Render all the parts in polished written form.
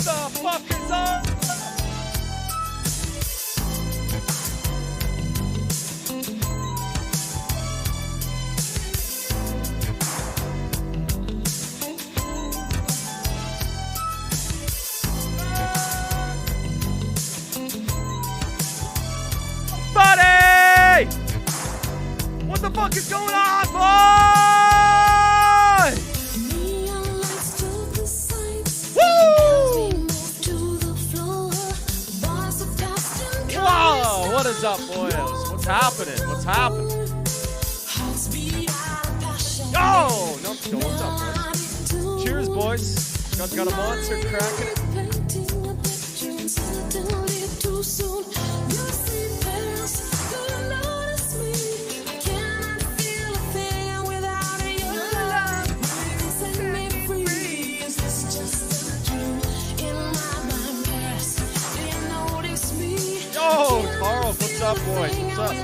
the fuck is up? Buddy! What the fuck is going on, boy? Whoa! What is up, boys? What's happening? What's happening? Yo! No, what's up, boys? Cheers, boys. Got a monster cracking it. Yo, Carl, what's up, boys? What's up?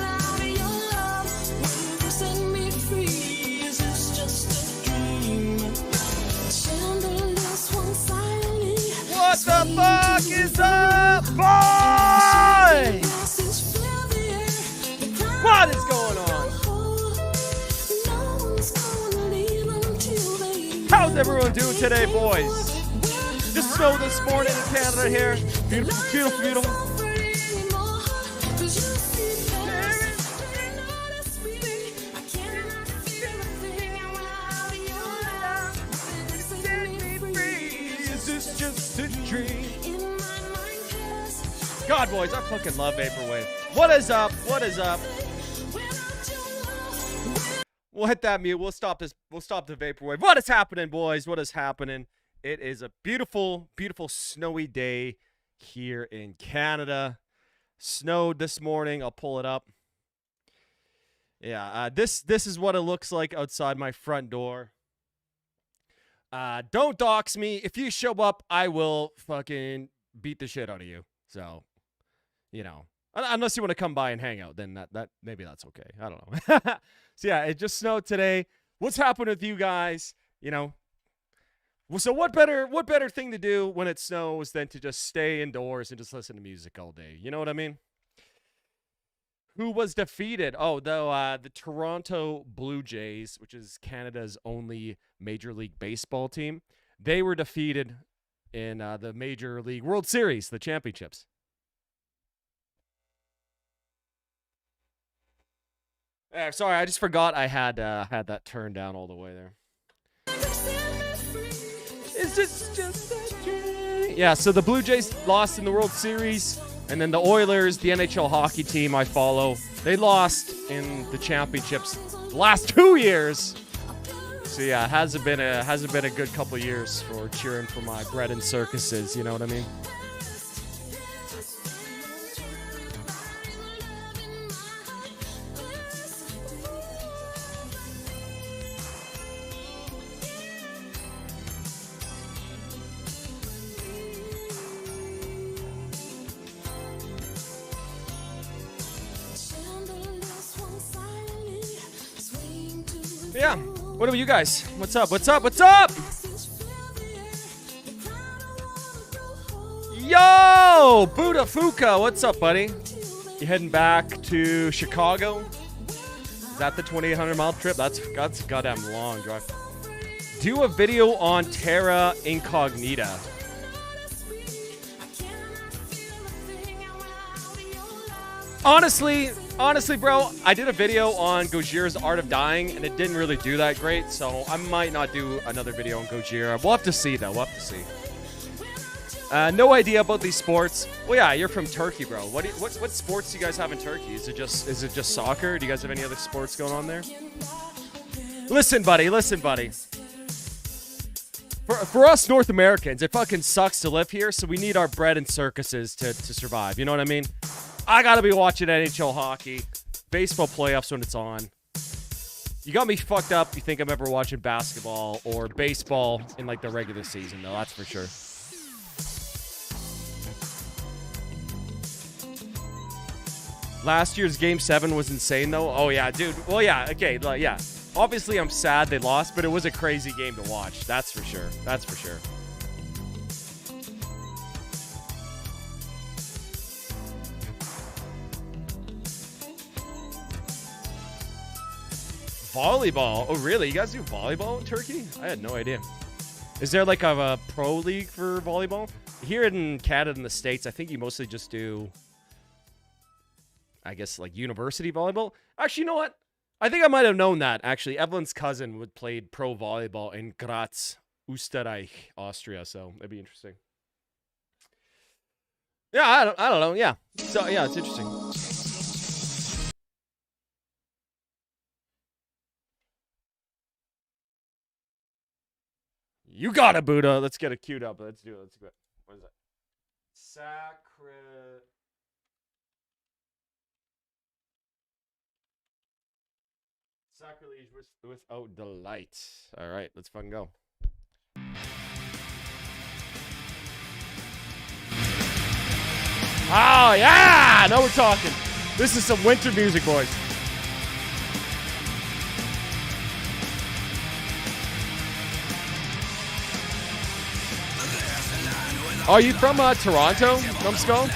What the fuck is up, boy? What is going on? How's everyone doing today, boys? Just snow this morning in Canada here. Beautiful, beautiful, beautiful. God, boys, I fucking love Vaporwave. What is up? What is up? We'll hit that mute. We'll stop this. We'll stop the Vaporwave. What is happening, boys? What is happening? It is a beautiful, beautiful snowy day here in Canada. Snowed this morning. I'll pull it up. Yeah, this is what it looks like outside my front door. Don't dox me. If you show up, I will fucking beat the shit out of you. So, you know, unless you want to come by and hang out, then that maybe that's okay. I don't know. So yeah, it just snowed today. What's happening with you guys? You know, so what better thing to do when it snows than to just stay indoors and just listen to music all day? You know what I mean? Who was defeated? Oh, the Toronto Blue Jays, which is Canada's only Major League Baseball team. They were defeated in the Major League World Series, the championships. Sorry, I just forgot I had that turned down all the way there. Is this just a dream? Yeah, so the Blue Jays lost in the World Series. And then the Oilers, the NHL hockey team I follow, they lost in the championships the last 2 years. So yeah, it hasn't been a good couple of years for cheering for my bread and circuses. You know what I mean? Yeah. What about you guys? What's up? What's up? What's up? Yo, Buddha Fuka. What's up, buddy? You heading back to Chicago? Is that the 2,800-mile trip? That's a goddamn long drive. Do a video on Terra Incognita. Honestly, bro, I did a video on Gojira's Art of Dying, and it didn't really do that great, so I might not do another video on Gojira. We'll have to see, though. We'll have to see. No idea about these sports. Well, yeah, you're from Turkey, bro. What sports do you guys have in Turkey? Is it just soccer? Do you guys have any other sports going on there? Listen, buddy. For us North Americans, it fucking sucks to live here, so we need our bread and circuses to survive. You know what I mean? I gotta be watching NHL hockey, baseball playoffs when it's on. You got me fucked up. You think I'm ever watching basketball or baseball in like the regular season, though. That's for sure. Last year's Game 7 was insane, though. Oh, yeah, dude. Well, yeah, okay, yeah. Obviously, I'm sad they lost, but it was a crazy game to watch. That's for sure. That's for sure. Volleyball. Oh, really? You guys do volleyball in Turkey? I had no idea. Is there like a pro league for volleyball? Here in Canada and the States, I think you mostly just do, I guess, like university volleyball. Actually, you know what? I think I might have known that, actually. Evelyn's cousin would play pro volleyball in Graz, Österreich, Austria, so that'd be interesting. Yeah, I don't know. Yeah. So, yeah, it's interesting. You got it, Buddha. Let's get it queued up. Let's do it. Let's do it. What is that? Sacrilege without delight. All right, let's fucking go. Oh, yeah! Now we're talking. This is some winter music, boys. Are you from Toronto, Numbskull?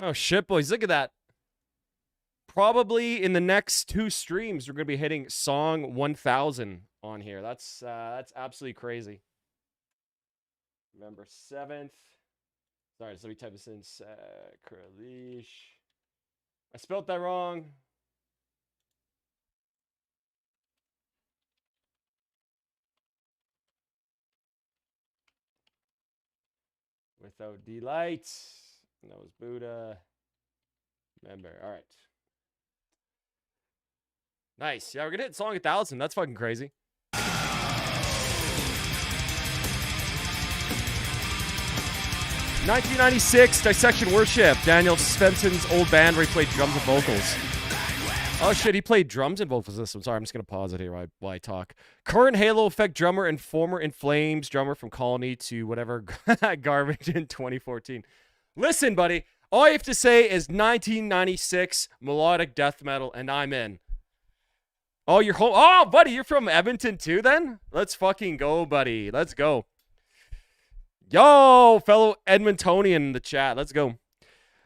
Oh shit, boys, look at that. Probably in the next 2 streams, we're going to be hitting song 1000 on here. That's absolutely crazy. November 7th. Sorry, so let me type this in. Sacrilege. I spelled that wrong. Without delight. And that was Buddha. Remember. All right. Nice. Yeah, we're going to hit song 1000. That's fucking crazy. "1996, Dissection Worship." Daniel Svensson's old band where he played drums and vocals. Oh shit, he played drums and vocals this one. Sorry, I'm just going to pause it here while I talk. Current Halo Effect drummer and former In Flames drummer from Colony to whatever garbage in 2014. Listen, buddy, all you have to say is 1996 melodic death metal, and I'm in. Oh, you're home. Oh, buddy, you're from Edmonton too, then? Let's fucking go, buddy. Let's go. Yo, fellow Edmontonian in the chat. Let's go.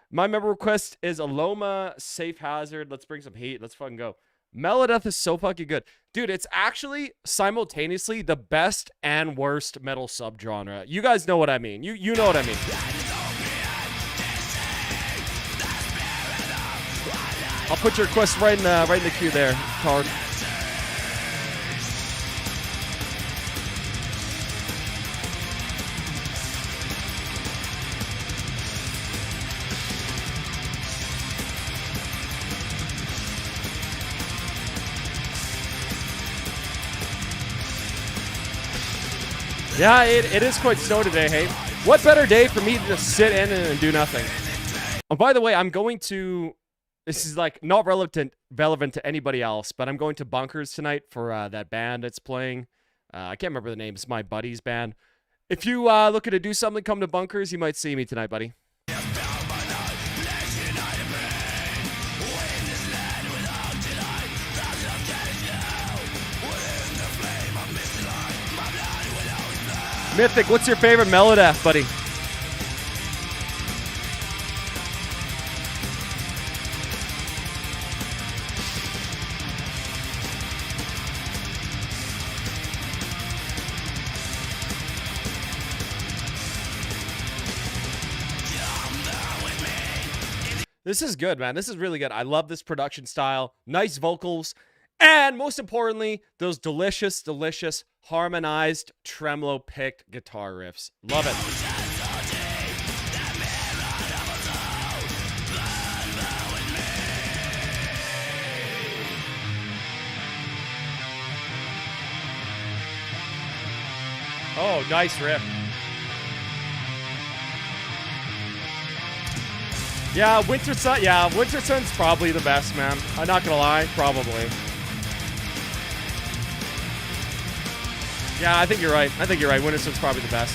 My member request is Aloma, Safe Hazard. Let's bring some heat. Let's fucking go. Melodeath is so fucking good. Dude, it's actually simultaneously the best and worst metal subgenre. You guys know what I mean. You know what I mean. I'll put your request right in the queue there, Card. Yeah, it is quite snow today, hey? What better day for me to just sit in and do nothing? Oh, by the way, I'm going to... This is like not relevant to anybody else, but I'm going to Bunkers tonight for that band that's playing. I can't remember the name. It's my buddy's band. If you looking to do something, come to Bunkers. You might see me tonight, buddy. Mythic, what's your favorite Melodeath, buddy? This is good, man. This is really good. I love this production style. Nice vocals. And most importantly, those delicious, delicious, harmonized, tremolo-picked guitar riffs. Love it. Oh, nice riff. Yeah, Winter Sun. Yeah, Winter Sun's probably the best, man. I'm not gonna lie, probably. Yeah, I think you're right. I think you're right. Winter Sun's probably the best.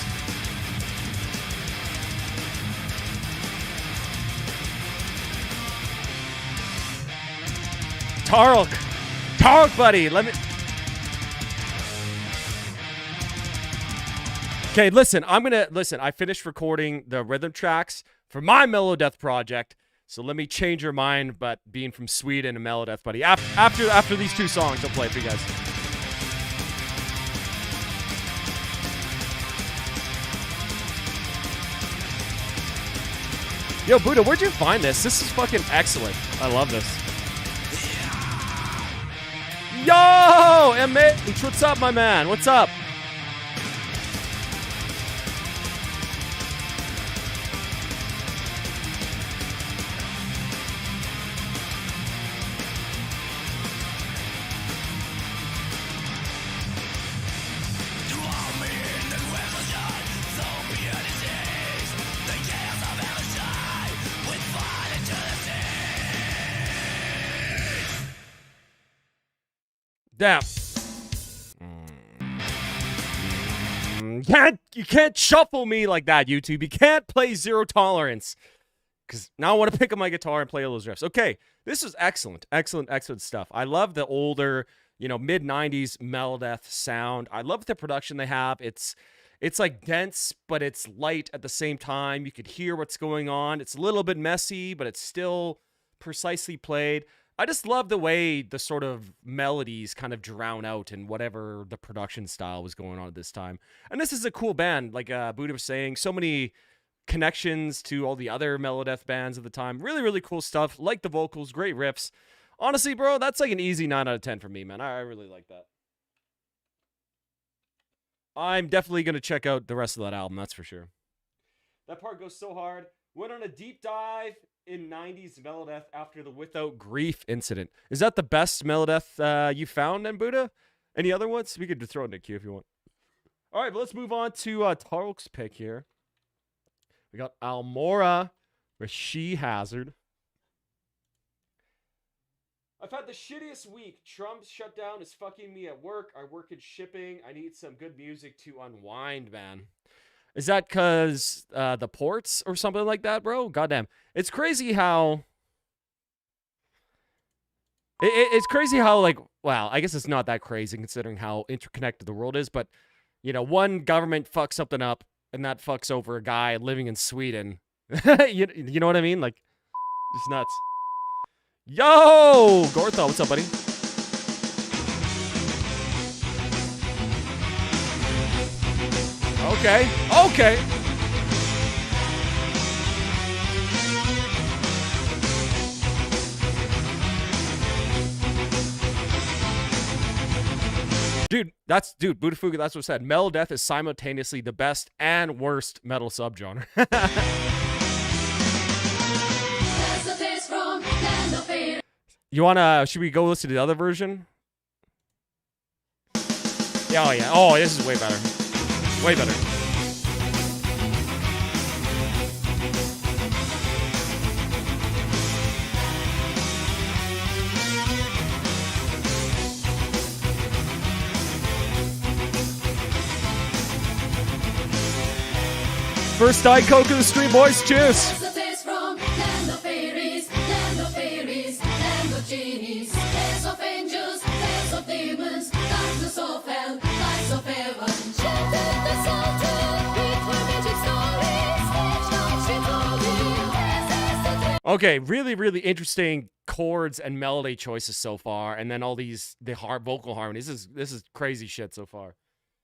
Tark, buddy. Let me. Okay, listen, I finished recording the rhythm tracks for my Melodeath project. So let me change your mind, but being from Sweden and Melodeath, buddy. After these 2 songs, I'll play it for you guys. Yo, Buddha, where'd you find this? This is fucking excellent. I love this. Yo, MH, what's up, my man? What's up? Damn. You can't shuffle me like that, YouTube. You can't play Zero Tolerance. Because now I want to pick up my guitar and play all those riffs. Okay, this is excellent. Excellent stuff. I love the older, mid-90s Melodeath sound. I love the production they have. It's like dense, but it's light at the same time. You could hear what's going on. It's a little bit messy, but it's still precisely played. I just love the way the sort of melodies kind of drown out in whatever the production style was going on at this time. And this is a cool band, like Buddha was saying. So many connections to all the other Melodeath bands of the time. Really, really cool stuff. Like the vocals, great riffs. Honestly, bro, that's like an easy 9 out of 10 for me, man. I really like that. I'm definitely going to check out the rest of that album, that's for sure. That part goes so hard. Went on a deep dive in 90s Melodeath after the Without Grief incident. Is that the best Melodeath you found, then, Buddha? Any other ones? We could throw it in the queue if you want. All right, but let's move on to Tark's pick here. We got Almora with She Hazard. I've had the shittiest week. Trump's shutdown is fucking me at work. I work in shipping. I need some good music to unwind, man. Is that because the ports or something like that, bro? Goddamn. It's crazy how... It's crazy how, like... Well, I guess it's not that crazy considering how interconnected the world is, but, one government fucks something up, and that fucks over a guy living in Sweden. you know what I mean? Like, just nuts. Yo! Gortha, what's up, buddy? Okay. Dude, Buddhafuga, that's what I said. Melodeath is simultaneously the best and worst metal subgenre. Should we go listen to the other version? Oh, yeah. Oh, this is way better. Way better. First Diet Coke of the street, boys. Cheers. Okay, really, really interesting chords and melody choices so far, and then all the vocal harmonies. This is crazy shit so far.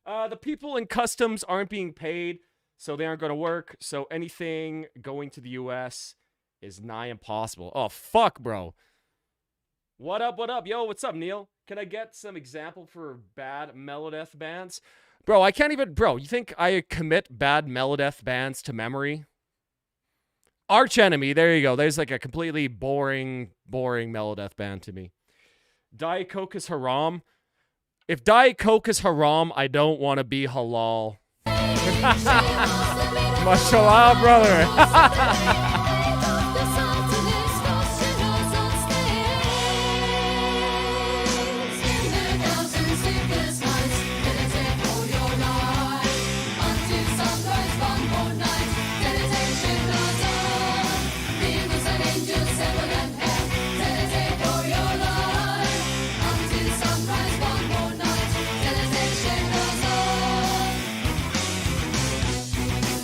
The people in customs aren't being paid, so they aren't going to work. So anything going to the U.S. is nigh impossible. Oh fuck, bro. What up? Yo, what's up, Neil? Can I get some example for bad Melodeath bands? Bro, I can't even... Bro, you think I commit bad Melodeath bands to memory? Arch Enemy, there you go. There's like a completely boring Melodeath band to me. Diet Coke is haram. If Diet Coke is haram, I don't want to be halal. Mashallah, brother.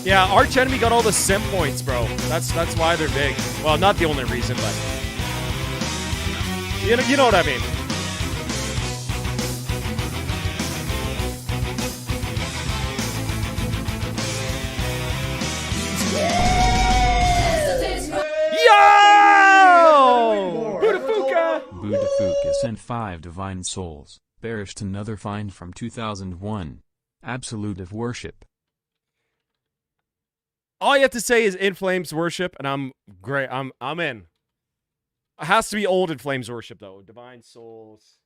Yeah, Arch Enemy got all the simp points, bro. That's why they're big. Well, not the only reason, but you know what I mean. Yo! Budafuka sent 5 divine souls. Perished another find from 2001. Absolute of worship. All you have to say is In Flames worship, and I'm great. I'm in. It has to be old In Flames worship though. Divine souls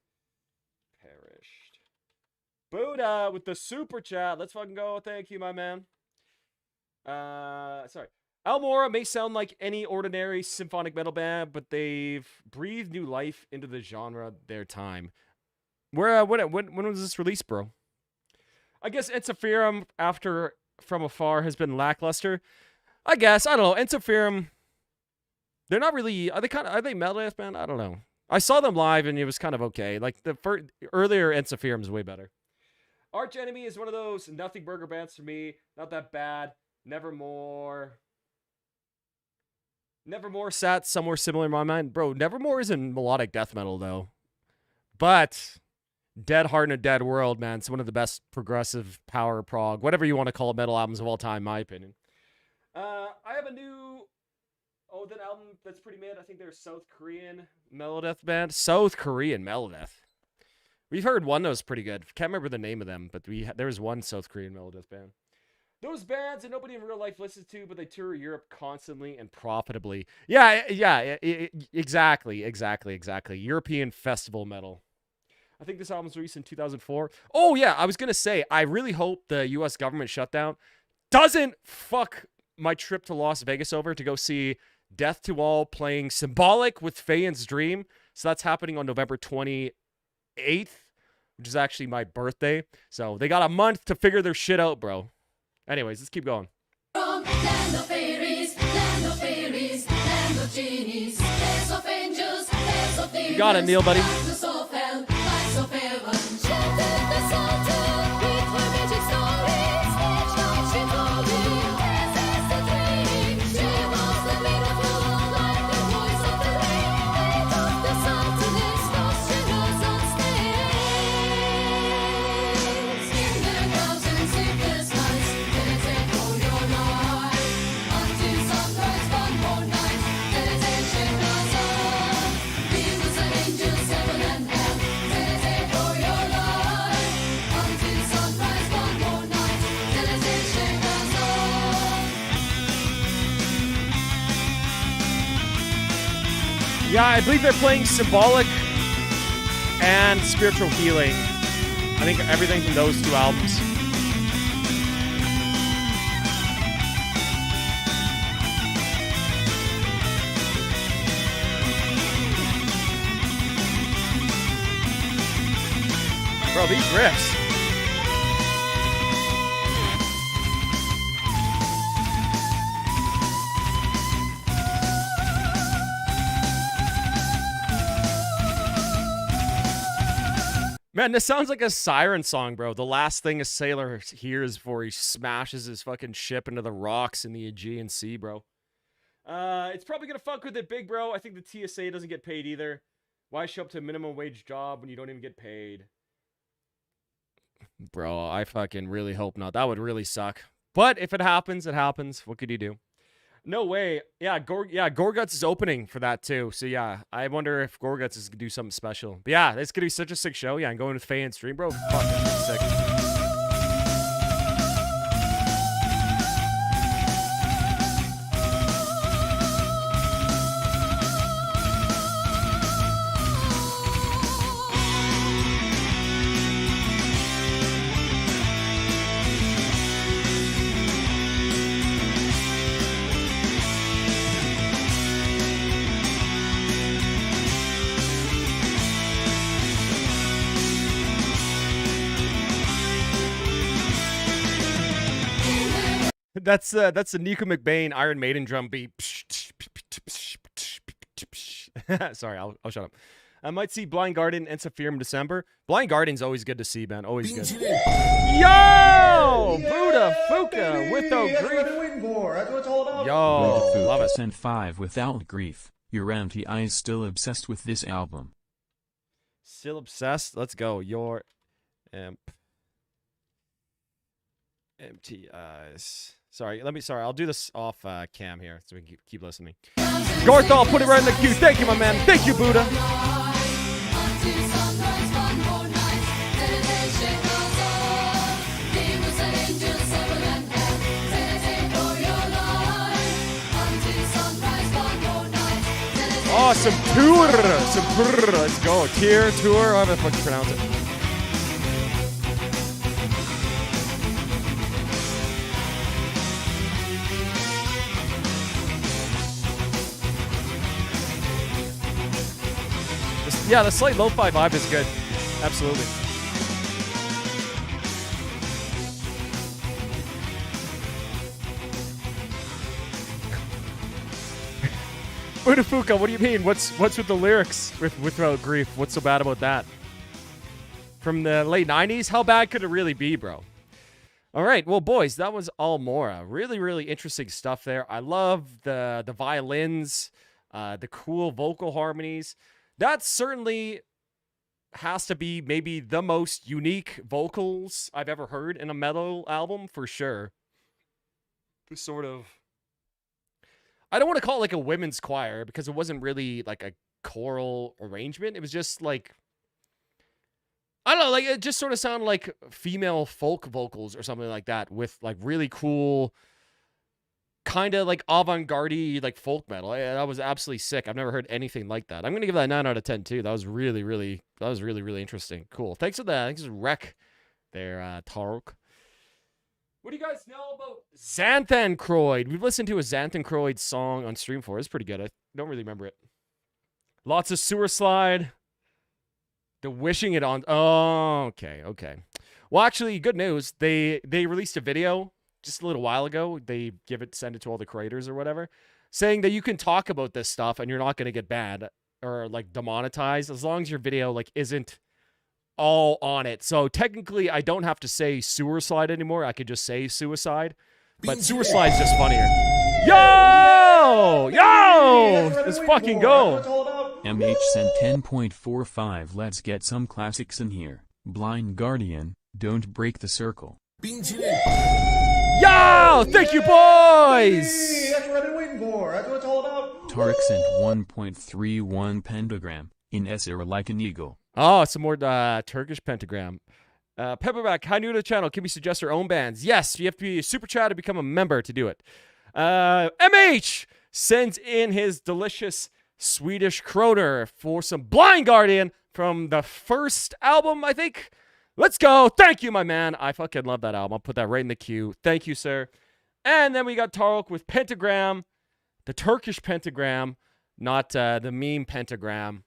perished. Buddha with the super chat. Let's fucking go. Thank you, my man. Sorry. Almora may sound like any ordinary symphonic metal band, but they've breathed new life into the genre their time. Where when was this released, bro? I guess Ensiferum after From Afar has been lackluster. I guess, I don't know. Ensiferum, they're not really, are they Metaldeath band? I don't know. I saw them live and it was kind of okay. Like the earlier Ensiferum is way better. Arch Enemy is one of those nothing burger bands for me. Not that bad. Nevermore sat somewhere similar in my mind. Bro, Nevermore isn't melodic death metal though. But Dead Heart in a Dead World, man, it's one of the best progressive power prog, whatever you want to call it, metal albums of all time, in my opinion. I have a new Odin album that's pretty mid. I think they're South Korean Melodeath band. South Korean Melodeath. We've heard one that was pretty good. Can't remember the name of them, but there was one South Korean Melodeath band. Those bands that nobody in real life listens to, but they tour Europe constantly and profitably. Yeah, exactly. European festival metal. I think this album was released in 2004. Oh, yeah, I was going to say, I really hope the U.S. government shutdown doesn't fuck my trip to Las Vegas over to go see Death to All playing Symbolic with Fayen's Dream. So that's happening on November 28th, which is actually my birthday. So they got a month to figure their shit out, bro. Anyways, let's keep going. From land of fairies, land of fairies, land of genies, place of angels, place of demons. You got it, Neil, buddy. Darkness of hell, lights of heaven. Shattered the Sultan with her magic stories. Each night she told me, this is the dream. She was the miracle, like the voice of the rain. They took the Sultaness, cause she rose on stage. In the clouds and sleepless nights, meditate for your life. Until sunrise, one more night, meditation goes on. Demons and angels, heaven and hell, meditate for your life. Until sunrise, one more night, meditation goes on. Yeah, I believe they're playing Symbolic and Spiritual Healing. I think everything from those two albums. Bro, these riffs. Man, this sounds like a siren song, bro. The last thing a sailor hears before he smashes his fucking ship into the rocks in the Aegean Sea, bro. It's probably gonna fuck with it big, bro. I think the TSA doesn't get paid either. Why show up to a minimum wage job when you don't even get paid? Bro, I fucking really hope not. That would really suck. But if it happens, it happens. What could you do? No way. Yeah, Gorguts is opening for that too. So yeah, I wonder if Gorguts is gonna do something special. But yeah, it's gonna be such a sick show. Yeah, I'm going with Faye and Stream, bro. Fucking sick. That's the Nico McBain Iron Maiden drum beat. Sorry, I'll shut up. I might see Blind Guardian and Saphir in December. Blind Guardian's always good to see, man. Always good. Yo! Buddha Fuka without grief. Yo, Buddha love Fuka it. sent 5 without grief. Your anti is still obsessed with this album. Still obsessed? Let's go. Your empty eyes. Sorry, I'll do this off cam here so we can keep listening. Gorthal, put it right in the queue. Thank you, my man. Thank you, Buddha. Awesome tour. Let's go. Tour, however the fuck you pronounce it. Yeah, the slight lo-fi vibe is good. Absolutely. Budafuka, what do you mean? What's with the lyrics without grief? What's so bad about that? From the late 90s? How bad could it really be, bro? All right, well, boys, that was Almora. Really, really interesting stuff there. I love the violins, the cool vocal harmonies. That certainly has to be maybe the most unique vocals I've ever heard in a metal album, for sure. Just sort of... I don't want to call it like a women's choir because it wasn't really like a choral arrangement. It was just like... I don't know, like it just sort of sounded like female folk vocals or something like that with like really cool... kind of like avant-garde like folk metal. That was absolutely sick. I've never heard anything like that. I'm gonna give that a 9 out of 10 too. That was really interesting. Cool. Thanks for that. Thanks for rec there, Tarok. What do you guys know about Xanthancroid? We've listened to a Xanthancroid song on stream for. It's pretty good. I don't really remember it. Lots of Sewer Slide. The Wishing It On. Oh, okay. Well, actually, good news. They released a video just a little while ago. They send it to all the creators or whatever, saying that you can talk about this stuff and you're not going to get banned or like demonetized as long as your video like isn't all on it. So technically I don't have to say sewer slide anymore. I could just say suicide, but sewer slide's just funnier. Yo, let's fucking go. MH sent 10.45. Let's get some classics in here. Blind Guardian, Don't Break the Circle. Yo, thank you, boys. That's what I've been waiting for. That's what it's all about. Tarek sent 1.31 pentagram, in Esser like an eagle. Oh, some more Turkish pentagram. Pepperback, hi, new to the channel. Can we suggest our own bands? Yes, you have to be a super chat to become a member to do it. MH sends in his delicious Swedish kroner for some Blind Guardian from the first album, I think. Let's go. Thank you, my man. I fucking love that album. I'll put that right in the queue. Thank you, sir. And then we got Tarok with Pentagram, the Turkish pentagram, not the meme pentagram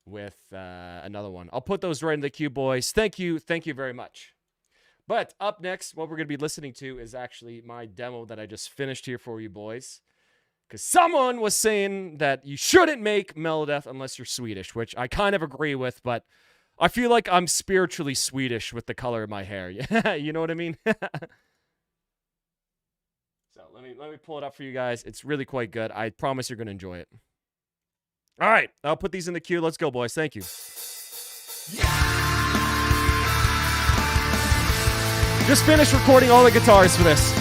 with another one. I'll put those right in the queue, boys. Thank you. Thank you very much. But up next, what we're going to be listening to is actually my demo that I just finished here for you, boys. Because someone was saying that you shouldn't make Melodeath unless you're Swedish, which I kind of agree with, but I feel like I'm spiritually Swedish with the color of my hair. You know what I mean? So let me pull it up for you guys. It's really quite good. I promise you're going to enjoy it. All right. I'll put these in the queue. Let's go, boys. Thank you. Just finished recording all the guitars for this.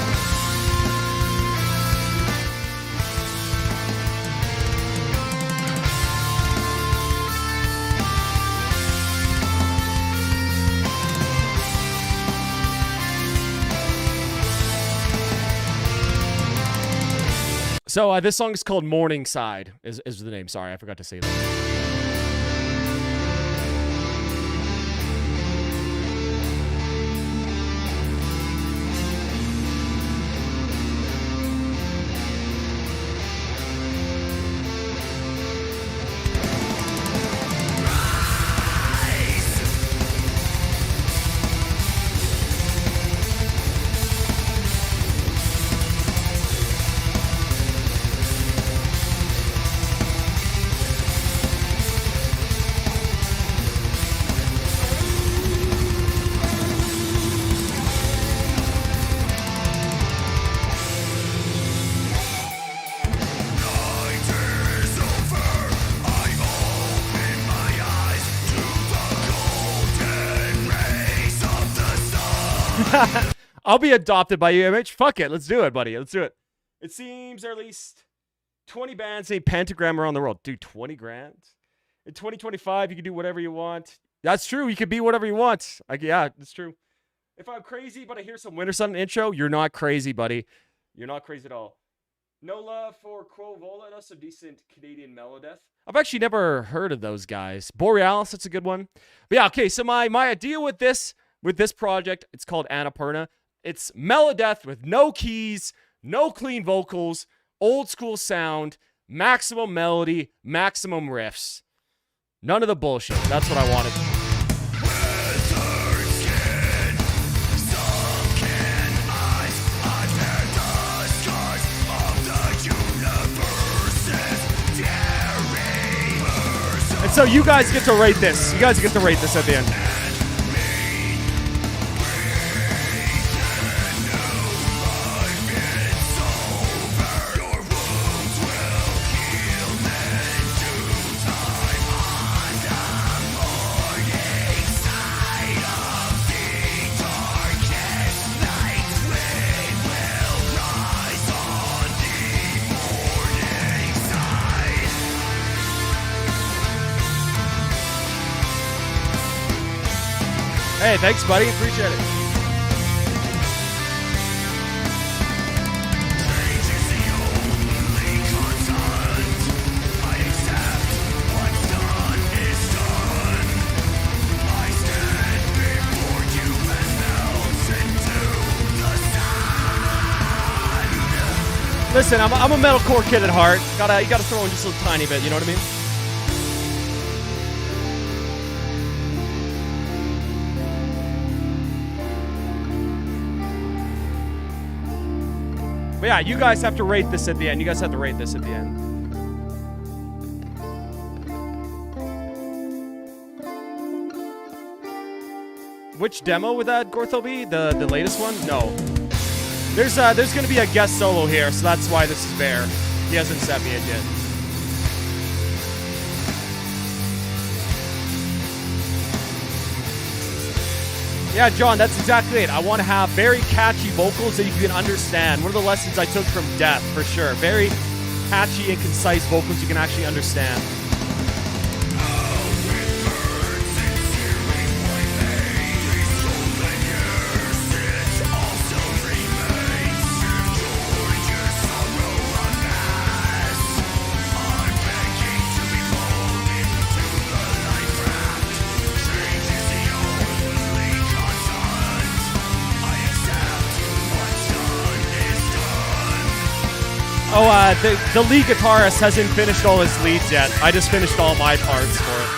So this song is called Morningside, is the name. Sorry, I forgot to say that. I'll be adopted by UMH. Fuck it. Let's do it, buddy. Let's do it. It seems there are at least 20 bands named Pentagram around the world. Dude, 20 grand? In 2025, you can do whatever you want. That's true. You can be whatever you want. Like, yeah, it's true. If I'm crazy, but I hear some Winter Sun intro, you're not crazy, buddy. You're not crazy at all. No love for Quo Vola. That's some decent Canadian melodeath. I've actually never heard of those guys. Borealis, that's a good one. But yeah, okay, so my idea with this project, it's called Annapurna. It's melodeath with no keys, no clean vocals, old school sound, maximum melody, maximum riffs. None of the bullshit. That's what I wanted. And so you guys get to rate this. You guys get to rate this at the end. Hey, thanks, buddy. Appreciate it. Listen, I'm a metalcore kid at heart. You gotta throw in just a little tiny bit. You know what I mean? But yeah, you guys have to rate this at the end. You guys have to rate this at the end. Which demo would that, Gorthel, be? The latest one? No. There's gonna be a guest solo here, so that's why this is bare. He hasn't sent me it yet. Yeah, John, that's exactly it. I want to have very catchy vocals that you can understand. One of the lessons I took from Death, for sure. Very catchy and concise vocals you can actually understand. Oh, the lead guitarist hasn't finished all his leads yet. I just finished all my parts for it.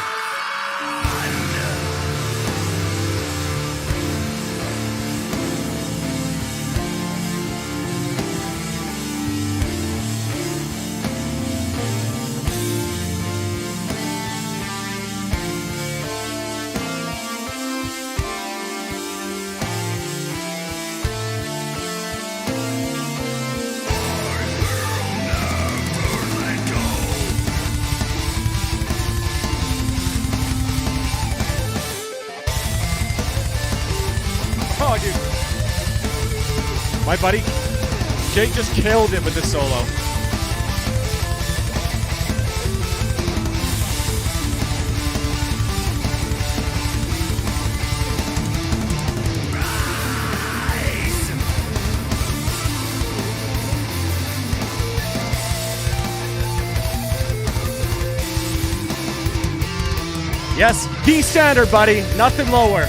Oh, dude. My buddy, Jake just killed it with this solo. Yes, D standard, buddy. Nothing lower.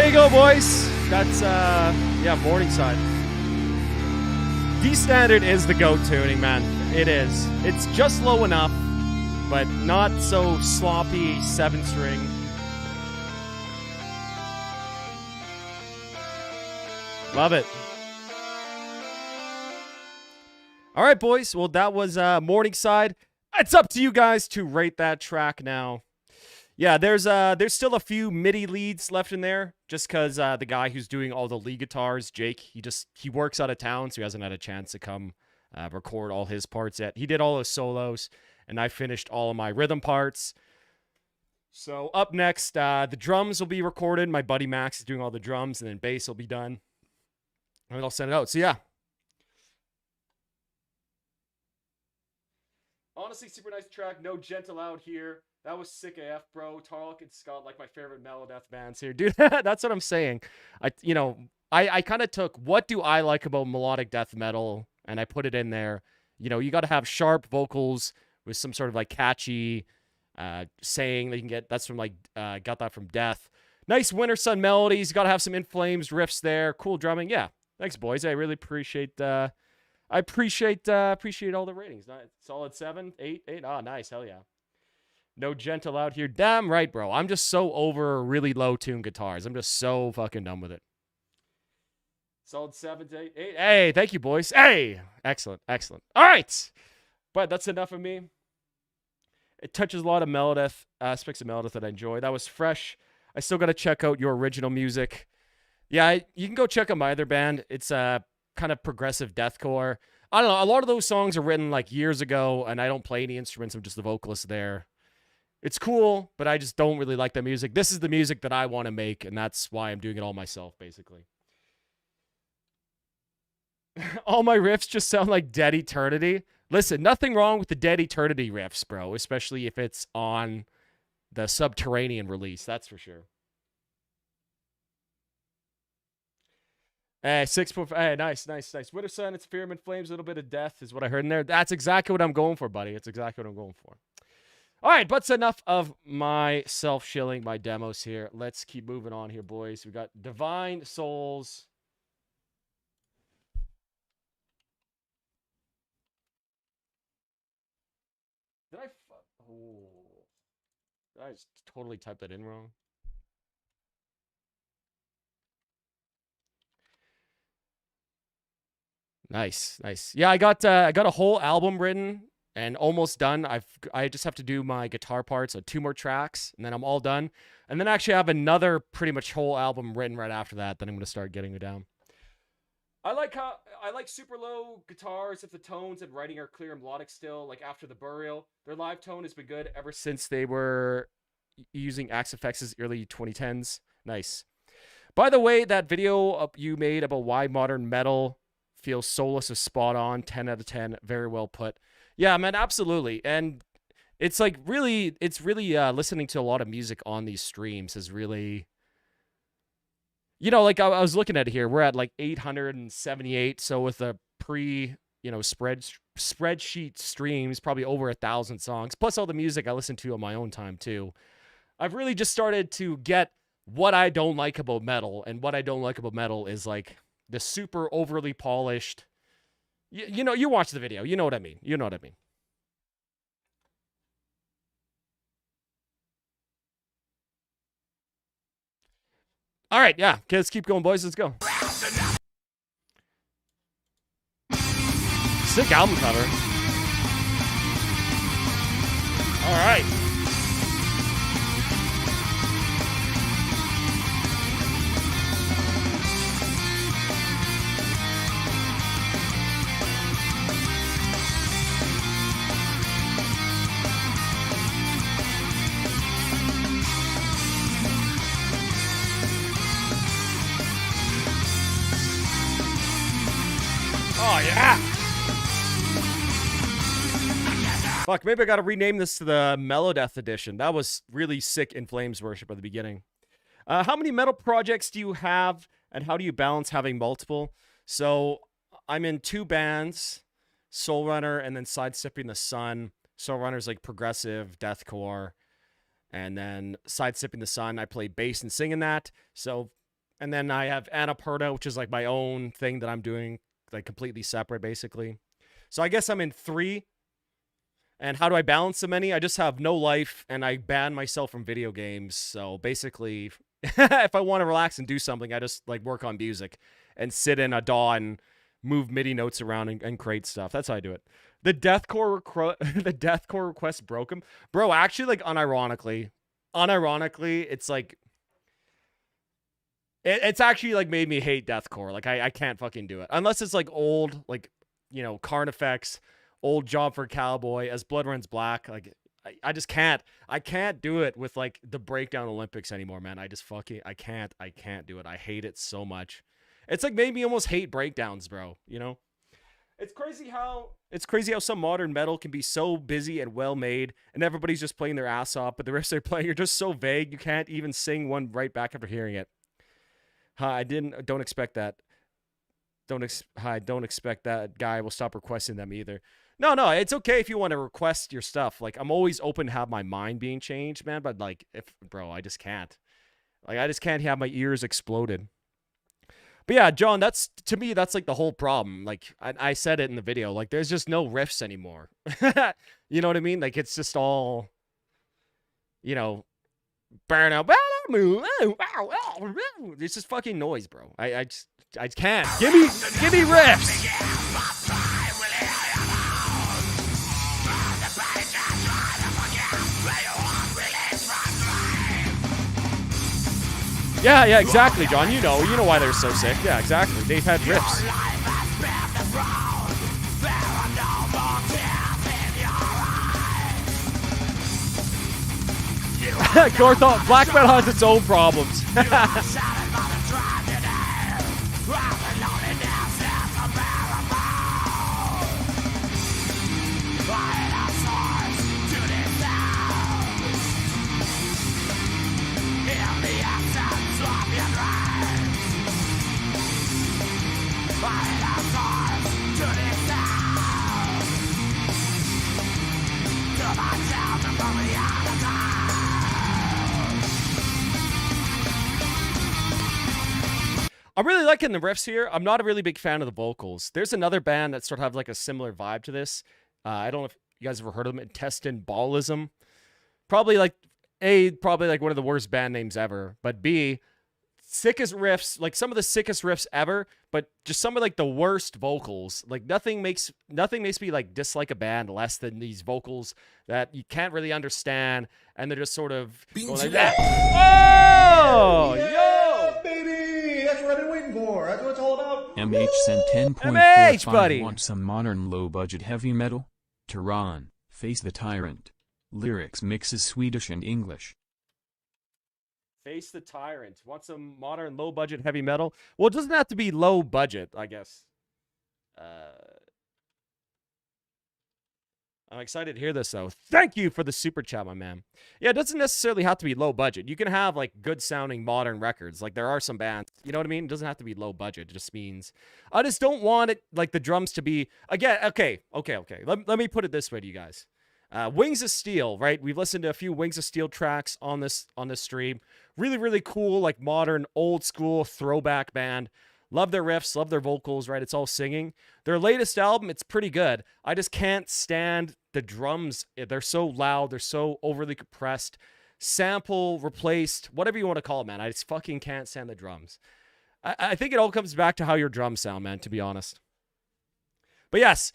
you go, boys. That's yeah, Morningside. D standard is the GOAT tuning, man. It is. It's just low enough, but not so sloppy 7-string. Love it. All right, boys. Well, that was Morningside. It's up to you guys to rate that track now. Yeah, there's still a few MIDI leads left in there, just because the guy who's doing all the lead guitars, Jake, he works out of town, so he hasn't had a chance to come record all his parts yet. He did all his solos, and I finished all of my rhythm parts. So up next, the drums will be recorded. My buddy Max is doing all the drums, and then bass will be done. And I'll send it out. So yeah. Honestly, super nice track. No gentle out here. That was sick AF, bro. Tarlok and Scott, like my favorite melodeath bands here. Dude, that's what I'm saying. I kind of took what do I like about melodic death metal, and I put it in there. You know, you got to have sharp vocals with some sort of like catchy saying that you can get. That's from like, got that from Death. Nice Winter Sun melodies. You got to have some In Flames riffs there. Cool drumming. Yeah. Thanks, boys. I really appreciate appreciate all the ratings. Solid 7, 8, 8. Ah, nice. Hell yeah. No gentle out here. Damn right, bro. I'm just so over really low tune guitars. I'm just so fucking done with it. Solid 7 to 8, 8. Hey, thank you, boys. Hey, excellent, excellent. All right, but that's enough of me. It touches a lot of melodeath aspects of melodeath that I enjoy. That was fresh. I still got to check out your original music. Yeah, you can go check out my other band. It's kind of progressive deathcore. I don't know. A lot of those songs are written like years ago, and I don't play any instruments. I'm just the vocalist there. It's cool, but I just don't really like the music. This is the music that I want to make, and that's why I'm doing it all myself, basically. All my riffs just sound like Dead Eternity. Listen, nothing wrong with the Dead Eternity riffs, bro, especially if it's on the Subterranean release. That's for sure. 6 foot. Hey, nice. Winter Sun, it's Fear and Flames, a little bit of death is what I heard in there. That's exactly what I'm going for, buddy. It's exactly what I'm going for. All right, but that's enough of my self-shilling, my demos here. Let's keep moving on here, boys. We got Divine Souls. Did I just totally type that in wrong? Nice. Yeah, I got a whole album written and almost done. I just have to do my guitar parts, so 2 more tracks, and then I'm all done. And then actually I have another pretty much whole album written right after that. Then I'm gonna start getting it down. I like super low guitars if the tones and writing are clear and melodic still. Like After the Burial, their live tone has been good ever since they were using Axe FX's early 2010s. Nice. By the way, that video you made about why modern metal feels soulless is spot on. 10 out of 10. Very well put. Yeah, man, absolutely. And it's like really listening to a lot of music on these streams is really, you know, like I was looking at it here. We're at like 878. So with the spreadsheet streams, probably over 1,000 songs, plus all the music I listen to on my own time too. I've really just started to get what I don't like about metal. And what I don't like about metal is like the super overly polished, you know, you watch the video, you know what I mean. All right, yeah, okay, let's keep going, boys. Let's go. Sick album cover. All right. Oh, yeah. Fuck, maybe I gotta rename this to the Melodeath Edition. That was really sick In Flames worship at the beginning. How many metal projects do you have, and how do you balance having multiple? So, I'm in 2 bands, Soul Runner and then Sidestepping the Sun. Soul Runner's like progressive deathcore. And then Sidestepping the Sun, I play bass and sing in that. So, And then I have Annapurna, which is like my own thing that I'm doing, like completely separate, basically. So I guess I'm in 3. And how do I balance so many? I just have no life, and I ban myself from video games. So basically, if I want to relax and do something, I just like work on music and sit in a DAW and move MIDI notes around and create stuff. That's how I do it. The deathcore the deathcore request broke him, bro. Actually, like unironically, it's like it's actually like made me hate deathcore. Like I can't fucking do it unless it's like old, like Carnifex, old Job for Cowboy, As Blood Runs Black. Like I just can't. I can't do it with like the Breakdown Olympics anymore, man. I just fucking I can't do it. I hate it so much. It's like made me almost hate breakdowns, bro. It's crazy how some modern metal can be so busy and well made, and everybody's just playing their ass off, but the riffs they're playing are just so vague you can't even sing one right back after hearing it. Don't expect that. Don't expect that guy will stop requesting them either. No, it's okay if you want to request your stuff. Like I'm always open to have my mind being changed, man. But like, I just can't. Like I just can't have my ears exploded. But yeah, John, to me, that's like the whole problem. Like I said it in the video, like there's just no riffs anymore. You know what I mean? Like it's just all, burn out. It's just fucking noise, bro. I can't. Give me riffs. Yeah, exactly, John. You know why they're so sick. Yeah, exactly. They've had riffs. Gorthon, black metal has its own problems. I'm really liking the riffs here. I'm not a really big fan of the vocals. There's another band that sort of have like a similar vibe to this. I don't know if you guys ever heard of them. Intestine Ballism. Probably like one of the worst band names ever. But B, sickest riffs, like some of the sickest riffs ever, but just some of like the worst vocals. Like nothing makes me like dislike a band less than these vocals that you can't really understand, and they're just sort of going like that. Oh, yo, baby! That's what I've been waiting for. That's what it's all about. MH sent MH, 10.45. buddy. Want some modern low-budget heavy metal? Tehran, Face the Tyrant. Lyrics mixes Swedish and English. Face the Tyrant. Want some modern low-budget heavy metal? Well, it doesn't have to be low budget, I guess. I'm excited to hear this, though. Thank you for the super chat, my man. Yeah, it doesn't necessarily have to be low budget. You can have, like, good-sounding modern records. Like, there are some bands. You know what I mean? It doesn't have to be low budget. It just means... I just don't want it, like, the drums to be... Again, okay. Let me put it this way to you guys. Wings of Steel, right? We've listened to a few Wings of Steel tracks on this stream. Really, really cool, like, modern, old-school throwback band. Love their riffs, love their vocals, right? It's all singing. Their latest album, it's pretty good. I just can't stand the drums. They're so loud. They're so overly compressed. Sample, replaced, whatever you want to call it, man. I just fucking can't stand the drums. I think it all comes back to how your drums sound, man, to be honest. But yes,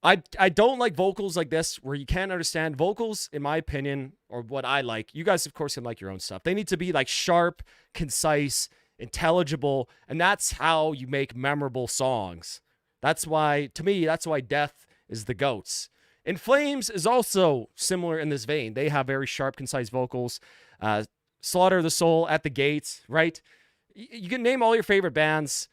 I don't like vocals like this where you can't understand. Vocals, in my opinion, or what I like, you guys, of course, can like your own stuff. They need to be like sharp, concise, intelligible, and that's how you make memorable songs. That's why, to me, that's why Death is the GOATs. In Flames is also similar in this vein. They have very sharp, concise vocals. Slaughter of the Soul, At the Gates, right? You can name all your favorite bands.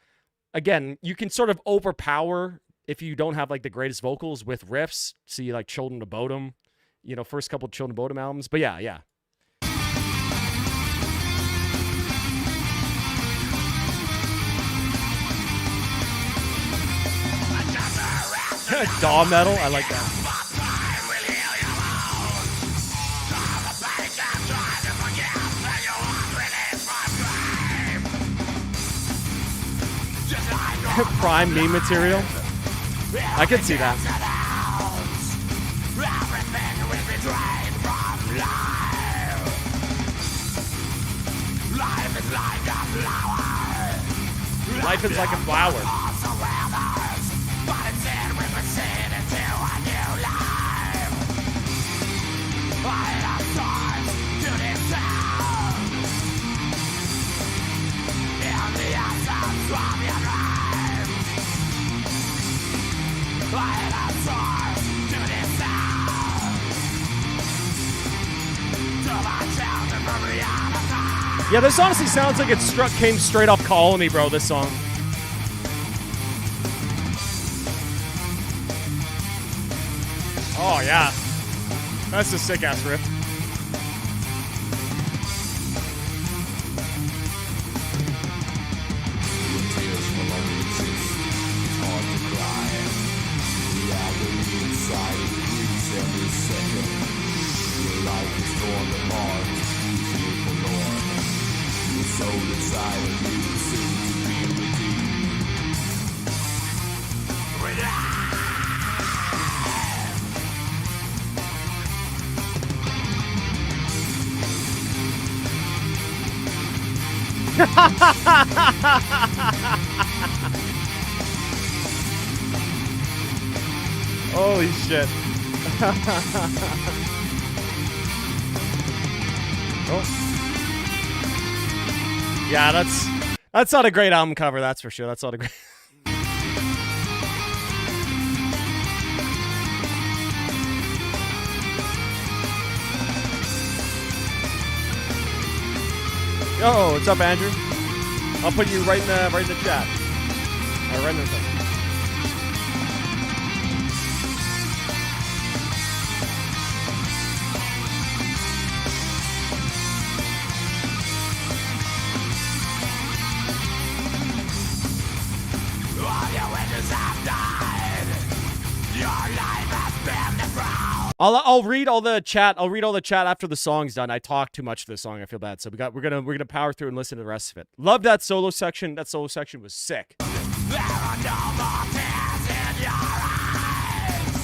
Again, you can sort of overpower if you don't have like the greatest vocals with riffs. See like Children of Bodom, first couple of Children of Bodom albums. But yeah. Daw metal, I like that. Prime meme material. I could see that. Life is like a flower. Yeah, this honestly sounds like it came straight off Colony, bro, this song. Oh, yeah. That's a sick-ass riff. Holy shit. Oh. Yeah, that's not a great album cover, that's for sure. That's not a great. Yo, what's up, Andrew? I'll put you right in the chat. Right in the chat. I'll read all the chat. I'll read all the chat after the song's done. I talk too much for the song. I feel bad. So we're gonna power through and listen to the rest of it. Love that solo section. That solo section was sick. There are no more tears in your eyes.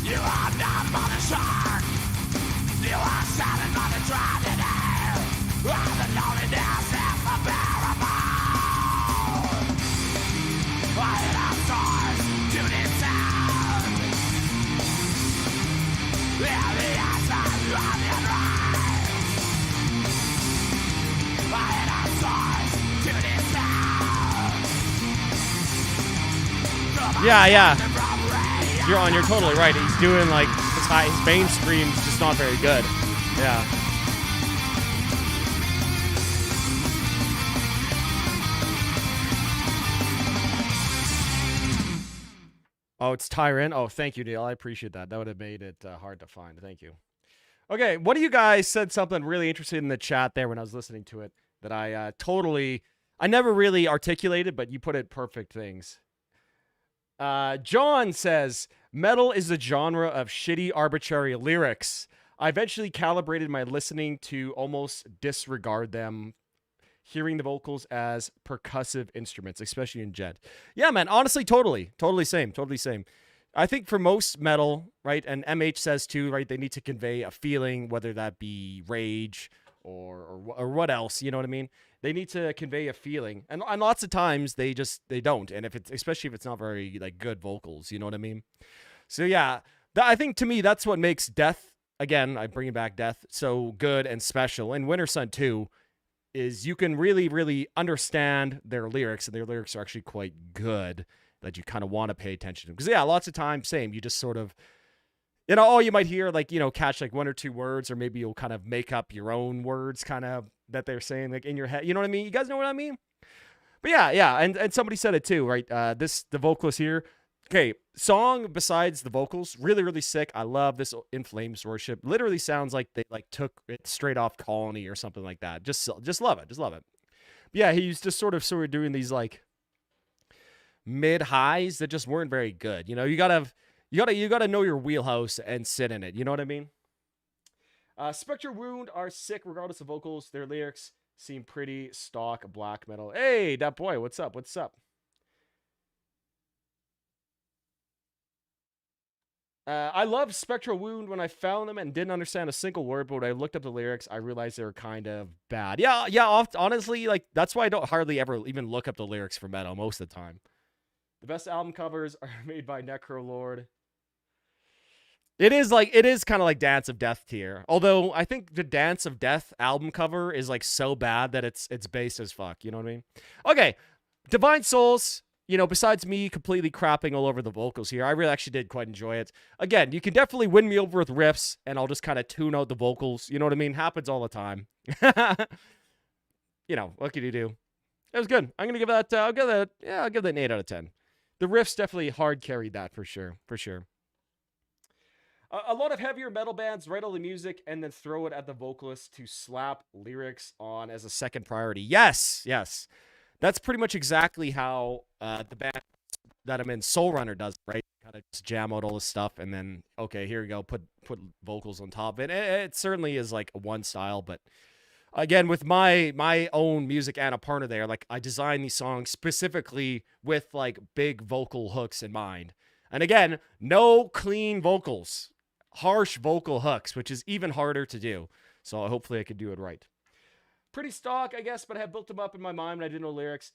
You are not but a shark. You are silent but a drowning air. And the loneliness is unbearable. I have stars to this sound. In the eyes of your eyes. I have stars to this sound. Yeah. You're totally right. He's doing like his mainstream's just not very good. Yeah. Oh, it's Tyron. Oh, thank you, Neil. I appreciate that. That would have made it hard to find. Thank you. Okay, what do you guys said something really interesting in the chat there when I was listening to it that I never really articulated, but you put it perfect things. John says, metal is the genre of shitty, arbitrary lyrics. I eventually calibrated my listening to almost disregard them, hearing the vocals as percussive instruments, especially in Gent. Yeah, man, honestly, totally same. I think for most metal, right, and MH says too, right, they need to convey a feeling, whether that be rage or what else, you know what I mean? They need to convey a feeling, and lots of times they don't, and especially if it's not very like good vocals, you know what I mean? So yeah, I think to me that's what makes Death, again, I bring back Death, so good and special, and Winter Sun too, is you can really, really understand their lyrics, and their lyrics are actually quite good, that you kind of want to pay attention to. Because yeah, lots of times, same, you just sort of, you know, you might hear like, you know, catch like one or two words, or maybe you'll kind of make up your own words kind of that they're saying like in your head. You know what I mean? You guys know what I mean? But yeah. And somebody said it too, right? The vocalist here. Okay, song besides the vocals, really, really sick. I love this In Flames Worship. Literally sounds like they like took it straight off Colony or something like that. Just love it. But yeah, he's just sort of doing these like mid highs that just weren't very good. You know, you gotta know your wheelhouse and sit in it. You know what I mean? Spectre Wound are sick regardless of vocals. Their lyrics seem pretty stock black metal. Hey, that boy, what's up? What's up? I loved Spectral Wound when I found them and didn't understand a single word, but when I looked up the lyrics, I realized they were kind of bad. Yeah, honestly, like, that's why I don't hardly ever even look up the lyrics for metal most of the time. The best album covers are made by Necrolord. It is kind of like Dance of Death tier. Although I think the Dance of Death album cover is like so bad that it's base as fuck. You know what I mean? Okay, Divine Souls. You know, besides me completely crapping all over the vocals here, I really actually did quite enjoy it. Again, you can definitely win me over with riffs, and I'll just kind of tune out the vocals. You know what I mean? Happens all the time. You know, what can you do? It was good. I'm gonna give that. I'll give that an 8 out of 10. The riffs definitely hard carried that for sure. A lot of heavier metal bands write all the music and then throw it at the vocalist to slap lyrics on as a second priority. Yes. That's pretty much exactly how the band that I'm in, Soul Runner, does, right? Kind of just jam out all this stuff and then, okay, here we go, put vocals on top of it. It certainly is like one style, but again, with my own music Annapurna there, like, I designed these songs specifically with like big vocal hooks in mind. And again, no clean vocals, harsh vocal hooks, which is even harder to do. So hopefully I could do it right. Pretty stock, I guess, but I have built them up in my mind when I didn't know lyrics.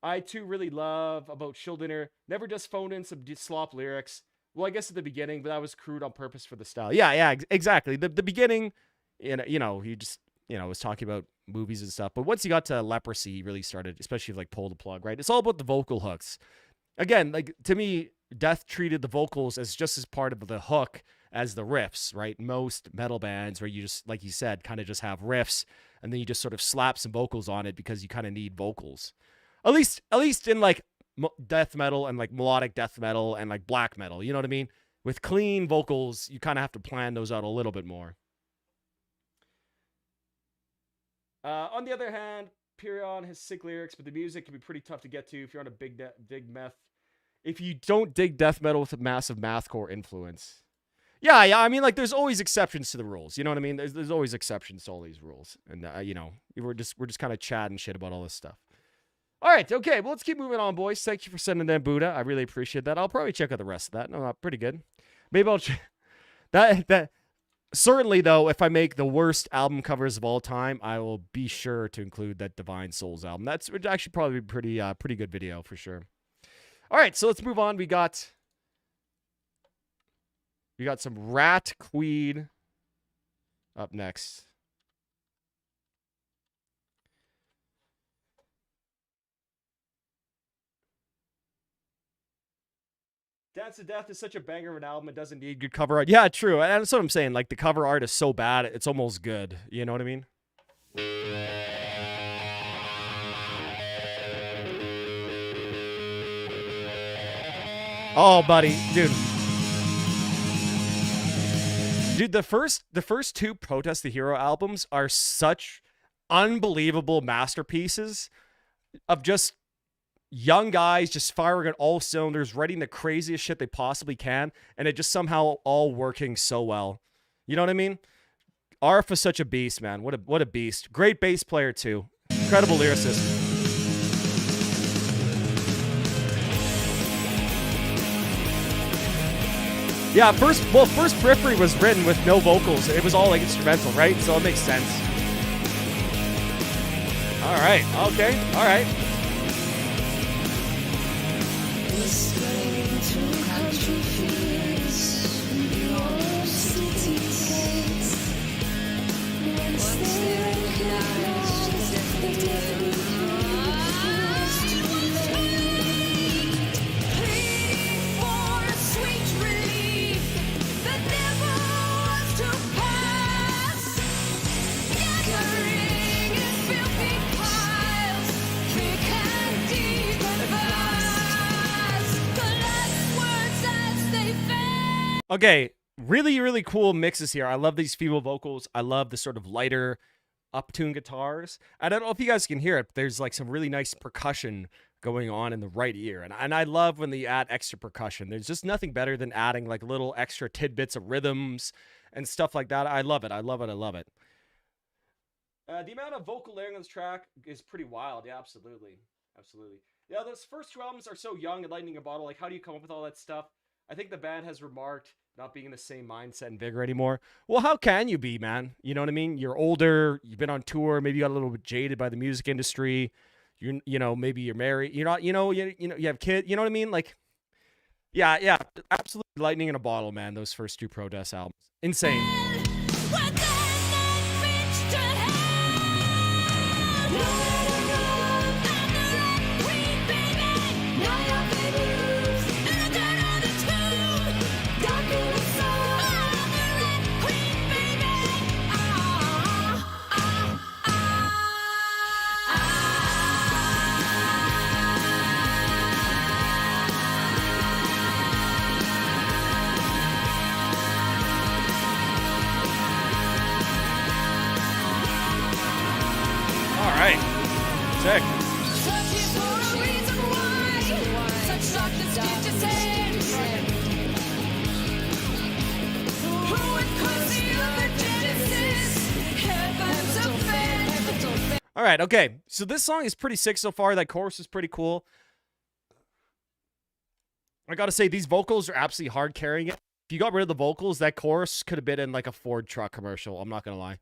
I too really love about Shield Dinner. Never just phoned in some slop lyrics. Well, I guess at the beginning, but that was crude on purpose for the style. Yeah, exactly. The beginning, you know, he just, you know, was talking about movies and stuff. But once he got to Leprosy, he really started, especially like Pull the Plug, right? It's all about the vocal hooks. Again, like, to me, Death treated the vocals as just as part of the hook as the riffs, right? Most metal bands where you just, like you said, kind of just have riffs and then you just sort of slap some vocals on it because you kind of need vocals. At least in like death metal and like melodic death metal and like black metal, you know what I mean? With clean vocals, you kind of have to plan those out a little bit more. On the other hand, Purion has sick lyrics, but the music can be pretty tough to get to if you're on a big meth. If you don't dig death metal with a massive mathcore influence. Yeah, I mean, like, there's always exceptions to the rules. You know what I mean? There's always exceptions to all these rules. And, you know, we're just kind of chatting shit about all this stuff. All right, okay, well, let's keep moving on, boys. Thank you for sending that Buddha. I really appreciate that. I'll probably check out the rest of that. No, pretty good. Maybe I'll that. Certainly, though, if I make the worst album covers of all time, I will be sure to include that Divine Souls album. That's actually probably pretty good video for sure. All right, so let's move on. We got some Rat Queen up next. Dance to Death is such a banger of an album. It doesn't need good cover art. Yeah, true. And that's what I'm saying. Like, the cover art is so bad, it's almost good. You know what I mean? Oh, buddy, dude, the first two Protest the Hero albums are such unbelievable masterpieces of just young guys just firing at all cylinders, writing the craziest shit they possibly can, and it just somehow all working so well. You know what I mean? Arf is such a beast, man. What a beast. Great bass player too. Incredible lyricist. Yeah, first Periphery was written with no vocals. It was all like instrumental, right? So it makes sense. All right. Okay. All right. Okay, really, really cool mixes here. I love these female vocals. I love the sort of lighter, uptune guitars. I don't know if you guys can hear it, but there's like some really nice percussion going on in the right ear. And I love when they add extra percussion. There's just nothing better than adding like little extra tidbits of rhythms and stuff like that. I love it. I love it. I love it. The amount of vocal layering on this track is pretty wild. Yeah, absolutely. Absolutely. Yeah, those first two albums are so young and lightning a bottle. Like, how do you come up with all that stuff? I think the band has remarked not being in the same mindset and vigor anymore. Well, how can you be, man? You know what I mean? You're older. You've been on tour. Maybe you got a little bit jaded by the music industry. Maybe you're married. You're not, you have kids. You know what I mean? Like, yeah, absolutely lightning in a bottle, man. Those first two Protest albums, insane. All right, sick. Searching for a reason why such darkness gives us end. Who would cause the genesis? Heavens offend. All right, okay. So this song is pretty sick so far. That chorus is pretty cool. I gotta say, these vocals are absolutely hard carrying it. If you got rid of the vocals, that chorus could have been in like a Ford truck commercial. I'm not gonna lie.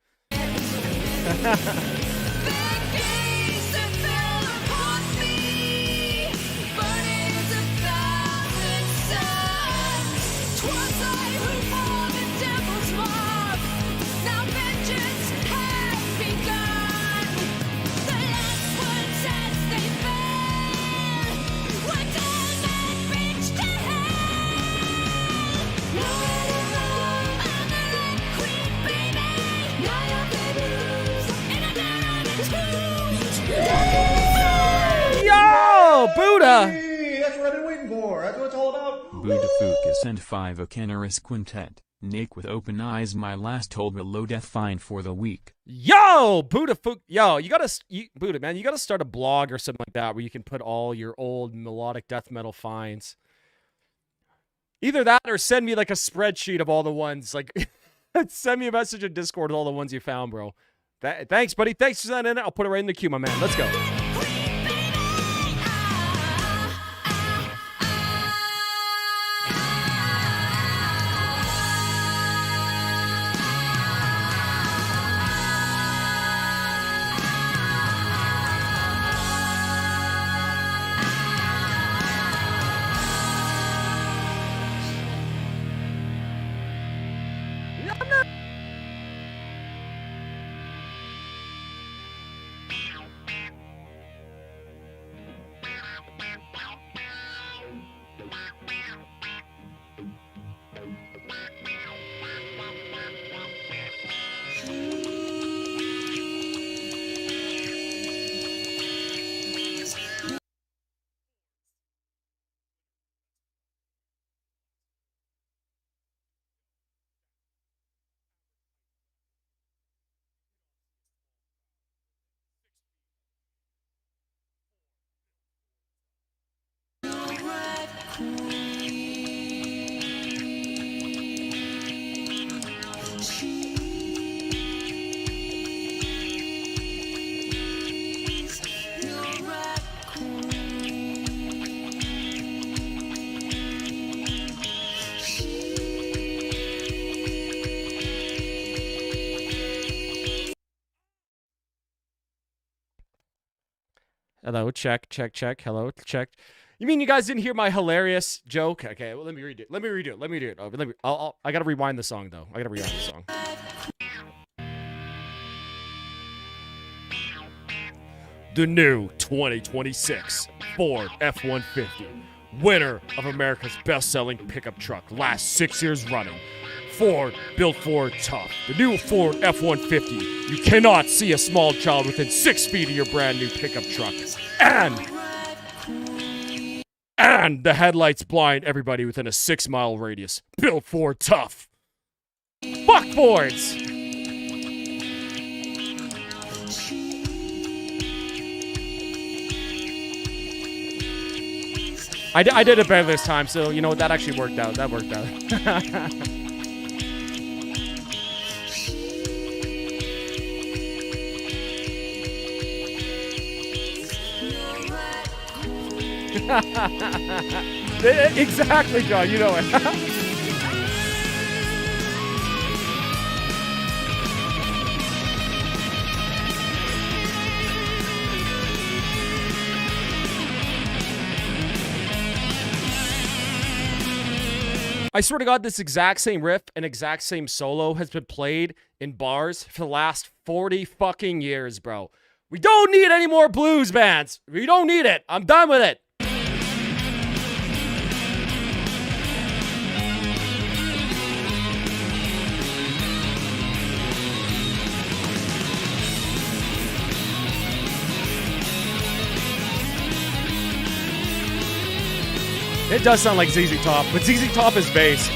Yo, Buddha! Hey, that's what I've been waiting for. That's what it's all about. Buddha Fucus and 5 a Canaris Quintet. Nick with open eyes, my last told below death fine for the week. Yo, Buddha, yo, Buddha, man, you gotta start a blog or something like that where you can put all your old melodic death metal finds. Either that or send me like a spreadsheet of all the ones. Like, send me a message in Discord with all the ones you found, bro. Thanks, buddy. Thanks for sending it. I'll put it right in the queue, my man. Let's go. Hello, check. Hello, check. You mean you guys didn't hear my hilarious joke? Okay, well, let me redo it. I gotta rewind the song though. The new 2026 Ford F-150, winner of America's best-selling pickup truck last 6 years running. Ford, built Ford tough. The new Ford F-150. You cannot see a small child within 6 feet of your brand new pickup truck. And the headlights blind everybody within a 6-mile radius. Built Ford tough. Fuck Fords! I did it better this time, so you know what? That actually worked out. Exactly, John. You know it. I swear to God, this exact same riff and exact same solo has been played in bars for the last 40 fucking years, bro. We don't need any more blues bands. We don't need it. I'm done with it. It does sound like ZZ Top, but ZZ Top is bass.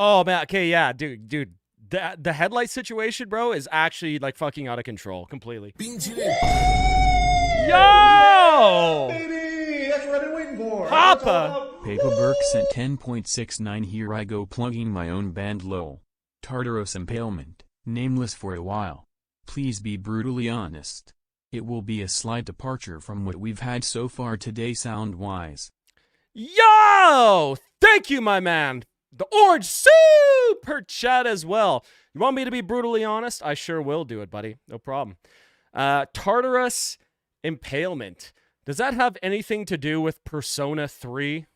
Oh man, okay, yeah, dude. The headlight situation, bro, is actually like fucking out of control completely. Yo! Baby, that's what I've been waiting for. That's what it's all Papa! about. Paperberg sent 10.69. Here I go plugging my own band lol. Tartarus Impalement, nameless for a while. Please be brutally honest. It will be a slight departure from what we've had so far today sound-wise. Yo! Thank you, my man. The orange super chat as well. You want me to be brutally honest? I sure will do it, buddy. No problem. Tartarus Impalement. Does that have anything to do with Persona 3?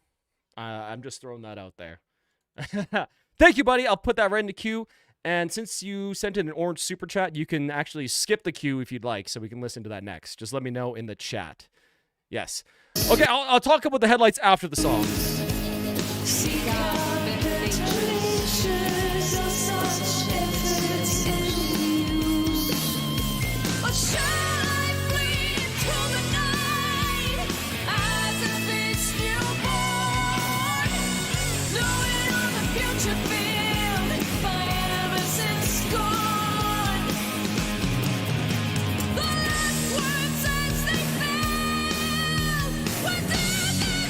I'm just throwing that out there. Thank you, buddy. I'll put that right in the queue. And since you sent in an orange super chat, you can actually skip the queue if you'd like, so we can listen to that next. Just let me know in the chat. Yes. Okay, I'll talk about the headlights after the song.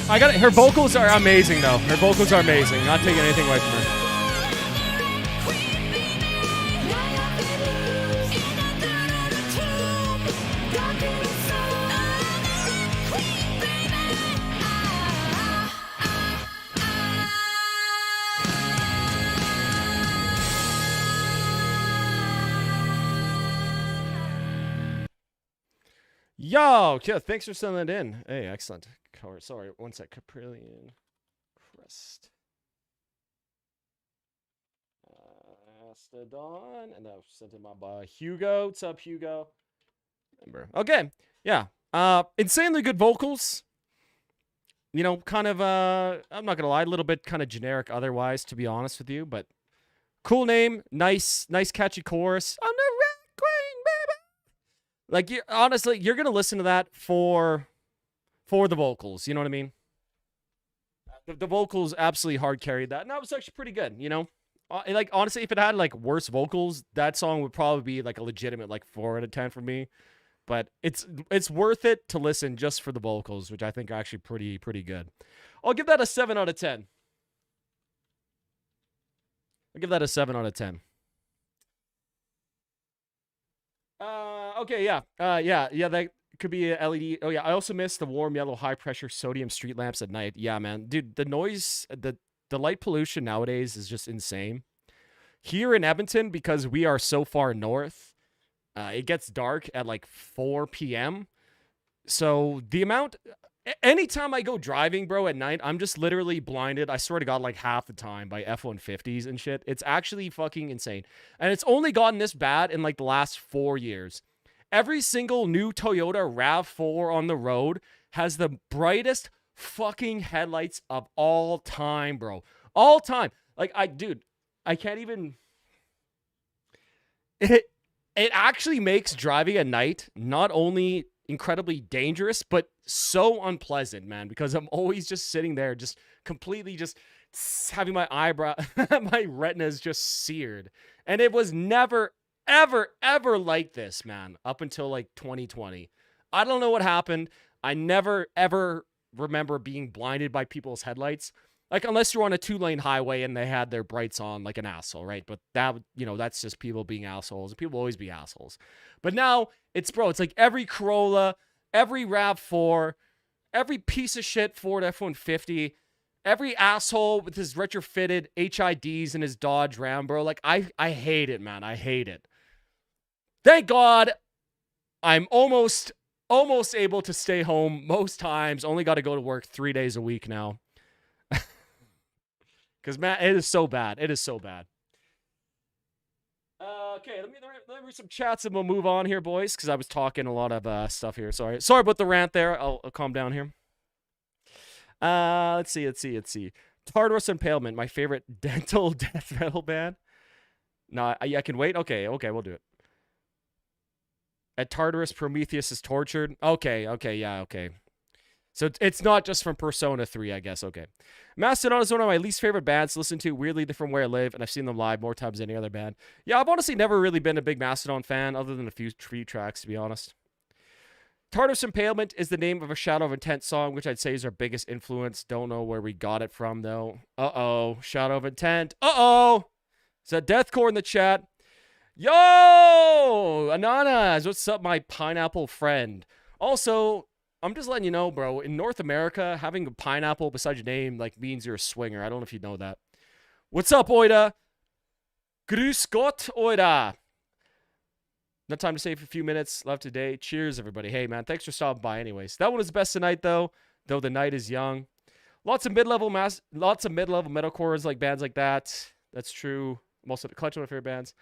I got it. Her vocals are amazing, though. Her vocals are amazing. Not taking anything away from her. Yo, yeah, thanks for sending that in. Hey, excellent. Sorry, one sec. Caprillion Crest. Mastodon. And I've sent him by Hugo. What's up, Hugo? Remember. Okay, yeah. Insanely good vocals. You know, kind of, I'm not gonna lie, a little bit kind of generic otherwise, to be honest with you, but cool name, nice catchy chorus. I'm the Red Queen, baby. Like, honestly, you're gonna listen to that for the vocals, you know what I mean? The vocals absolutely hard carried that, and that was actually pretty good, you know? Like, honestly, if it had, like, worse vocals, that song would probably be, like, a legitimate, like, 4 out of 10 for me. But it's worth it to listen just for the vocals, which I think are actually pretty good. I'll give that a 7 out of 10. I'll give that a 7 out of 10. Okay, yeah. Yeah, that could be a LED. Oh, yeah, I also missed the warm yellow high-pressure sodium street lamps at night. Yeah, man. Dude, the noise, the light pollution nowadays is just insane. Here in Edmonton, because we are so far north, it gets dark at like 4 p.m. So the amount, anytime I go driving, bro, at night, I'm just literally blinded. I swear to God, like half the time by F-150s and shit. It's actually fucking insane. And it's only gotten this bad in like the last 4 years. Every single new Toyota RAV4 on the road has the brightest fucking headlights of all time, bro. All time. Like, dude, I can't even... it actually makes driving at night not only incredibly dangerous, but so unpleasant, man, because I'm always just sitting there, just completely just having my eyebrow, my retinas just seared. And it was never, ever, ever like this, man, up until like 2020. I don't know what happened. I never, ever remember being blinded by people's headlights. Like, unless you're on a 2-lane highway and they had their brights on like an asshole, right? But that, that's just people being assholes, and people will always be assholes. But now it's like every Corolla, every RAV4, every piece of shit Ford F-150, every asshole with his retrofitted HIDs and his Dodge Ram, bro. Like, I hate it, man. I hate it. Thank God I'm almost able to stay home most times. Only got to go to work 3 days a week now. Because, man, it is so bad. It is so bad. Okay, let me read some chats and we'll move on here, boys, because I was talking a lot of stuff here. Sorry about the rant there. I'll calm down here. Let's see. Tartarus Impalement, my favorite dental death metal band. No, I can wait. Okay, we'll do it. At Tartarus, Prometheus is tortured. Okay, yeah, okay. So it's not just from Persona 3, I guess. Okay. Mastodon is one of my least favorite bands to listen to. Weirdly, they're from where I live, and I've seen them live more times than any other band. Yeah, I've honestly never really been a big Mastodon fan, other than a few tracks, to be honest. Tartarus Impalement is the name of a Shadow of Intent song, which I'd say is our biggest influence. Don't know where we got it from, though. Uh-oh. Shadow of Intent. Uh-oh! Is that Deathcore in the chat? Yo! Ananas! What's up, my pineapple friend? Also, I'm just letting you know, bro, in North America, having a pineapple beside your name, like, means you're a swinger. I don't know if you know that. What's up, Oida? Grüß Gott, Oida. No time to save a few minutes left today. Cheers, everybody. Hey, man, thanks for stopping by anyways. That one is the best tonight, though the night is young. Lots of mid-level metalcores, like bands like that. That's true. Most of the collection of my favorite bands.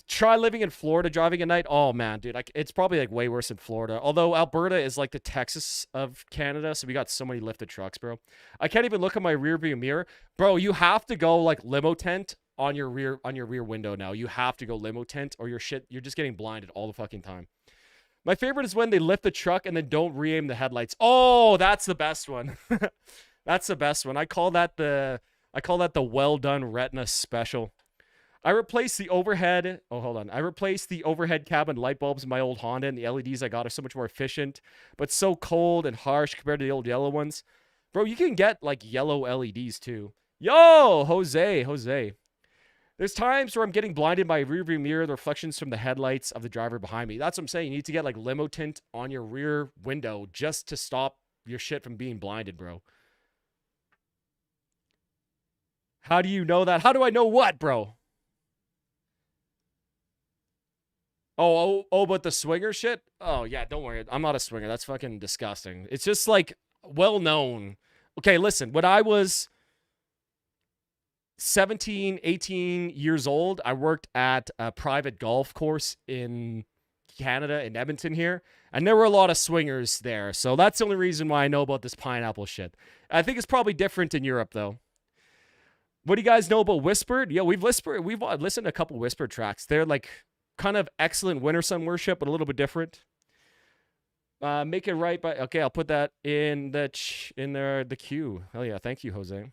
Try living in Florida driving at night. Oh, man, dude. It's probably like way worse in Florida. Although Alberta is like the Texas of Canada, so we got so many lifted trucks, bro. I can't even look at my rear view mirror. Bro, you have to go like limo tent on your rear window now. You have to go limo tent or you're just getting blinded all the fucking time. My favorite is when they lift the truck and then don't re-aim the headlights. Oh, that's the best one. That's the best one. I call that the well done retina special. I replaced the overhead. Oh, hold on. I replaced the overhead cabin light bulbs in my old Honda, and the LEDs I got are so much more efficient, but so cold and harsh compared to the old yellow ones. Bro, you can get like yellow LEDs too. Yo, Jose. There's times where I'm getting blinded by a rearview mirror, the reflections from the headlights of the driver behind me. That's what I'm saying. You need to get like limo tint on your rear window just to stop your shit from being blinded, bro. How do you know that? How do I know what, bro? Oh, but the swinger shit? Oh, yeah, don't worry. I'm not a swinger. That's fucking disgusting. It's just, like, well known. Okay, listen. When I was 17, 18 years old, I worked at a private golf course in Canada, in Edmonton here, and there were a lot of swingers there. So that's the only reason why I know about this pineapple shit. I think it's probably different in Europe, though. What do you guys know about Whispered? Yeah, we've listened to a couple Whispered tracks. They're, like, kind of excellent winter sun worship, but a little bit different. Make it right by. Okay, I'll put that in the queue. Hell yeah, thank you, Jose.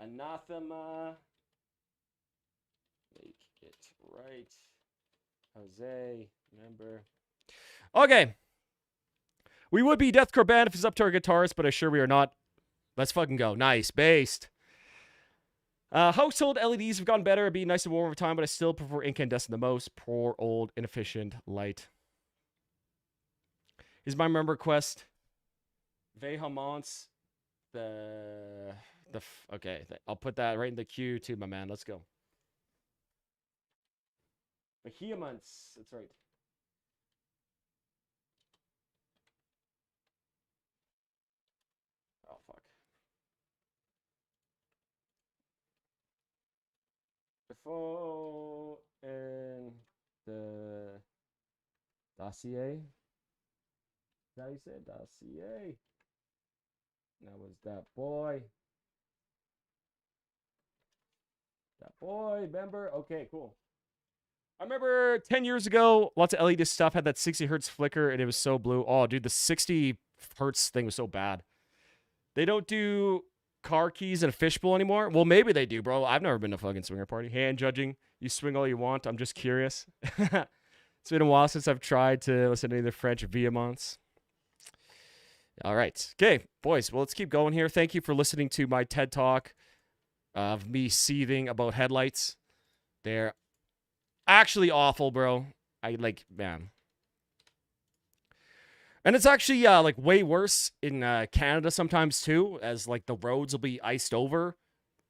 Anathema. Make it right, Jose. Remember. Okay. We would be deathcore band if it's up to our guitarist, but I'm sure we are not. Let's fucking go. Nice, based. Household LEDs have gotten better. It'd be nice and warm over time, but I still prefer incandescent the most. Poor old inefficient light. Is my member request Vehemence okay, I'll put that right in the queue too, my man. Let's go. Vehemence. That's right. Oh fuck. Before in the dossier. Is that how you say it? Dossier. That was that boy. Boy, remember? Okay, cool. I remember 10 years ago, lots of LED stuff had that 60 hertz flicker, and it was so blue. Oh, dude, the 60 hertz thing was so bad. They don't do car keys in a fishbowl anymore. Well, maybe they do, bro. I've never been to a fucking swinger party. Hand judging. You swing all you want. I'm just curious. It's been a while since I've tried to listen to any of the French Vehemence. All right. Okay, boys. Well, let's keep going here. Thank you for listening to my TED Talk of me seething about headlights. They're actually awful, bro. Man. And it's actually like way worse in Canada sometimes too, as like the roads will be iced over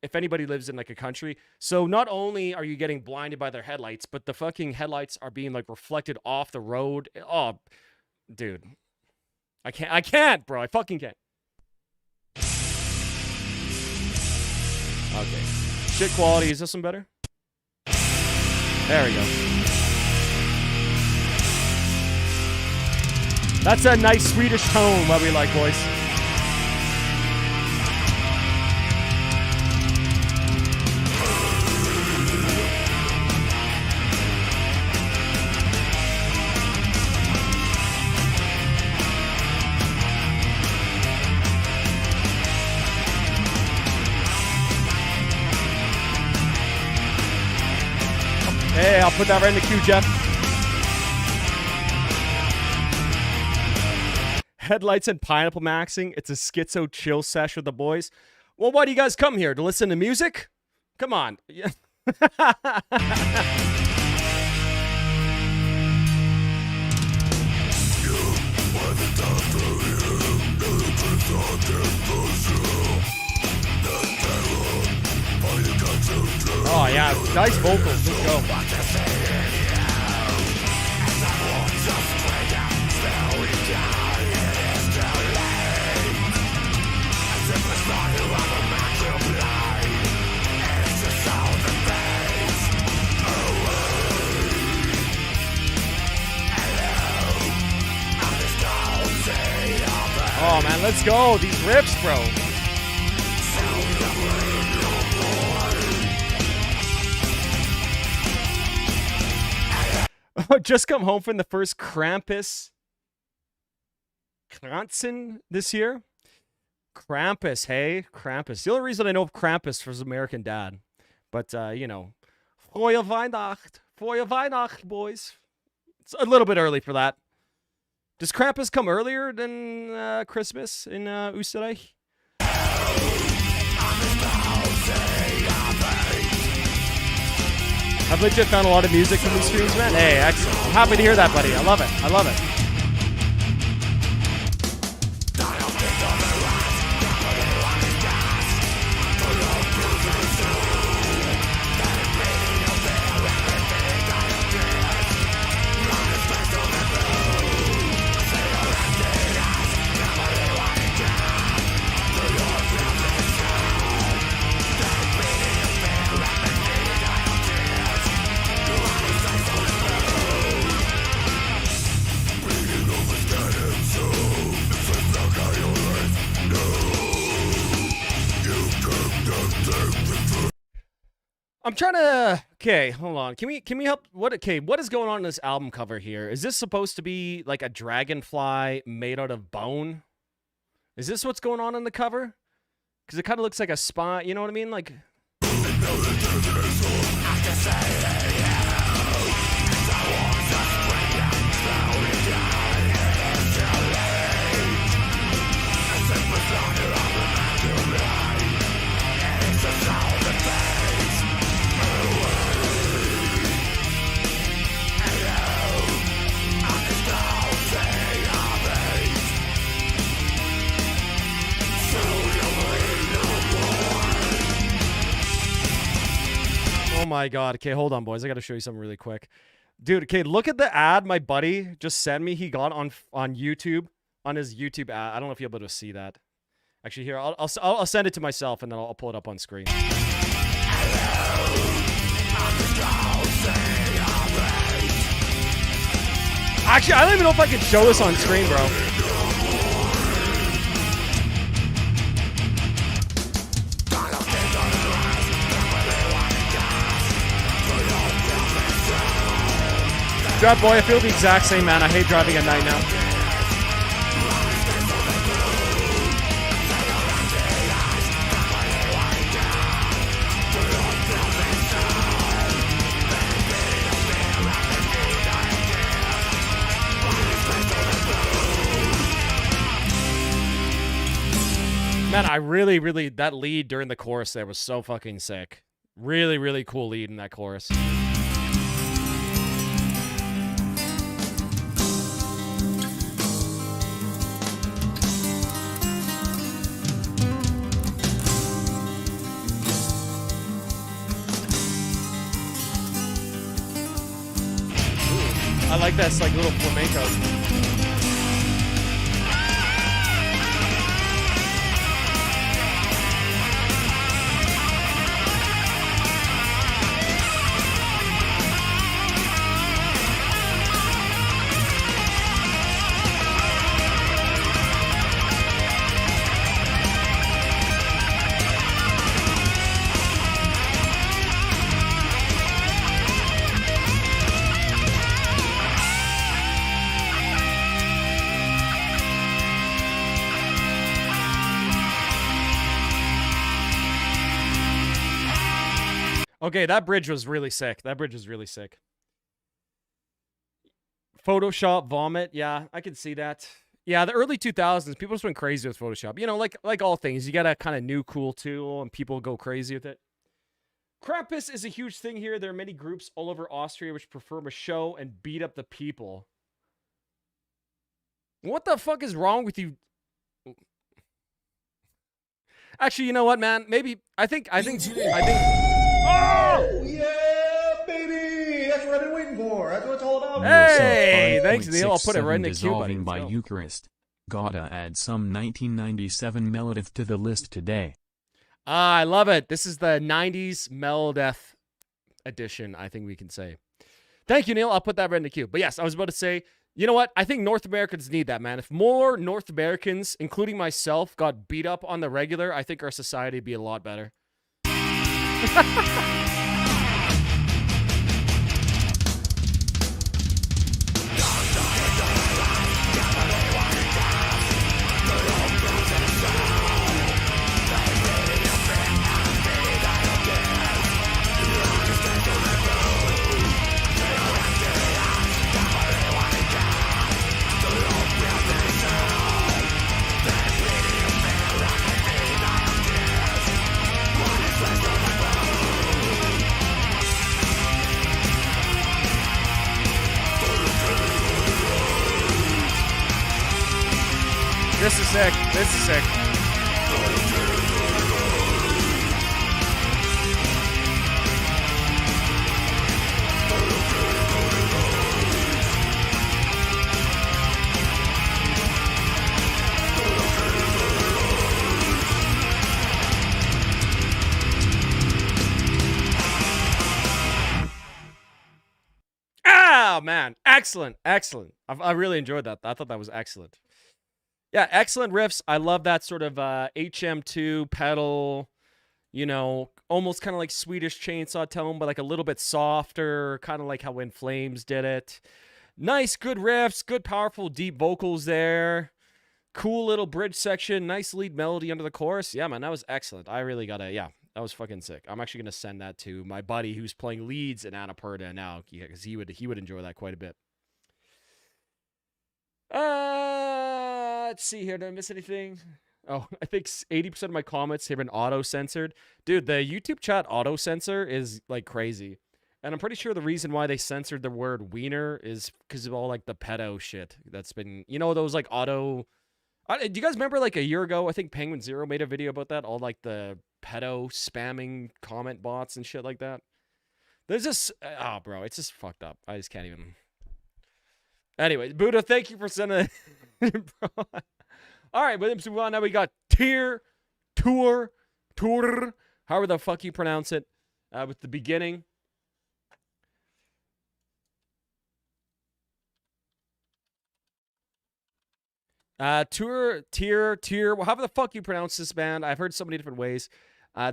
if anybody lives in like a country. So not only are you getting blinded by their headlights, but the fucking headlights are being like reflected off the road. Oh, dude. I can't, bro. I fucking can't. Okay. Shit quality. Is this one better? There we go. That's a nice Swedish tone, what we like, boys. Hey, I'll put that right in the queue, Jeff. Headlights and pineapple maxing. It's a schizo chill sesh with the boys. Well, why do you guys come here? To listen to music? Come on. Yeah. Oh, yeah. Nice vocals. Let's go. Oh, man. Let's go. These riffs, bro. Just come home from the first Krampus Kranzen this year. Krampus, hey? Krampus. The only reason I know of Krampus was American Dad. But, you know, Frohe Weihnacht, boys. It's a little bit early for that. Does Krampus come earlier than Christmas in Österreich? I've legit found a lot of music from these streams, man. Hey, excellent. I'm happy to hear that, buddy. I love it. I love it. I'm trying to. Okay, hold on. Can we help? What is going on in this album cover here? Is this supposed to be like a dragonfly made out of bone? Is this what's going on in the cover? Because it kind of looks like a spine. You know what I mean? Like. Oh my god. Okay, hold on, boys. I gotta show you something really quick. Dude, okay, look at the ad my buddy just sent me. He got on YouTube, on his YouTube ad. I don't know if you'll be able to see that. Actually, here, I'll send it to myself, and then I'll pull it up on screen. Actually, I don't even know if I can show this on screen, bro. Drop boy, I feel the exact same, man. I hate driving at night now. Man, I really, that lead during the chorus there was so fucking sick. Really cool lead in that chorus. I like that, it's like little flamenco. Okay, that bridge was really sick. That bridge was really sick. Photoshop vomit. Yeah, I can see that. Yeah, the early 2000s, people just went crazy with Photoshop. You know, like all things, you got a kind of new cool tool and people go crazy with it. Krampus is a huge thing here. There are many groups all over Austria which perform a show and beat up the people. What the fuck is wrong with you? Actually, you know what, man? Maybe I think. Oh yeah, baby! That's what I've been waiting for. That's what it's all about. Hey, thanks, Neil. I'll put it right in the queue, buddy. Dissolving by Eucharist. Gotta add some 1997 Melodeath to the list today. I love it. This is the 90s Melodeath edition, I think we can say. Thank you, Neil. I'll put that right in the queue. But yes, I was about to say, you know what? I think North Americans need that, man. If more North Americans, including myself, got beat up on the regular, I think our society would be a lot better. This is sick. This is sick. Oh, man. Excellent. Excellent. I really enjoyed that. I thought that was excellent. Yeah, excellent riffs. I love that sort of HM2 pedal, you know, almost kind of like Swedish Chainsaw tone, but like a little bit softer, kind of like how In Flames did it. Nice, good riffs, good, powerful, deep vocals there. Cool little bridge section, nice lead melody under the chorus. Yeah, man, that was excellent. I really gotta, yeah, that was fucking sick. I'm actually gonna send that to my buddy who's playing leads in Annapurna now, because he would enjoy that quite a bit. Let's see here. Did I miss anything? Oh, I think 80% of my comments have been auto-censored. Dude, the YouTube chat auto-censor is, like, crazy. And I'm pretty sure the reason why they censored the word wiener is because of all, like, the pedo shit that's been... You know, those, like, auto... do you guys remember, like, a year ago, I think Penguin Zero made a video about that? All, like, the pedo spamming comment bots and shit like that. There's just... Oh, bro, it's just fucked up. I just can't even... Anyway, Buddha, thank you for sending it. All right, but let's move on. Now we got tour, however the fuck you pronounce it, with the beginning. Tour, however the fuck you pronounce this band. I've heard so many different ways.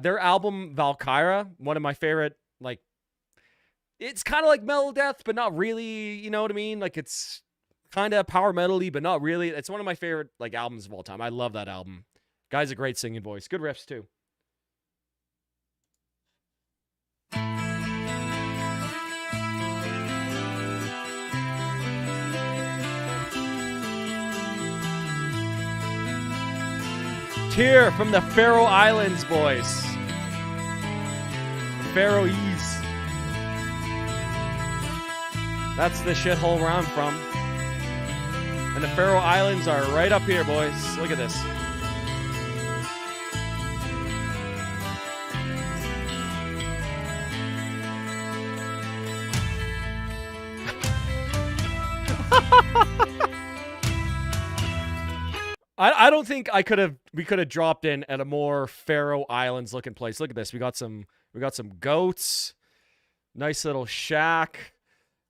Their album, Valkyra, one of my favorite, like, it's kind of like metal death, but not really. You know what I mean? Like it's kind of power metal-y, but not really. It's one of my favorite like albums of all time. I love that album. Guy's a great singing voice. Good riffs too. Tear from the Faroe Islands, boys. Faroese. That's the shithole where I'm from. And the Faroe Islands are right up here, boys. Look at this. I don't think we could have dropped in at a more Faroe Islands looking place. Look at this. We got some goats. Nice little shack.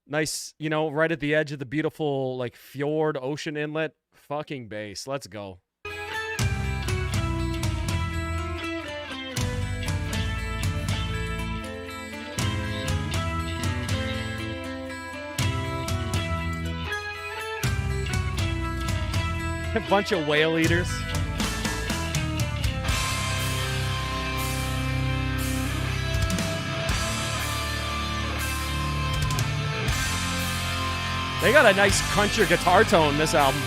Nice, you know, right at the edge of the beautiful like fjord ocean inlet. Fucking base. Let's go. A bunch of whale eaters. They got a nice crunchier guitar tone this album.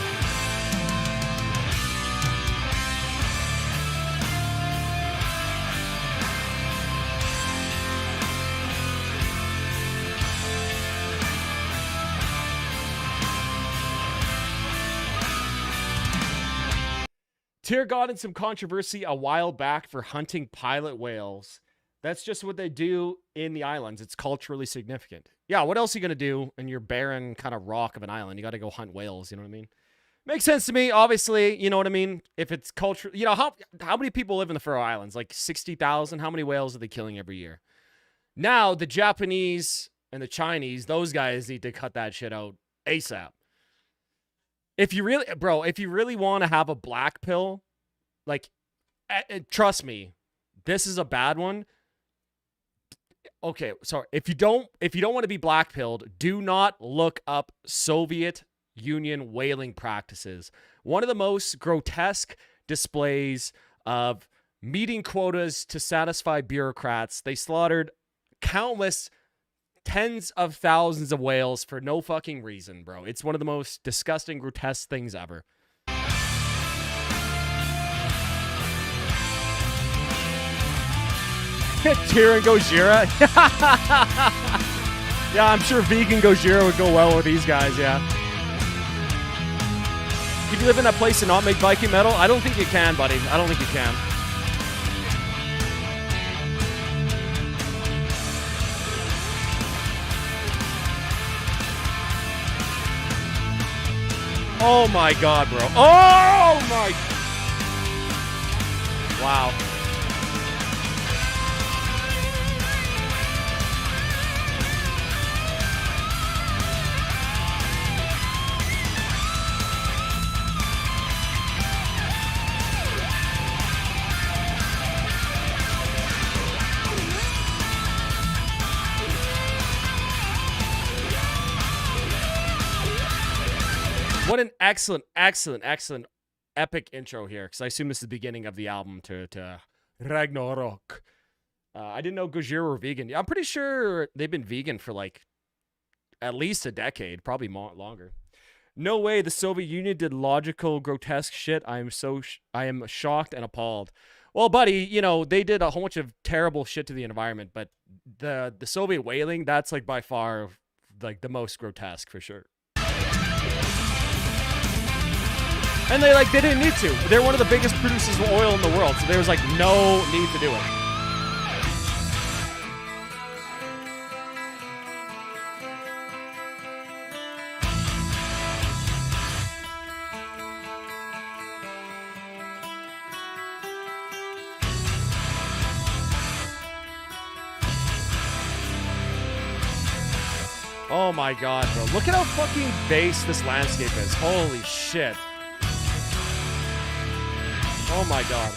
Tyr got in some controversy a while back for hunting pilot whales. That's just what they do in the islands. It's culturally significant. Yeah, what else are you going to do in your barren kind of rock of an island? You got to go hunt whales, you know what I mean? Makes sense to me, obviously, you know what I mean? If it's culture, you know, how many people live in the Faroe Islands? Like 60,000? How many whales are they killing every year? Now, the Japanese and the Chinese, those guys need to cut that shit out ASAP. If you really want to have a black pill, like, trust me, this is a bad one. Okay, sorry. If you don't want to be black pilled, do not look up Soviet Union whaling practices. One of the most grotesque displays of meeting quotas to satisfy bureaucrats. They slaughtered countless tens of thousands of whales for no fucking reason, bro. It's one of the most disgusting, grotesque things ever. Tyr and Gojira. Yeah, I'm sure vegan Gojira would go well with these guys, yeah. Can you live in that place and not make Viking metal? I don't think you can, buddy. I don't think you can. Oh my god, bro. Oh my... Wow. What an excellent, epic intro here, because I assume this is the beginning of the album to Ragnarok. I didn't know Gojira were vegan. I'm pretty sure they've been vegan for like at least a decade, probably more, longer. No way the Soviet Union did logical, grotesque shit. I am shocked and appalled. Well, buddy, you know, they did a whole bunch of terrible shit to the environment, but the Soviet whaling, that's like by far like the most grotesque for sure. And they didn't need to. They're one of the biggest producers of oil in the world, so there was like no need to do it. Oh my god, bro. Look at how fucking base this landscape is. Holy shit. Oh my god.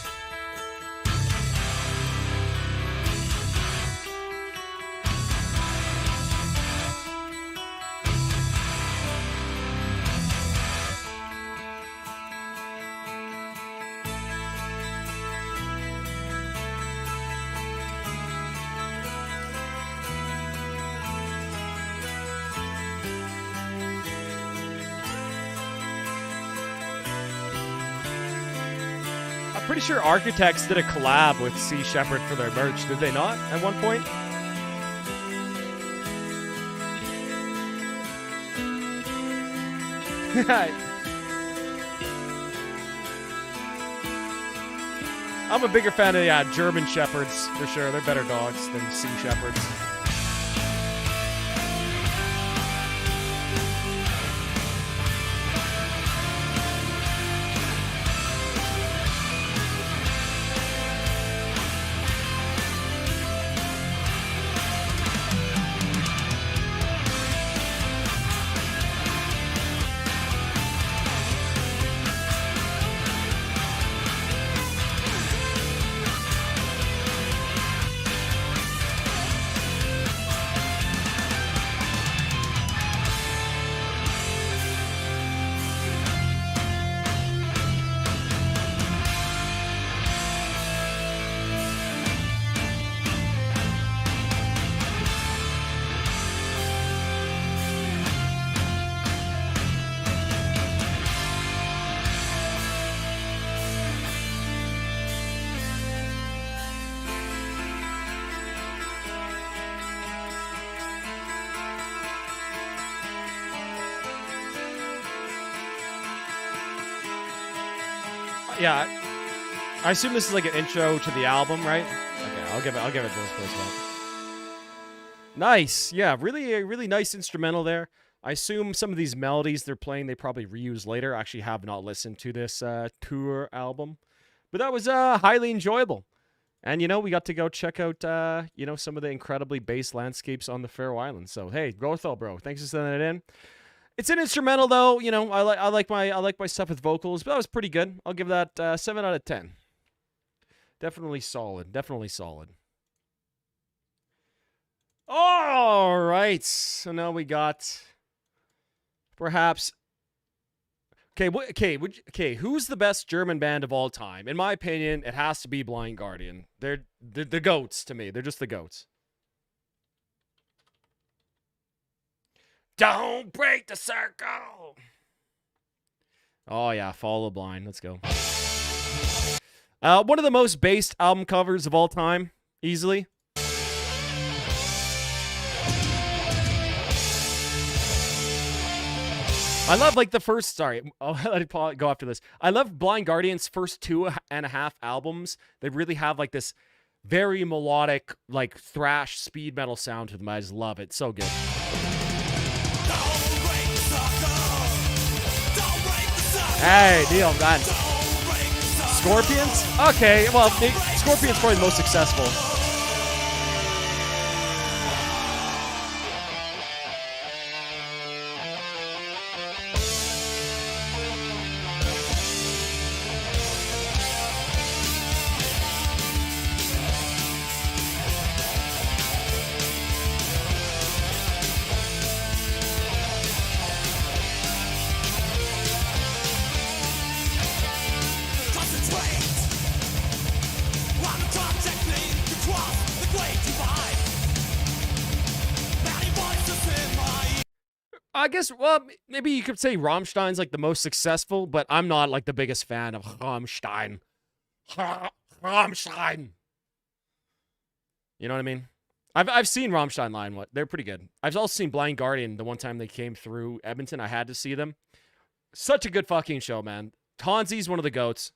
I'm pretty sure Architects did a collab with Sea Shepherd for their merch, did they not, at one point? I'm a bigger fan of, German Shepherds, for sure. They're better dogs than Sea Shepherds. Yeah, I assume this is like an intro to the album, right? Okay, I'll give it those first one. Nice, yeah, really nice instrumental there. I assume some of these melodies they're playing they probably reuse later. I actually have not listened to this tour album, but that was highly enjoyable. And we got to go check out some of the incredibly bass landscapes on the Faroe Islands. So hey, Grothal, bro, thanks for sending it in. It's an instrumental though, I like my stuff with vocals, but that was pretty good. I'll give that 7 out of 10. Definitely solid. Definitely solid. All right. So now we got perhaps who's the best German band of all time? In my opinion, it has to be Blind Guardian. They're the goats to me. They're just the goats. Don't break the circle. Oh yeah, Follow Blind. Let's go. One of the most based album covers of all time, easily. I love like the first. Sorry, I'll let it go after this. I love Blind Guardian's first 2.5 albums. They really have like this very melodic, like thrash speed metal sound to them. I just love it. So good. Hey, deal, man. Scorpions? Okay, well, Scorpions probably the most successful. I guess, well, maybe you could say Rammstein's like the most successful, but I'm not like the biggest fan of Rammstein. Rammstein. You know what I mean? I've seen Rammstein live. They're pretty good. I've also seen Blind Guardian the one time they came through Edmonton. I had to see them. Such a good fucking show, man. Tonzi's one of the goats.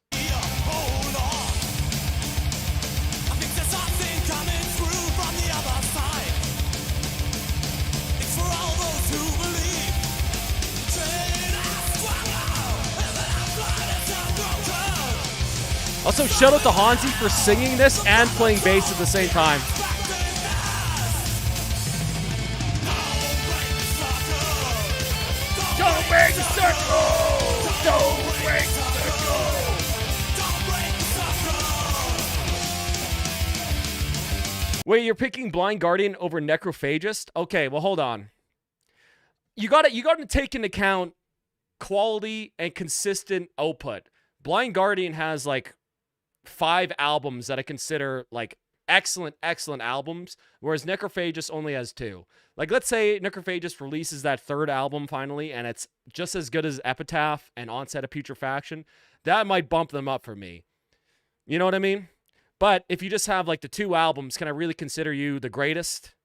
Also, shout out to Hansi for singing this and playing bass at the same time. Don't break the circle! Don't break the circle! Wait, you're picking Blind Guardian over Necrophagist? Okay, well, hold on. You got to take into account quality and consistent output. Blind Guardian has like 5 albums that I consider like excellent albums, whereas Necrophagist only has 2. Like, let's say Necrophagist releases that 3rd album finally, and it's just as good as Epitaph and Onset of Putrefaction. That might bump them up for me. You know what I mean? But if you just have like the 2 albums, can I really consider you the greatest?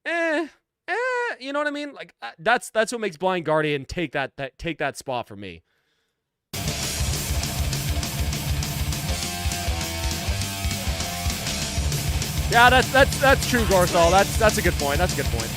You know what I mean? Like that's what makes Blind Guardian take that spot for me. Yeah, that's true, Gorthal. That's a good point. That's a good point.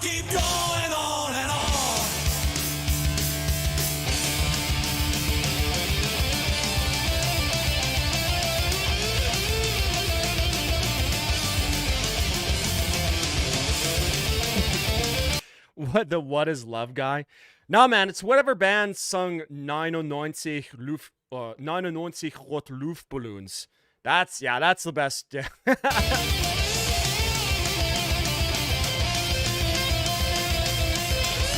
Keep going on and on. What is love guy? Nah, man, it's whatever band sung 99 Rot Luftballons. That's the best. Yeah.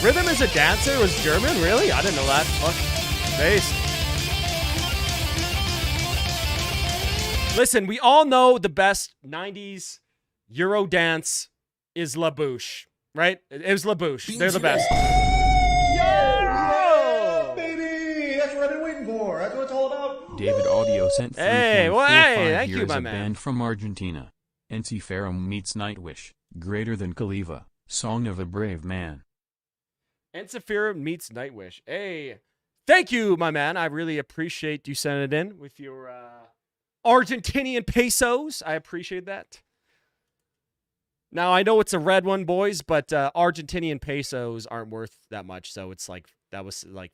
Rhythm is a Dancer was German? Really? I didn't know that. Fuck. Based. Listen, we all know the best 90s Euro dance is La Bouche, right? It was La Bouche. They're the best. Yeah, baby! That's what I've been waiting for. That's what it's all about. David Audio sent 3.45 thank you, years my a man. band from Argentina. Enciferum meets Nightwish, greater than Khalifa, Song of a Brave Man. Enciferum meets Nightwish. Hey, thank you, my man. I really appreciate you sending it in with your Argentinian pesos. I appreciate that. Now, I know it's a red one, boys, but Argentinian pesos aren't worth that much, so it's like, that was like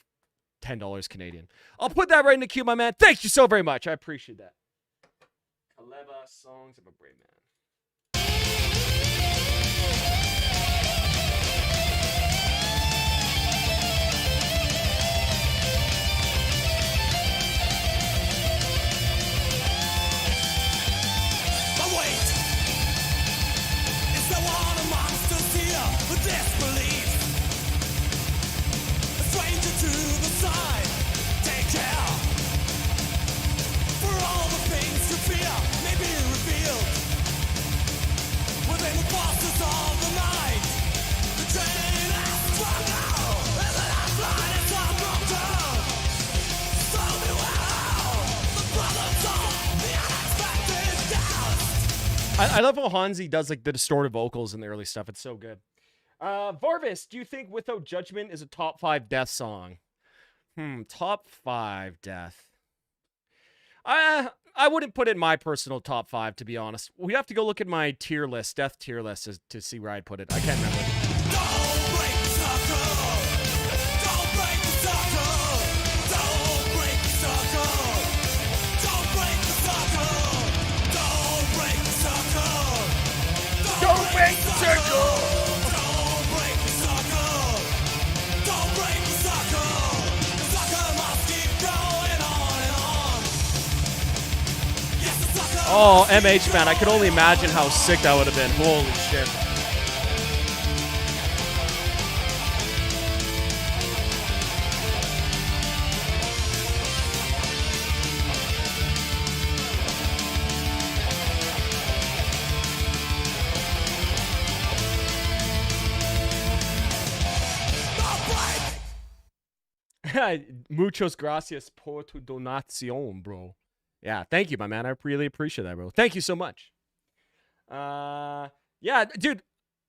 $10 Canadian. I'll put that right in the queue, my man. Thank you so very much. I appreciate that. Kaleva, Songs of a Brave Man. But wait, is there one amongst us here with disbelief? A stranger to the side, take care. For all the things you fear may be revealed within the forces of the night. The train has sprung out, and the lifeline is unbroken. So beware the brothers of the unexpected death. I love how Hansi does like the distorted vocals in the early stuff. It's so good. Varvis, do you think Without Judgment is a top 5 death song? Top 5 death. I wouldn't put it in my personal top 5, to be honest. We have to go look at my tier list, death tier list, to see where I'd put it. I can't remember. Don't break the circle. Don't break the circle. Don't break the circle. Don't break the circle. Don't break the circle. Don't break the circle. Don't break the circle. Don't break the circle. The circle must keep going on and on. Yes, the circle. Oh, MH, man, I could only imagine how sick that would have been. Holy shit. Muchos gracias por tu donación, bro. Yeah, thank you, my man. I really appreciate that, bro. Thank you so much. Yeah, dude,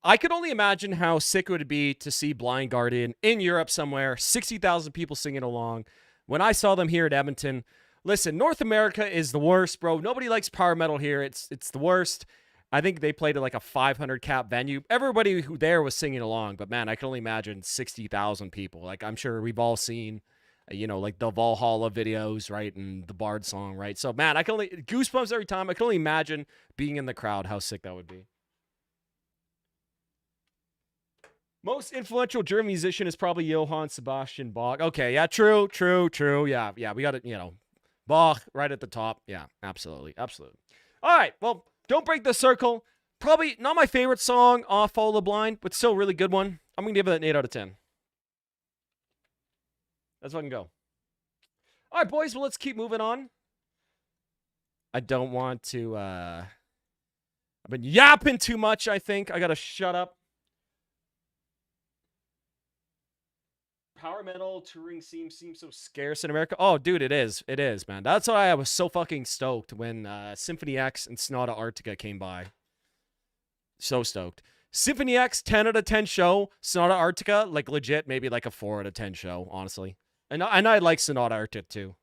I could only imagine how sick it would be to see Blind Guardian in Europe somewhere, 60,000 people singing along. When I saw them here at Edmonton, listen, North America is the worst, bro. Nobody likes power metal here. It's the worst. I think they played at like a 500 cap venue. Everybody who there was singing along, but man, I can only imagine 60,000 people. Like, I'm sure we've all seen, you know, like the Valhalla videos, right? And the Bard song, right? So, man, I can only, goosebumps every time. I can only imagine being in the crowd, how sick that would be. Most influential German musician is probably Johann Sebastian Bach. Okay, yeah, true. Yeah, we got it, Bach right at the top. Yeah, absolutely. All right, well, Don't Break the Circle. Probably not my favorite song off Follow the Blind, but still a really good one. I'm going to give it an 8 out of 10. That's what I can go. All right, boys, well, let's keep moving on. I don't want to, I've been yapping too much, I think. I got to shut up. Power metal touring seems so scarce in America. Oh, dude, it is, man. That's why I was so fucking stoked when Symphony X and Sonata Arctica came by. So stoked. Symphony X, 10 out of 10 show. Sonata Arctica, like legit, maybe like a 4 out of 10 show, honestly. And I like Sonata Arctica too.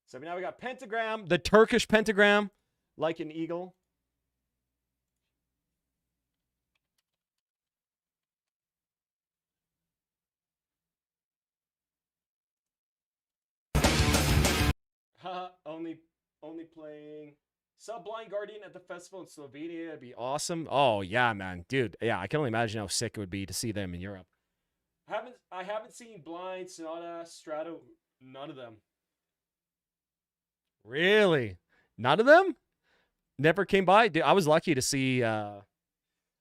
So now we got Pentagram, the Turkish Pentagram, like an eagle. Only playing Blind Guardian at the festival in Slovenia would be awesome. Oh yeah, man, dude. Yeah, I can only imagine how sick it would be to see them in Europe. I haven't seen Blind, Sonata, Strato, none of them. Really? None of them? Never came by? Dude, I was lucky to see I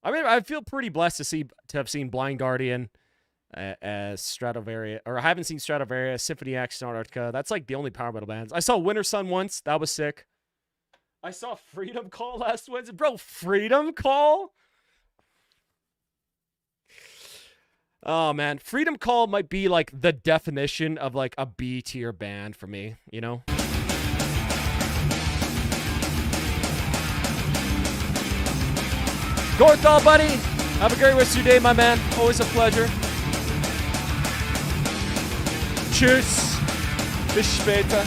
mean, I feel pretty blessed to have seen Blind Guardian, Stratovaria, or I haven't seen Stratovaria, Symphony X, Antarctica. That's like the only power metal bands. I saw Winter Sun once. That was sick. I saw Freedom Call last Wednesday. Bro, Freedom Call? Oh, man. Freedom Call might be like the definition of like a B tier band for me, you know? Gorthal, buddy. Have a great rest of your day, my man. Always a pleasure. Tschüss. Bis später.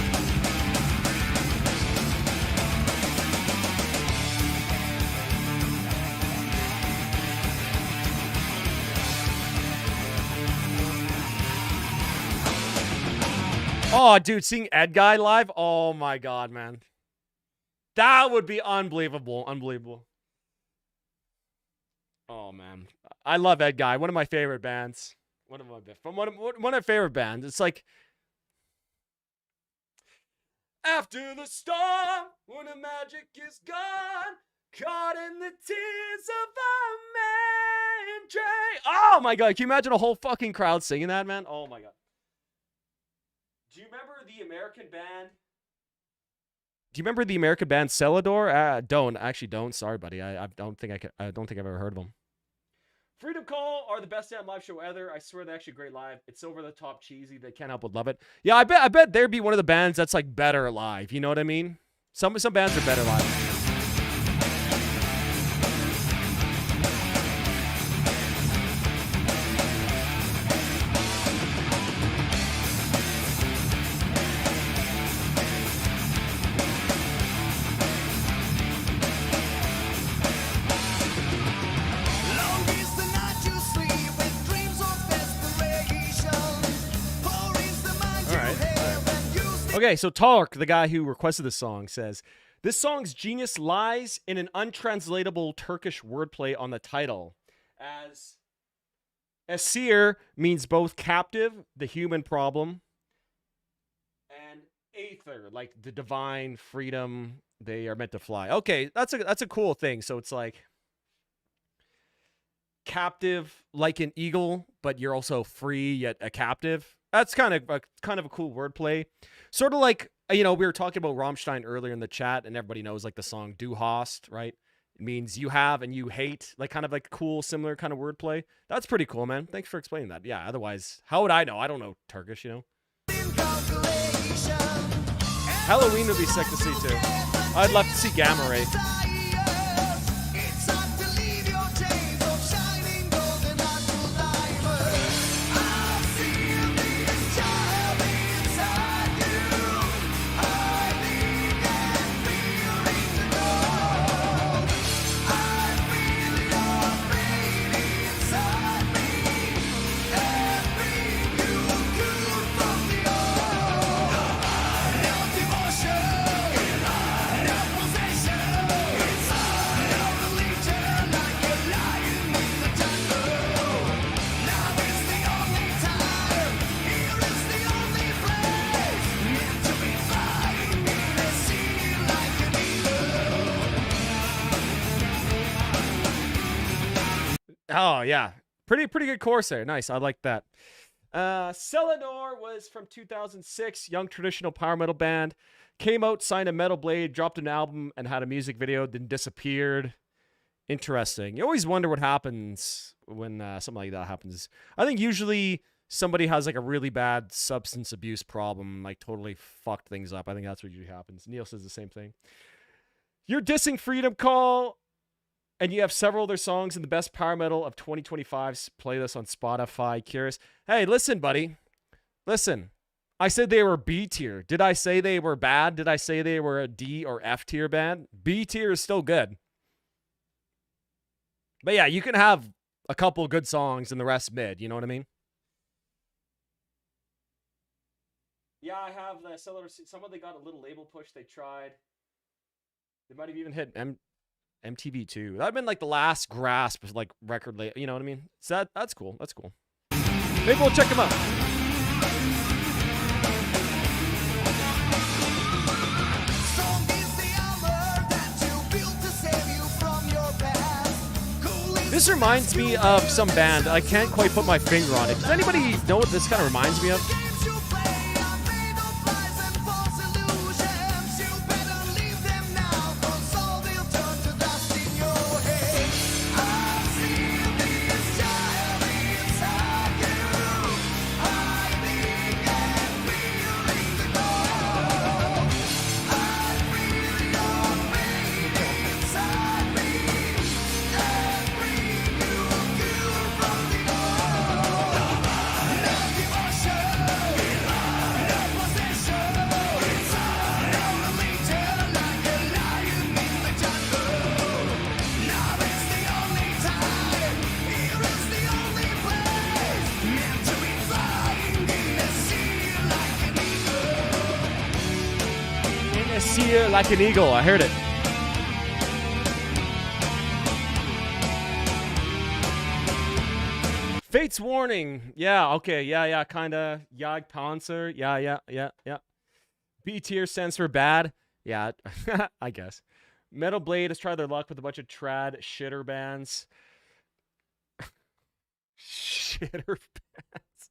Oh, dude, seeing Ed Guy live? Oh, my God, man. That would be unbelievable. Unbelievable. Oh, man. I love Ed Guy. One of my favorite bands. One of my favorite bands. It's like, after the storm, when the magic is gone, caught in the tears of a mandrake. Oh, my God. Can you imagine a whole fucking crowd singing that, man? Oh, my God. Do you remember the American band? Do you remember the American band Celador? Don't. Sorry, buddy. I don't think I've ever heard of them. Freedom Call are the best damn live show ever. I swear they're actually great live. It's over the top cheesy. They can't help but love it. Yeah, I bet they'd be one of the bands that's like better live. You know what I mean? Some bands are better live. Okay, so Tark, the guy who requested this song, says, this song's genius lies in an untranslatable Turkish wordplay on the title. As Esir means both captive, the human problem, and aether, like the divine freedom they are meant to fly. Okay, that's a cool thing. So it's like captive like an eagle, but you're also free yet a captive. That's kind of a cool wordplay. Sort of like, we were talking about Rammstein earlier in the chat, and everybody knows like the song Du hast, right? It means you have and you hate, like kind of like cool, similar kind of wordplay. That's pretty cool, man. Thanks for explaining that. Yeah, otherwise, how would I know? I don't know Turkish, Halloween would be sick to see too. I'd love to see Gamma Ray. Oh yeah, pretty good chorus there. Nice, I like that. Celador was from 2006, young traditional power metal band. Came out, signed a Metal Blade, dropped an album, and had a music video. Then disappeared. Interesting. You always wonder what happens when something like that happens. I think usually somebody has like a really bad substance abuse problem, like totally fucked things up. I think that's what usually happens. Neil says the same thing. You're dissing Freedom Call, and you have several of their songs in the best power metal of 2025's playlist on Spotify. Curious. Hey, listen, buddy. Listen. I said they were B tier. Did I say they were bad? Did I say they were a D or F tier band? B tier is still good. But yeah, you can have a couple good songs and the rest mid. You know what I mean? Yeah, I have the Cellar. Some of they got a little label push. They tried. They might have even hit MTV too. That'd been like the last grasp of like record label. You know what I mean? So that's cool. That's cool. Maybe we'll check them out. This reminds me of some band. I can't quite put my finger on it. Does anybody know what this kind of reminds me of? Like an eagle, I heard it. Fate's Warning. Yeah, okay. Yeah, kinda. Jag Panzer. Yeah. B tier stands for bad. Yeah, I guess. Metal Blade has tried their luck with a bunch of trad shitter bands. Shitter bands.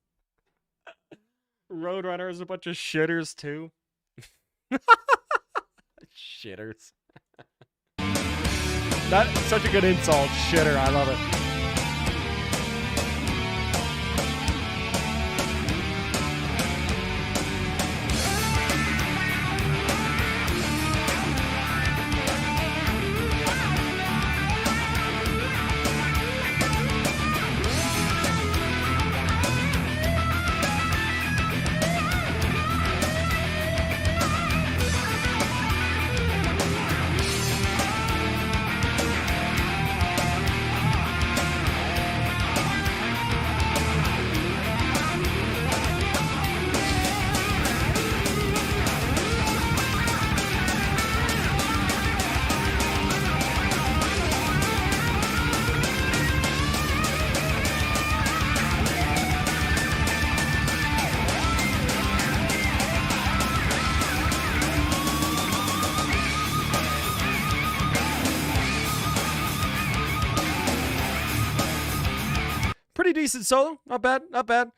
Roadrunner is a bunch of shitters too. Shitters. That's such a good insult. Shitter. I love it. Decent solo, not bad.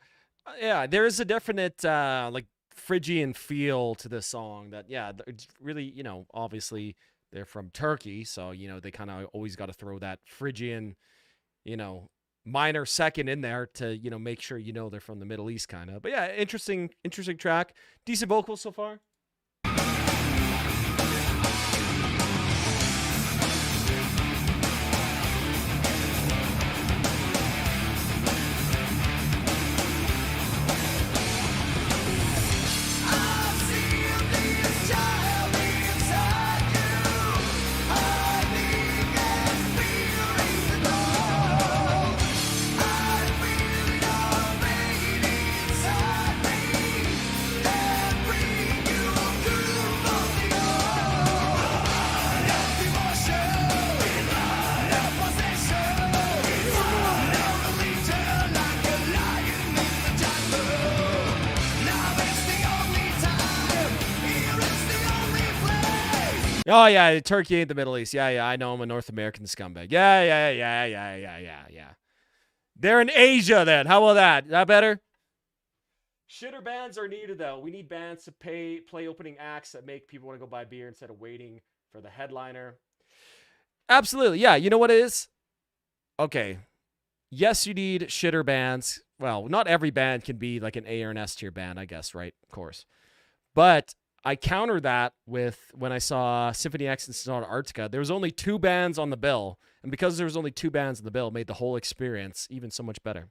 Yeah, there is a definite like Phrygian feel to this song. That it's really, you know, obviously they're from Turkey, so you know they kind of always got to throw that Phrygian, you know, minor second in there to, you know, make sure you know they're from the Middle East, kind of. But yeah, interesting track. Decent vocals so far. Oh yeah, Turkey ain't the Middle East. Yeah, I know I'm a North American scumbag. Yeah. They're in Asia then. How about that? Is that better? Shitter bands are needed though. We need bands to play opening acts that make people want to go buy beer instead of waiting for the headliner. Absolutely. Yeah, you know what it is? Okay. Yes, you need shitter bands. Well, not every band can be like an A or an S tier band, I guess, right? Of course. But I counter that with when I saw Symphony X and Sonata Arctica, there was only 2 bands on the bill. And because there was only 2 bands on the bill, it made the whole experience even so much better.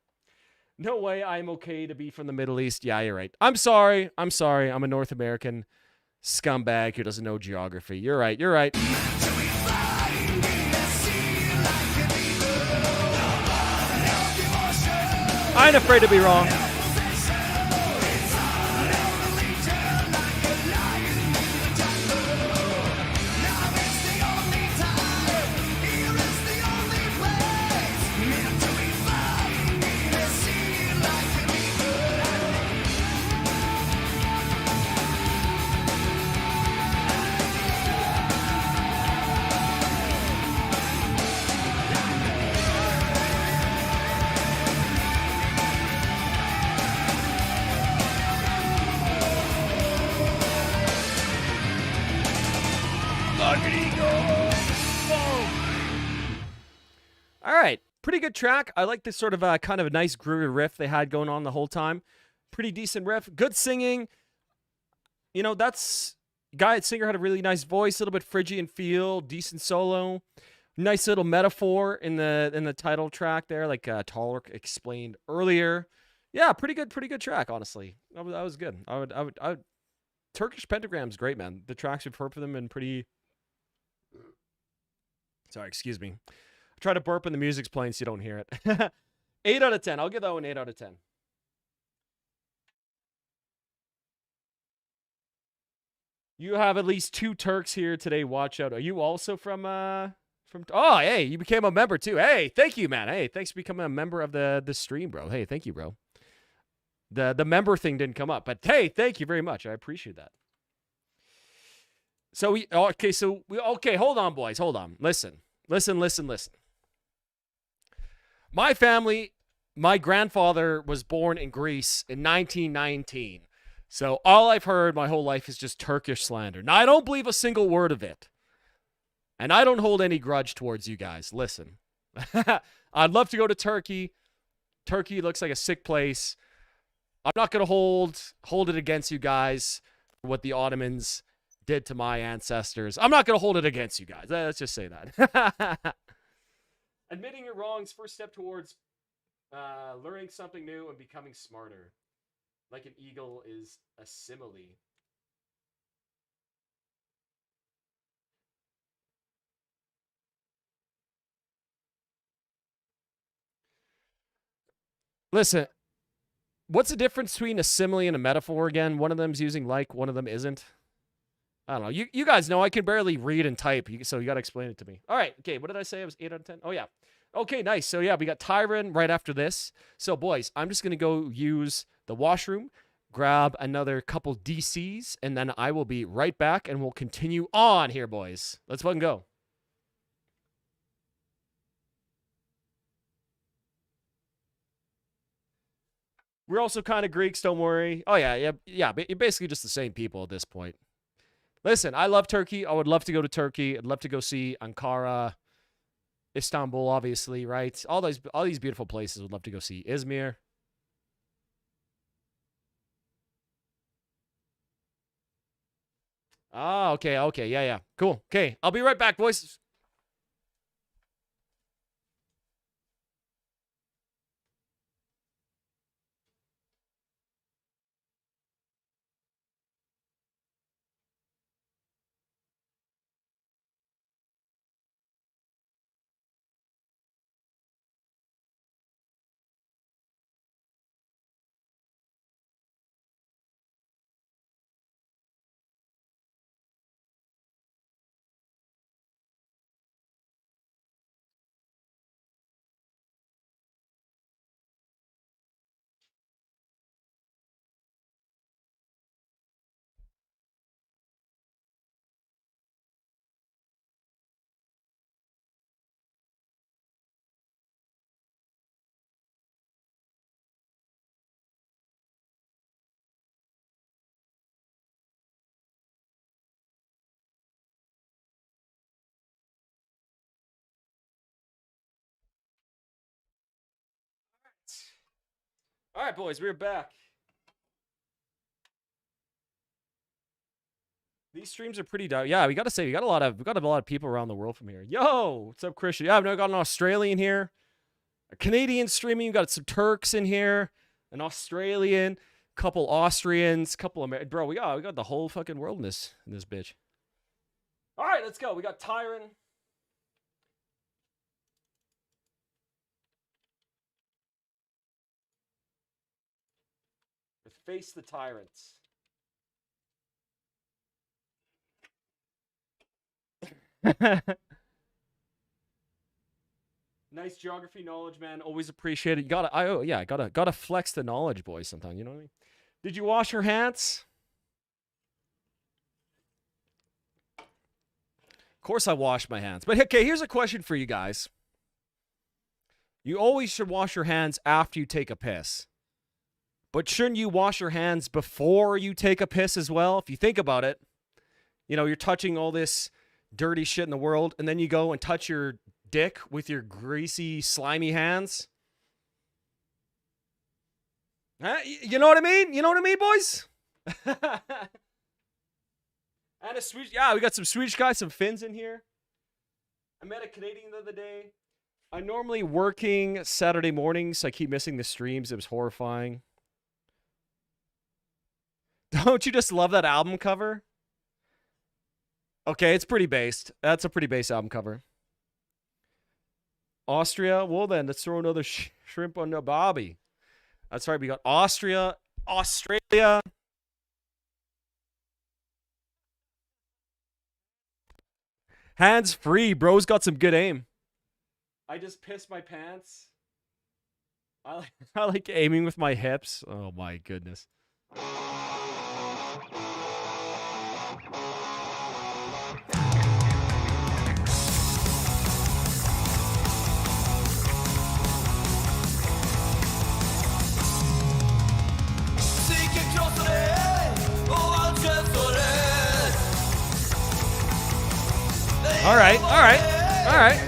No way I'm okay to be from the Middle East. Yeah, you're right. I'm sorry. I'm a North American scumbag who doesn't know geography. You're right. You're right. I ain't afraid to be wrong. All right, pretty good track. I like this sort of kind of a nice groovy riff they had going on the whole time. Pretty decent riff. Good singing. You know, singer had a really nice voice, a little bit Phrygian feel, decent solo. Nice little metaphor in the title track there, like Talk explained earlier. Yeah, pretty good track, honestly. That was good. I would Turkish Pentagram's great, man. The tracks we've heard from them and pretty. Sorry, excuse me. I try to burp when the music's playing so you don't hear it. 8 out of 10. I'll give that one 8 out of 10. You have at least 2 Turks here today. Watch out. Are you also from? Oh, hey, you became a member too. Hey, thank you, man. Hey, thanks for becoming a member of the stream, bro. Hey, thank you, bro. The member thing didn't come up, but hey, thank you very much. I appreciate that. So okay, hold on, boys. Hold on. Listen. My family, my grandfather was born in Greece in 1919. So all I've heard my whole life is just Turkish slander. Now, I don't believe a single word of it. And I don't hold any grudge towards you guys. Listen. I'd love to go to Turkey. Turkey looks like a sick place. I'm not going to hold it against you guys for what the Ottomans did to my ancestors. I'm not going to hold it against you guys. Let's just say that. Admitting your wrongs, first step towards learning something new and becoming smarter. Like an eagle is a simile. Listen, what's the difference between a simile and a metaphor again? One of them's using like, one of them isn't. I don't know. You guys know I can barely read and type, so you got to explain it to me. All right. Okay, what did I say? It was 8 out of 10? Oh, yeah. Okay, nice. So, yeah, we got Tyron right after this. So, boys, I'm just going to go use the washroom, grab another couple DCs, and then I will be right back, and we'll continue on here, boys. Let's fucking go. We're also kind of Greeks, don't worry. Oh, yeah. You're basically just the same people at this point. Listen, I love Turkey. I would love to go to Turkey. I'd love to go see Ankara, Istanbul, obviously, right? All these beautiful places. Would love to go see Izmir. Ah, okay, yeah. Cool. Okay, I'll be right back, boys. All right, boys, we're back. These streams are pretty dope. Yeah, we got to say we got a lot of people around the world from here. Yo, what's up, Christian? Yeah, I've now got an Australian here, a Canadian streaming. We got some Turks in here, an Australian, couple Austrians, couple Americans. Bro, we got the whole fucking world in this bitch. All right, let's go. We got Tyron. Let's face the tyrants. Nice geography knowledge, man. Always appreciate it. You gotta flex the knowledge, boys. Sometimes, you know what I mean. Did you wash your hands? Of course, I washed my hands. But okay, here's a question for you guys. You always should wash your hands after you take a piss. But shouldn't you wash your hands before you take a piss as well? If you think about it, you know, you're touching all this dirty shit in the world, and then you go and touch your dick with your greasy, slimy hands. Huh? You know what I mean? You know what I mean, boys? And a Swedish, yeah, we got some Swedish guys, some Finns in here. I met a Canadian the other day. I'm normally working Saturday mornings, so I keep missing the streams. It was horrifying. Don't you just love that album cover? Okay, it's pretty based. That's a pretty base album cover. Austria. Well then, let's throw another shrimp on the bobby. That's right, we got Austria, Australia. Hands free, bro's got some good aim. I just pissed my pants. I like aiming with my hips. Oh my goodness. All right, all right, all right.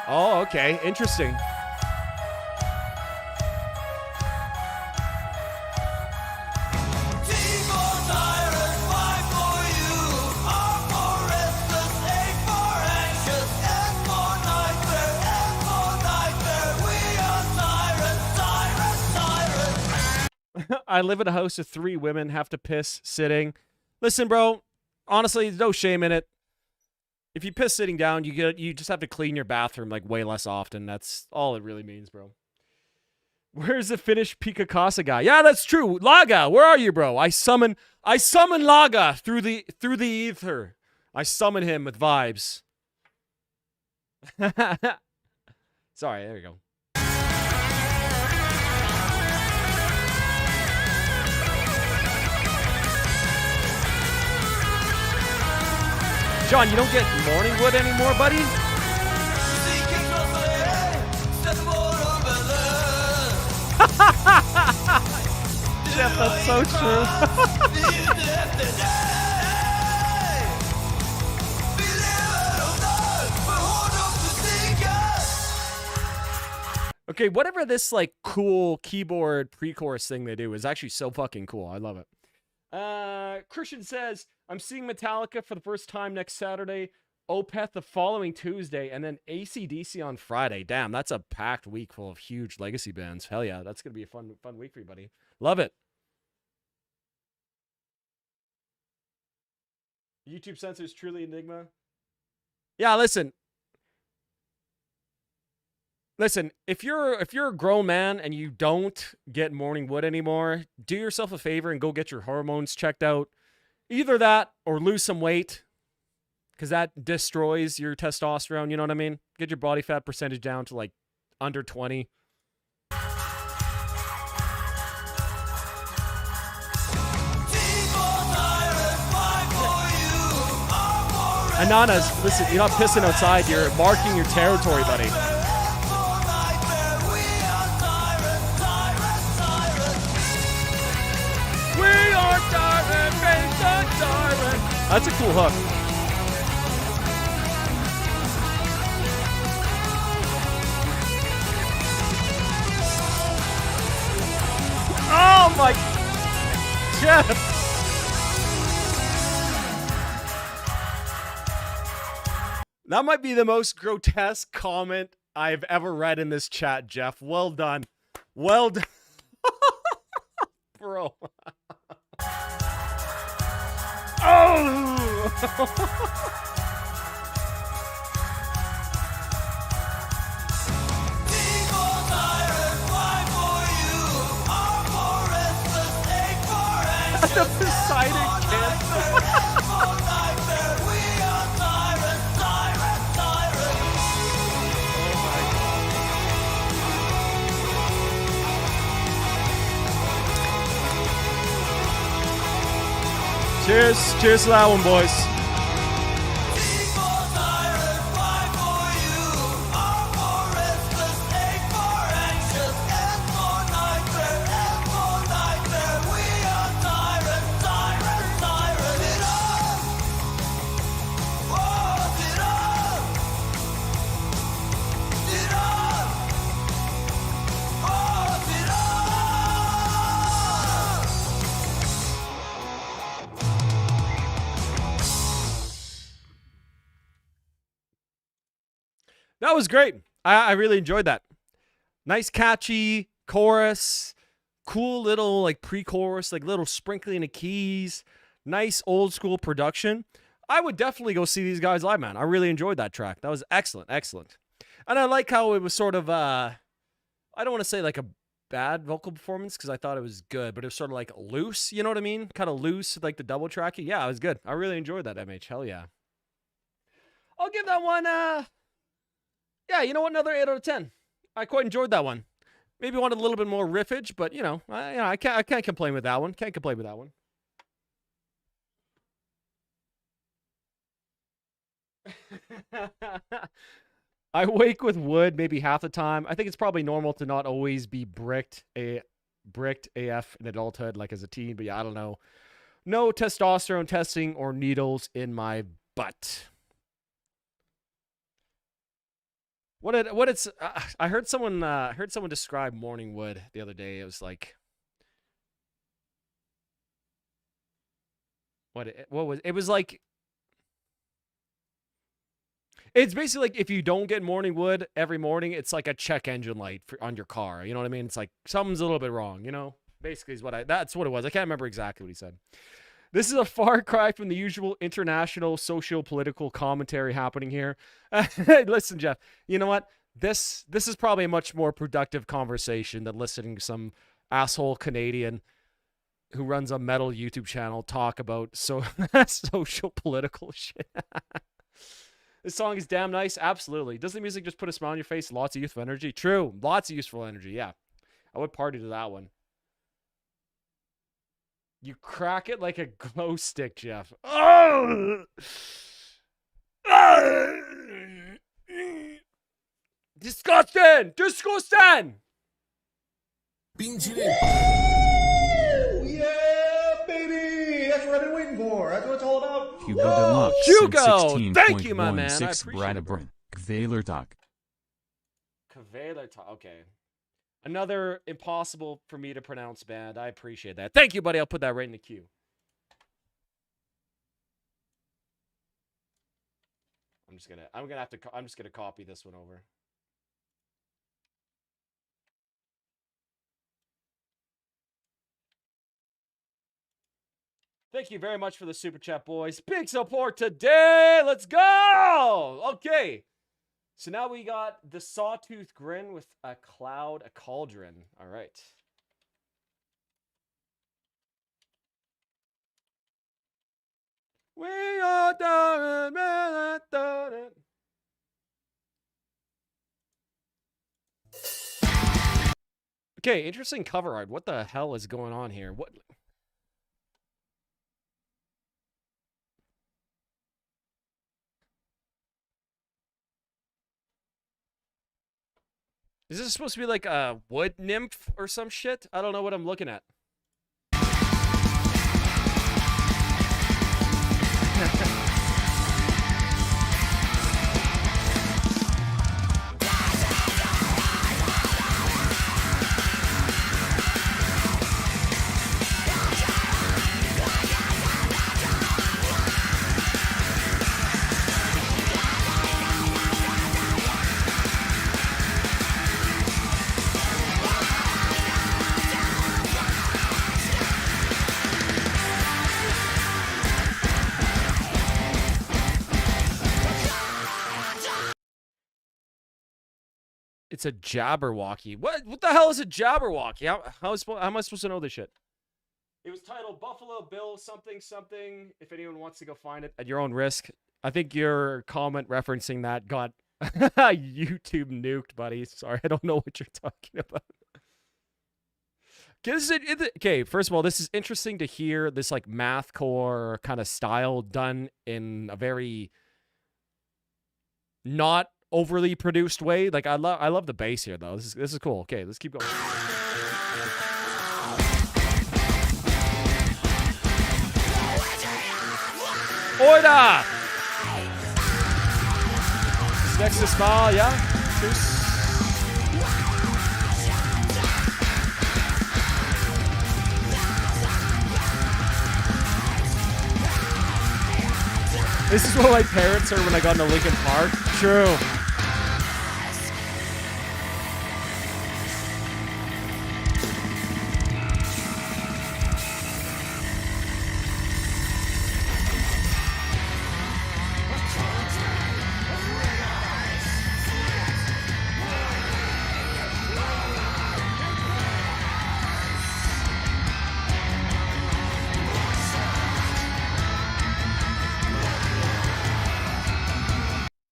Oh, okay, interesting. I live in a house of 3 women, have to piss sitting. Listen, bro, honestly, there's no shame in it. If you piss sitting down, you just have to clean your bathroom like way less often. That's all it really means, bro. Where's the Finnish Pikakasa guy? Yeah, that's true. Laga, where are you, bro? I summon Laga through the ether. I summon him with vibes. Sorry, there we go. John, you don't get morning wood anymore, buddy? Jeff, that's so true. Okay, whatever this like cool keyboard pre-chorus thing they do is actually so fucking cool. I love it. Christian says, I'm seeing Metallica for the first time next Saturday, Opeth the following Tuesday, and then AC/DC on Friday. Damn, that's a packed week full of huge legacy bands. Hell yeah, that's going to be a fun week for you, buddy. Love it. YouTube censor is truly Enigma. Yeah, listen, if you're a grown man and you don't get morning wood anymore, do yourself a favor and go get your hormones checked out. Either that or lose some weight, because that destroys your testosterone, you know what I mean? Get your body fat percentage down to like under 20. Ananas, listen, you're not pissing outside, you're marking your territory, buddy. We are That's a cool hook. Oh my... Jeff! That might be the most grotesque comment I've ever read in this chat, Jeff. Well done. Well done. Bro. Oh! The Poseidon cancer. Cheers. Cheers to that one, boys. That was great. I really enjoyed that. Nice catchy chorus, cool little like pre-chorus, like little sprinkling of keys, nice old school production. I would definitely go see these guys live, man. I really enjoyed that track. That was excellent, excellent. And I like how it was sort of I don't want to say like a bad vocal performance because I thought it was good, but it was sort of like loose, you know what I mean? Kind of loose, like the double tracking. Yeah, it was good. I really enjoyed that, MH. Hell yeah. I'll give that one yeah, you know what? Another 8 out of 10. I quite enjoyed that one. Maybe wanted a little bit more riffage, but you know, I can't complain with that one. Can't complain with that one. I wake with wood maybe half the time. I think it's probably normal to not always be bricked AF in adulthood, like as a teen. But yeah, I don't know. No testosterone testing or needles in my butt. I heard someone describe morning wood the other day. It was like it was like it's basically like if you don't get morning wood every morning, it's like a check engine light on your car. You know what I mean? It's like something's a little bit wrong, you know? Basically is that's what it was. I can't remember exactly what he said. This is a far cry from the usual international socio-political commentary happening here. Listen, Jeff, you know what? This is probably a much more productive conversation than listening to some asshole Canadian who runs a metal YouTube channel talk about social-political shit. This song is damn nice. Absolutely. Doesn't the music just put a smile on your face? Lots of youthful energy. True. Lots of useful energy. Yeah. I would party to that one. You crack it like a glow stick, Jeff. Oh! Disgusting! Disgusting! Yeah, baby! That's what I've been waiting for. That's what it's all about. Hugo Deluxe. Hugo! Thank you, my man. I appreciate it. Kvalertak. Kvalertak. Okay. Another impossible for me to pronounce band. I appreciate that. Thank you, buddy. I'll put that right in the queue. I'm just gonna copy this one over. Thank you very much for the super chat, boys. Big support today. Let's go. Okay. So now we got the Sawtooth Grin with a cloud, a cauldron. All right. We are down in Okay, interesting cover art. What the hell is going on here? What? Is this supposed to be like a wood nymph or some shit? I don't know what I'm looking at. It's a Jabberwocky. What the hell is a Jabberwocky? How am I supposed to know this shit? It was titled Buffalo Bill something something. If anyone wants to go find it at your own risk. I think your comment referencing that got YouTube nuked, buddy. Sorry, I don't know what you're talking about. Okay, first of all, this is interesting to hear this like mathcore kind of style done in a very not overly produced way. Like I love the bass here though. This is cool. Okay, let's keep going. Oida! Next is small, yeah. Tschüss. This is what my parents heard when I got into Linkin Park. True.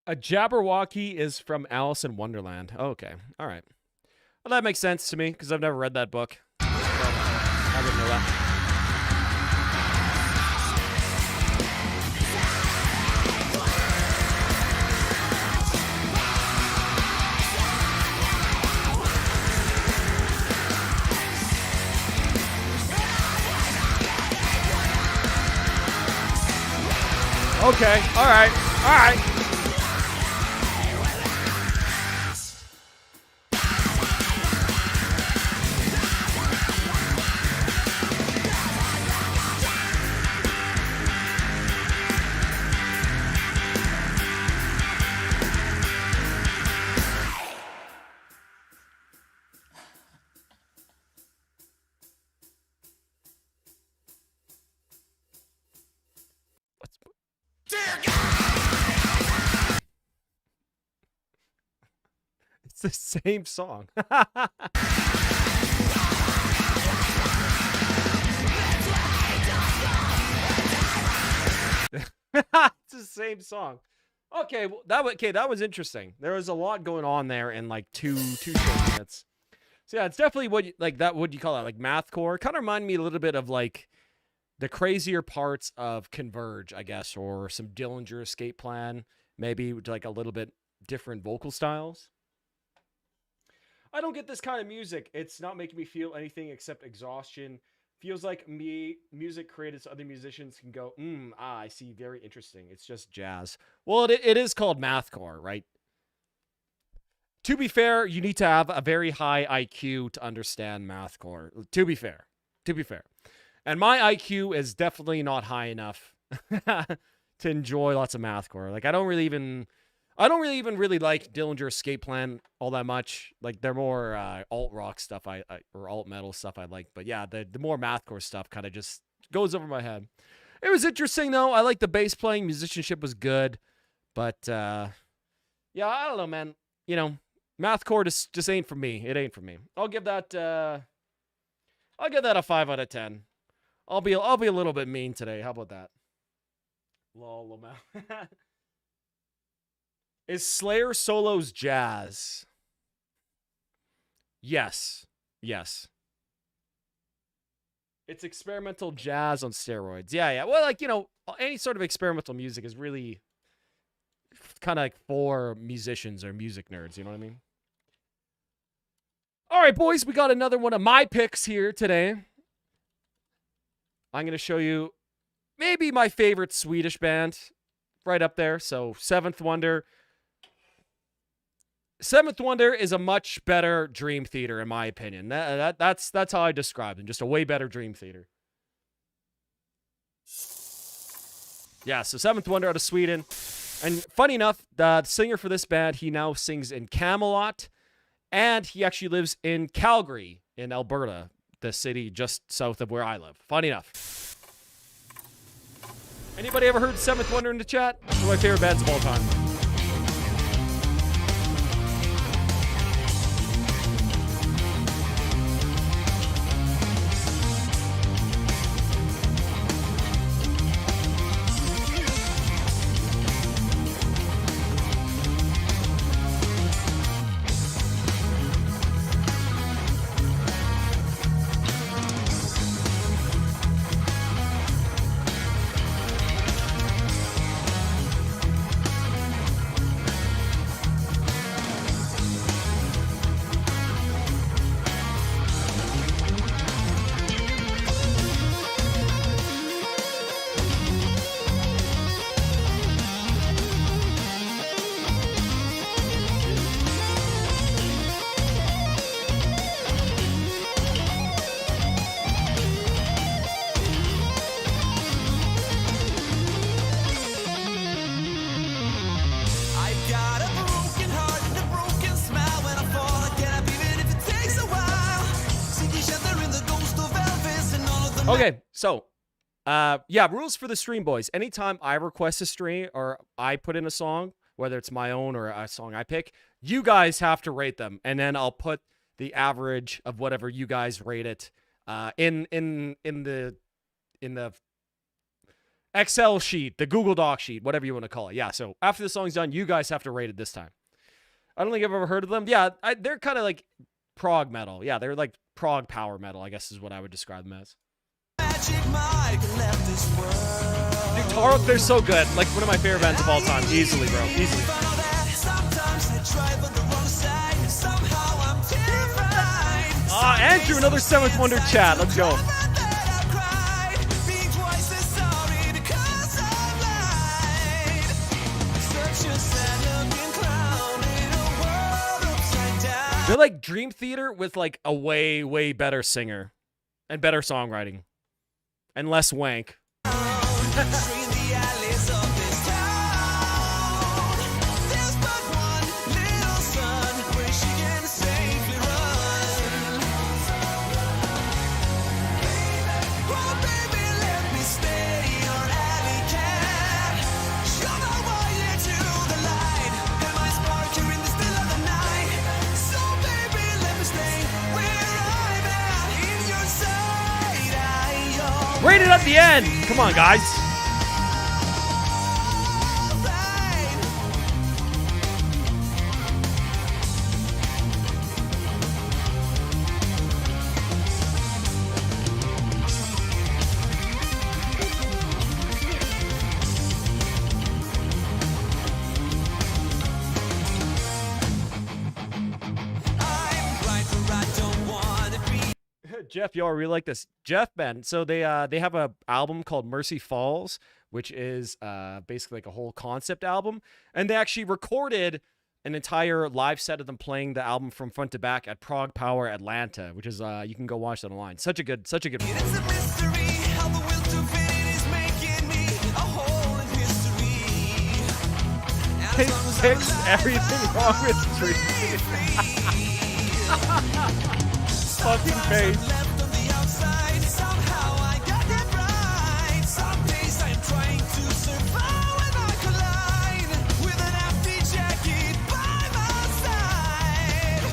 A Jabberwocky is from Alice in Wonderland. Oh, okay. All right. Well, that makes sense to me because I've never read that book. So, I wouldn't know that. Okay. All right. All right. It's the same song. It's the same song. Okay, well, that was interesting. There was a lot going on there in like two short minutes. So yeah, it's definitely what you call that, like mathcore. Kind of remind me a little bit of like the crazier parts of Converge, I guess, or some Dillinger Escape Plan, maybe with like a little bit different vocal styles. I don't get this kind of music. It's not making me feel anything except exhaustion. Feels like music created so other musicians can go, I see, very interesting. It's just jazz. Well, it is called mathcore, right? To be fair, you need to have a very high IQ to understand mathcore. To be fair. And my IQ is definitely not high enough to enjoy lots of mathcore. Like I don't really even really like Dillinger Escape Plan all that much. Like they're more alt rock stuff or alt metal stuff I like. But yeah, the more mathcore stuff kind of just goes over my head. It was interesting though. I like the bass playing. Musicianship was good. But yeah, I don't know, man. You know, mathcore just ain't for me. It ain't for me. I'll give that a 5 out of 10. I'll be a little bit mean today. How about that? Lol, LMAO. Is Slayer solos jazz? Yes. It's experimental jazz on steroids. Yeah. Well, like, you know, any sort of experimental music is really kind of like for musicians or music nerds. You know what I mean? All right, boys, we got another one of my picks here today. I'm going to show you maybe my favorite Swedish band right up there. So, Seventh Wonder. Seventh Wonder is a much better Dream Theater, in my opinion. That's how I describe them. Just a way better Dream Theater. Yeah, so Seventh Wonder out of Sweden. And funny enough, the singer for this band, he now sings in Camelot. And he actually lives in Calgary in Alberta, the city just south of where I live. Funny enough. Anybody ever heard Seventh Wonder in the chat? One of my favorite bands of all time. Okay, so yeah, rules for the stream, boys. Anytime I request a stream or I put in a song, whether it's my own or a song I pick, you guys have to rate them, and then I'll put the average of whatever you guys rate it in the Excel sheet, the Google Doc sheet, whatever you want to call it. Yeah, so after the song's done, you guys have to rate it this time. I don't think I've ever heard of them. Yeah, they're kind of like prog metal. Yeah, they're like prog power metal, I guess is what I would describe them as. Dude, Taro, they're so good. Like one of my favorite bands of all time. Easily, bro. Easily. Andrew, another Seventh Wonder chat. Let's go. They're like Dream Theater with like a way, way better singer and better songwriting and less wank. Rate it at the end. Come on, guys. Jeff, yo, I really like this. Jeff Ben. So they have a album called Mercy Falls, which is basically like a whole concept album, and they actually recorded an entire live set of them playing the album from front to back at Prague Power Atlanta, which is you can go watch that online. Such a good. It's a mystery how the will to fit is making me a hole in history. They fix everything wrong with street. Fucking face. Left on the outside, somehow I got it right. Some days I'm trying to survive when I collide with an empty jacket by my side.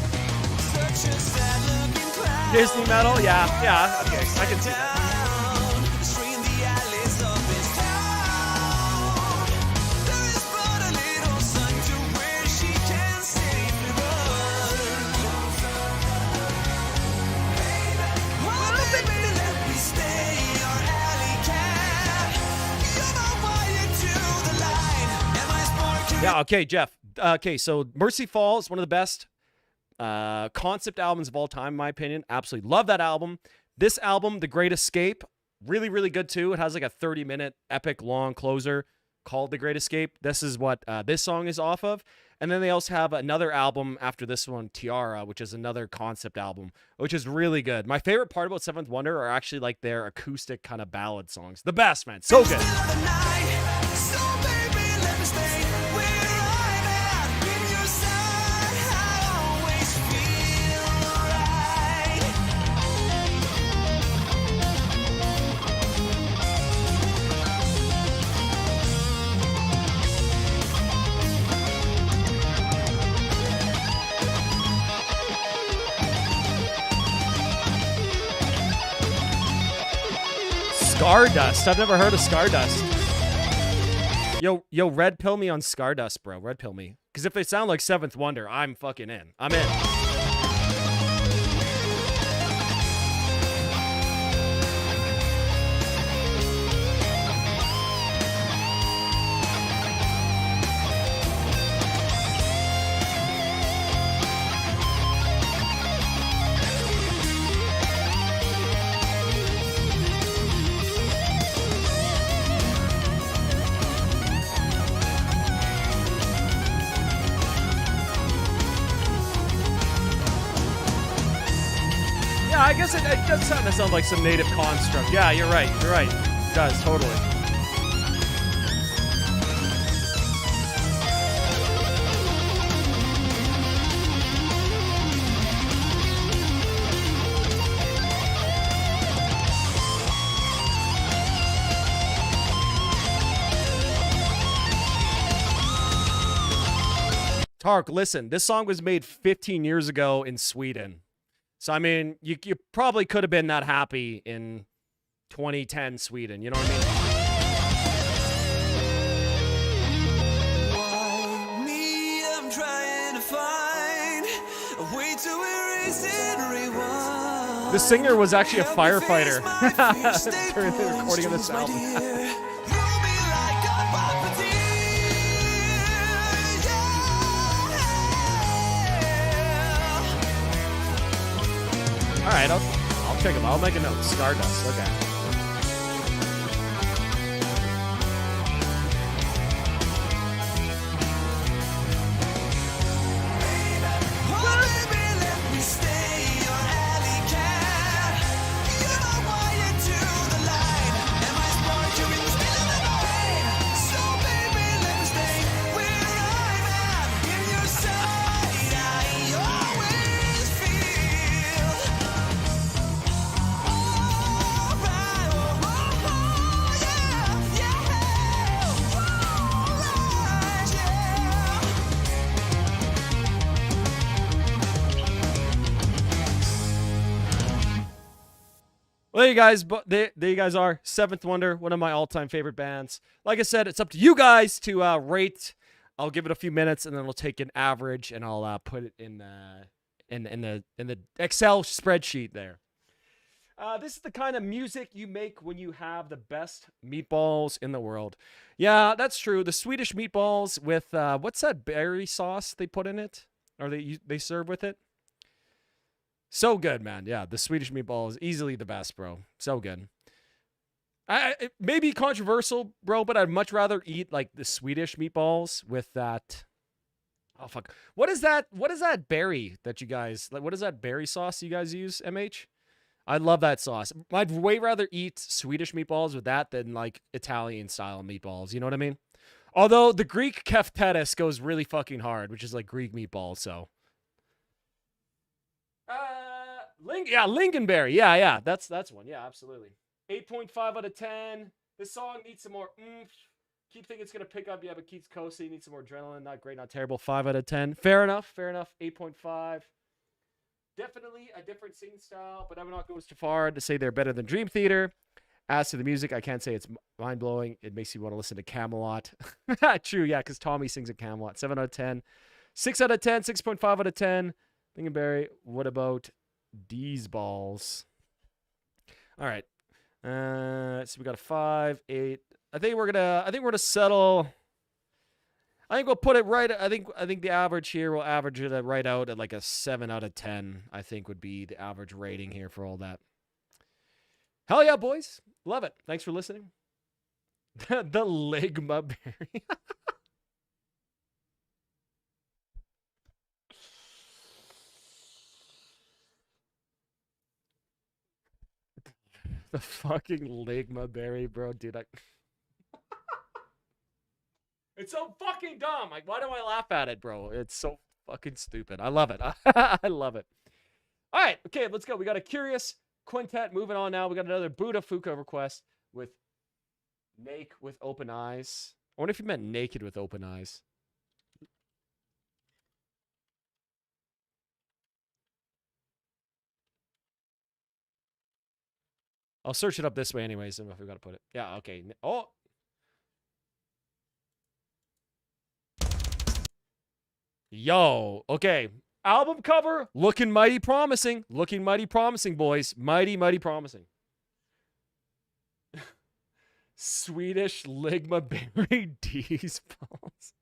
Such a sad looking cloud. Disney metal, yeah, okay, I can see that. Stream the alleys of this town. There is but a little sun to where she can safely run. Oh, baby, let me stay your alley cat. You're my wire to the line. Am I sparking? Yeah, okay, Jeff. Okay, so Mercy Falls, one of the best concept albums of all time, in my opinion. Absolutely love that album. This album, The Great Escape, really, really good too. It has like a 30-minute epic long closer called The Great Escape. This is what this song is off of. And then they also have another album after this one, Tiara, which is another concept album, which is really good. My favorite part about Seventh Wonder are actually like their acoustic kind of ballad songs. The best, man. So good. Stardust. I've never heard of Stardust. Yo, red pill me on Stardust, bro. Red pill me. Because if they sound like Seventh Wonder, I'm fucking in. I'm in. Yeah, I guess it does kind of sound like some native construct. Yeah, you're right. You're right. It does, totally. Tark, listen, this song was made 15 years ago in Sweden. So, I mean, you probably could have been that happy in 2010 Sweden. You know what I mean? Why me? I'm trying to find a way to erase and rewind. The singer was actually a firefighter during the recording of this album. All right, I'll check them. I'll make a note. Stardust. Okay. Well, there you guys, there you guys are. Seventh Wonder, one of my all-time favorite bands. Like I said, it's up to you guys to rate. I'll give it a few minutes, and then we'll take an average, and I'll put it in the Excel spreadsheet there. This is the kind of music you make when you have the best meatballs in the world. Yeah, that's true. The Swedish meatballs with what's that berry sauce they put in it, or they serve with it? So good, man. Yeah, the Swedish meatball is easily the best, bro. So good. It may be controversial, bro, but I'd much rather eat like the Swedish meatballs with that. Oh fuck! What is that? What is that berry that you guys like? What is that berry sauce you guys use, MH? I love that sauce. I'd way rather eat Swedish meatballs with that than like Italian style meatballs. You know what I mean? Although the Greek keftedes goes really fucking hard, which is like Greek meatballs. So. Lincolnberry. Yeah, that's one. Yeah, absolutely. 8.5 out of 10. This song needs some more oomph. Keep thinking it's gonna pick up, yeah, but keeps coasting. Needs some more adrenaline. Not great, not terrible. 5 out of 10. Fair enough. 8.5. Definitely a different singing style, but I would not go too far to say they're better than Dream Theater. As to the music, I can't say it's mind blowing. It makes you want to listen to Camelot. True, yeah, because Tommy sings at Camelot. 7 out of 10. 6 out of 10. 6.5 out of 10. Lincolnberry. What about these balls? All right. So we got a 5, 8. I think we're gonna settle. I think we'll put it right. I think the average here will average it right out at like a 7 out of 10. I think would be the average rating here for all that. Hell yeah, boys. Love it. Thanks for listening. The Ligma berry. The fucking Ligma berry, bro. Dude, it's so fucking dumb. Like, why do I laugh at it, bro? It's so fucking stupid. I love it. I love it. All right. Okay, let's go. We got a Curious Quintet. Moving on now. We got another Buddha Fuka request with Naked with Open Eyes. I wonder if you meant Naked with Open Eyes. I'll search it up this way anyways. I don't know if we got to put it. Yeah, okay. Oh. Yo, okay. Album cover looking mighty promising. Looking mighty promising, boys. Mighty, mighty promising. Swedish Ligma berry D's balls.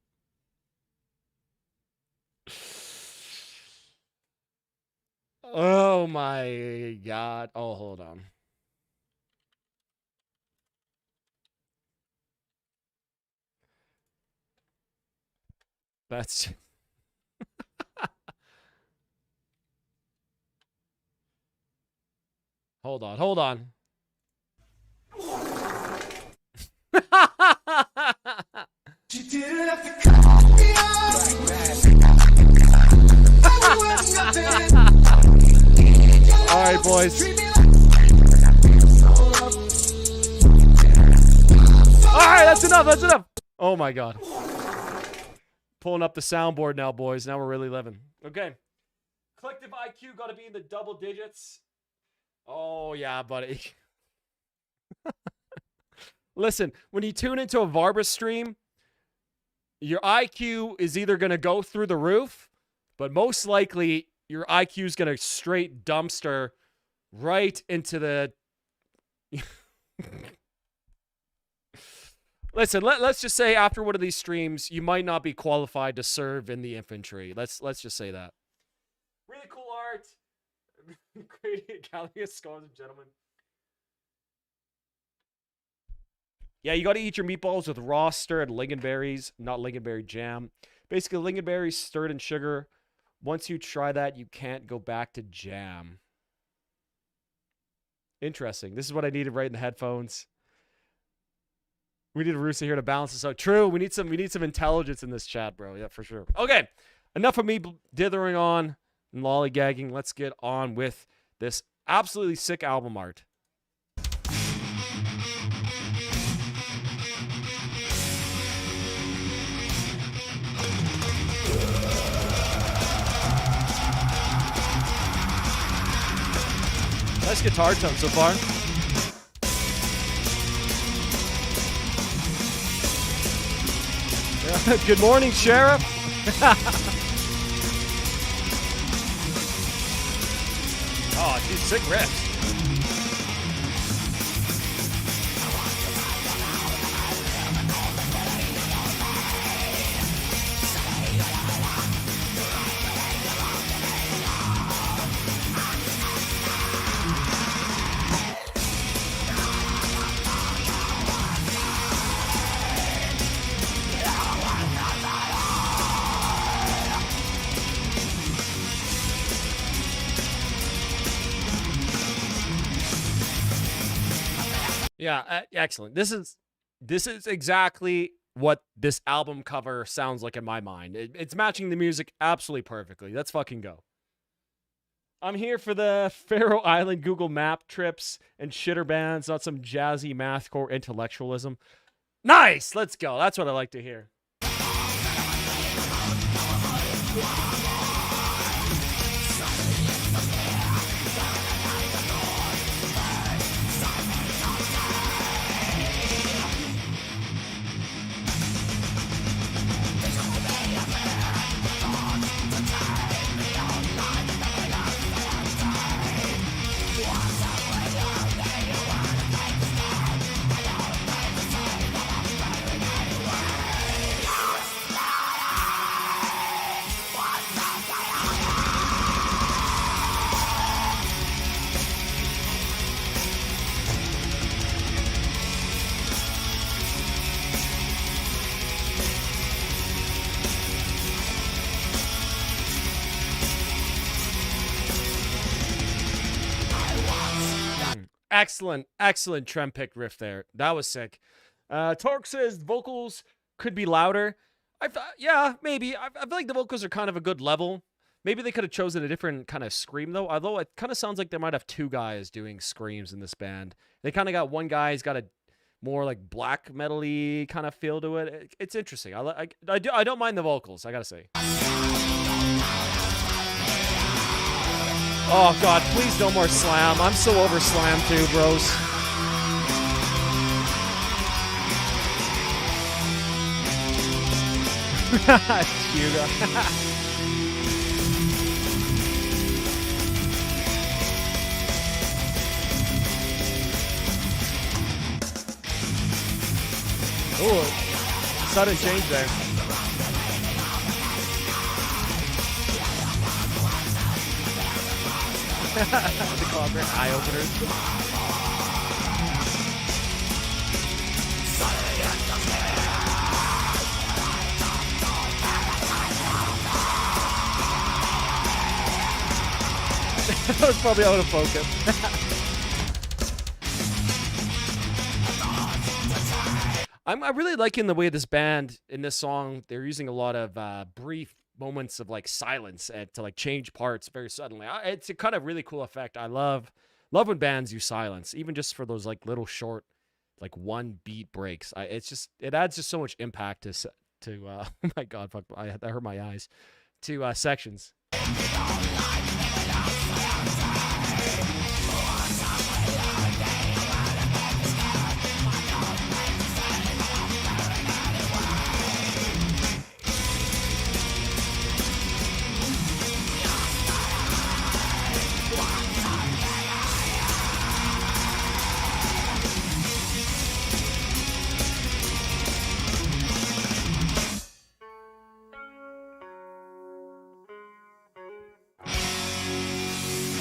Oh my god. Oh, hold on. That's hold on. She didn't have to cut me off. All right, boys. All right, that's enough. Oh my god. Pulling up the soundboard now, boys. Now we're really living. Okay. Collective IQ got to be in the double digits. Oh, yeah, buddy. Listen, when you tune into a Varvis stream, your IQ is either going to go through the roof, but most likely your IQ is going to straight dumpster right into the... Listen, let's just say after one of these streams, you might not be qualified to serve in the infantry. Let's just say that. Really cool art. Great gallery of skulls and gentlemen. Yeah, you got to eat your meatballs with raw stirred lingonberries, not lingonberry jam. Basically, lingonberries stirred in sugar. Once you try that, you can't go back to jam. Interesting. This is what I needed right in the headphones. We need a Rusa here to balance this out. True. We need some intelligence in this chat, bro. Yeah, for sure. Okay. Enough of me dithering on and lollygagging. Let's get on with this absolutely sick album art. Nice guitar tone so far. Yeah. Good morning, Sheriff. Oh, dude, sick riffs. Yeah, excellent. This is exactly what this album cover sounds like in my mind. It's matching the music absolutely perfectly. Let's fucking go. I'm here for the Faroe Island Google Map trips and shitter bands, not some jazzy mathcore intellectualism. Nice! Let's go. That's what I like to hear. Excellent trem pick riff there. That was sick. Torque says vocals could be louder. Yeah, maybe. I feel like the vocals are kind of a good level. Maybe they could have chosen a different kind of scream though. Although it kind of sounds like they might have two guys doing screams in this band. They kind of got one guy's got a more like black metal-y kind of feel to it. It's interesting. I don't mind the vocals, I gotta say. Oh, God, please no more Slam. I'm so over Slam, too, bros. Hugo. Oh, sudden change there. The clockwork eye openers. That was probably out of focus. I'm really liking the way this band in this song, they're using a lot of brief moments of like silence and to like change parts very suddenly. It's a kind of really cool effect. I love when bands use silence, even just for those like little short, like one beat breaks. It adds just so much impact to oh my god, fuck, I hurt my eyes, to sections.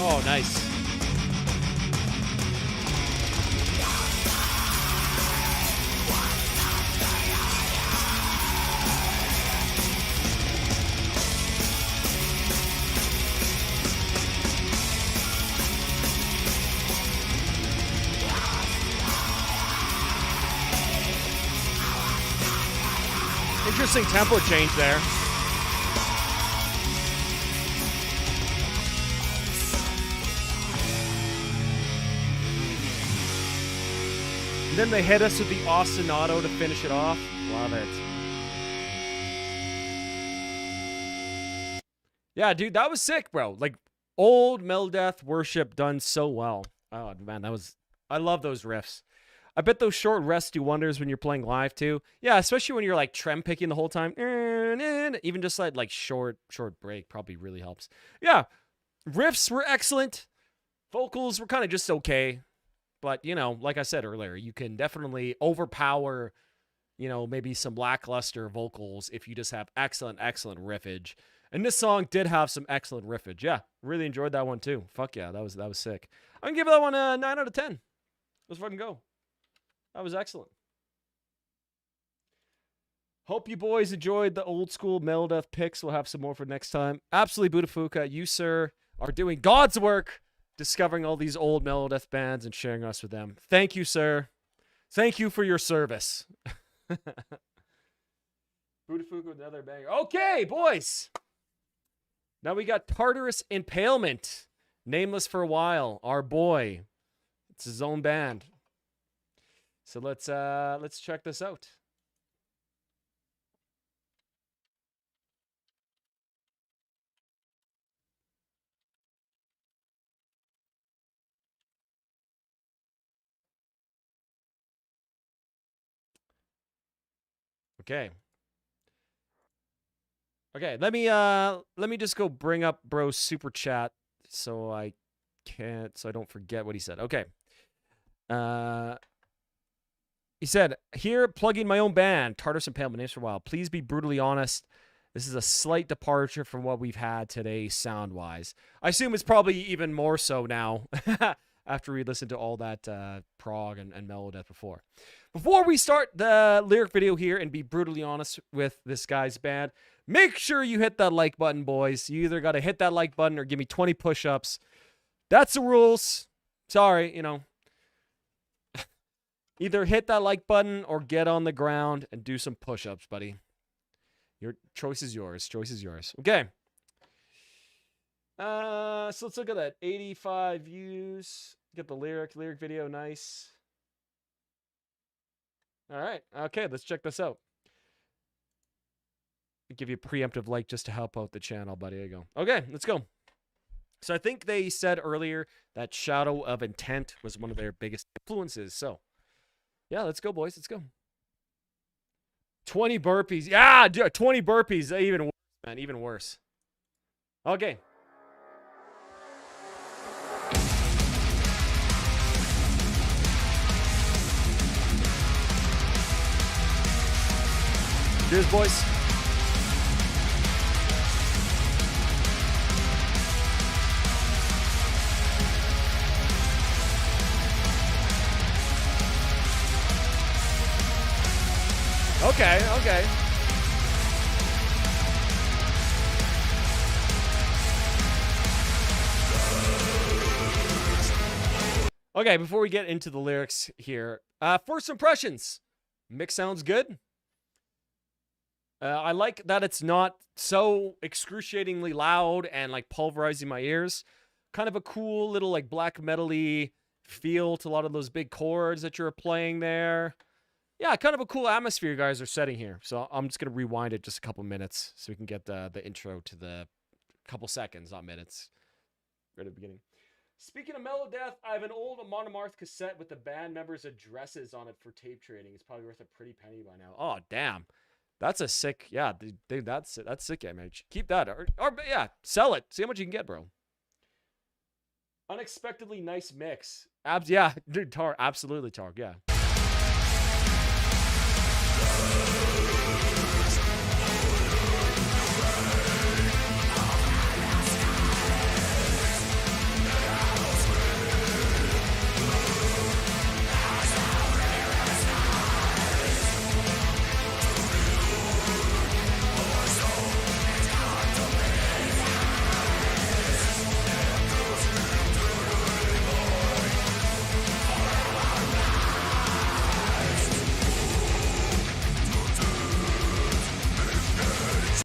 Oh, nice. Interesting tempo change there. And then they hit us with the ostinato to finish it off. Love it. Yeah, dude, that was sick, bro. Like, old Meldeth worship done so well. Oh, man, that was... I love those riffs. I bet those short rests do wonders when you're playing live, too. Yeah, especially when you're, like, trem picking the whole time. Even just, like short break probably really helps. Yeah, riffs were excellent. Vocals were kind of just okay. But, you know, like I said earlier, you can definitely overpower, you know, maybe some lackluster vocals if you just have excellent riffage. And this song did have some excellent riffage. Yeah, really enjoyed that one too. Fuck yeah, that was sick. I'm going to give that one a 9 out of 10. Let's fucking go. That was excellent. Hope you boys enjoyed the old school Meldeth picks. We'll have some more for next time. Absolutely, Budafuka. You, sir, are doing God's work, discovering all these old Meldeth bands and sharing us with them. Thank you, sir. Thank you for your service. Budafuka with another banger. Okay, boys. Now we got Tartarus Impalement. Nameless for a while. Our boy. It's his own band. So let's check this out. Okay. Okay, let me just go bring up bro's super chat so I don't forget what he said. Okay. He said, here plugging my own band, Tartarus Impalement, names for a while. Please be brutally honest. This is a slight departure from what we've had today sound-wise. I assume it's probably even more so now after we listened to all that prog and Melodeath before. Before we start the lyric video here and be brutally honest with this guy's band, make sure you hit that like button, boys. You either got to hit that like button or give me 20 push-ups. That's the rules. Sorry, you know. Either hit that like button or get on the ground and do some push-ups, buddy. Your choice is yours. Choice is yours. Okay. So let's look at that. 85 views. Get the lyric video. Nice. All right. Okay, let's check this out. I'll give you a preemptive like just to help out the channel, buddy. There you go. Okay, let's go. So I think they said earlier that Shadow of Intent was one of their biggest influences. So, yeah, let's go, boys. Let's go. 20 burpees. Yeah, 20 burpees. Even worse, man. Even worse. Okay. Cheers, boys. Okay, okay. Okay, before we get into the lyrics here, first impressions. Mix sounds good. I like that it's not so excruciatingly loud and like pulverizing my ears. Kind of a cool little like black metal-y feel to a lot of those big chords that you're playing there. yeah, kind of a cool atmosphere you guys are setting here. So I'm just gonna rewind it just a couple minutes so we can get the intro to the couple seconds, not minutes, right at the beginning. Speaking of Mellow Death, I have an old Monomarth cassette with the band members' addresses on it for tape trading. It's probably worth a pretty penny by now. Oh, damn. That's a sick, yeah, dude, that's sick image. Keep that, or yeah, sell it. See how much you can get, bro. Unexpectedly nice mix. Yeah, dude, Targ, absolutely, Targ, yeah.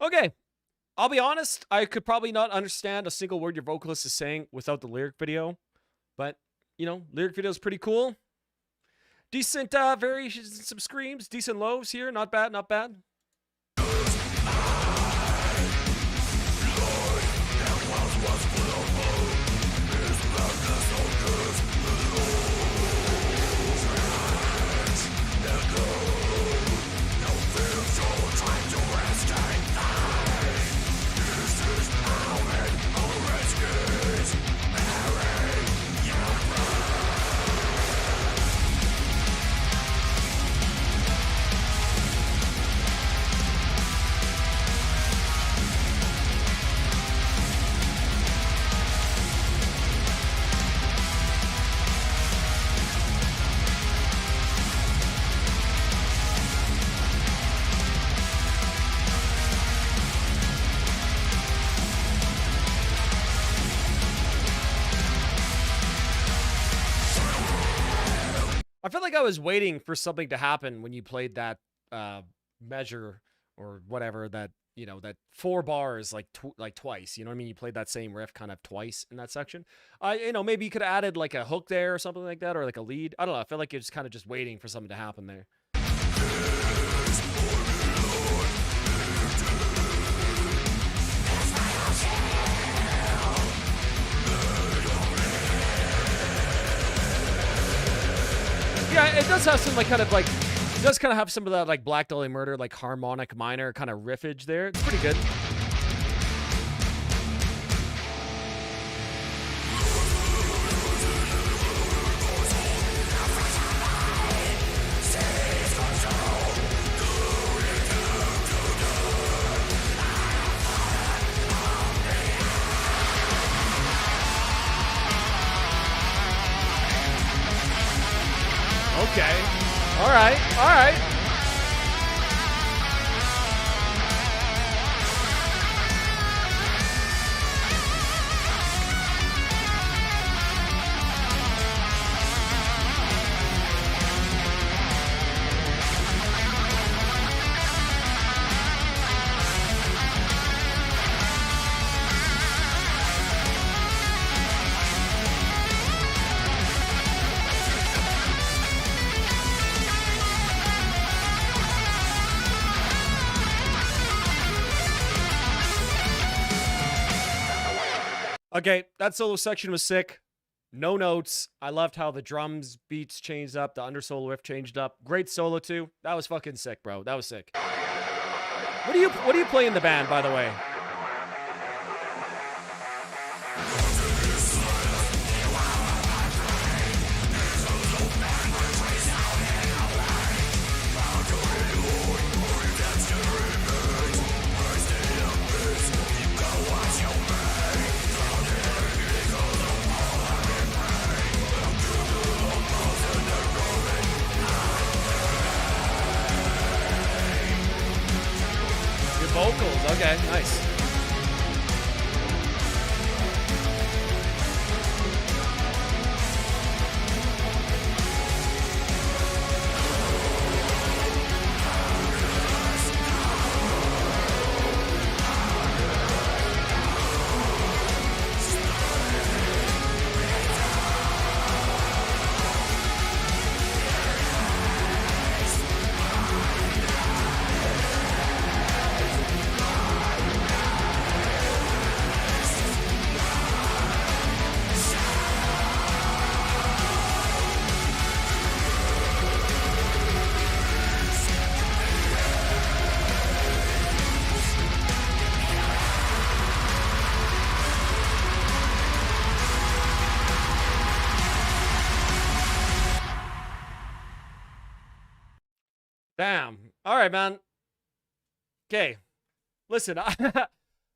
Okay, I'll be honest, I could probably not understand a single word your vocalist is saying without the lyric video, but, you know, lyric video is pretty cool. Decent variations, some screams, decent lows here, not bad, not bad. I feel like I was waiting for something to happen when you played that measure or whatever, that, you know, that 4 bars like twice. You know what I mean? You played that same riff kind of twice in that section. You know, maybe you could have added like a hook there or something like that, or like a lead. I don't know. I feel like you're just kind of just waiting for something to happen there. Yeah, it does have some like kind of like, it does kind of have some of that like Black Dahlia Murder, like harmonic minor kind of riffage there. It's pretty good. Okay. All right. All right. Okay, that solo section was sick. No notes. I loved how the drums beats changed up, the undersolo riff changed up. Great solo too. That was fucking sick, bro. That was sick. What do you play in the band, by the way? Vocals, okay, nice. Damn. All right, man. Okay. Listen,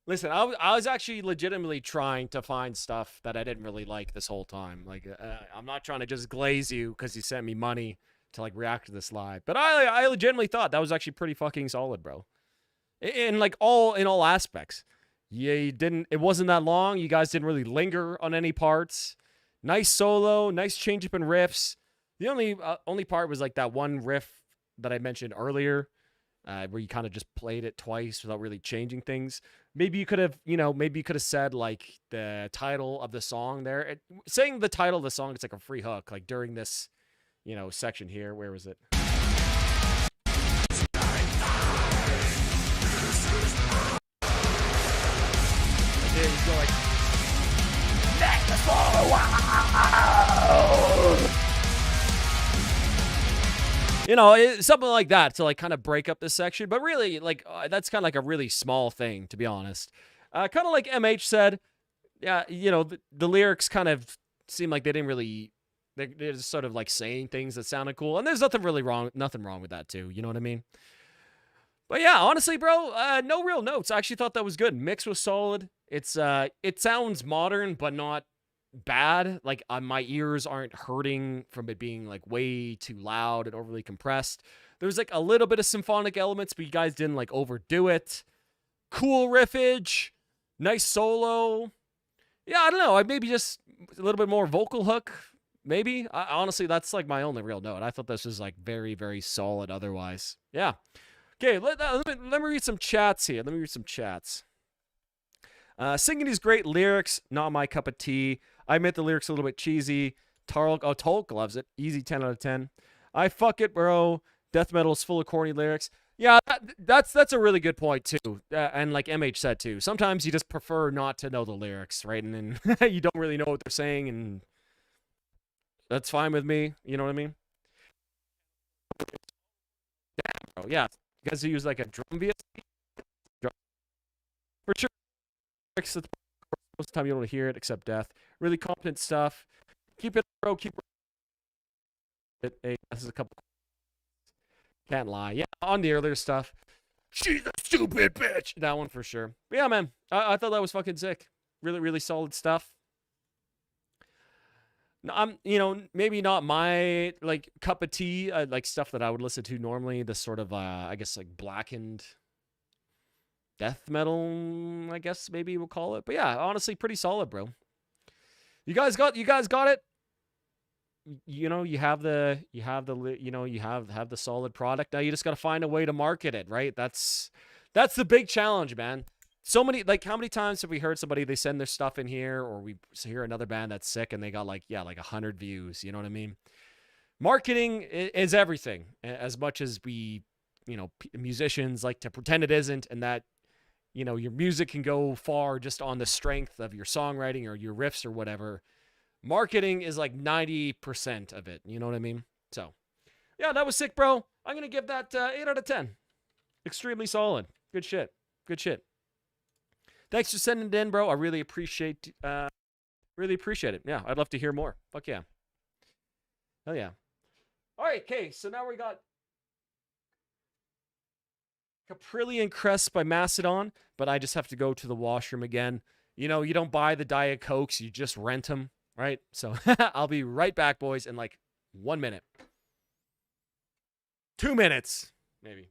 listen. I was actually legitimately trying to find stuff that I didn't really like this whole time. Like, I'm not trying to just glaze you because you sent me money to like react to this live, but I legitimately thought that was actually pretty fucking solid, bro. Like in all aspects. Yeah, you didn't. It wasn't that long. You guys didn't really linger on any parts. Nice solo, nice change up in riffs. The only part was like that one riff that I mentioned earlier, where you kind of just played it twice without really changing things. Maybe you could have, maybe you could have said like the title of the song there. Saying the title of the song, it's like a free hook. Like during this, section here. Where was it? There you go, like. Something like that to like kind of break up this section. But really, like that's kind of like a really small thing, to be honest. Kind of like MH said, yeah, the lyrics kind of seem like they didn't really. They're just sort of like saying things that sounded cool, and there's nothing wrong with that too. You know what I mean? But yeah, honestly, bro, no real notes. I actually thought that was good. Mix was solid. It sounds modern, but not bad. Like my ears aren't hurting from it being like way too loud and overly compressed. There's like a little bit of symphonic elements, but you guys didn't like overdo it. Cool riffage, nice solo. Yeah, I don't know. Maybe just a little bit more vocal hook. Maybe. Honestly, that's like my only real note. I thought this was like very, very solid otherwise. Yeah. Okay, let me read some chats here. Let me read some chats. Singing is great. Lyrics, not my cup of tea. I admit the lyrics a little bit cheesy. Tolk loves it. Easy 10 out of 10. I fuck it, bro. Death metal is full of corny lyrics. Yeah, that's a really good point too. And like MH said too, sometimes you just prefer not to know the lyrics, right? And then you don't really know what they're saying, and that's fine with me. You know what I mean? Oh yeah, you guys use like a drum VST for sure. Most of the time you don't hear it except death. Really competent stuff. Keep it, bro. Keep it. Hey, this is a couple. Can't lie. Yeah, on the earlier stuff. She's a stupid bitch. That one for sure. But yeah, man. I thought that was fucking sick. Really, really solid stuff. I'm, maybe not my like cup of tea, like stuff that I would listen to normally. This sort of, I guess, like blackened death metal, I guess maybe we'll call it. But yeah, honestly, pretty solid, bro. You guys got it. You have the solid product. Now you just got to find a way to market it, right? That's the big challenge, man. So many, like, how many times have we heard somebody, they send their stuff in here, or we hear another band that's sick and they got like 100 views. You know what I mean? Marketing is everything. As much as we, musicians like to pretend it isn't, and that, your music can go far just on the strength of your songwriting or your riffs or whatever. Marketing is like 90% of it. You know what I mean? So, yeah, that was sick, bro. I'm going to give that 8 out of 10. Extremely solid. Good shit. Good shit. Thanks for sending it in, bro. I really appreciate it. Yeah, I'd love to hear more. Fuck yeah. Hell yeah. All right, okay, so now we got Caprillion Crest by Macedon, but I just have to go to the washroom again. You don't buy the Diet Cokes, you just rent them, right? So I'll be right back, boys, in like 1 minute. 2 minutes, maybe.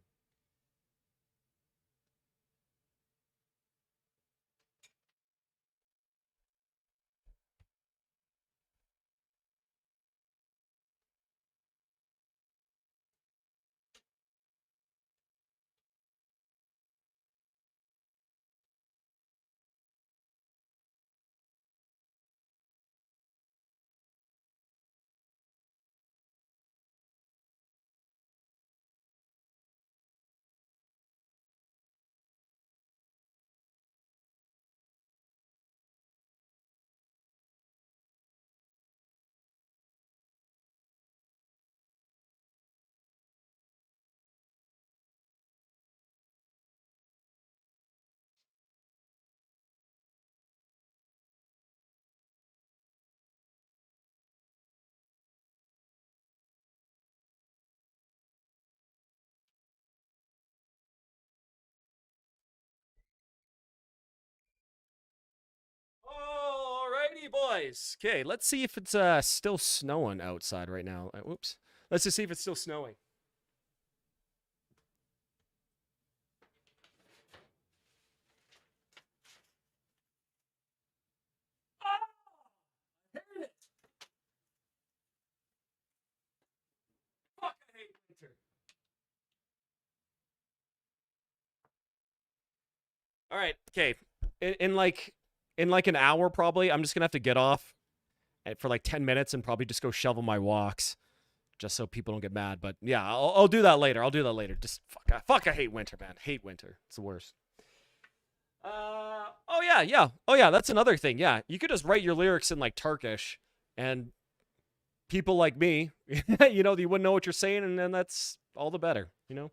boys. Okay, let's see if it's still snowing outside right now. Whoops. Let's just see if it's still snowing. Heard it. Fuck, I hate winter. All right, okay. In like an hour probably, I'm just gonna have to get off for like 10 minutes and probably just go shovel my walks, just so people don't get mad. But yeah, I'll do that later. I'll do that later. Just fuck, I hate winter, man. Hate winter. It's the worst. Oh yeah. That's another thing. Yeah, you could just write your lyrics in like Turkish, and people like me, you know, you wouldn't know what you're saying, and then that's all the better, you know.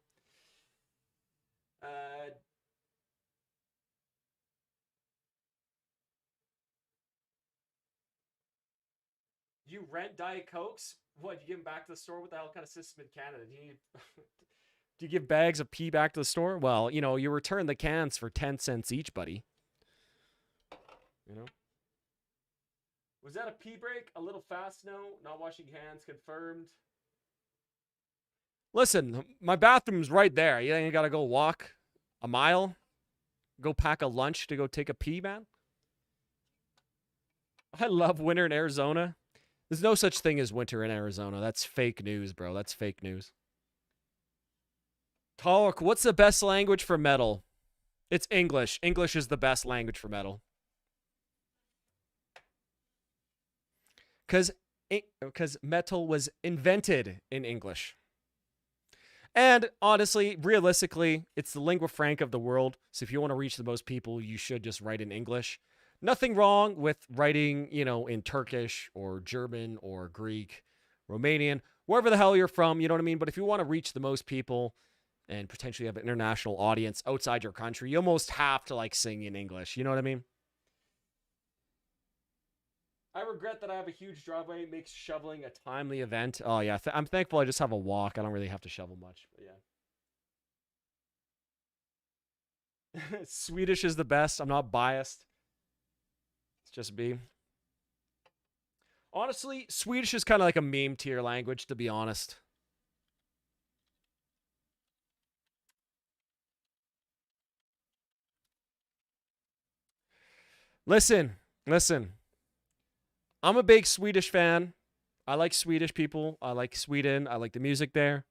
You rent Diet Cokes? What, you give them back to the store? What the hell kind of system in Canada? Do you give bags of pee back to the store? Well, you know, you return the cans for 10 cents each, buddy. You know? Was that a pee break? A little fast now? Not washing hands, confirmed. Listen, my bathroom's right there. You ain't gotta go walk a mile? Go pack a lunch to go take a pee, man? I love winter in Arizona. There's no such thing as winter in Arizona. That's fake news, bro. That's fake news. Talk, what's the best language for metal? It's English. English is the best language for metal. Because metal was invented in English. And honestly, realistically, it's the lingua franca of the world. So if you want to reach the most people, you should just write in English. Nothing wrong with writing, you know, in Turkish or German or Greek, Romanian, wherever the hell you're from, you know what I mean? But if you want to reach the most people and potentially have an international audience outside your country, you almost have to like sing in English. You know what I mean? I regret that I have a huge driveway. It makes shoveling a timely event. Oh, yeah. I'm thankful I just have a walk. I don't really have to shovel much. But yeah. Swedish is the best. I'm not biased. It's just me. Honestly, Swedish is kind of like a meme tier language, to be honest. Listen. I'm a big Swedish fan. I like Swedish people. I like Sweden. I like the music there.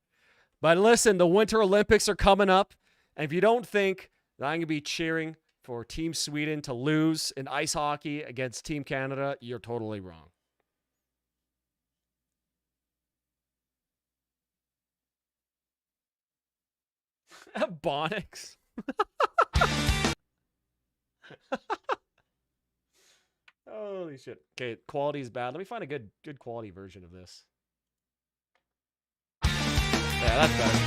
But listen, the Winter Olympics are coming up. And if you don't think that I'm going to be cheering for Team Sweden to lose in ice hockey against Team Canada, you're totally wrong. Bonics. Holy shit. Okay, quality is bad. Let me find a good quality version of this. Yeah, that's better.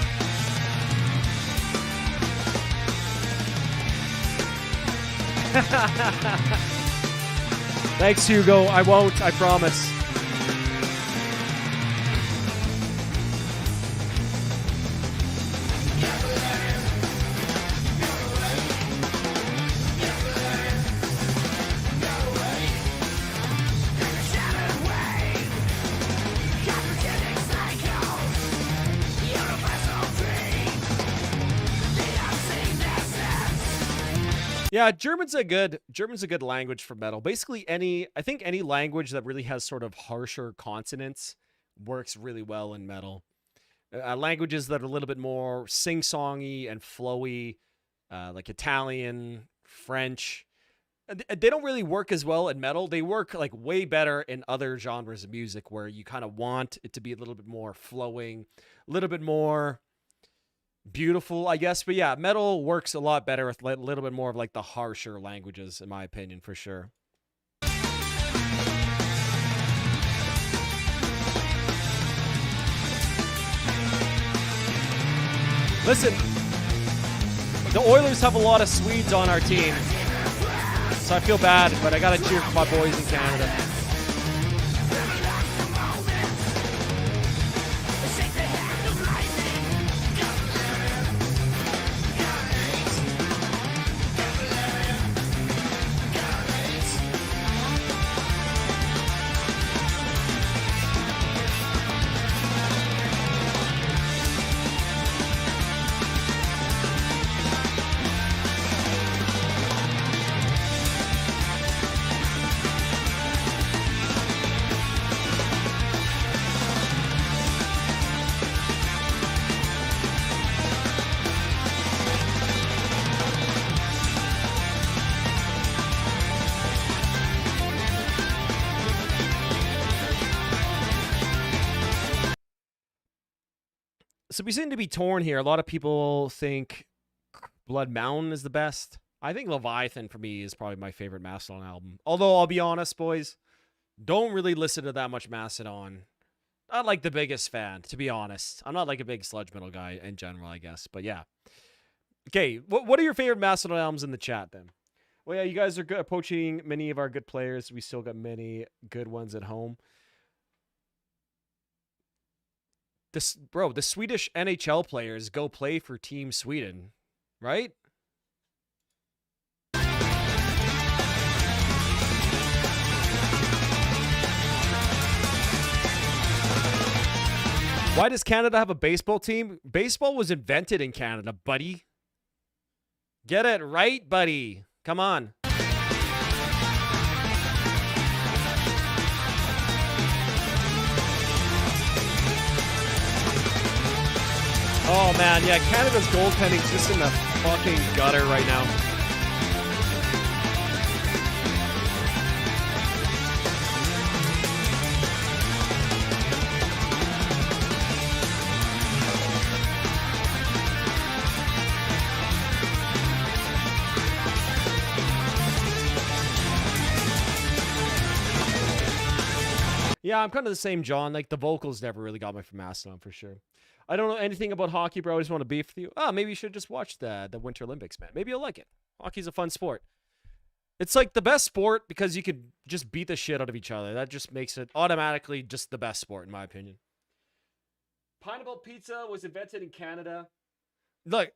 Thanks, Hugo. I won't. I promise. Yeah, German's a good language for metal. Basically I think any language that really has sort of harsher consonants works really well in metal. Languages that are a little bit more sing-songy and flowy, like Italian, French, they don't really work as well in metal. They work like way better in other genres of music where you kind of want it to be a little bit more flowing, a little bit more beautiful, I guess. But yeah, metal works a lot better with a little bit more of like the harsher languages, in my opinion, for sure. Listen, the Oilers have a lot of Swedes on our team, so I feel bad, but I gotta cheer for my boys in Canada. So we seem to be torn here. A lot of people think Blood Mountain is the best. I think Leviathan for me is probably my favorite Mastodon album. Although I'll be honest, boys, don't really listen to that much Mastodon. Not like the biggest fan, to be honest. I'm not like a big sludge metal guy in general, I guess. But yeah. Okay, what are your favorite Mastodon albums in the chat then? Well, yeah, you guys are good, poaching many of our good players. We still got many good ones at home. The Swedish NHL players go play for Team Sweden, right? Why does Canada have a baseball team? Baseball was invented in Canada, buddy. Get it right, buddy. Come on. Oh, man. Yeah, Canada's goaltending's just in the fucking gutter right now. Yeah, I'm kind of the same, John. Like, the vocals never really got me from Mastodon, for sure. I don't know anything about hockey, bro. I just want to beef with you. Oh, maybe you should just watch the Winter Olympics, man. Maybe you'll like it. Hockey's a fun sport. It's like the best sport because you could just beat the shit out of each other. That just makes it automatically just the best sport, in my opinion. Pineapple pizza was invented in Canada. Look.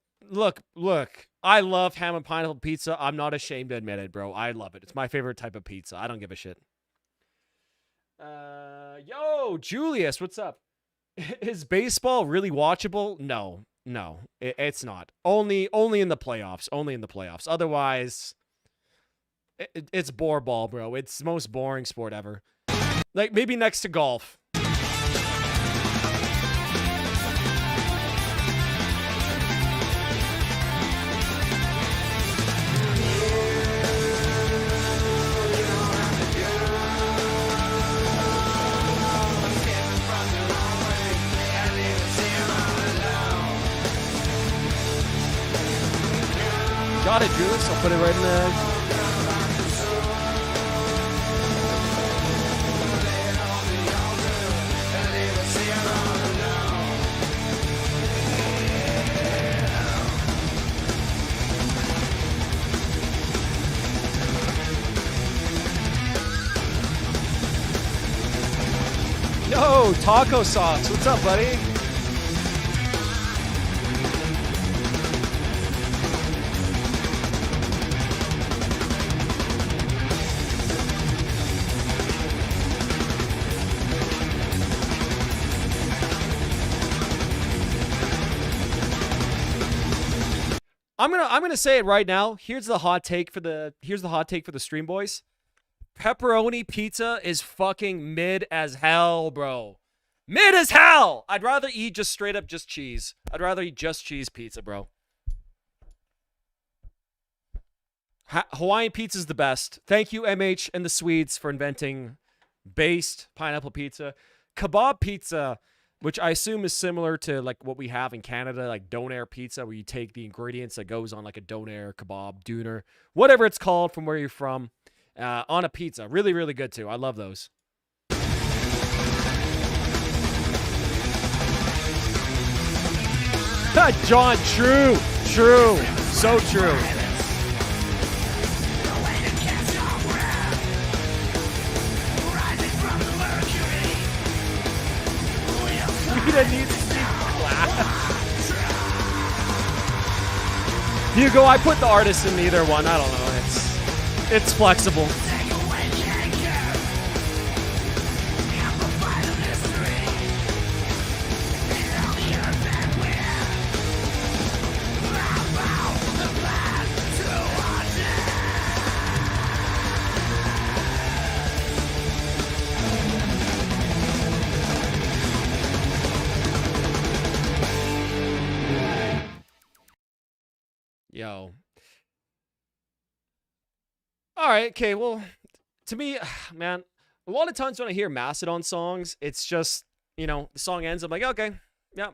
I love ham and pineapple pizza. I'm not ashamed to admit it, bro. I love it. It's my favorite type of pizza. I don't give a shit. Yo, Julius, what's up? Is baseball really watchable? No, it's not. Only in the playoffs. Only in the playoffs. Otherwise, it's bore ball, bro. It's the most boring sport ever. Like, maybe next to golf. Got it, Julius. I'll put it right in there. Yo, taco sauce. What's up, buddy? I'm gonna say it right now. Here's the hot take for the stream, boys. Pepperoni pizza is fucking mid as hell, bro. Mid as hell. I'd rather eat just straight up just cheese. I'd rather eat just cheese pizza, bro. Hawaiian pizza is the best. Thank you, MH and the Swedes, for inventing based pineapple pizza. Kebab pizza, which I assume is similar to like what we have in Canada, like doner pizza, where you take the ingredients that goes on like a doner, kebab, doner, whatever it's called from where you're from, on a pizza. Really, really good too. I love those. John, true, so true. Hugo, I put the artist in either one. I don't know. It's flexible. Yo. All right, okay, well, to me, man, a lot of times when I hear Mastodon songs, it's just, you know, the song ends, I'm like, okay, yeah,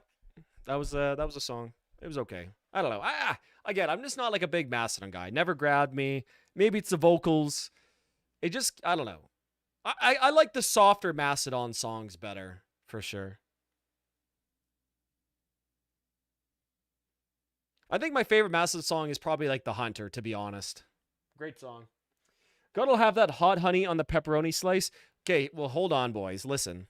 That was a song. It was okay. I don't know. Again, I'm just not like a big Mastodon guy. Never grabbed me. Maybe it's the vocals. It just, I don't know. I like the softer Mastodon songs better, for sure. I think my favorite Mastodon song is probably like The Hunter, to be honest. Great song. Gotta have that hot honey on the pepperoni slice. Okay, well, hold on, boys. Listen.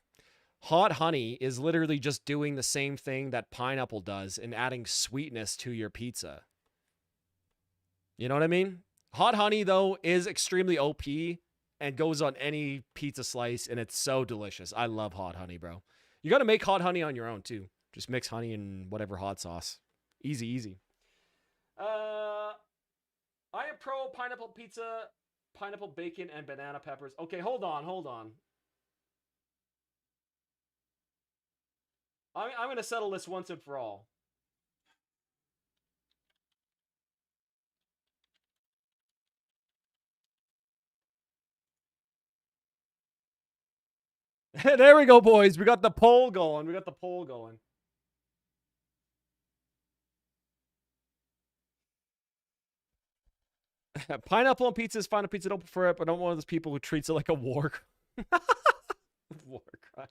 Hot honey is literally just doing the same thing that pineapple does and adding sweetness to your pizza. You know what I mean? Hot honey, though, is extremely OP and goes on any pizza slice, and it's so delicious. I love hot honey, bro. You got to make hot honey on your own, too. Just mix honey and whatever hot sauce. Easy, easy. I am pro pineapple pizza, pineapple bacon, and banana peppers. Okay, hold on. I'm going to settle this once and for all. There we go, boys. We got the poll going. Pineapple on pizza is fine on pizza. Don't prefer it, but I'm one of those people who treats it like a war. War crime.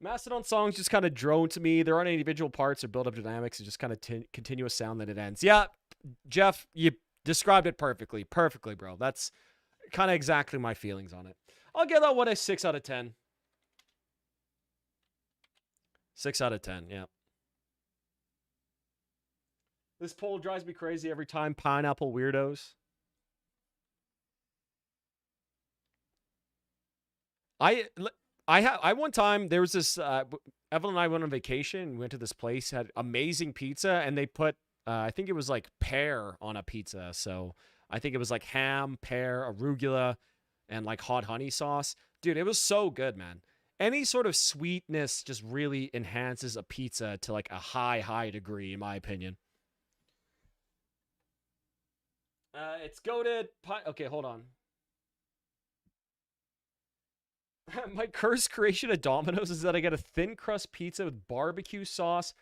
Mastodon songs just kind of drone to me. There aren't any individual parts or build-up dynamics. It's just kind of continuous sound that it ends. Yeah, Jeff, you described it perfectly. Perfectly, bro. That's kind of exactly my feelings on it. I'll give that one a 6 out of 10. 6 out of 10, yeah. This poll drives me crazy every time. Pineapple weirdos. I one time, there was this, Evelyn and I went on vacation. We went to this place, had amazing pizza, and they put, I think it was like pear on a pizza. So I think it was like ham, pear, arugula, and like hot honey sauce. Dude, it was so good, man. Any sort of sweetness just really enhances a pizza to like a high degree, in my opinion. It's goated. Okay, hold on. My cursed creation of Domino's is that I get a thin crust pizza with barbecue sauce,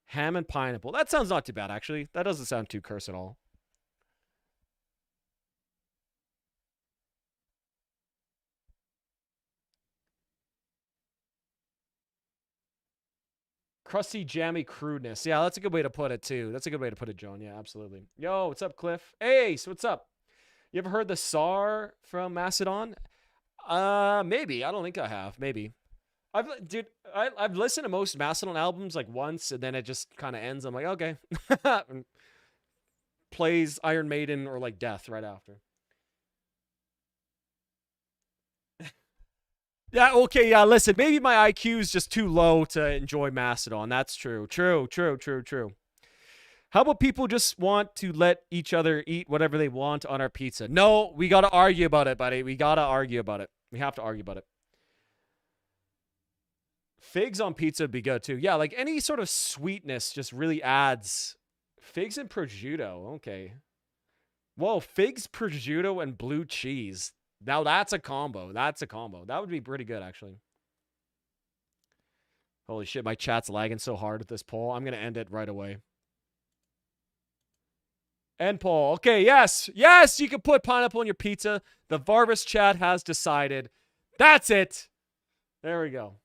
ham, and pineapple. That sounds not too bad, actually. That doesn't sound too cursed at all. Crusty, jammy crudeness. Yeah, that's a good way to put it, too. That's a good way to put it, John. Yeah, absolutely. Yo, what's up, Cliff? Hey, so what's up? You ever heard the SAR from Macedon? Maybe. I don't think I have. Maybe. I've listened to most Macedon albums like once, and then it just kind of ends. I'm like, okay. And plays Iron Maiden or like Death right after. Yeah, okay, yeah, listen, maybe my IQ is just too low to enjoy Macedon. That's true. True. How about people just want to let each other eat whatever they want on our pizza? No, we got to argue about it, buddy. We got to argue about it. We have to argue about it. Figs on pizza would be good, too. Yeah, like any sort of sweetness just really adds. Figs and prosciutto. Okay. Whoa, figs, prosciutto, and blue cheese. Now that's a combo. That would be pretty good, actually. Holy shit, my chat's lagging so hard with this poll. I'm going to end it right away. End poll. Okay, yes, you can put pineapple on your pizza. The Varvis chat has decided. That's it. There we go.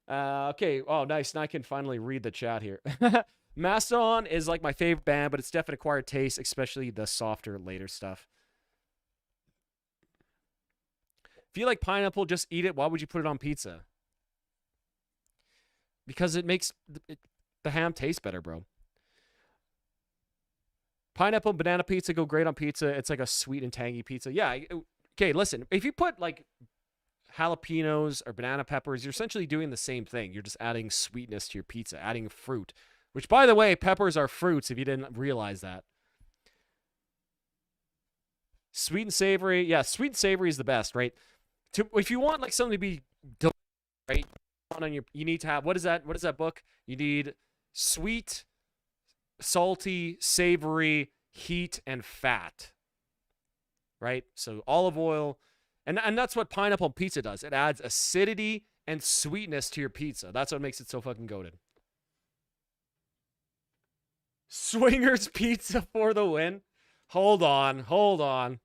Okay. Oh, nice. Now I can finally read the chat here. Mastodon is like my favorite band, but it's definitely acquired taste, especially the softer later stuff. If you like pineapple, just eat it. Why would you put it on pizza? Because it makes the ham taste better, bro. Pineapple and banana pizza go great on pizza. It's like a sweet and tangy pizza. Yeah. Okay, listen. If you put like jalapenos or banana peppers, you're essentially doing the same thing. You're just adding sweetness to your pizza, adding fruit. Which, by the way, peppers are fruits if you didn't realize that. Sweet and savory. Yeah, sweet and savory is the best, right? If you want like something to be delicious, right? You need to have, what is that book? You need sweet, salty, savory, heat, and fat. Right? So olive oil And that's what pineapple pizza does. It adds acidity and sweetness to your pizza. That's what makes it so fucking goated. Swingers pizza for the win. Hold on, hold on.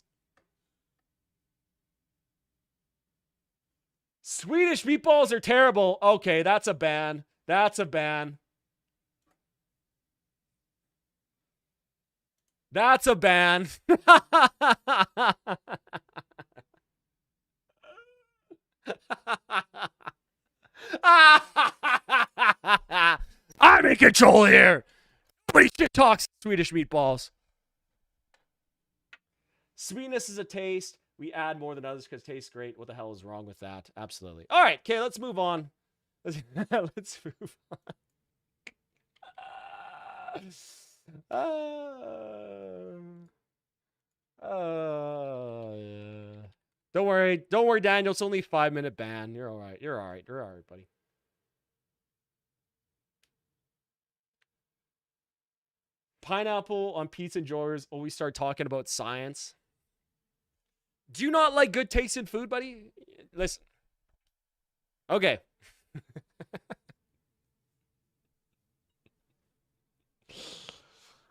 Swedish meatballs are terrible. Okay, that's a ban. That's a ban. That's a ban. I'm in control here. Nobody shit talks Swedish meatballs. Sweetness is a taste. We add more than others because it tastes great. What the hell is wrong with that? Absolutely. All right, okay, let's move on. Let's move on. Yeah. Don't worry, Daniel. It's only a 5-minute ban. You're all right. You're all right. You're all right, buddy. Pineapple on pizza enjoyers always start talking about science. Do you not like good taste in food, buddy? Listen. Okay.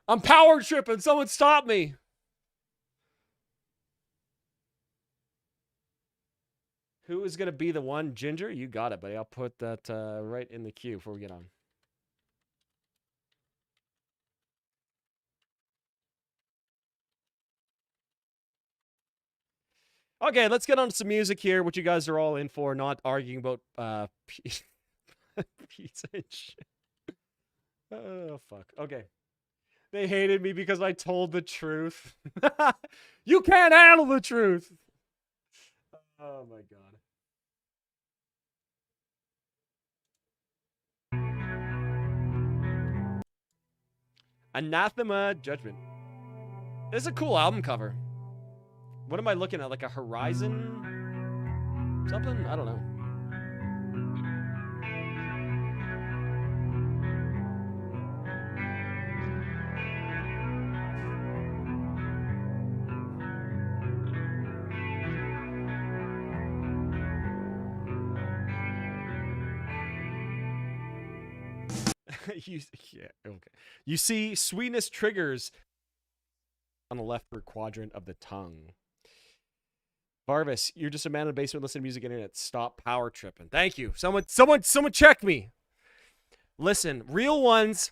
I'm power tripping. Someone stop me. Who is going to be the one? Ginger? You got it, buddy. I'll put that right in the queue before we get on. Okay, let's get on to some music here, which you guys are all in for, not arguing about pizza and shit. Oh, fuck. Okay. They hated me because I told the truth. You can't handle the truth. Oh, my God. Anathema Judgment. This is a cool album cover. What am I looking at? Like a horizon? Something? I don't know. Yeah, okay. You see, sweetness triggers on the left quadrant of the tongue. Varvis, you're just a man in the basement listening to music internet. Stop power tripping. Thank you. Someone check me. Listen, real ones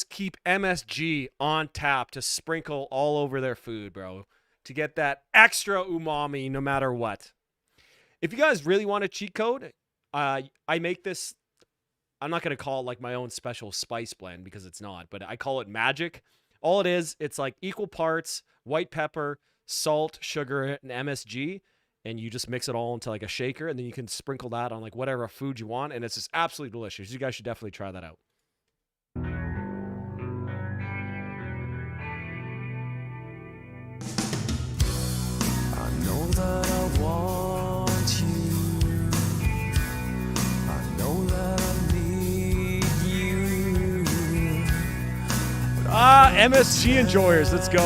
keep MSG on tap to sprinkle all over their food, bro, to get that extra umami no matter what. If you guys really want a cheat code, I make this. I'm not going to call it like my own special spice blend because it's not, but I call it magic. All it is, it's like equal parts white pepper, salt, sugar, and MSG, and you just mix it all into like a shaker, and then you can sprinkle that on like whatever food you want, and it's just absolutely delicious. You guys should definitely try that out. I know that I want you. I know that I need you. Ah, MSG enjoyers. Let's go.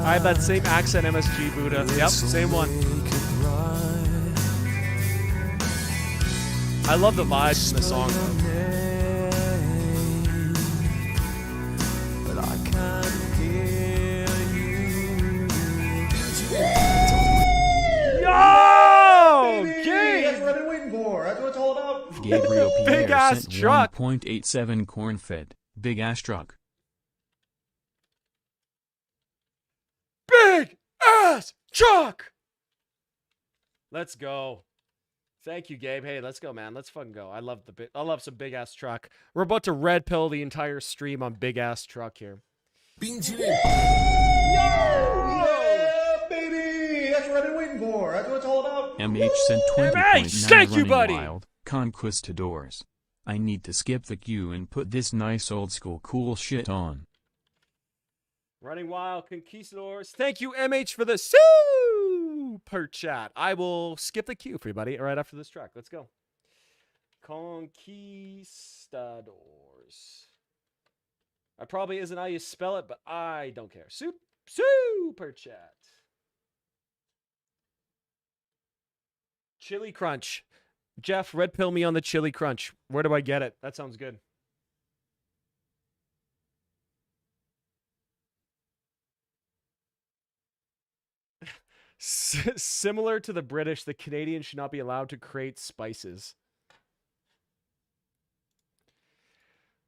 I have that same accent, MSG Buddha. Yep, same one. I love the vibes in the song. But I can't hear you. Yo! Baby, Gabe! that's what I've been waiting for. That's what it's all about. Gabriel Big Pierre ass sent truck. 1.87 corn-fed. Big ass truck. Big ass truck! Let's go. Thank you, Gabe. Hey, let's go, man. Let's fucking go. I love some big ass truck. We're about to red pill the entire stream on big ass truck here. Yeah, baby, that's what I've been waiting for. That's what it's all about. MH sent MH, thank 20.9 you, buddy. running wild. Conquistadors. I need to skip the queue and put this nice old school cool shit on. Running Wild Conquistadors. Thank you, MH, for the super chat. I will skip the queue for you, buddy, right after this track. Let's go. Conquistadors. That probably isn't how you spell it, but I don't care. Super chat. Chili Crunch. Jeff, red pill me on the Chili Crunch. Where do I get it? That sounds good. Similar to the British, the Canadians should not be allowed to create spices.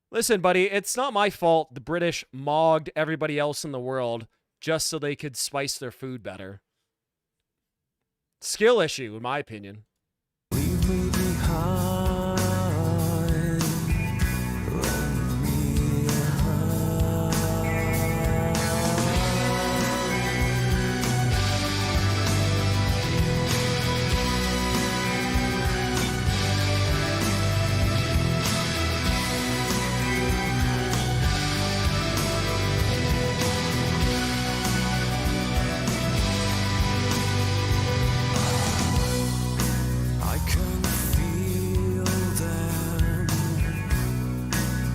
Listen, buddy, it's not my fault the British mogged everybody else in the world just so they could spice their food better. Skill issue, in my opinion. Leave me behind. Let me I can feel them.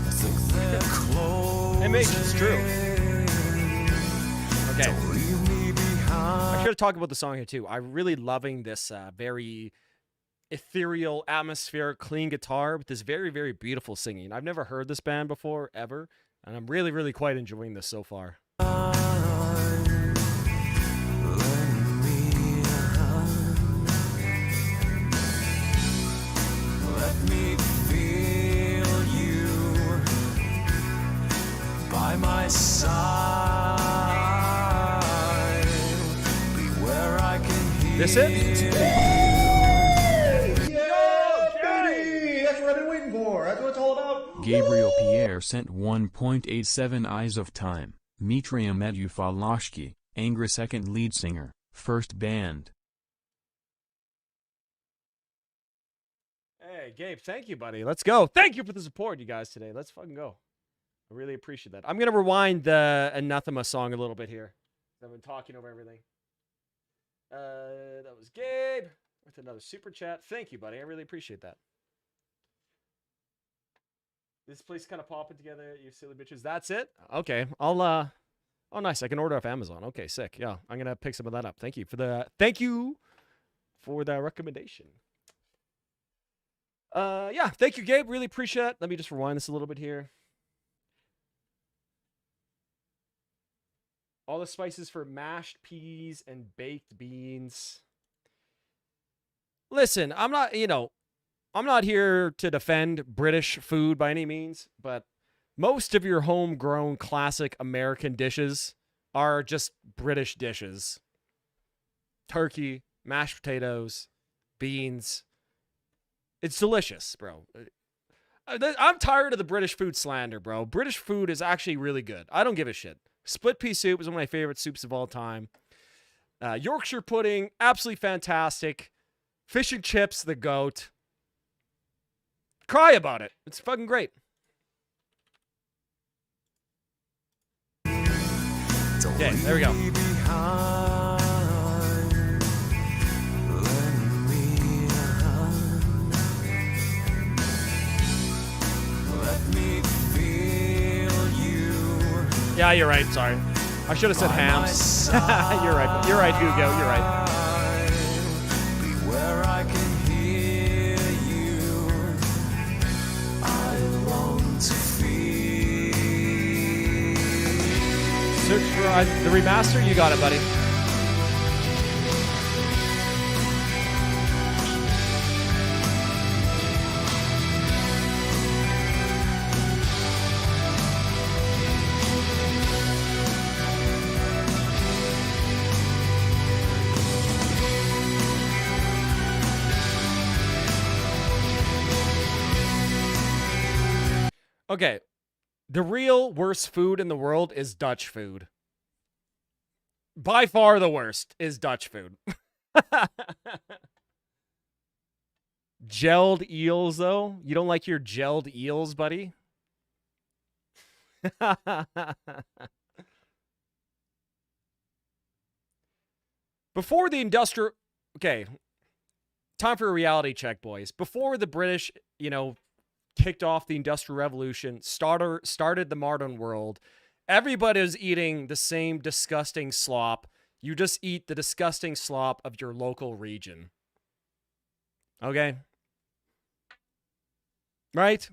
I think they're close. It makes it's true. Okay. Leave me I behind. should have talked about the song here too. I'm really loving this very ethereal, atmospheric, clean guitar with this very, very beautiful singing. I've never heard this band before, ever, and I'm really, really quite enjoying this so far. Let me feel you by my side. Be where I can hear This it? Yeah, baby! That's what I've been waiting for. That's what it's all about. Gabriel Pierre sent 1.87 eyes of time. Mitriam Edufalashki, Angra second lead singer, first band. Hey, Gabe, thank you, buddy. Let's go. Thank you for the support, you guys, today. Let's fucking go. I really appreciate that. I'm going to rewind the Anathema song a little bit here. I've been talking over everything. That was Gabe with another super chat. Thank you, buddy. I really appreciate that. This place kind of popping together, you silly bitches. That's it? Okay. I'll, oh, nice. I can order off Amazon. Okay, sick. Yeah, I'm going to pick some of that up. Thank you for the recommendation. Yeah, thank you, Gabe. Really appreciate it. Let me just rewind this a little bit here. All the spices for mashed peas and baked beans. Listen, I'm not here to defend British food by any means, but most of your homegrown classic American dishes are just British dishes. Turkey, mashed potatoes, beans. It's delicious, bro. I'm tired of the British food slander, bro. British food is actually really good. I don't give a shit. Split pea soup is one of my favorite soups of all time. Yorkshire pudding, absolutely fantastic. Fish and chips, the goat. Cry about it. It's fucking great. Okay, there we go. Yeah, you're right. Sorry. I should have said hams. You're right. You're right, Hugo. You're right. Where I can hear you, I long to feel. Search for the remaster. You got it, buddy. Okay, the real worst food in the world is Dutch food. By far the worst is Dutch food. Gelled eels, though? You don't like your gelled eels, buddy? Before the industrial... Okay, time for a reality check, boys. Before the British, kicked off the Industrial Revolution, started the modern world, everybody was eating the same disgusting slop. You just eat the disgusting slop of your local region. Okay. Right?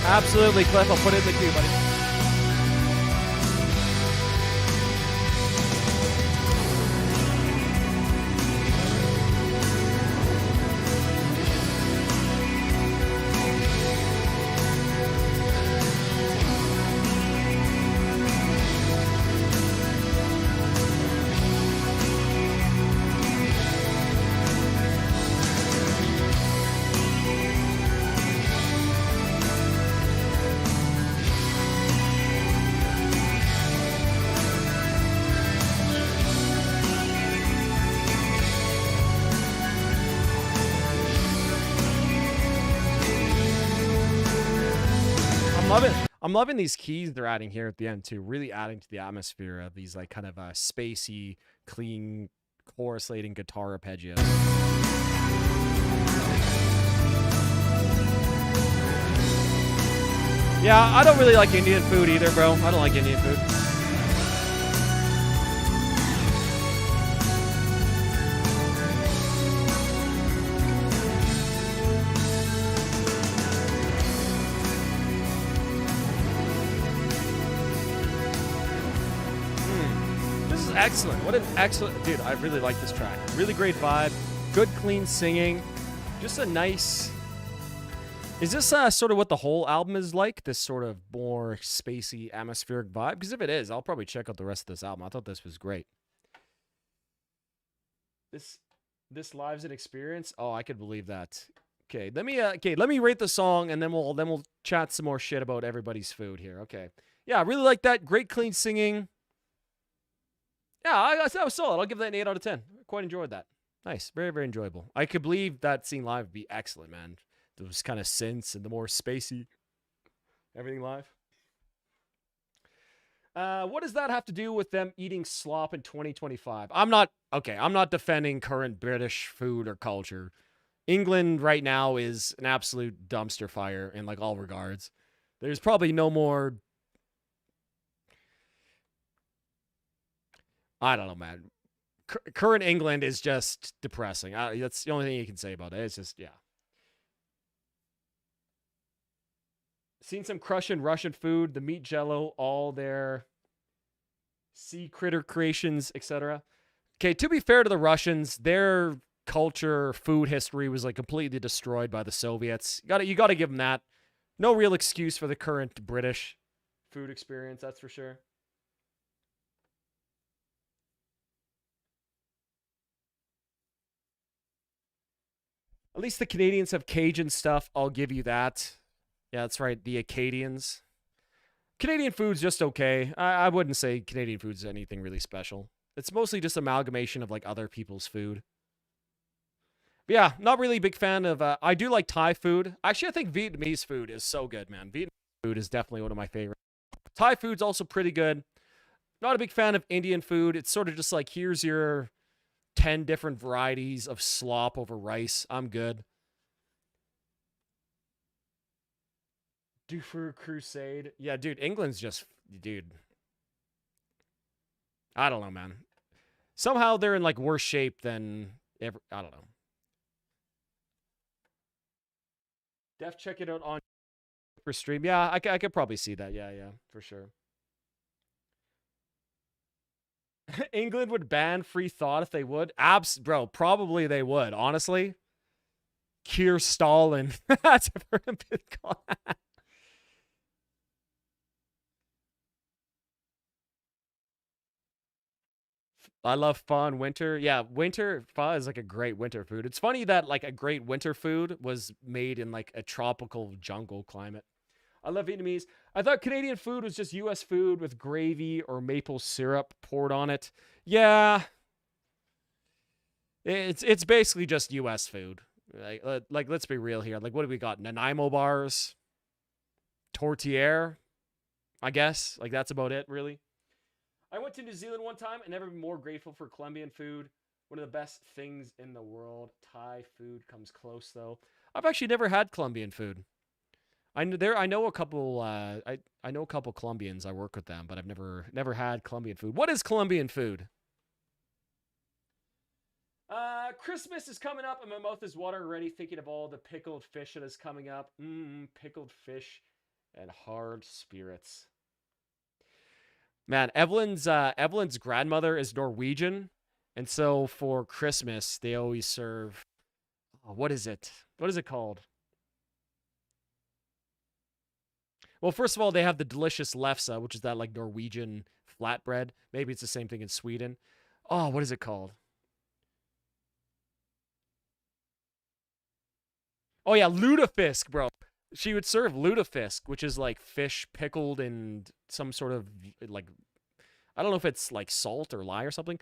Absolutely, Cliff. I'll put it in the queue, buddy. I'm loving these keys they're adding here at the end too. Really adding to the atmosphere of these like kind of spacey, clean, chorus-lating guitar arpeggios. Yeah, I don't really like Indian food either, bro. I don't like Indian food. Excellent. What an excellent... Dude, I really like this track. Really great vibe. Good, clean singing. Just a nice... Is this sort of what the whole album is like? This sort of more spacey, atmospheric vibe? Because if it is, I'll probably check out the rest of this album. I thought this was great. This live's an experience? Oh, I could believe that. Okay, let me rate the song, and then we'll chat some more shit about everybody's food here. Okay. Yeah, I really like that. Great, clean singing. Yeah, that was solid. I'll give that an 8 out of 10. Quite enjoyed that. Nice. Very, very enjoyable. I could believe that scene live would be excellent, man. Those kind of synths and the more spacey everything live. What does that have to do with them eating slop in 2025? I'm not defending current British food or culture. England right now is an absolute dumpster fire in like all regards. There's probably no more... I don't know, man. Current England is just depressing. That's the only thing you can say about it. It's just, yeah. Seen some crushing Russian food, the meat jello, all their sea critter creations, etc. Okay, to be fair to the Russians, their culture, food history was like completely destroyed by the Soviets. You got to give them that. No real excuse for the current British food experience, that's for sure. At least the Canadians have Cajun stuff. I'll give you that. Yeah, that's right. The Acadians. Canadian food's just okay. I wouldn't say Canadian food's anything really special. It's mostly just amalgamation of like other people's food. But yeah, not really a big fan of... I do like Thai food. Actually, I think Vietnamese food is so good, man. Vietnamese food is definitely one of my favorites. Thai food's also pretty good. Not a big fan of Indian food. It's sort of just like, here's your 10 different varieties of slop over rice. I'm good. Doofer Crusade. Yeah, dude, England's just... Dude. I don't know, man. Somehow they're in, like, worse shape than... I don't know. Def, check it out on for stream. Yeah, I could probably see that. Yeah, for sure. England would ban free thought if they would. Bro, probably they would. Honestly, Keir Stalin. That's ever been called. I love pho in winter. Yeah, winter pho is like a great winter food. It's funny that like a great winter food was made in like a tropical jungle climate. I love Vietnamese. I thought Canadian food was just U.S. food with gravy or maple syrup poured on it. Yeah. It's basically just U.S. food. Like let's be real here. Like, what do we got? Nanaimo bars? Tortillere? I guess. Like, that's about it, really. I went to New Zealand one time and never been more grateful for Colombian food. One of the best things in the world. Thai food comes close, though. I've actually never had Colombian food. I know a couple. I know a couple Colombians. I work with them, but I've never had Colombian food. What is Colombian food? Christmas is coming up, and my mouth is watering already thinking of all the pickled fish that is coming up. Pickled fish and hard spirits. Man, Evelyn's grandmother is Norwegian, and so for Christmas they always serve. What is it? What is it called? Well, first of all, they have the delicious lefse, which is that like Norwegian flatbread. Maybe it's the same thing in Sweden. Oh, what is it called? Oh yeah, lutefisk, bro. She would serve lutefisk, which is like fish pickled in some sort of like, I don't know if it's like salt or lye or something.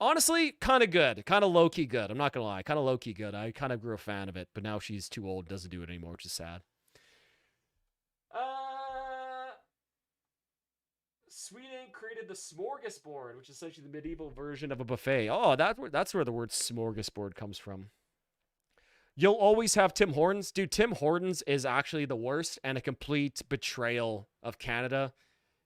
Honestly, kind of good, kind of low key good. I'm not gonna lie, kind of low key good. I kind of grew a fan of it, but now she's too old, doesn't do it anymore, which is sad. Sweden created the smorgasbord, which is essentially the medieval version of a buffet. Oh, that's where the word smorgasbord comes from. You'll always have Tim Hortons. Dude, Tim Hortons is actually the worst and a complete betrayal of Canada.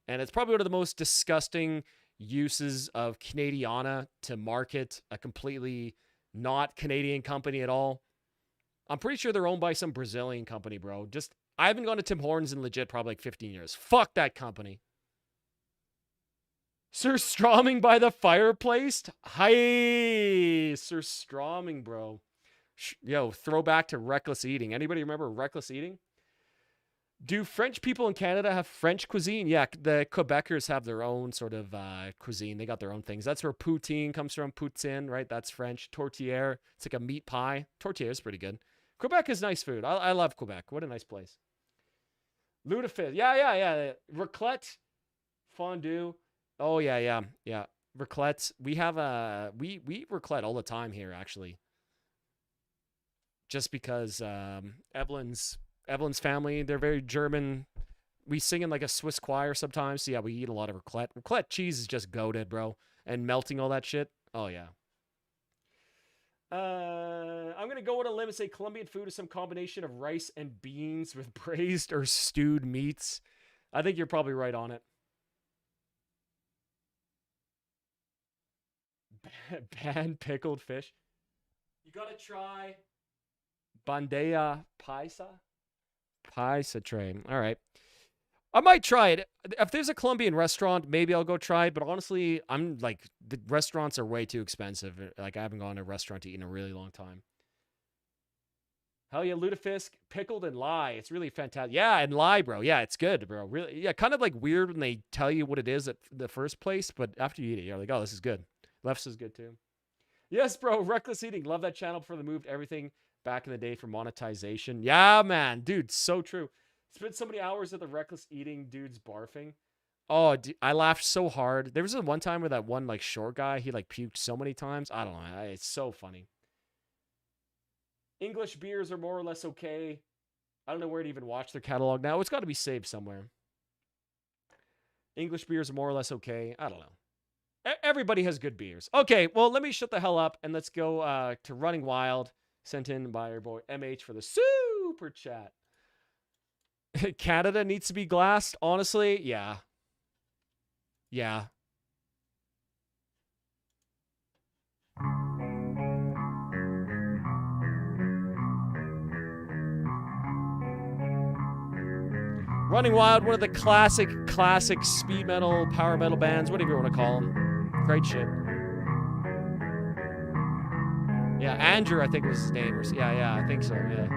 And it's probably one of the most disgusting uses of Canadiana to market a completely not Canadian company at all. I'm pretty sure they're owned by some Brazilian company, bro. I haven't gone to Tim Hortons in legit probably like 15 years. Fuck that company. Sir Stroming by the fireplace? Hi, Sir Stroming, bro. Yo, throwback to reckless eating. Anybody remember reckless eating? Do French people in Canada have French cuisine? Yeah, the Quebecers have their own sort of cuisine. They got their own things. That's where poutine comes from. Poutine, right? That's French. Tourtière. It's like a meat pie. Tourtière is pretty good. Quebec is nice food. I love Quebec. What a nice place. Lutefisk. Yeah. Raclette. Fondue. Oh, yeah. Raclette. We have we eat raclette all the time here, actually. Just because Evelyn's family, they're very German. We sing in like a Swiss choir sometimes. So yeah, we eat a lot of raclette. Raclette cheese is just goated, bro. And melting all that shit. Oh yeah. I'm gonna go with a limb and say Colombian food is some combination of rice and beans with braised or stewed meats. I think you're probably right on it. Pan pickled fish. You gotta try bandeja paisa train. All right. I might try it. If there's a Colombian restaurant, maybe I'll go try it. But honestly, I'm like, the restaurants are way too expensive. Like, I haven't gone to a restaurant to eat in a really long time. Hell yeah, lutefisk, pickled and lye. It's really fantastic. Yeah, and lye, bro. Yeah, it's good, bro. Really, yeah, kind of like weird when they tell you what it is at the first place, but after you eat it, you're like, oh, this is good. Lefse is good too. Yes, bro. Reckless eating. Love that channel before they moved everything back in the day for monetization. Yeah, man. Dude, so true. Spent so many hours at the reckless eating dudes barfing. Oh, dude, I laughed so hard. There was this one time where that one like short guy, he like puked so many times. I don't know. It's so funny. English beers are more or less okay. I don't know where to even watch their catalog now. It's got to be saved somewhere. English beers are more or less okay. I don't know. Everybody has good beers. Okay, well, let me shut the hell up and let's go to Running Wild, sent in by our boy MH for the super chat. Canada needs to be glassed, honestly. Yeah. Running Wild, one of the classic speed metal, power metal bands, whatever you want to call them. Great shit. Yeah, Andrew, I think was his name. Yeah, I think so, yeah.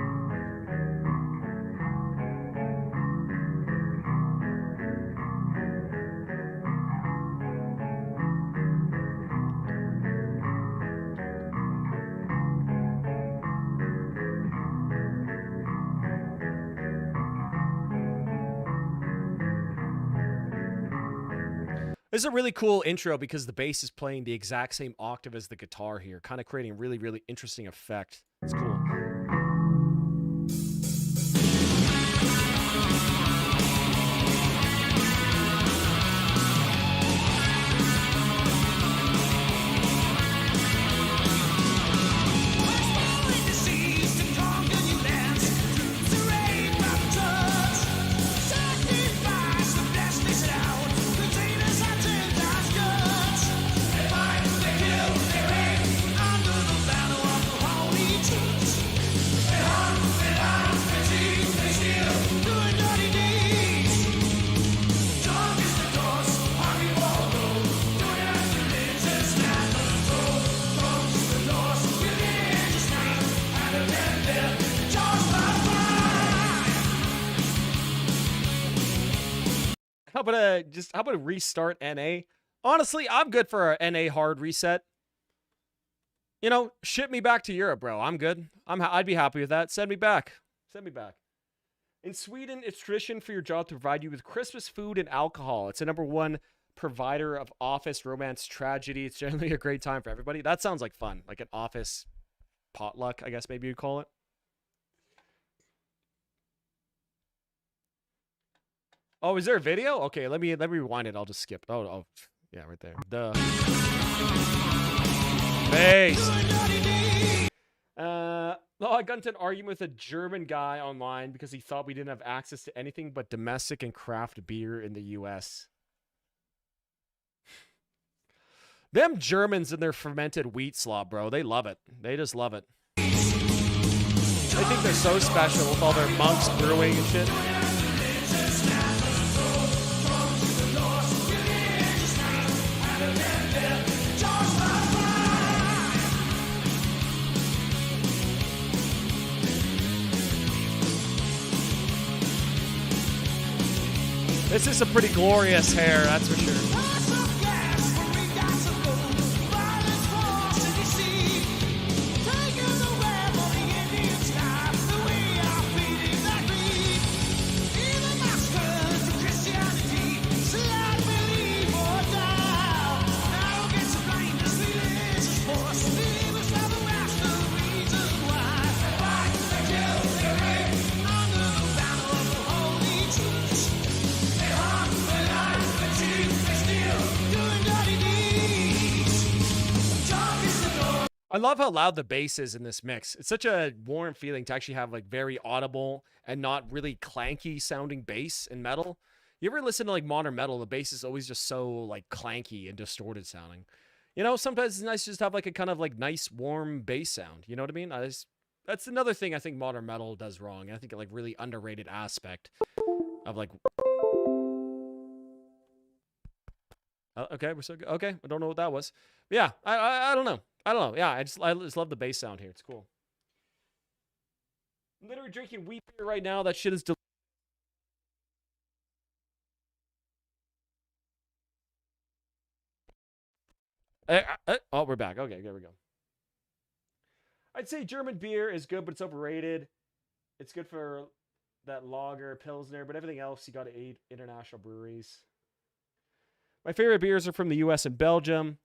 This is a really cool intro because the bass is playing the exact same octave as the guitar here, kind of creating a really, really interesting effect. It's cool. How about a restart NA? Honestly, I'm good for a NA hard reset. You know, ship me back to Europe, bro. I'm good. I'd be happy with that. Send me back. Send me back. In Sweden, it's tradition for your job to provide you with Christmas food and alcohol. It's the #1 provider of office romance tragedy. It's generally a great time for everybody. That sounds like fun. Like an office potluck, I guess maybe you'd call it. Oh, is there a video? Okay, let me rewind it. I'll just skip. Oh, yeah, right there. Duh. Base. I got into an argument with a German guy online because he thought we didn't have access to anything but domestic and craft beer in the US. Them Germans and their fermented wheat slop, bro. They love it. They just love it. They think they're so special with all their monks brewing and shit. This is some pretty glorious hair, that's for sure. I love how loud the bass is in this mix. It's such a warm feeling to actually have like very audible and not really clanky sounding bass in metal. You ever listen to like modern metal, the bass is always just so like clanky and distorted sounding. You know, sometimes it's nice to just have like a kind of like nice warm bass sound. You know what I mean? That's another thing I think modern metal does wrong. And I think a like really underrated aspect of like... okay, we're so good. Okay, I don't know what that was. But yeah, I don't know. I don't know. Yeah, I just love the bass sound here. It's cool. I'm literally drinking wheat beer right now. That shit is oh, we're back. Okay, there we go. I'd say German beer is good, but it's overrated. It's good for that lager, pilsner, but everything else you got to eat international breweries. My favorite beers are from the US and Belgium.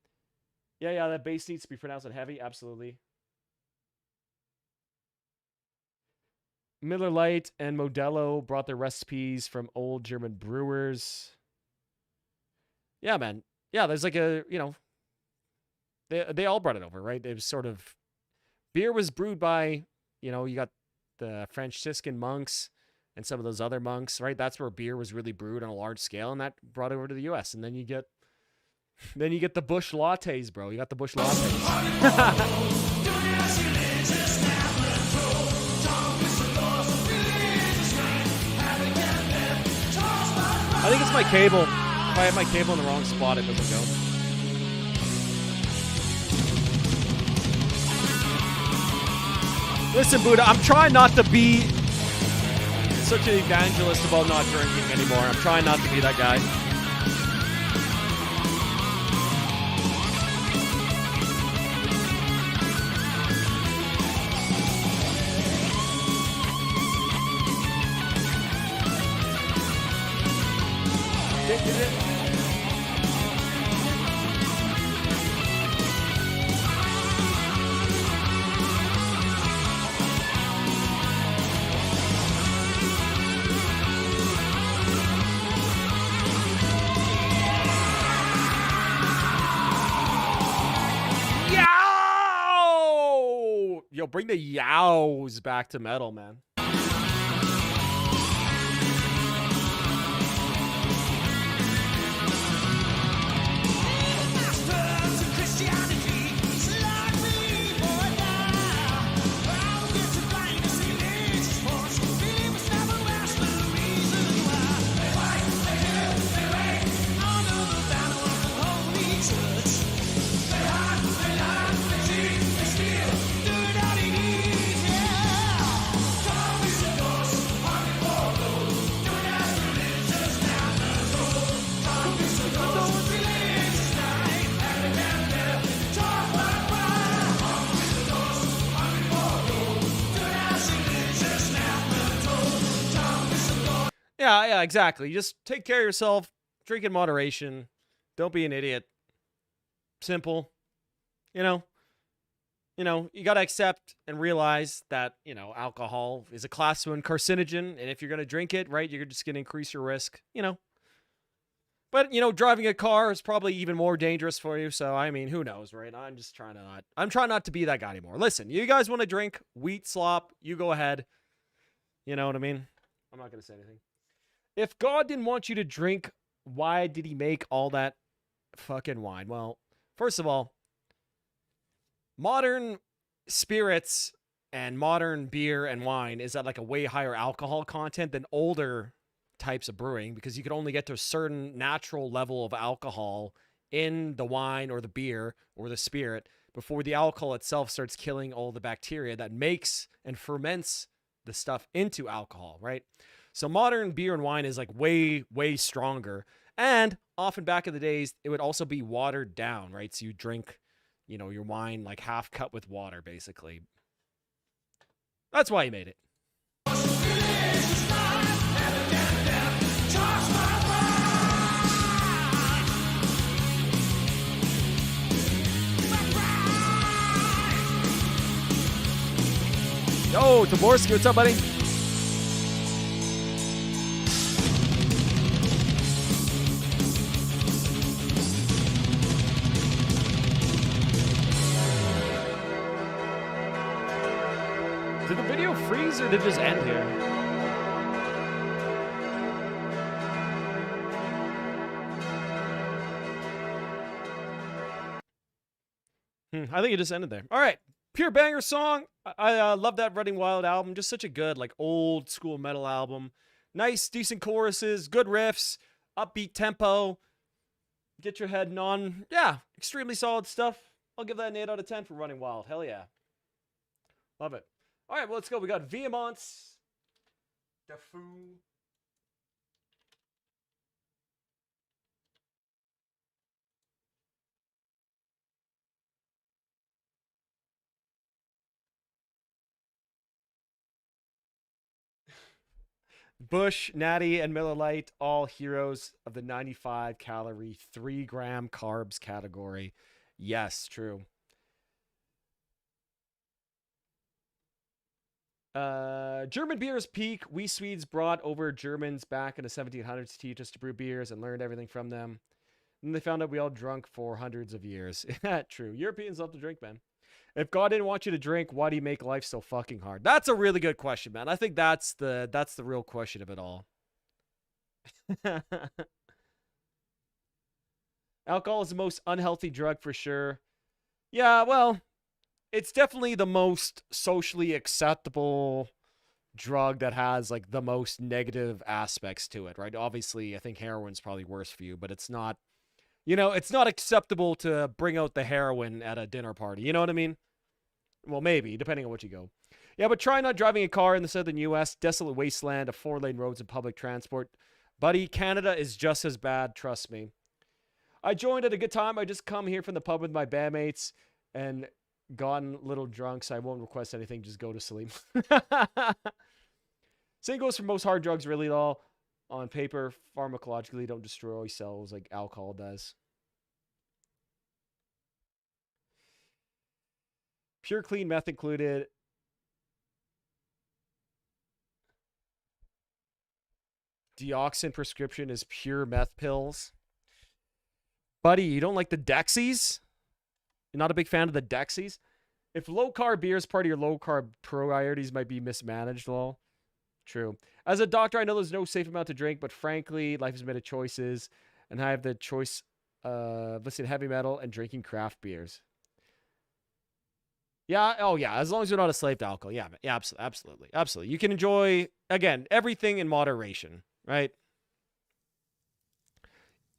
Yeah, that bass needs to be pronounced heavy. Absolutely. Miller Lite and Modelo brought their recipes from old German brewers. Yeah, man. Yeah, there's like a, you know, they all brought it over, right? It was sort of, beer was brewed by, you know, you got the Franciscan monks and some of those other monks, right? That's where beer was really brewed on a large scale, and that brought it over to the US. And then you get the Bush lattes, bro. You got the Bush lattes. I think it's my cable. If I have my cable in the wrong spot, it doesn't go. Listen, Buddha, I'm trying not to be such an evangelist about not drinking anymore. I'm trying not to be that guy. Yo, bring the yows back to metal, man. Yeah, exactly. Just take care of yourself. Drink in moderation. Don't be an idiot. Simple. You know, you got to accept and realize that, alcohol is a class 1 carcinogen. And if you're going to drink it, right, you're just going to increase your risk, But, driving a car is probably even more dangerous for you. So, I mean, who knows, right? I'm trying not to be that guy anymore. Listen, you guys want to drink wheat slop, you go ahead. You know what I mean? I'm not going to say anything. If God didn't want you to drink, why did he make all that fucking wine? Well, first of all, modern spirits and modern beer and wine is at like a way higher alcohol content than older types of brewing, because you can only get to a certain natural level of alcohol in the wine or the beer or the spirit before the alcohol itself starts killing all the bacteria that makes and ferments the stuff into alcohol, right? So modern beer and wine is like way, way stronger. And often back in the days, it would also be watered down, right? So you drink, your wine like half cut with water, basically. That's why he made it. Yo, Taborski, what's up, buddy? Did the video freeze or did it just end here? I think it just ended there. All right. Pure banger song. I love that Running Wild album. Just such a good, like, old school metal album. Nice, decent choruses, good riffs, upbeat tempo. Get your head on. Yeah, extremely solid stuff. I'll give that an 8 out of 10 for Running Wild. Hell yeah. Love it. All right, well, let's go. We got Vehemence. Defu. Bush, Natty, and Miller Lite, all heroes of the 95 calorie, 3 gram carbs category. Yes, true. German beers peak. We Swedes brought over Germans back in the 1700s to teach us to brew beers and learned everything from them. And they found out we all drunk for hundreds of years. True. Europeans love to drink, man. If God didn't want you to drink, why do you make life so fucking hard? That's a really good question, man. I think that's the real question of it all. Alcohol is the most unhealthy drug for sure. Yeah, well, it's definitely the most socially acceptable drug that has like the most negative aspects to it, right? Obviously, I think heroin's probably worse for you, but it's not, it's not acceptable to bring out the heroin at a dinner party. You know what I mean? Well, maybe, depending on what you go. Yeah, but try not driving a car in the southern U.S., desolate wasteland of 4-lane roads and public transport. Buddy, Canada is just as bad, trust me. I joined at a good time. I just come here from the pub with my bandmates and gotten a little drunk, so I won't request anything. Just go to sleep. Same goes for most hard drugs, really, all. On paper, pharmacologically don't destroy cells like alcohol does. Pure clean meth included. Deoxin prescription is pure meth pills. Buddy, you don't like the Dexies? You're not a big fan of the Dexies? If low-carb beer is part of your low-carb priorities, might be mismanaged, lol. True. As a doctor, I know there's no safe amount to drink, but frankly, life is made of choices, and I have the choice of listening to heavy metal and drinking craft beers. Yeah, oh yeah, as long as you're not a slave to alcohol. Yeah, absolutely. Absolutely. You can enjoy, again, everything in moderation, right?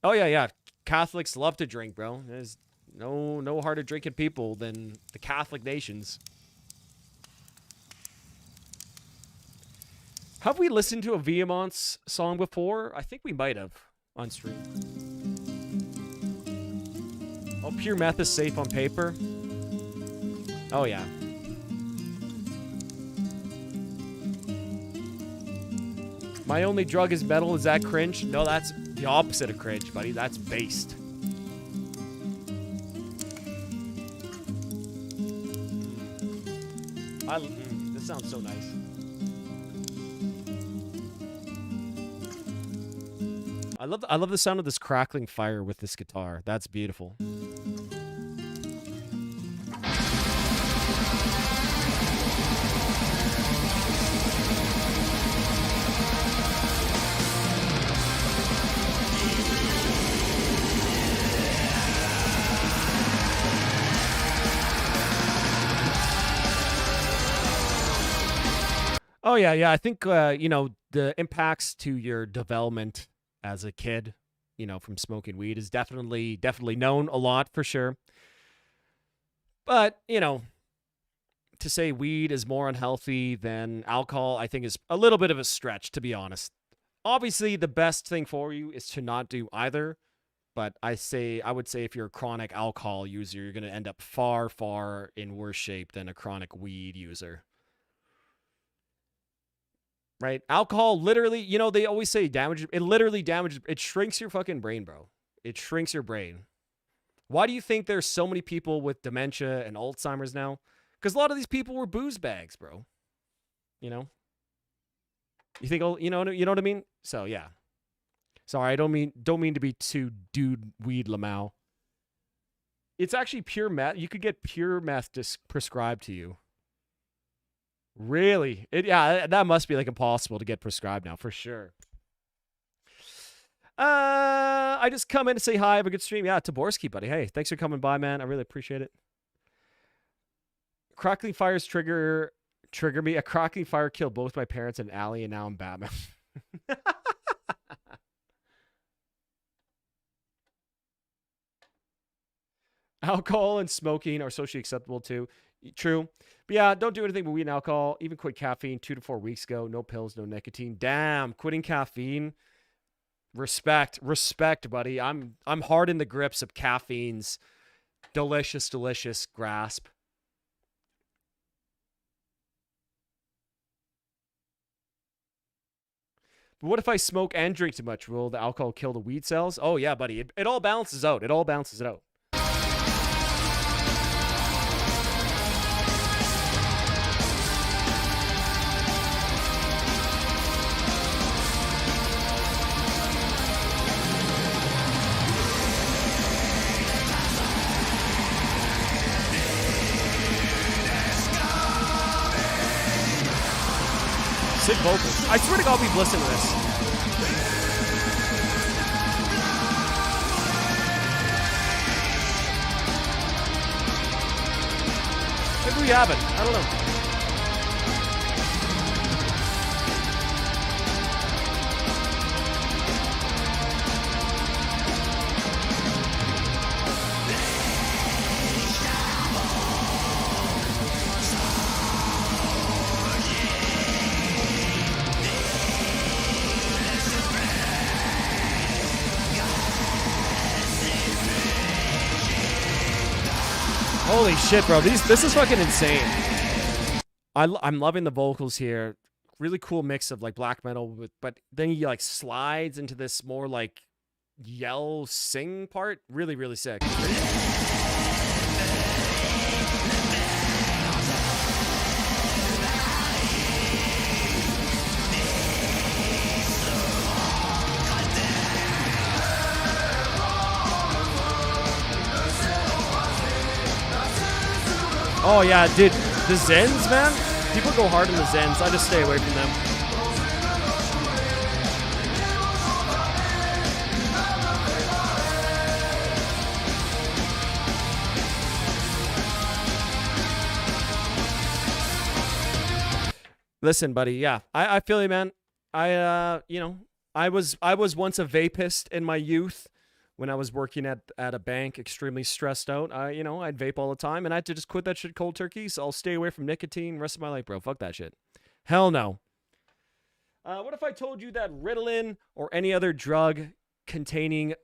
Oh yeah. Catholics love to drink, bro. There's no harder drinking people than the Catholic nations. Have we listened to a Vehemence song before? I think we might have on stream. Oh, pure meth is safe on paper. Oh, yeah. My only drug is metal. Is that cringe? No, that's the opposite of cringe, buddy. That's based. This sounds so nice. I love the sound of this crackling fire with this guitar. That's beautiful. Oh yeah. I think you know, the impacts to your development as a kid, you know, from smoking weed is definitely known a lot for sure. But, you know, to say weed is more unhealthy than alcohol, I think is a little bit of a stretch, to be honest. Obviously, the best thing for you is to not do either. But I would say if you're a chronic alcohol user, you're going to end up far, far in worse shape than a chronic weed user. Right? Alcohol literally, you know, they always say it literally damages, it shrinks your fucking brain, bro. It shrinks your brain. Why do you think there's so many people with dementia and Alzheimer's now? Because a lot of these people were booze bags, bro. You know? You think, you know what I mean? So, yeah. Sorry, I don't mean to be too dude weed LMAO. It's actually pure meth. You could get pure meth prescribed to you. Really? Yeah, that must be like impossible to get prescribed now, for sure. I just come in to say hi, have a good stream. Yeah, Taborski, buddy. Hey, thanks for coming by, man. I really appreciate it. Crackling fires trigger me. A crackling fire killed both my parents and Allie, and now I'm Batman. Alcohol and smoking are socially acceptable too. True. But yeah, don't do anything but weed and alcohol. Even quit caffeine 2 to 4 weeks ago. No pills, no nicotine. Damn, quitting caffeine. Respect, buddy. I'm hard in the grips of caffeine's delicious grasp. But what if I smoke and drink too much? Will the alcohol kill the weed cells? Oh yeah, buddy. It all balances out. It all balances out. Sick vocals. I swear to God, we've listened to this. Maybe we haven't. I don't know. Holy shit, bro. This is fucking insane. I'm loving the vocals here. Really cool mix of like black metal, but then he like slides into this more like yell sing part. Really, really sick. Oh yeah, dude, the Zens, man. People go hard on the Zens. I just stay away from them. Listen, buddy. Yeah, I feel you, man. You know, I was once a vapist in my youth. When I was working at a bank, extremely stressed out, you know, I'd vape all the time, and I had to just quit that shit cold turkey, so I'll stay away from nicotine the rest of my life, bro. Fuck that shit. Hell no. What if I told you that Ritalin or any other drug containing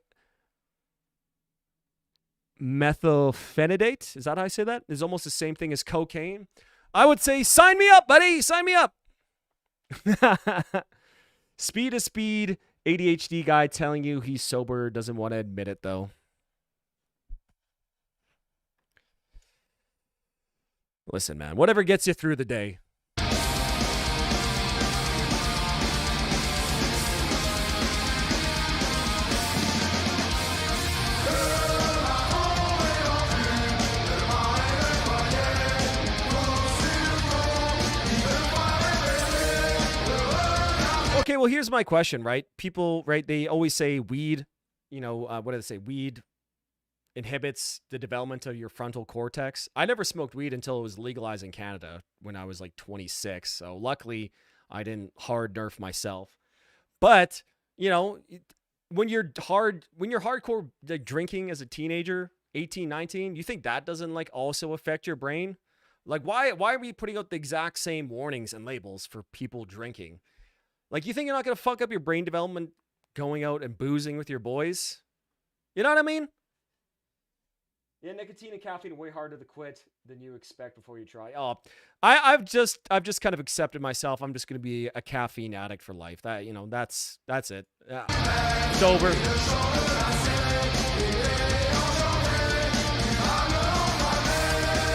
methylphenidate, is that how I say that, is almost the same thing as cocaine? I would say, sign me up, buddy. Sign me up. Speed is speed. ADHD guy telling you he's sober, doesn't want to admit it though. Listen, man, whatever gets you through the day. Okay, well, here's my question, right? People, right, they always say weed, you know, what do they say? Weed inhibits the development of your frontal cortex. I never smoked weed until it was legalized in Canada when I was like 26. So luckily, I didn't hard nerf myself. But, you know, when you're hardcore like drinking as a teenager, 18, 19, you think that doesn't like also affect your brain? Like why are we putting out the exact same warnings and labels for people drinking? Like, you think you're not going to fuck up your brain development going out and boozing with your boys? You know what I mean? Yeah, nicotine and caffeine are way harder to quit than you expect before you try. Oh, I've just kind of accepted myself. I'm just going to be a caffeine addict for life. That, you know, that's it. It's over.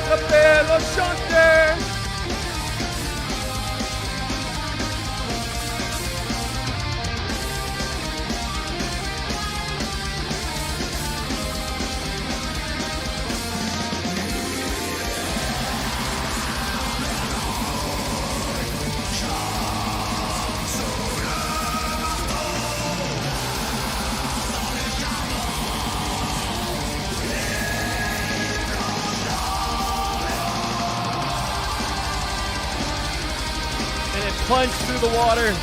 La bella chante. Plunge through the water.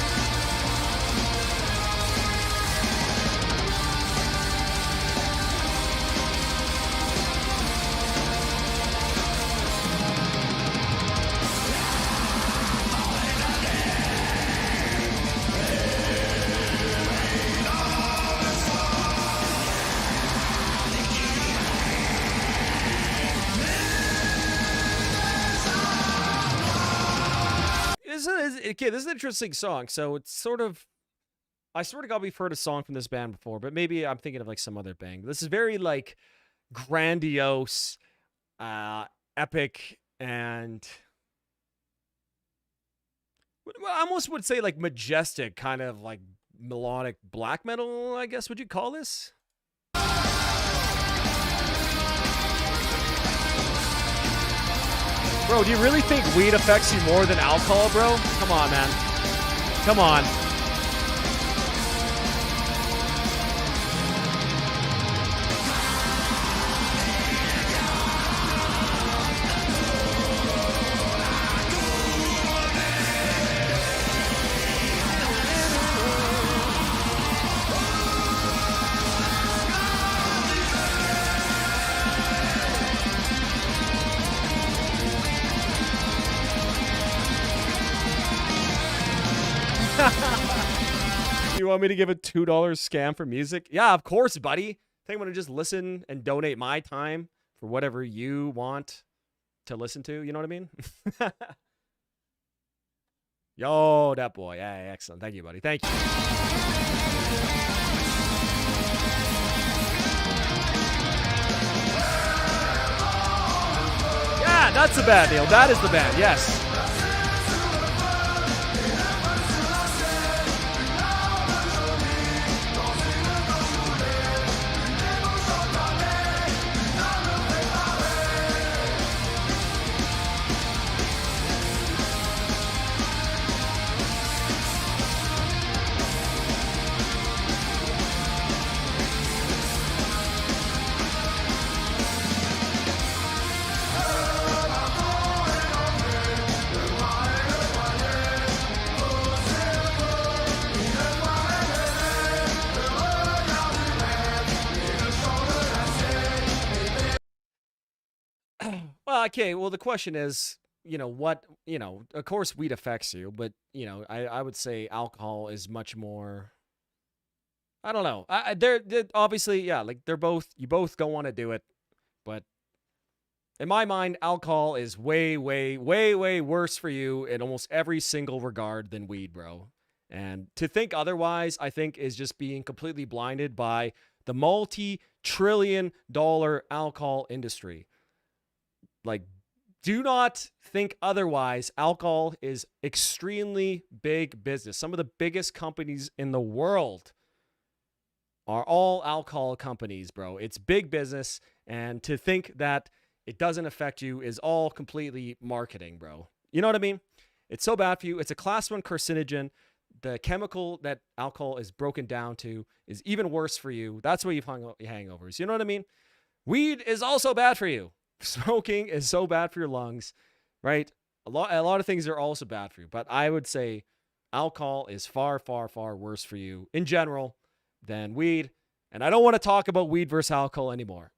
Okay, this is an interesting song. So it's sort of, I swear to God, we've heard a song from this band before, but maybe I'm thinking of like some other band. This is very like grandiose, epic, and I almost would say like majestic, kind of like melodic black metal, I guess. Would you call this? Bro, do you really think weed affects you more than alcohol, bro? Come on, man. Come on. You want me to give a $2 scam for music? Yeah, of course, buddy. Think I'm going to just listen and donate my time for whatever you want to listen to? You know what I mean? Yo, that boy. Yeah, excellent. Thank you, buddy. Thank you. Yeah, that's the band, Neil. That is the band. Yes. Well, okay. Well, the question is, of course weed affects you, but, I would say alcohol is much more, I don't know. They're obviously, yeah, like you both don't want to do it, but in my mind, alcohol is way, way, way, way worse for you in almost every single regard than weed, bro. And to think otherwise, I think, is just being completely blinded by the multi-trillion-dollar alcohol industry. Like, do not think otherwise. Alcohol is extremely big business. Some of the biggest companies in the world are all alcohol companies, bro. It's big business, and to think that it doesn't affect you is all completely marketing, bro. You know what I mean? It's so bad for you. It's a class 1 carcinogen. The chemical that alcohol is broken down to is even worse for you. That's why you've hung out your hangovers. You know what I mean? Weed is also bad for you. Smoking is so bad for your lungs, right? A lot of things are also bad for you. But I would say alcohol is far, far, far worse for you in general than weed. And I don't want to talk about weed versus alcohol anymore.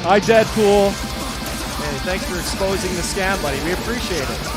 Hi, Deadpool. Hey, thanks for exposing the scam, buddy. We appreciate it.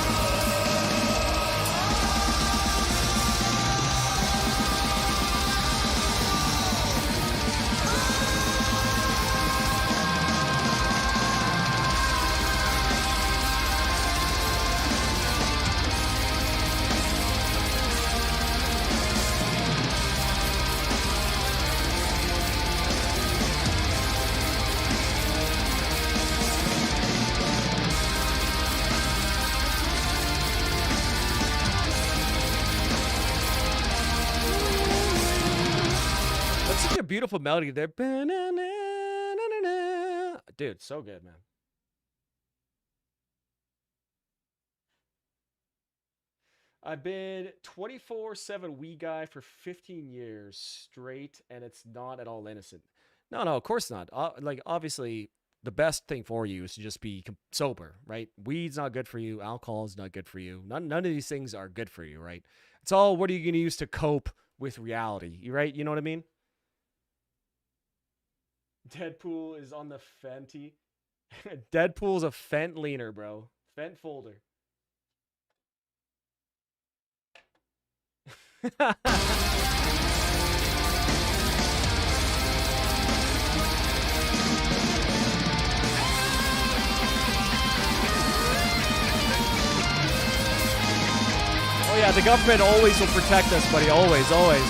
Beautiful melody there. Dude, so good, man. I've been 24/7 weed guy for 15 years straight, and it's not at all innocent. No, of course not. Like, obviously, the best thing for you is to just be sober, right? Weed's not good for you. Alcohol is not good for you. None of these things are good for you, right? It's all, what are you going to use to cope with reality, right? You know what I mean? Deadpool is on the Fenty. Deadpool's a Fent leaner, bro. Fent folder. Oh yeah, the government always will protect us, buddy. Always, always.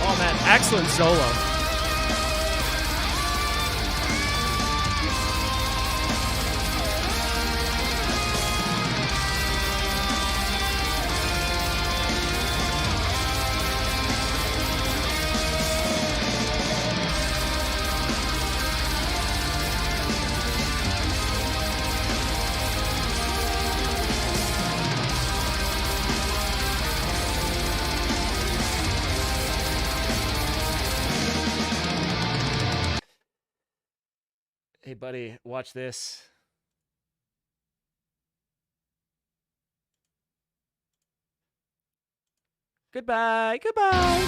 Oh man, excellent solo. Hey, buddy, watch this. Goodbye. Goodbye.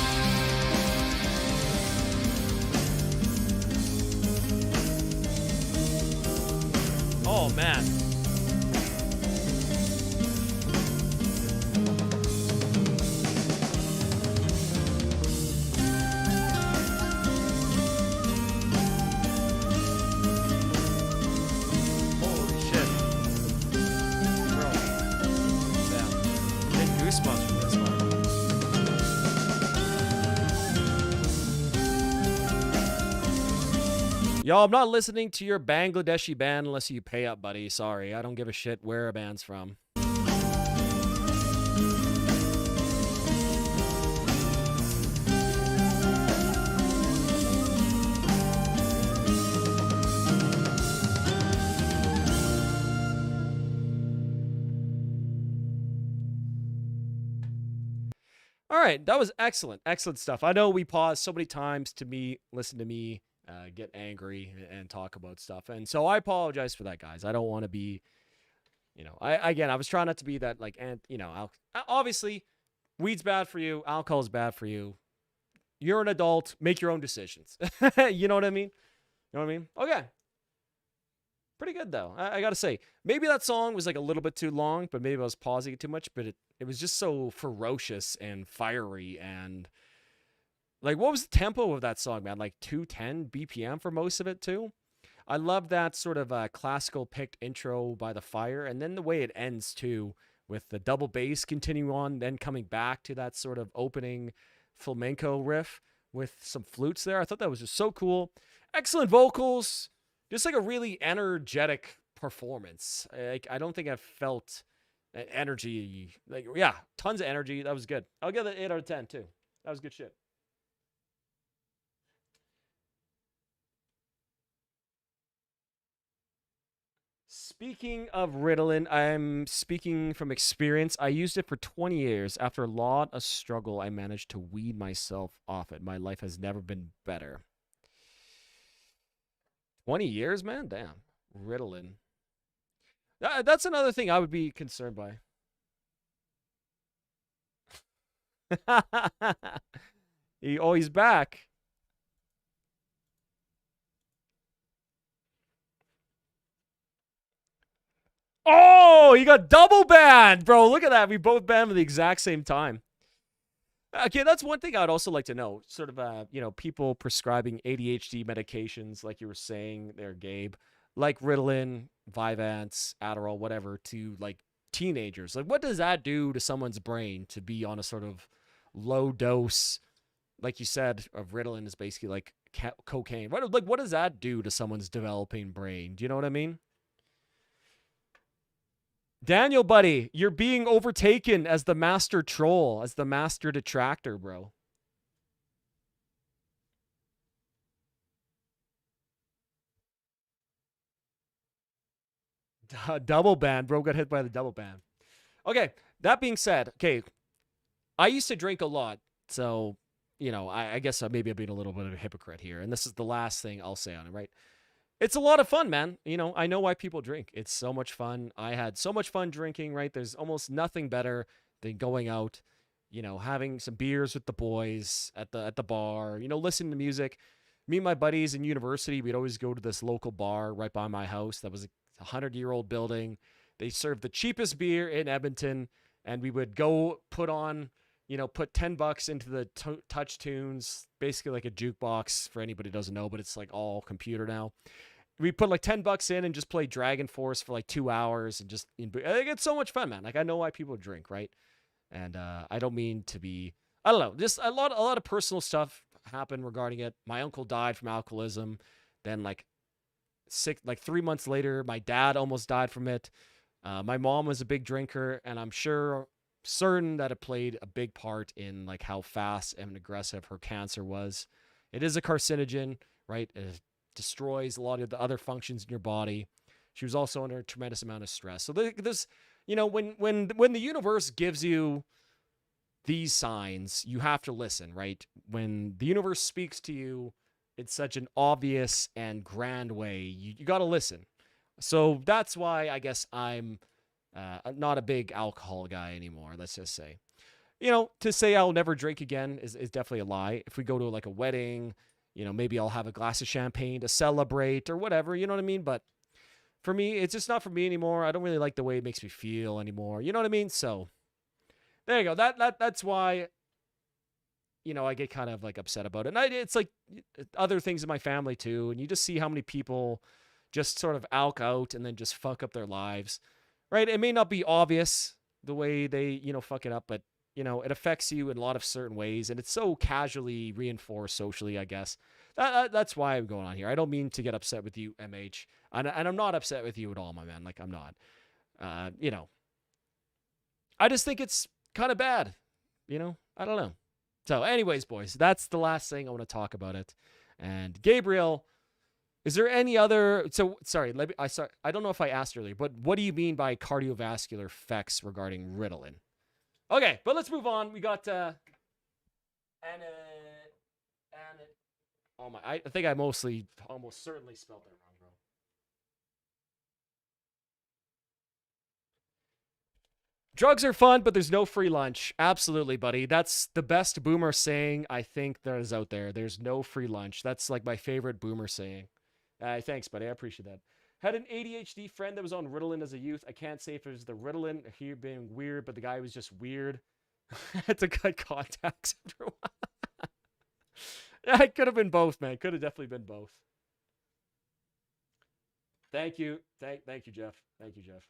Oh, man. Holy shit. Bro. Damn. Get goosebumps from this one. Yo, I'm not listening to your Bangladeshi band unless you pay up, buddy. Sorry, I don't give a shit where a band's from. All right, that was excellent, excellent stuff. I know we paused so many times to listen to me get angry and talk about stuff, and so I apologize for that, guys. I don't want to be, I was trying not to be that like, and obviously, weed's bad for you, alcohol is bad for you. You're an adult, make your own decisions. You know what I mean? You know what I mean? Okay. Pretty good though. I gotta say, maybe that song was like a little bit too long, but maybe I was pausing it too much. But it was just so ferocious and fiery and like, what was the tempo of that song, man? Like 210 BPM for most of it too. I love that sort of classical picked intro by the fire, and then the way it ends too, with the double bass continuing on, then coming back to that sort of opening flamenco riff with some flutes there. I thought that was just so cool. Excellent vocals. Just like a really energetic performance. Like, I don't think I've felt energy. Like, yeah, tons of energy. That was good. I'll give it 8 out of 10 too. That was good shit. Speaking of Ritalin, I'm speaking from experience. I used it for 20 years. After a lot of struggle, I managed to weed myself off it. My life has never been better. 20 years, man? Damn. Ritalin. That's another thing I would be concerned by. He's back. Oh, he got double banned, bro. Look at that. We both banned at the exact same time. Okay, that's one thing I'd also like to know. Sort of, people prescribing ADHD medications, like you were saying there, Gabe, like Ritalin, Vyvanse, Adderall, whatever, to like teenagers. Like, what does that do to someone's brain to be on a sort of low dose, like you said, of Ritalin is basically like cocaine. What does that do to someone's developing brain? Do you know what I mean? Daniel, buddy, you're being overtaken as the master troll, as the master detractor, bro. Double ban. Bro got hit by the double ban. Okay, that being said, okay, I used to drink a lot, so, I guess maybe I'm being a little bit of a hypocrite here, and this is the last thing I'll say on it, right? It's a lot of fun, man. I know why people drink. It's so much fun. I had so much fun drinking, right? There's almost nothing better than going out, having some beers with the boys at the bar, listening to music. Me and my buddies in university, we'd always go to this local bar right by my house that was a 100-year-old building. They served the cheapest beer in Edmonton, and we would go put $10 into the touch tunes, basically like a jukebox for anybody who doesn't know, but it's like all computer now. We put like $10 in and just play Dragon Force for like 2 hours and just, it's so much fun, man. Like, I know why people drink, right? And I don't mean to be, I don't know, just a lot of personal stuff happened regarding it. My uncle died from alcoholism. Then like 3 months later, my dad almost died from it. My mom was a big drinker, and I'm certain that it played a big part in like how fast and aggressive her cancer was. It is a carcinogen, right? It destroys a lot of the other functions in your body. She was also under a tremendous amount of stress. So this, when the universe gives you these signs, you have to listen, right? When the universe speaks to you in such an obvious and grand way, you got to listen. So that's why I guess I'm not a big alcohol guy anymore, let's just say. To say I'll never drink again is definitely a lie. If we go to like a wedding, maybe I'll have a glass of champagne to celebrate or whatever, you know what I mean? But for me, it's just not for me anymore. I don't really like the way it makes me feel anymore. You know what I mean? So there you go. That's why, I get kind of like upset about it. And it's like other things in my family too. And you just see how many people just sort of alk out and then just fuck up their lives. Right? It may not be obvious the way they, fuck it up, but, it affects you in a lot of certain ways, and it's so casually reinforced socially, I guess. That's why I'm going on here. I don't mean to get upset with you, MH, and I'm not upset with you at all, my man. Like, I'm not. I just think it's kind of bad, I don't know. So anyways, boys, that's the last thing I want to talk about it. And Gabriel, is there any other? So sorry, I don't know if I asked earlier, but what do you mean by cardiovascular effects regarding Ritalin? Okay, but let's move on. We got And oh my, I think I almost certainly spelled that wrong, bro. Drugs are fun, but there's no free lunch. Absolutely, buddy. That's the best boomer saying I think there is out there. There's no free lunch. That's like my favorite boomer saying. Thanks, buddy. I appreciate that. Had an ADHD friend that was on Ritalin as a youth. I can't say if it was the Ritalin or he being weird, but the guy was just weird. Had to cut contacts after a while. Yeah, it could have been both, man. Could have definitely been both. Thank you. Thank you, Jeff. Thank you, Jeff.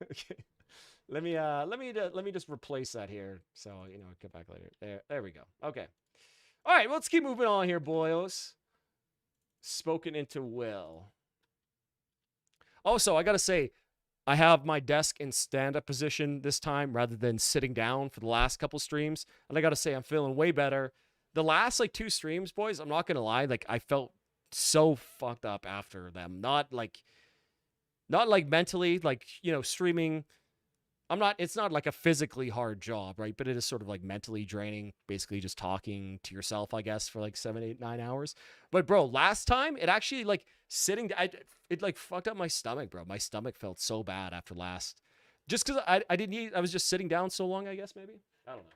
Okay. Let me just replace that here. So, you know, get back later. There we go. Okay. All right, well, let's keep moving on here, boys. Spoken into will. Also, I got to say, I have my desk in stand-up position this time rather than sitting down for the last couple streams. And I got to say, I'm feeling way better. The last, like, 2 streams, boys, I'm not going to lie. Like, I felt so fucked up after them. Not like mentally, like, you know, streaming. It's not like a physically hard job, right? But it is sort of like mentally draining, basically just talking to yourself, I guess, for like 7, 8, 9 hours. But bro, last time it actually like it like fucked up my stomach, bro. My stomach felt so bad after last, just because I was just sitting down so long, I guess, maybe. I don't know.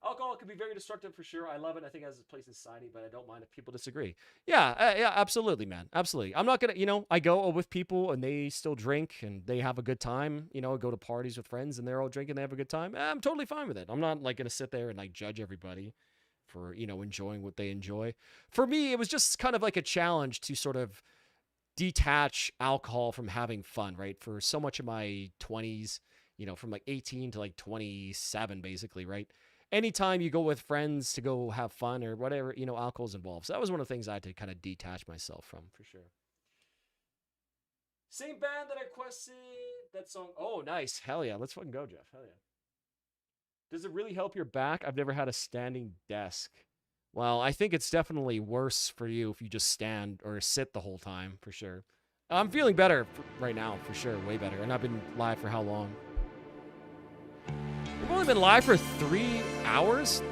Alcohol can be very destructive for sure. I love it. I think it has its place in society, but I don't mind if people disagree. Yeah, yeah, absolutely, man. Absolutely. I'm not going to, you know, I go with people and they still drink and they have a good time. You know, I go to parties with friends and they're all drinking, they have a good time. I'm totally fine with it. I'm not like going to sit there and like judge everybody for, you know, enjoying what they enjoy. For me, it was just kind of like a challenge to sort of detach alcohol from having fun, right? For so much of my 20s, you know, from like 18 to like 27, basically, right? Anytime you go with friends to go have fun or whatever, you know, alcohol's involved. So that was one of the things I had to kind of detach myself from, for sure. Same band that I requested that song. Oh, nice. Hell yeah. Let's fucking go, Jeff. Hell yeah. Does it really help your back? I've never had a standing desk. Well, I think it's definitely worse for you if you just stand or sit the whole time, for sure. I'm feeling better right now, for sure. Way better. And I've been live for how long? We've only been live for 3 hours?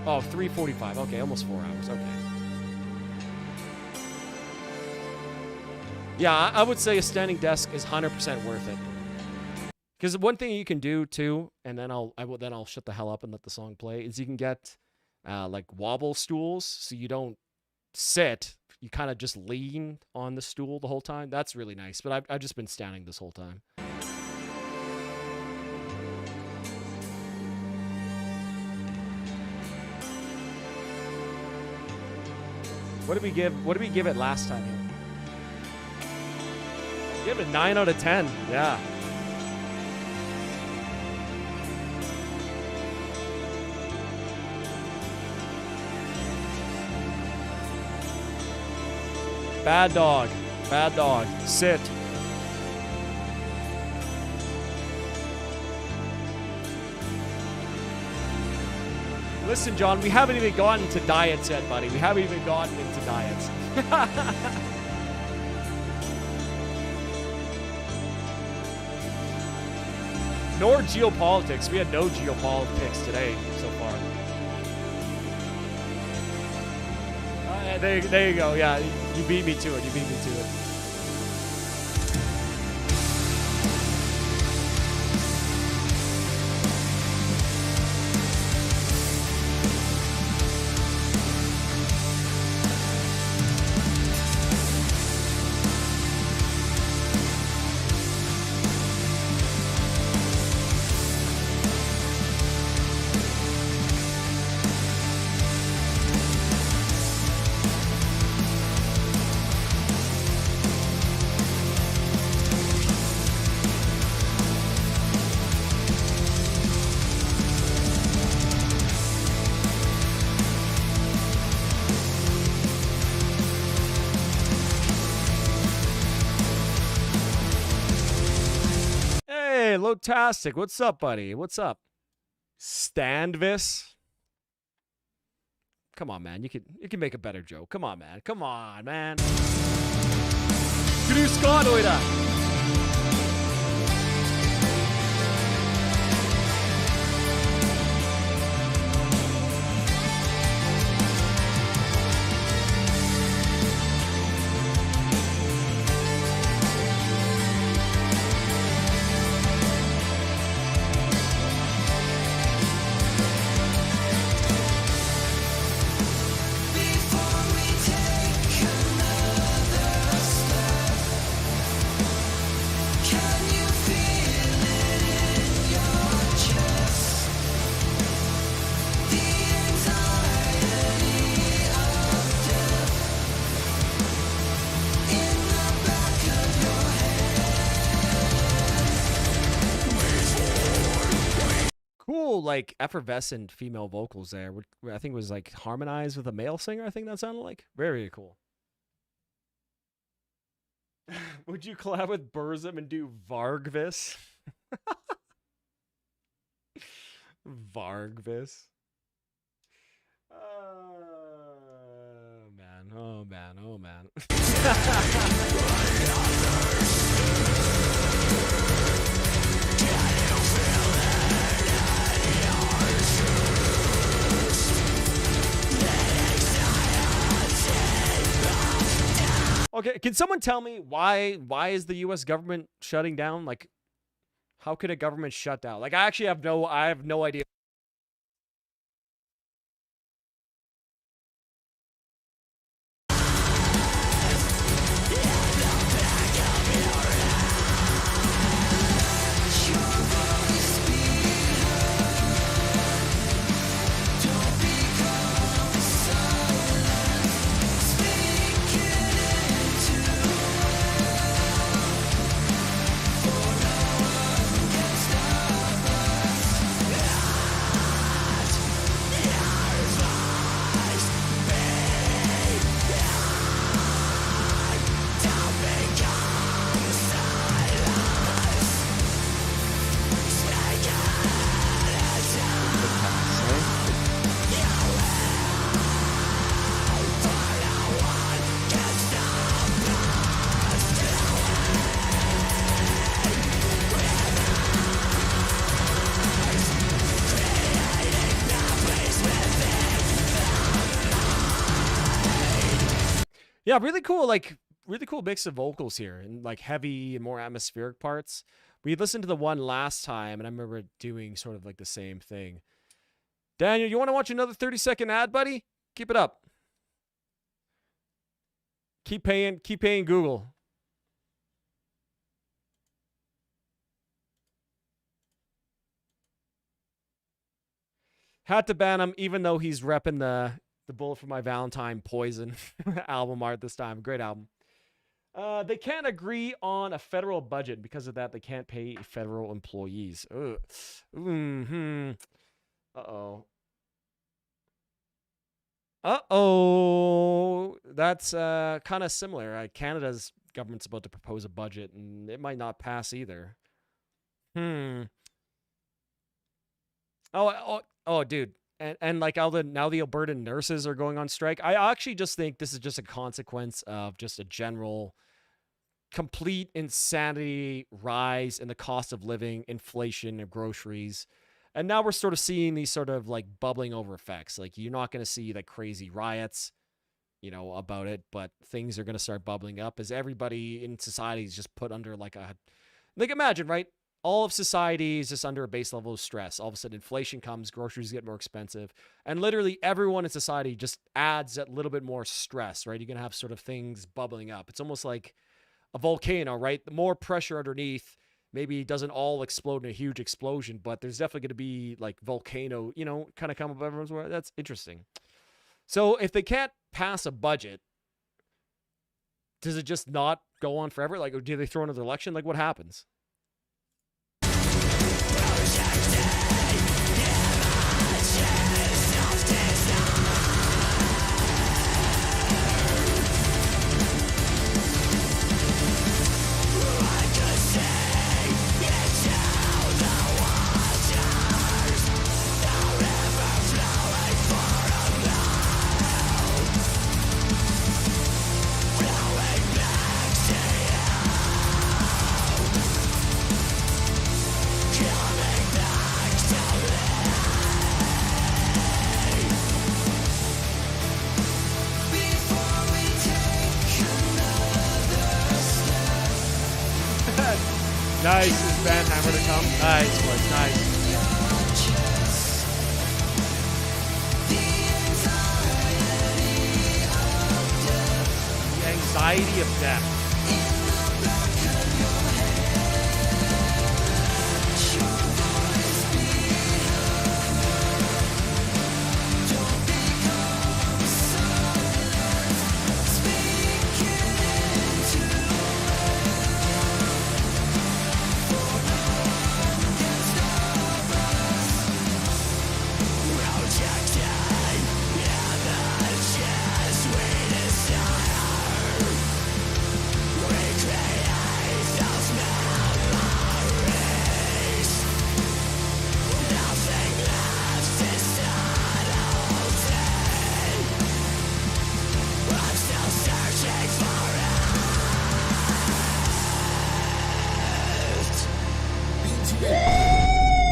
Oh, 3:45. Okay, almost 4 hours. Okay. Yeah, I would say a standing desk is 100% worth it. Because one thing you can do too, and then I'll shut the hell up and let the song play, is you can get like wobble stools, so you don't sit. You kind of just lean on the stool the whole time. That's really nice. But I've just been standing this whole time. What did we give it last time here? Give it a 9 out of 10. Yeah. Bad dog. Bad dog. Sit. Listen, John, we haven't even gotten to diets yet, buddy. We haven't even gotten into diets. Nor geopolitics. We had no geopolitics today so far. There you go. Yeah, you beat me to it. You beat me to it. Lotastic, what's up, buddy? What's up? Standvis? Come on, man. You can make a better joke. Come on, man. Come on, man. Grüß Gott, Alter. Before we take another step, can you feel it in your chest? The anxiety of death in the back of your head. Cool, like effervescent female vocals there. I think it was like harmonized with a male singer. I think that sounded like very cool. Would you collab with Burzum and do Vargvis? Vargvis. Oh man, oh man, oh man. Okay, can someone tell me why is the US government shutting down? Like, how could a government shut down? Like, I actually have no idea. Yeah, really cool, like really cool mix of vocals here and like heavy and more atmospheric parts. We listened to the one last time and I remember doing sort of like the same thing. Daniel, you want to watch another 30-second ad, buddy? Keep it up. Keep paying Google. Had to ban him even though he's repping the Bullet for My Valentine Poison album art this time. Great album. They can't agree on a federal budget. Because of that, they can't pay federal employees. Ugh. Mm-hmm. Uh-oh. Uh-oh. That's kind of similar. Canada's government's about to propose a budget, and it might not pass either. Oh, dude. And like now the Alberta nurses are going on strike. I actually just think this is just a consequence of just a general complete insanity rise in the cost of living, inflation of groceries. And now we're sort of seeing these sort of like bubbling over effects. Like you're not going to see like crazy riots, about it, but things are going to start bubbling up as everybody in society is just put under like imagine, right? All of society is just under a base level of stress. All of a sudden inflation comes, groceries get more expensive, and literally everyone in society just adds that little bit more stress, right? You're going to have sort of things bubbling up. It's almost like a volcano, right? The more pressure underneath, maybe it doesn't all explode in a huge explosion, but there's definitely going to be like volcano, kind of come up everyone's way. That's interesting. So if they can't pass a budget, does it just not go on forever? Like, do they throw another election? Like, what happens? Nice. Is Van Hammer to come? Nice, boys. Nice. The anxiety of death.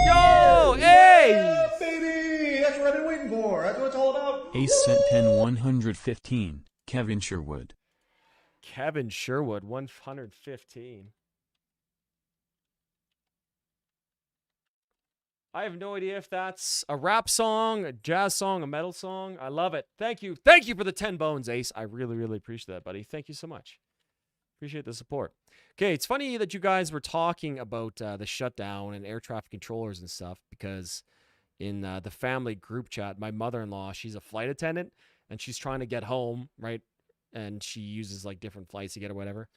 Yo, hey! Yeah, baby! That's what I've been waiting for. That's what it's all about. Ace sent 10-115, Kevin Sherwood. Kevin Sherwood, 115. I have no idea if that's a rap song, a jazz song, a metal song. I love it. Thank you. Thank you for the 10 bones, Ace. I really, really appreciate that, buddy. Thank you so much. Appreciate the support. Okay, it's funny that you guys were talking about the shutdown and air traffic controllers and stuff because in the family group chat, my mother-in-law, she's a flight attendant and she's trying to get home, right? And she uses like different flights to get or whatever.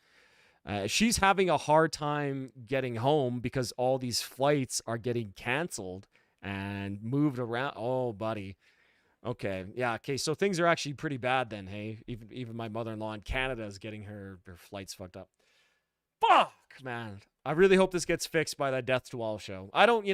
She's having a hard time getting home because all these flights are getting canceled and moved around. Oh, buddy. Okay. Yeah. Okay. So things are actually pretty bad then. Hey, even my mother-in-law in Canada is getting her flights fucked up. Fuck, man. I really hope this gets fixed by that Death to All show. I don't,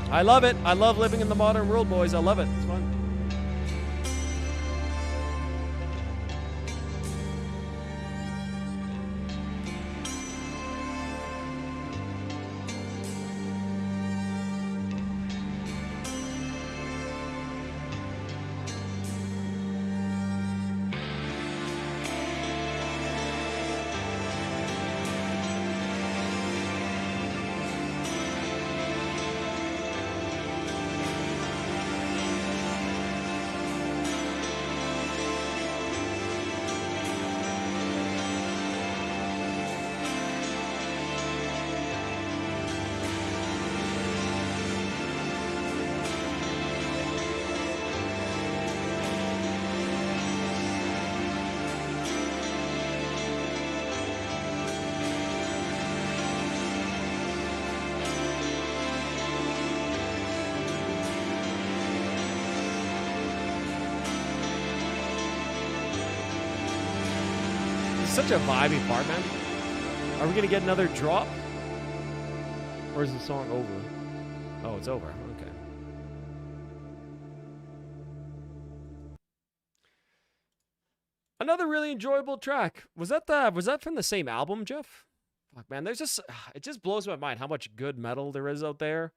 I love it. I love living in the modern world, boys. I love it. It's fun. Such a vibey part, man. Are we gonna get another drop? Or is the song over? Oh, it's over. Okay. Another really enjoyable track. Was that from the same album, Jeff? Fuck, man, there's just it just blows my mind how much good metal there is out there.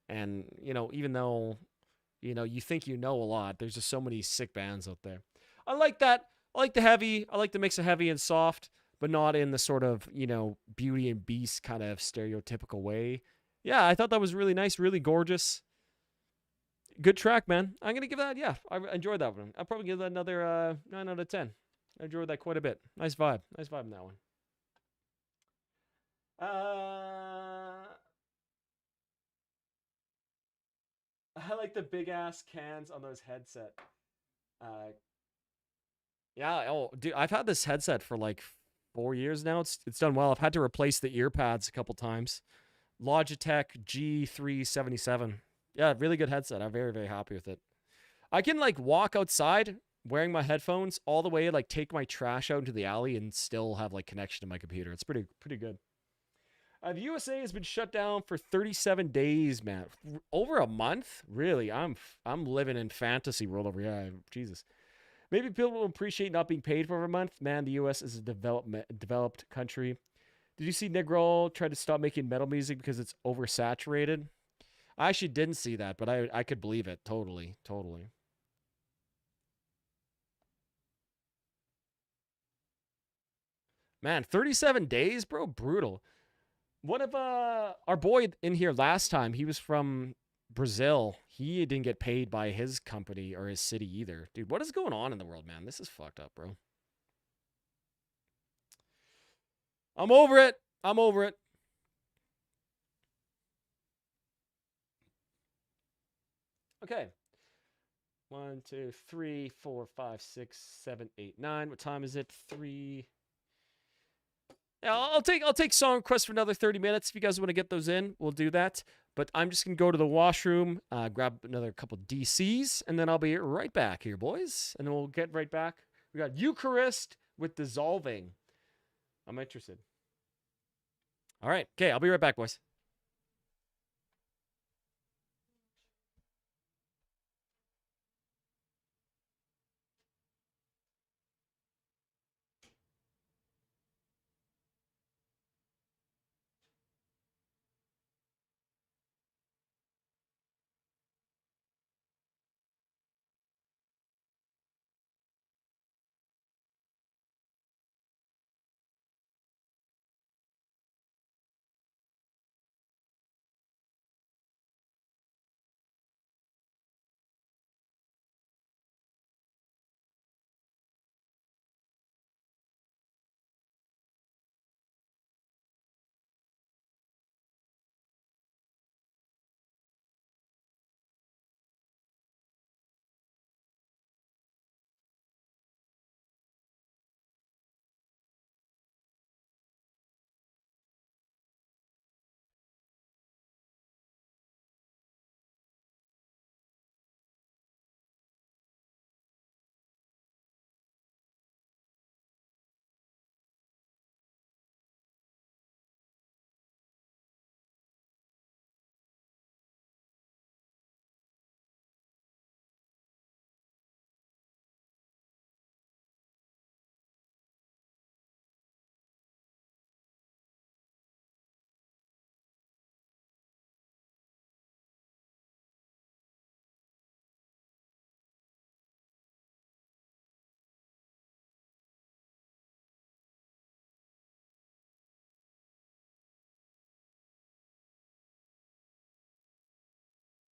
And, even though, you think you know a lot, there's just so many sick bands out there. I like that. I like the heavy. I like the mix of heavy and soft, but not in the sort of, Beauty and Beast kind of stereotypical way. Yeah, I thought that was really nice, really gorgeous. Good track, man. I'm going to give that, yeah, I enjoyed that one. I'll probably give that another 9 out of 10. I enjoyed that quite a bit. Nice vibe. Nice vibe in that one. I like the big ass cans on those headset. Yeah, oh, dude, I've had this headset for like 4 years now. It's done well. I've had to replace the ear pads a couple times. Logitech G377. Yeah, really good headset. I'm very, very happy with it. I can like walk outside wearing my headphones all the way, like take my trash out into the alley and still have like connection to my computer. It's pretty good. The USA has been shut down for 37 days, man. Over a month? Really? I'm living in fantasy world over here. Jesus. Maybe people will appreciate not being paid for a month. Man, the U.S. is a developed country. Did you see Negro try to stop making metal music because it's oversaturated? I actually didn't see that, but I could believe it. Totally. Totally. Man, 37 days, bro? Brutal. One of our boy in here last time, he was from Brazil. He didn't get paid by his company or his city either. Dude, what is going on in the world, man? This is fucked up, bro. I'm over it. I'm over it. Okay. 1, 2, 3, 4, 5, 6, 7, 8, 9. What time is it? 3. Yeah, I'll take song requests for another 30 minutes. If you guys want to get those in, we'll do that. But I'm just gonna go to the washroom, grab another couple DCs, and then I'll be right back here, boys. And then we'll get right back. We got Eucharist with Dissolving. I'm interested. All right. Okay, I'll be right back, boys.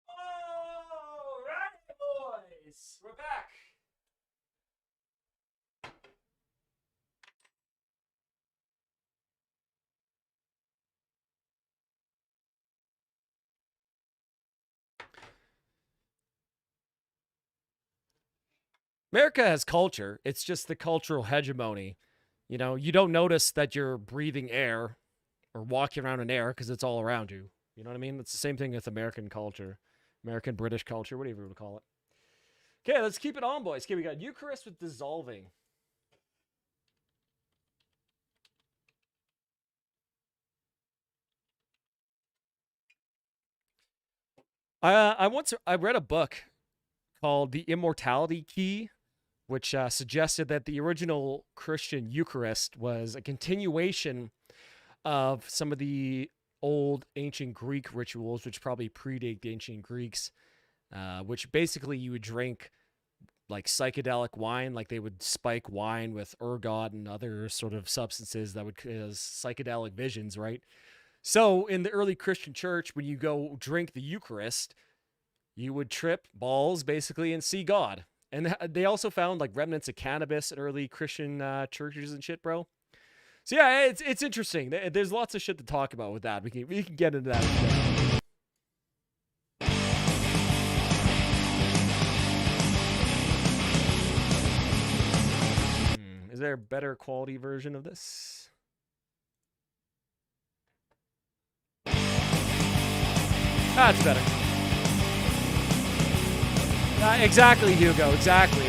All right, boys. We're back. America has culture. It's just the cultural hegemony. You know, you don't notice that you're breathing air or walking around in air because it's all around you. You know what I mean? It's the same thing with American culture, American British culture, whatever you want to call it. Okay, let's keep it on, boys. Okay, we got Eucharist with Dissolving. I read a book called The Immortality Key, which suggested that the original Christian Eucharist was a continuation of some of the old ancient Greek rituals, which probably predate the ancient Greeks, which basically you would drink like psychedelic wine, like they would spike wine with ergot and other sort of substances that would cause psychedelic visions, right? So in the early Christian church, when you go drink the Eucharist, you would trip balls basically and see God. And they also found like remnants of cannabis in early Christian churches and shit, bro. So yeah, it's interesting. There's lots of shit to talk about with that. We can get into that. Is there a better quality version of this? That's better. Exactly, Hugo. Exactly.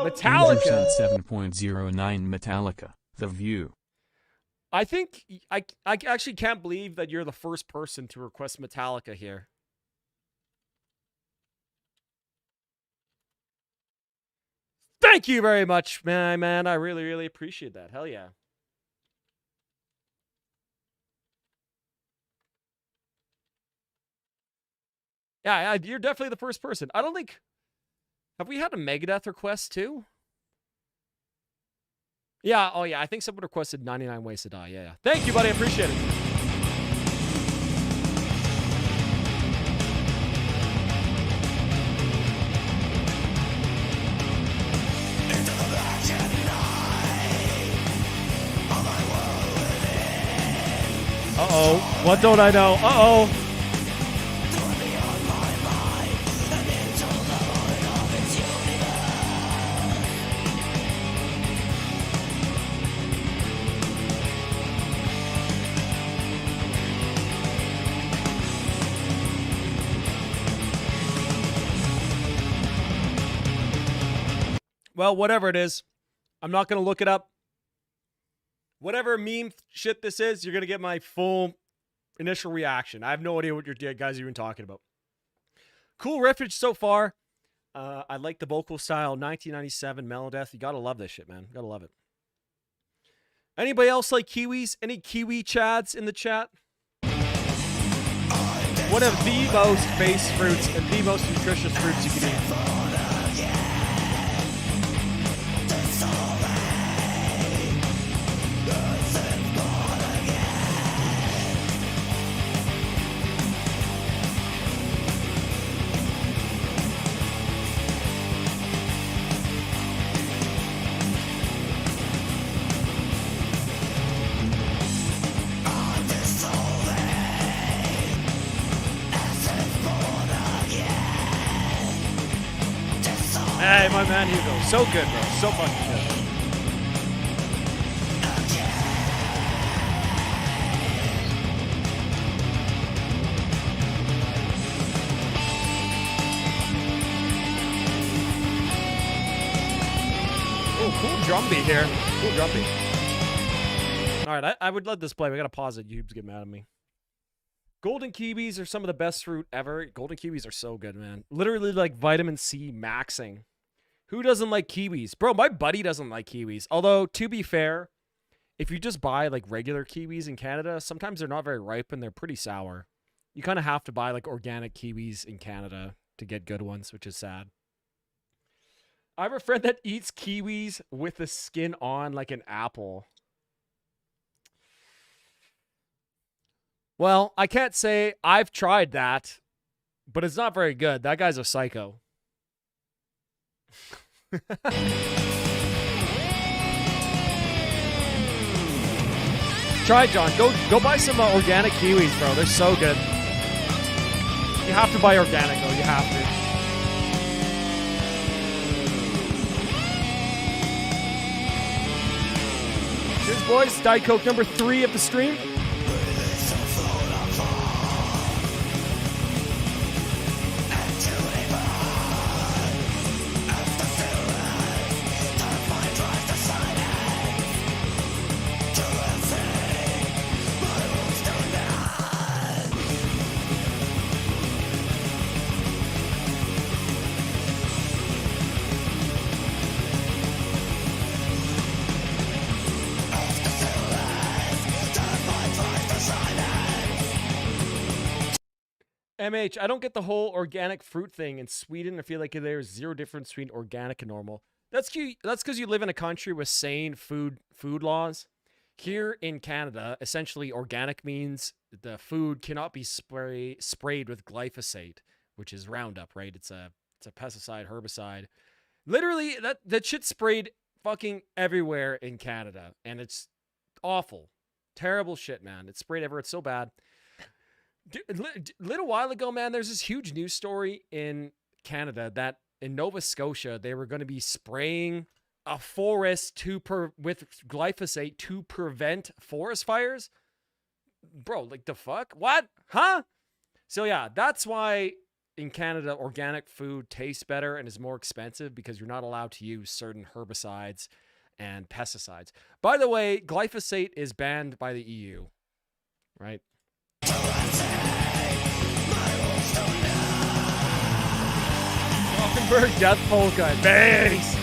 Metallica. Metallica. 7.09 Metallica, The View. I think I actually can't believe that you're the first person to request Metallica here. Thank you very much, man. I really, really appreciate that. Hell yeah. Yeah, you're definitely the first person. I don't think... Have we had a Megadeth request too? Yeah, oh yeah, I think someone requested 99 Ways to Die. Yeah. Thank you, buddy. I appreciate it. Uh-oh. What don't I know? Uh-oh. Well, whatever it is, I'm not going to look it up. Whatever meme shit this is, you're going to get my full initial reaction. I have no idea what you guys are even talking about. Cool riffage so far. I like the vocal style. 1997 Melodeath. You got to love this shit, man. Got to love it. Anybody else like kiwis? Any kiwi chads in the chat? One of the most base fruits and the most nutritious fruits you can eat. Hey, my man Hugo. So good, bro. So fucking good. Oh, cool drum beat here. Cool drum beat. All right, I would let this play. We got to pause it. YouTube's getting mad at me. Golden kiwis are some of the best fruit ever. Golden kiwis are so good, man. Literally like vitamin C maxing. Who doesn't like kiwis? Bro, my buddy doesn't like kiwis. Although, to be fair, if you just buy like regular kiwis in Canada, sometimes they're not very ripe and they're pretty sour. You kind of have to buy like organic kiwis in Canada to get good ones, which is sad. I have a friend that eats kiwis with the skin on like an apple. Well, I can't say I've tried that, but it's not very good. That guy's a psycho. Try it, John. Go buy some organic kiwis, bro. They're so good. You have to buy organic, though. You have to. Cheers, boys. Diet Coke number 3 of the stream. MH, I don't get the whole organic fruit thing. In Sweden, I feel like there's zero difference between organic and normal. That's because you live in a country with sane food laws. Here in Canada, essentially organic means the food cannot be sprayed with glyphosate, which is Roundup, right? It's a pesticide, herbicide. Literally, that shit's sprayed fucking everywhere in Canada, and it's awful. Terrible shit, man. It's sprayed everywhere. It's so bad. A little while ago, man, there's this huge news story in Canada that in Nova Scotia, they were going to be spraying a forest with glyphosate to prevent forest fires. Bro, like the fuck? What? Huh? So yeah, that's why in Canada, organic food tastes better and is more expensive because you're not allowed to use certain herbicides and pesticides. By the way, glyphosate is banned by the EU, right? Gothenburg Death Polka. Bangs!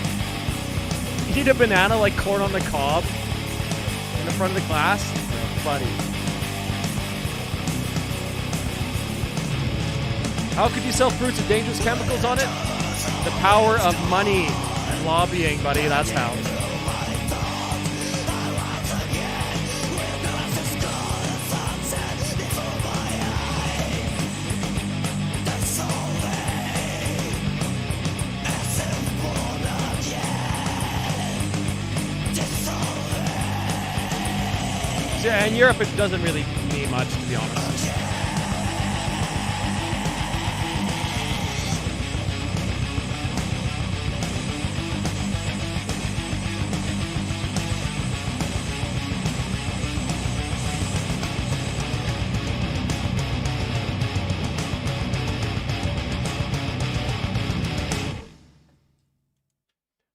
Eat a banana like corn on the cob in the front of the class? Buddy. How could you sell fruits with dangerous chemicals on it? The power of money and lobbying, buddy. That's how. Yeah, in Europe it doesn't really mean much, to be honest.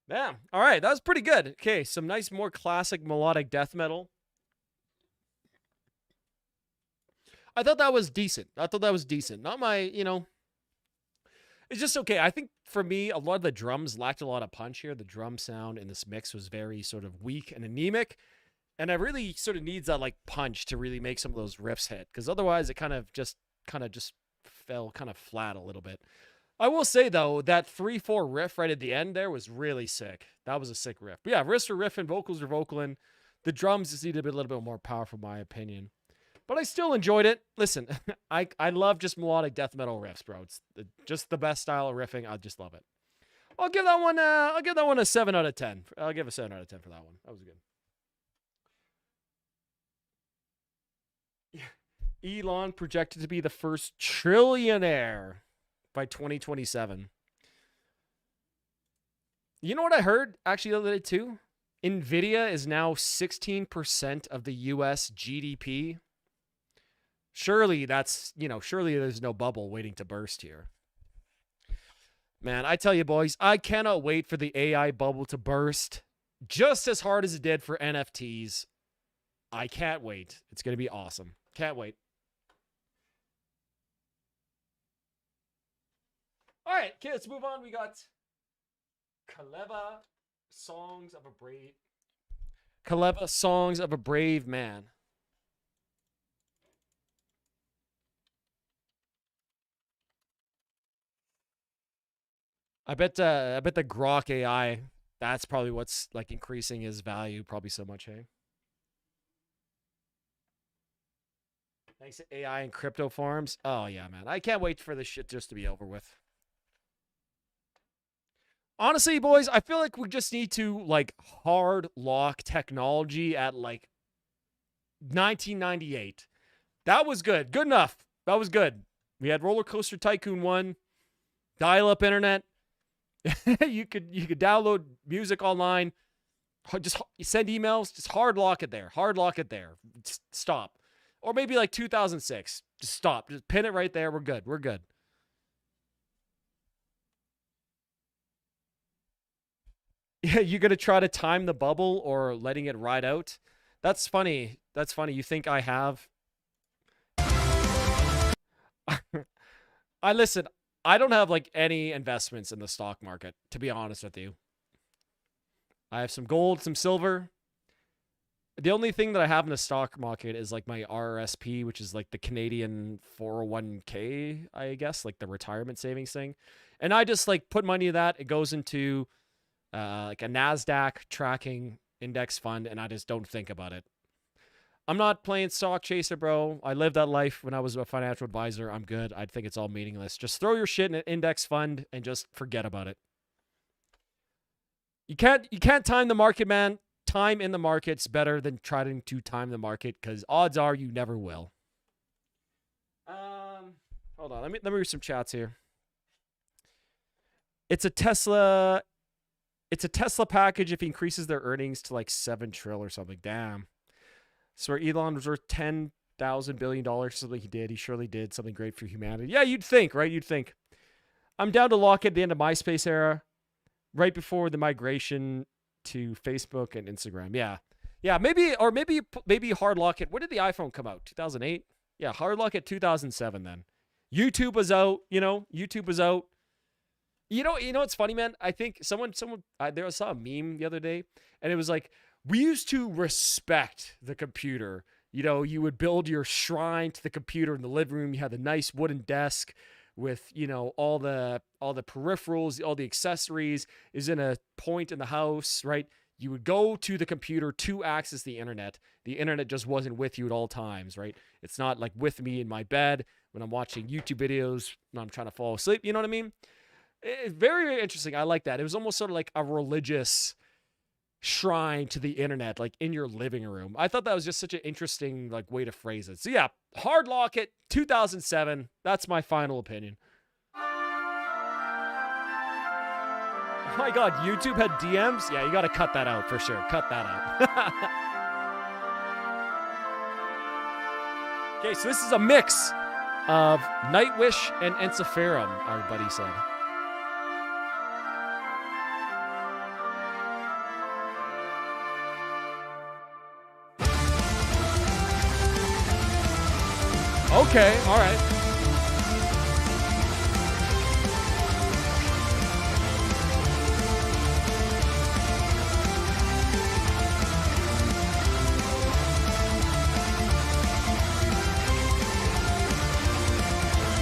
Damn. All right, that was pretty good. Okay, some nice, more classic melodic death metal. I thought that was decent. Not my, it's just okay. I think for me, a lot of the drums lacked a lot of punch here. The drum sound in this mix was very sort of weak and anemic. And it really sort of needs that like punch to really make some of those riffs hit. Because otherwise it kind of just fell kind of flat a little bit. I will say though, that 3/4 riff right at the end there was really sick. That was a sick riff. But yeah, riffs are riffing, vocals are vocaling. The drums just need to be a little bit more powerful, in my opinion. But I still enjoyed it. Listen, I love just melodic death metal riffs, bro. It's just the best style of riffing. I just love it. I'll give that one a 7 out of 10. I'll give a 7 out of 10 for that one. That was good. Elon projected to be the first trillionaire by 2027. You know what I heard actually the other day too? Nvidia is now 16% of the US GDP. Surely surely there's no bubble waiting to burst here. Man, I tell you, boys, I cannot wait for the AI bubble to burst just as hard as it did for NFTs. I can't wait. It's going to be awesome. Can't wait. All right, okay, let's move on. We got Kaleva Songs of a Brave Man. I bet the Grok AI, that's probably what's like increasing his value probably so much, hey? Thanks to AI and crypto farms. Oh yeah, man. I can't wait for this shit just to be over with. Honestly, boys, I feel like we just need to like hard lock technology at like 1998. That was good. Good enough. That was good. We had Roller Coaster Tycoon 1, dial-up internet. you could download music online. Just send emails. Just hard lock it there. Hard lock it there. Just stop. Or maybe like 2006. Just stop. Just pin it right there. We're good. We're good. Yeah, you gonna try to time the bubble or letting it ride out? That's funny. That's funny. You think I have? Listen. I don't have like any investments in the stock market, to be honest with you. I have some gold, some silver. The only thing that I have in the stock market is like my RRSP, which is like the Canadian 401k, I guess, like the retirement savings thing. And I just like put money in that. It goes into like a NASDAQ tracking index fund, and I just don't think about it. I'm not playing stock chaser, bro. I lived that life when I was a financial advisor. I'm good. I think it's all meaningless. Just throw your shit in an index fund and just forget about it. You can't time the market, man. Time in the market's better than trying to time the market, because odds are you never will. Hold on. Let me read some chats here. It's a Tesla package if he increases their earnings to like 7 trill or something. Damn. So Elon was worth $10,000 billion, something he did. He surely did something great for humanity. Yeah, you'd think, right? You'd think. I'm down to lock at the end of MySpace era, right before the migration to Facebook and Instagram. Yeah. Yeah, maybe hard lock it. When did the iPhone come out? 2008? Yeah, hard lock it 2007 then. YouTube was out, YouTube was out. You know what's funny, man? I think I saw a meme the other day, and it was like, we used to respect the computer. You would build your shrine to the computer in the living room. You had the nice wooden desk with, all the peripherals, all the accessories is in a point in the house, right? You would go to the computer to access the internet. The internet just wasn't with you at all times, right? It's not like with me in my bed when I'm watching YouTube videos when I'm trying to fall asleep. You know what I mean? It's very, very interesting. I like that. It was almost sort of like a religious shrine to the internet, like in your living room. I thought that was just such an interesting way to phrase it. So yeah, hard lock it 2007. That's my final opinion. Oh my God, YouTube had DMs? Yeah, you got to cut that out for sure. Cut that out. Okay, so this is a mix of Nightwish and Ensiferum, our buddy said. Okay, all right.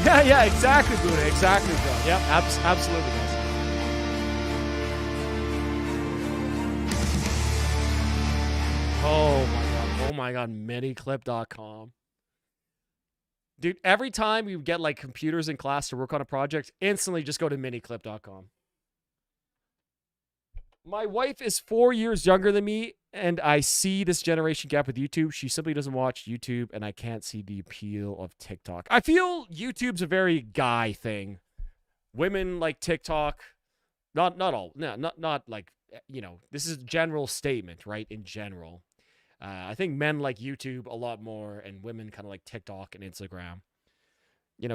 Yeah, exactly, Buddha. Exactly, bro. Yep, absolutely, guys. Oh my God, miniclip.com. Dude, every time you get computers in class to work on a project, instantly just go to miniclip.com. My wife is 4 years younger than me, and I see this generation gap with YouTube. She simply doesn't watch YouTube, and I can't see the appeal of TikTok. I feel YouTube's a very guy thing. Women like TikTok. Not all. No, not this is a general statement, right? In general. I think men like YouTube a lot more, and women kind of like TikTok and Instagram.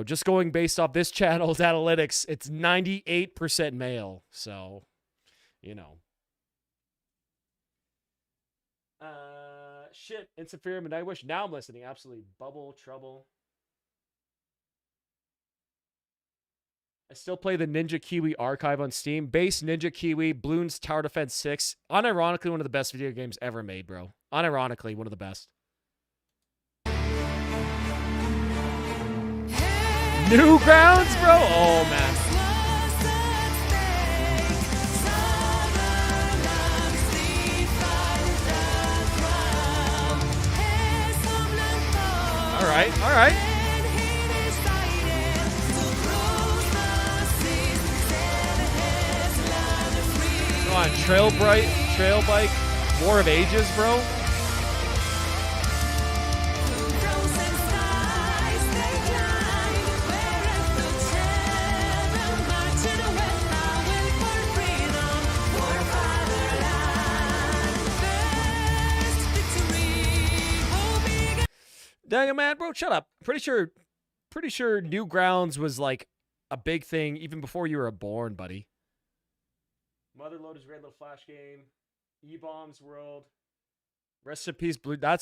Just going based off this channel's analytics, it's 98% male. So, shit, Ensiferum and Nightwish. Now I'm listening. Absolutely. Bubble Trouble. I still play the Ninja Kiwi archive on Steam. Base Ninja Kiwi, Bloons Tower Defense 6. Unironically, one of the best video games ever made, bro. Unironically, one of the best. Newgrounds, bro? Oh, man. All right. Come on, Trail Bike, War of Ages, bro. Dang it, man, bro, shut up. Pretty sure Newgrounds was a big thing even before you were born, buddy. Motherload is a great little flash game. E-Bombs World. Rest in peace,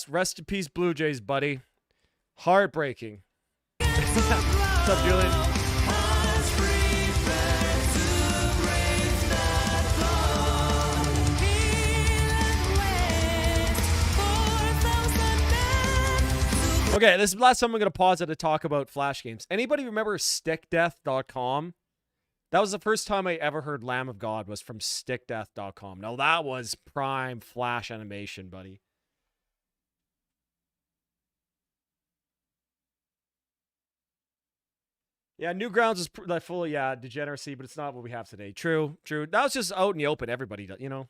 Rest in peace, Blue Jays, buddy. Heartbreaking. What's up, Julian? Okay, this is the last time I'm going to pause it to talk about Flash games. Anybody remember stickdeath.com? That was the first time I ever heard Lamb of God was from stickdeath.com. Now, that was prime Flash animation, buddy. Yeah, Newgrounds is full of, degeneracy, but it's not what we have today. True. That was just out in the open. Everybody does, Yeah.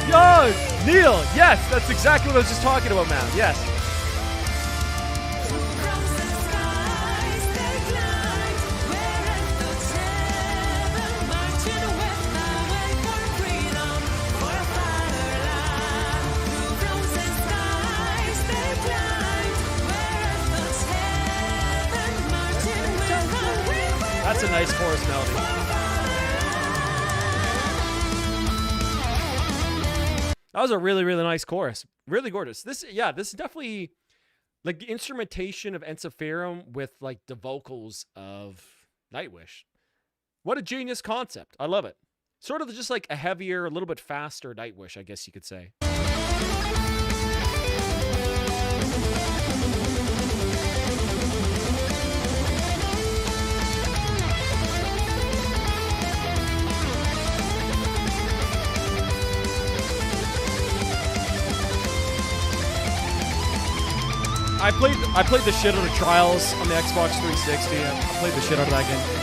Yo, Neil, yes, that's exactly what I was just talking about, man. Yes. That's a nice chorus. That was a really, really nice chorus. Really gorgeous. This is definitely like the instrumentation of Ensiferum with like the vocals of Nightwish. What a genius concept. I love it. Sort of just like a heavier, a little bit faster Nightwish, I guess you could say. I played the shit out of Trials on the Xbox 360. I played the shit out of that game.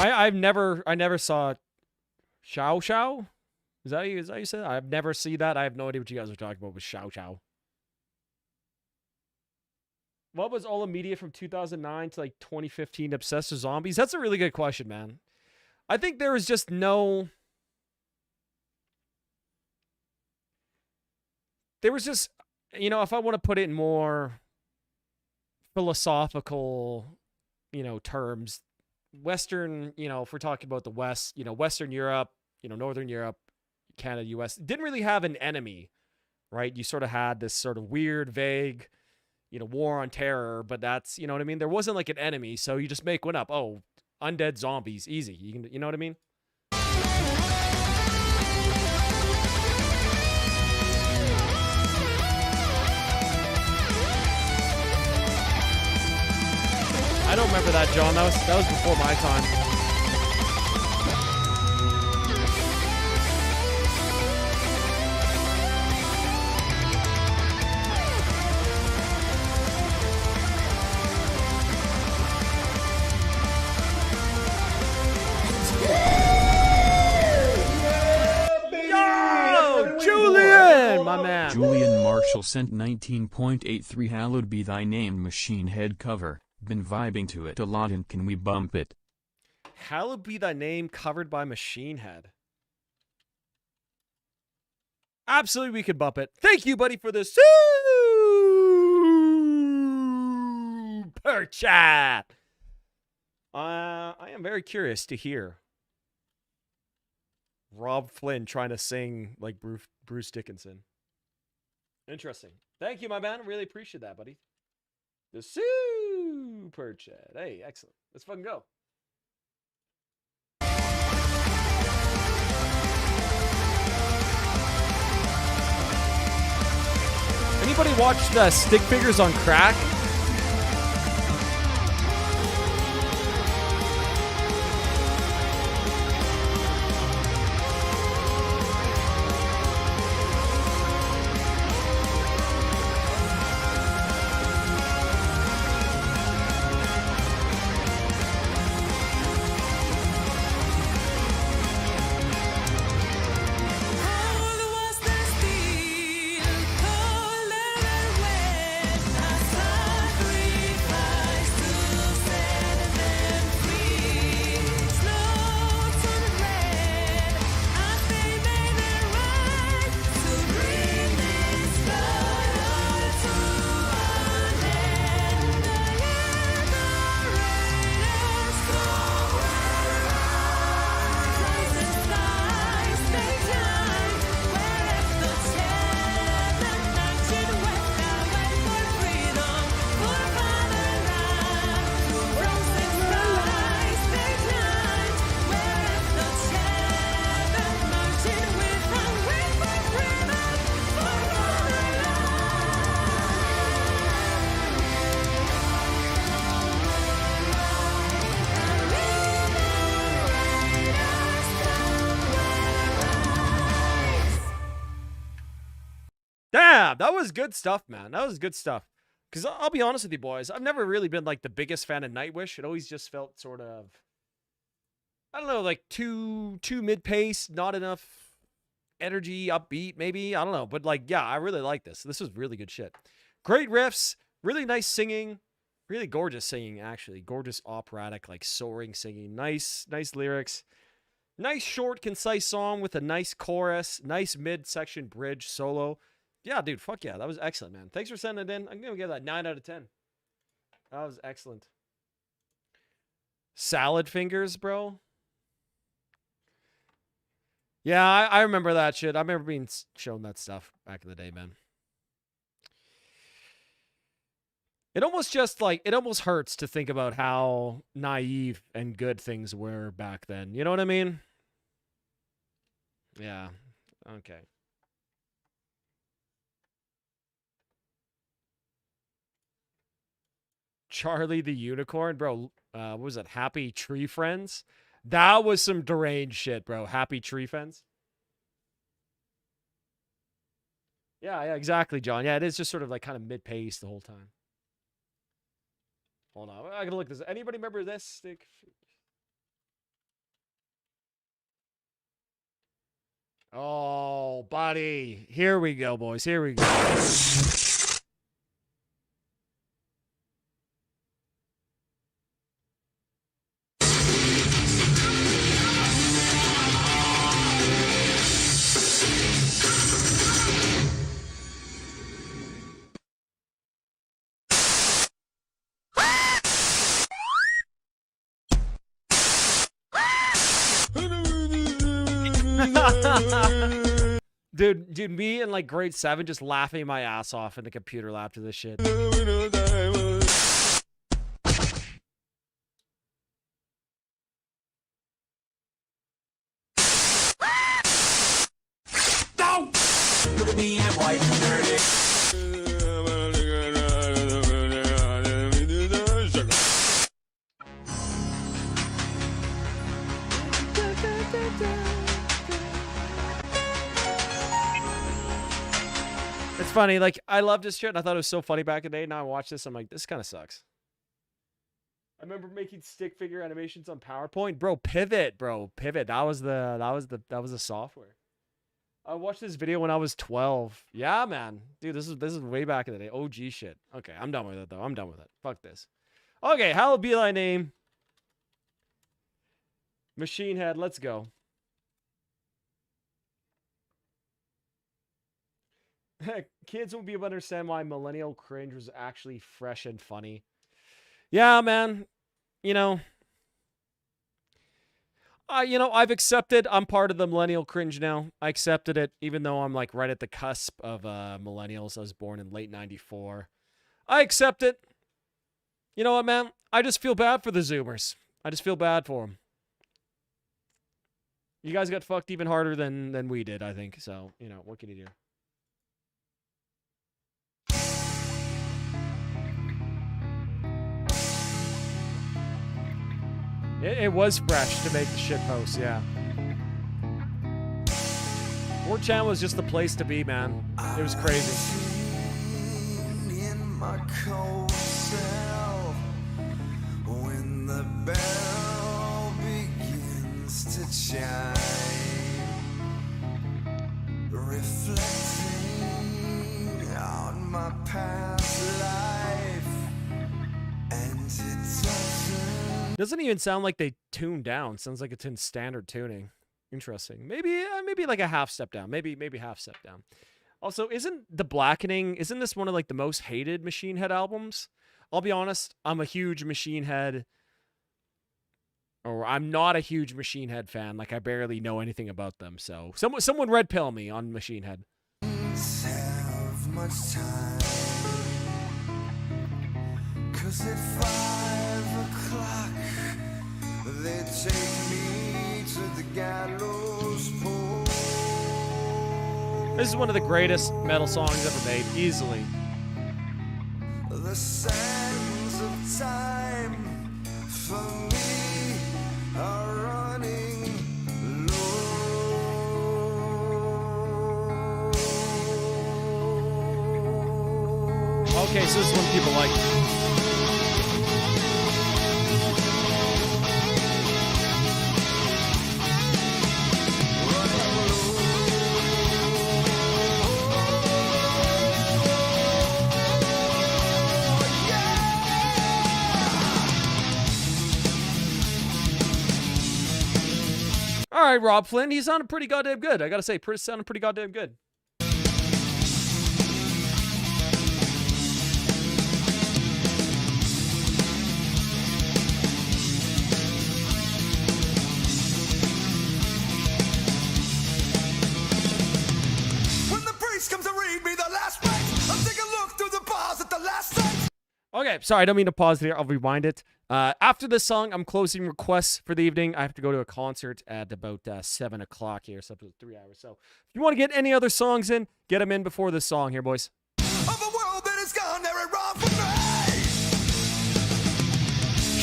I never saw Xiao Xiao. Is that you said? I've never seen that. I have no idea what you guys are talking about with Xiao Xiao. What was all the media from 2009 to like 2015 obsessed with zombies? That's a really good question, man. I think there was just no... There was just, you know, if I want to put it in more philosophical, you know, terms, Western, you know, if we're talking about the West, you know, Western Europe, you know, Northern Europe, Canada, US, didn't really have an enemy, right? You sort of had this sort of weird, vague, you know, war on terror, but that's, you know what I mean? There wasn't like an enemy, so you just make one up. Oh, undead zombies, easy. You know what I mean? I don't remember that, John. That was before my time. Yo, Julian, my man. Julian Marshall sent 19.83 Hallowed Be Thy Name Machine Head cover. Been vibing to it a lot, and can we bump it? Hallowed Be Thy Name covered by Machine Head. Absolutely, we could bump it. Thank you, buddy, for the super chat. I am very curious to hear Rob Flynn trying to sing like Bruce Dickinson. Interesting. Thank you, my man. Really appreciate that, buddy. The super chat. Hey, excellent. Let's fucking go. Anybody watch Stick Figures on Crack? Damn, that was good stuff, man. That was good stuff. Because I'll be honest with you, boys. I've never really been like the biggest fan of Nightwish. It always just felt sort of, I don't know, like too mid-paced, not enough energy, upbeat, maybe. I don't know. But like, yeah, I really like this. This was really good shit. Great riffs, really nice singing, really gorgeous singing, actually. Gorgeous operatic, like soaring singing. Nice lyrics. Nice short, concise song with a nice chorus, nice mid-section bridge solo. Yeah, dude, fuck yeah. That was excellent, man. Thanks for sending it in. I'm going to give that 9 out of 10. That was excellent. Salad fingers, bro. Yeah, I remember that shit. I remember being shown that stuff back in the day, man. It almost hurts to think about how naive and good things were back then. You know what I mean? Yeah. Okay. Charlie the Unicorn, bro. What was it? Happy Tree Friends? That was some deranged shit, bro. Happy Tree Friends. Yeah, exactly, John. Yeah, it is just sort of like kind of mid-paced the whole time. Hold on. I gotta look this. Anybody remember this? Stick. Oh, buddy. Here we go, boys. Here we go. Dude, me in like grade 7 just laughing my ass off in the computer lab to this shit. Look at me, I'm white and dirty. It's funny, like, I loved this shit, and I thought it was so funny back in the day. Now I watch this, I'm like, this kind of sucks. I remember making stick figure animations on PowerPoint. Bro, Pivot, bro. Pivot. That was the software. I watched this video when I was 12. Yeah, man. Dude, this is way back in the day. OG shit. Okay, I'm done with it, though. I'm done with it. Fuck this. Okay, hallowed be thy name. Machine Head, let's go. Kids won't be able to understand why millennial cringe was actually fresh and funny. Yeah, man. You know, I've accepted I'm part of the millennial cringe now. I accepted it, even though I'm like right at the cusp of millennials. I was born in late 94. I accept it. You know what, man? I just feel bad for the Zoomers. I just feel bad for them. You guys got fucked even harder than we did, I think. So, you know, what can you do? It was fresh to make the shit post, yeah. 4chan was just the place to be, man. It was crazy. In my cold cell, when the bell begins to chime, reflecting on my past life, and it Doesn't even sound like they tuned down. Sounds like it's in standard tuning. Interesting. Maybe like a half step down. Maybe half step down. Also, isn't this one of like the most hated Machine Head albums? I'll be honest, I'm a huge Machine Head, or I'm not a huge Machine Head fan. Like, I barely know anything about them. So someone red pill me on Machine Head. have much time, 'cause at 5 o'clock they take me to the gallows pole. This is one of the greatest metal songs ever made, easily. The sands of time for me are running low. Okay, so this is one people like. right, Rob Flynn. He sounded pretty goddamn good. I gotta say, sounded pretty goddamn good. When the priest comes to read me the last rites, I'll take a look through the bars at the last sight. Okay, sorry, I don't mean to pause there. I'll rewind it. After this song, I'm closing requests for the evening. I have to go to a concert at about 7 o'clock here, so it's 3 hours. So if you want to get any other songs in, get them in before this song here, boys. Of a world that has gone very wrong for me.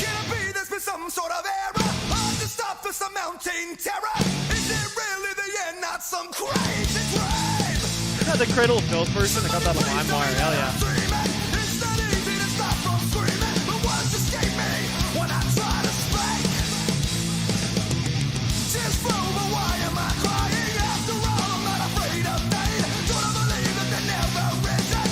Can it be there's been some sort of error? Hard to stop this mounting terror. Is it really the end, not some crazy dream? Yeah, the Cradle of Filth version. I got that on LimeWire. Hell yeah. It's not easy to stop from screaming. The words escape me when I try to speak. Tears flow, but why am I crying? After all, I'm not afraid of pain. Don't I believe that there never is an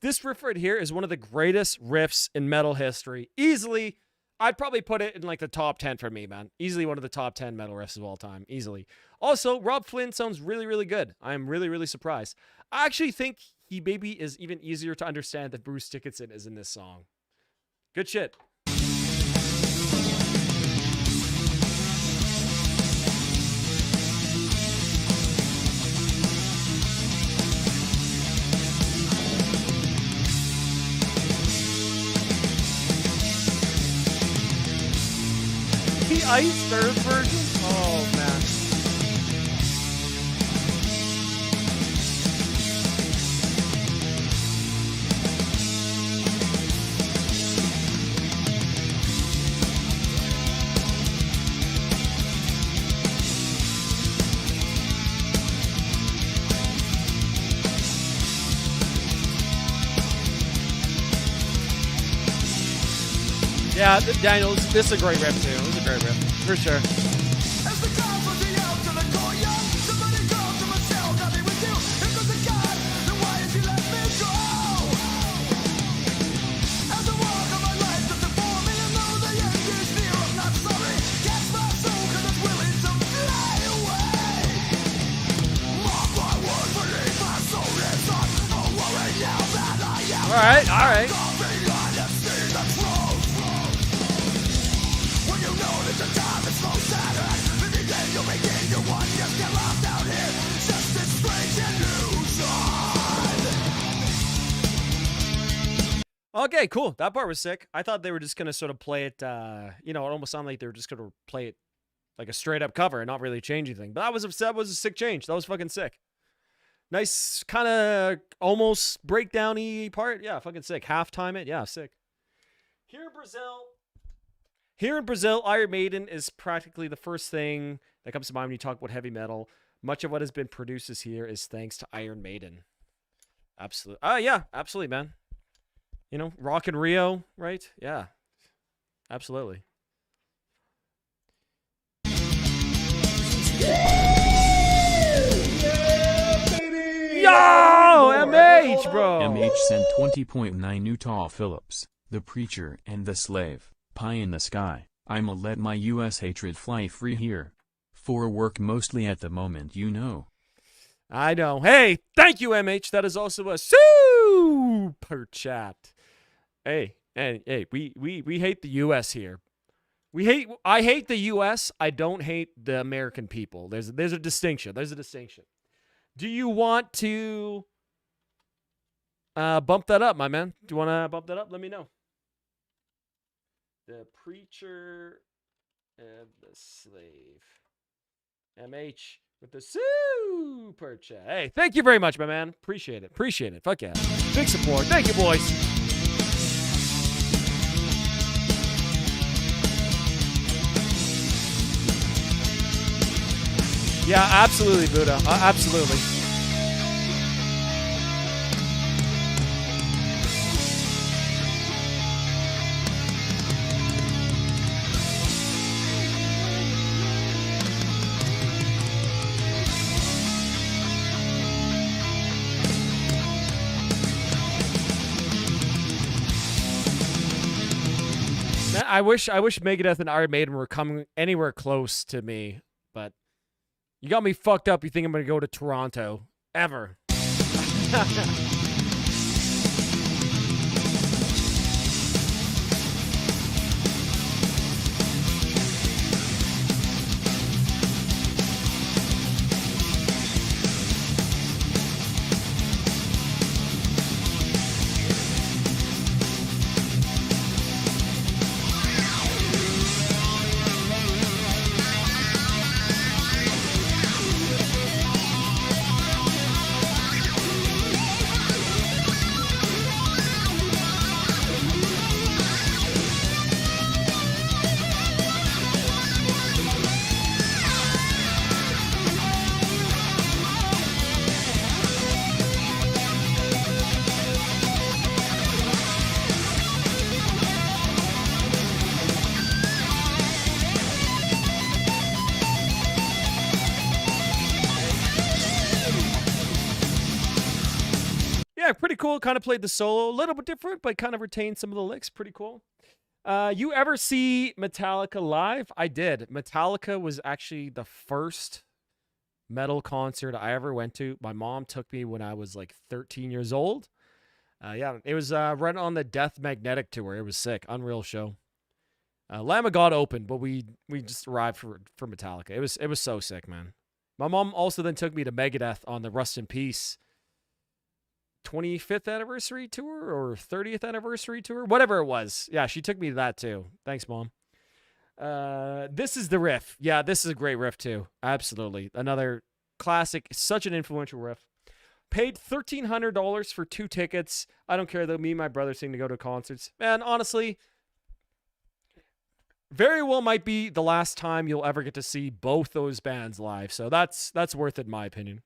This riff right here is one of the greatest riffs in metal history. Easily, I'd probably put it in like the top 10 for me, man. Easily one of the top 10 metal riffs of all time. Easily. Also, Rob Flynn sounds really, really good. I am really, really surprised. I actually think he maybe is even easier to understand that Bruce Dickinson is in this song. Good shit. The Ice Earth version? Oh, man. Yeah, Daniel, this is a great riff, too. This is a great riff, for sure. As the call from the out to the courtyard, somebody called to myself, I'll be with you. If there's a God, then why did you let me go? As the walk of my life just before me, and though the end is near, I'm not sorry. Catch my soul, cause it's willing to fly away. Mark my words, believe my soul is on. Oh, worry now that I am. Alright, alright. Being honest, see the truth. When you know that the time is so sad, if you get you begin, you want just get lost out here. Just a strange illusion. Okay, cool. That part was sick. I thought they were just going to sort of play it, it almost sounded like they were just going to play it like a straight up cover and not really change anything. But that was a sick change. That was fucking sick. Nice kind of almost breakdown-y part. Yeah, fucking sick. Halftime it. Yeah, sick. Here in Brazil, Iron Maiden is practically the first thing that comes to mind when you talk about heavy metal. Much of what has been produced here is thanks to Iron Maiden. Absolutely. Yeah, absolutely, man. Rock in Rio, right? Yeah, absolutely. Yo, MH, bro. MH sent 20.9 Utah Phillips, the preacher and the slave, pie in the sky. I'ma let my US hatred fly free here. For work mostly at the moment, I know. Hey, thank you, MH. That is also a super chat. Hey, we hate the US here. I hate the US. I don't hate the American people. There's a distinction. Do you want to bump that up, my man? Do you want to bump that up? Let me know. The preacher and the slave. MH with the super chat. Hey, thank you very much, my man. Appreciate it. Fuck yeah. Big support. Thank you, boys. Yeah, absolutely, Buddha. Absolutely. I wish Megadeth and Iron Maiden were coming anywhere close to me, but you got me fucked up. You think I'm gonna go to Toronto ever? Yeah, pretty cool. Kind of played the solo a little bit different, but kind of retained some of the licks. Pretty cool. You ever see Metallica live? I did. Metallica was actually the first metal concert I ever went to. My mom took me when I was like 13 years old. Yeah, it was right on the Death Magnetic tour. It was sick. Unreal show. Lamb of God opened, but we just arrived for Metallica. It was so sick, man. My mom also then took me to Megadeth on the Rust in Peace 25th anniversary tour or 30th anniversary tour, whatever it was. Yeah, she took me to that too. Thanks, Mom. This is the riff. Yeah, this is a great riff too. Absolutely. Another classic, such an influential riff. Paid $1,300 for 2 tickets. I don't care though. Me and my brother seem to go to concerts. Man, honestly, very well might be the last time you'll ever get to see both those bands live. So that's worth it in my opinion.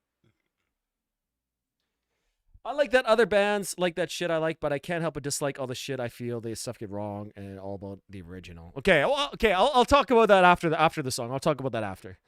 I like that other bands like that shit I like, but I can't help but dislike all the shit I feel they stuff get wrong and all about the original. Okay, well, okay, I'll talk about that after the song. I'll talk about that after.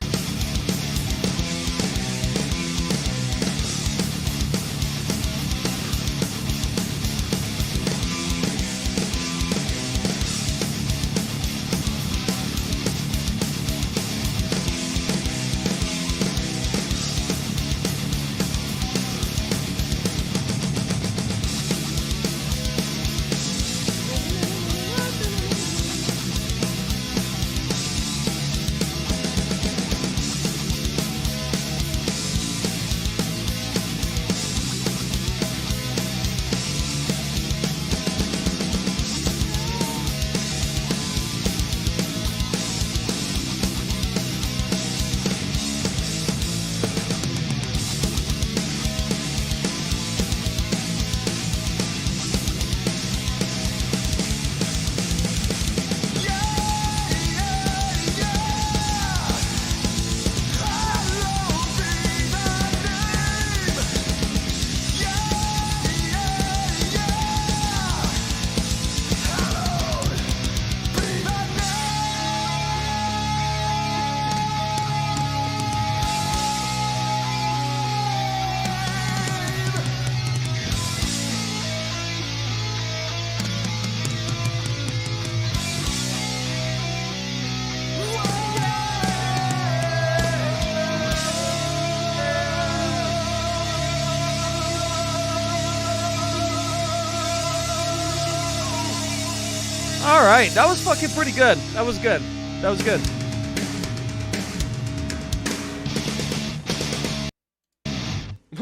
All right, that was fucking pretty good. That was good. That was good.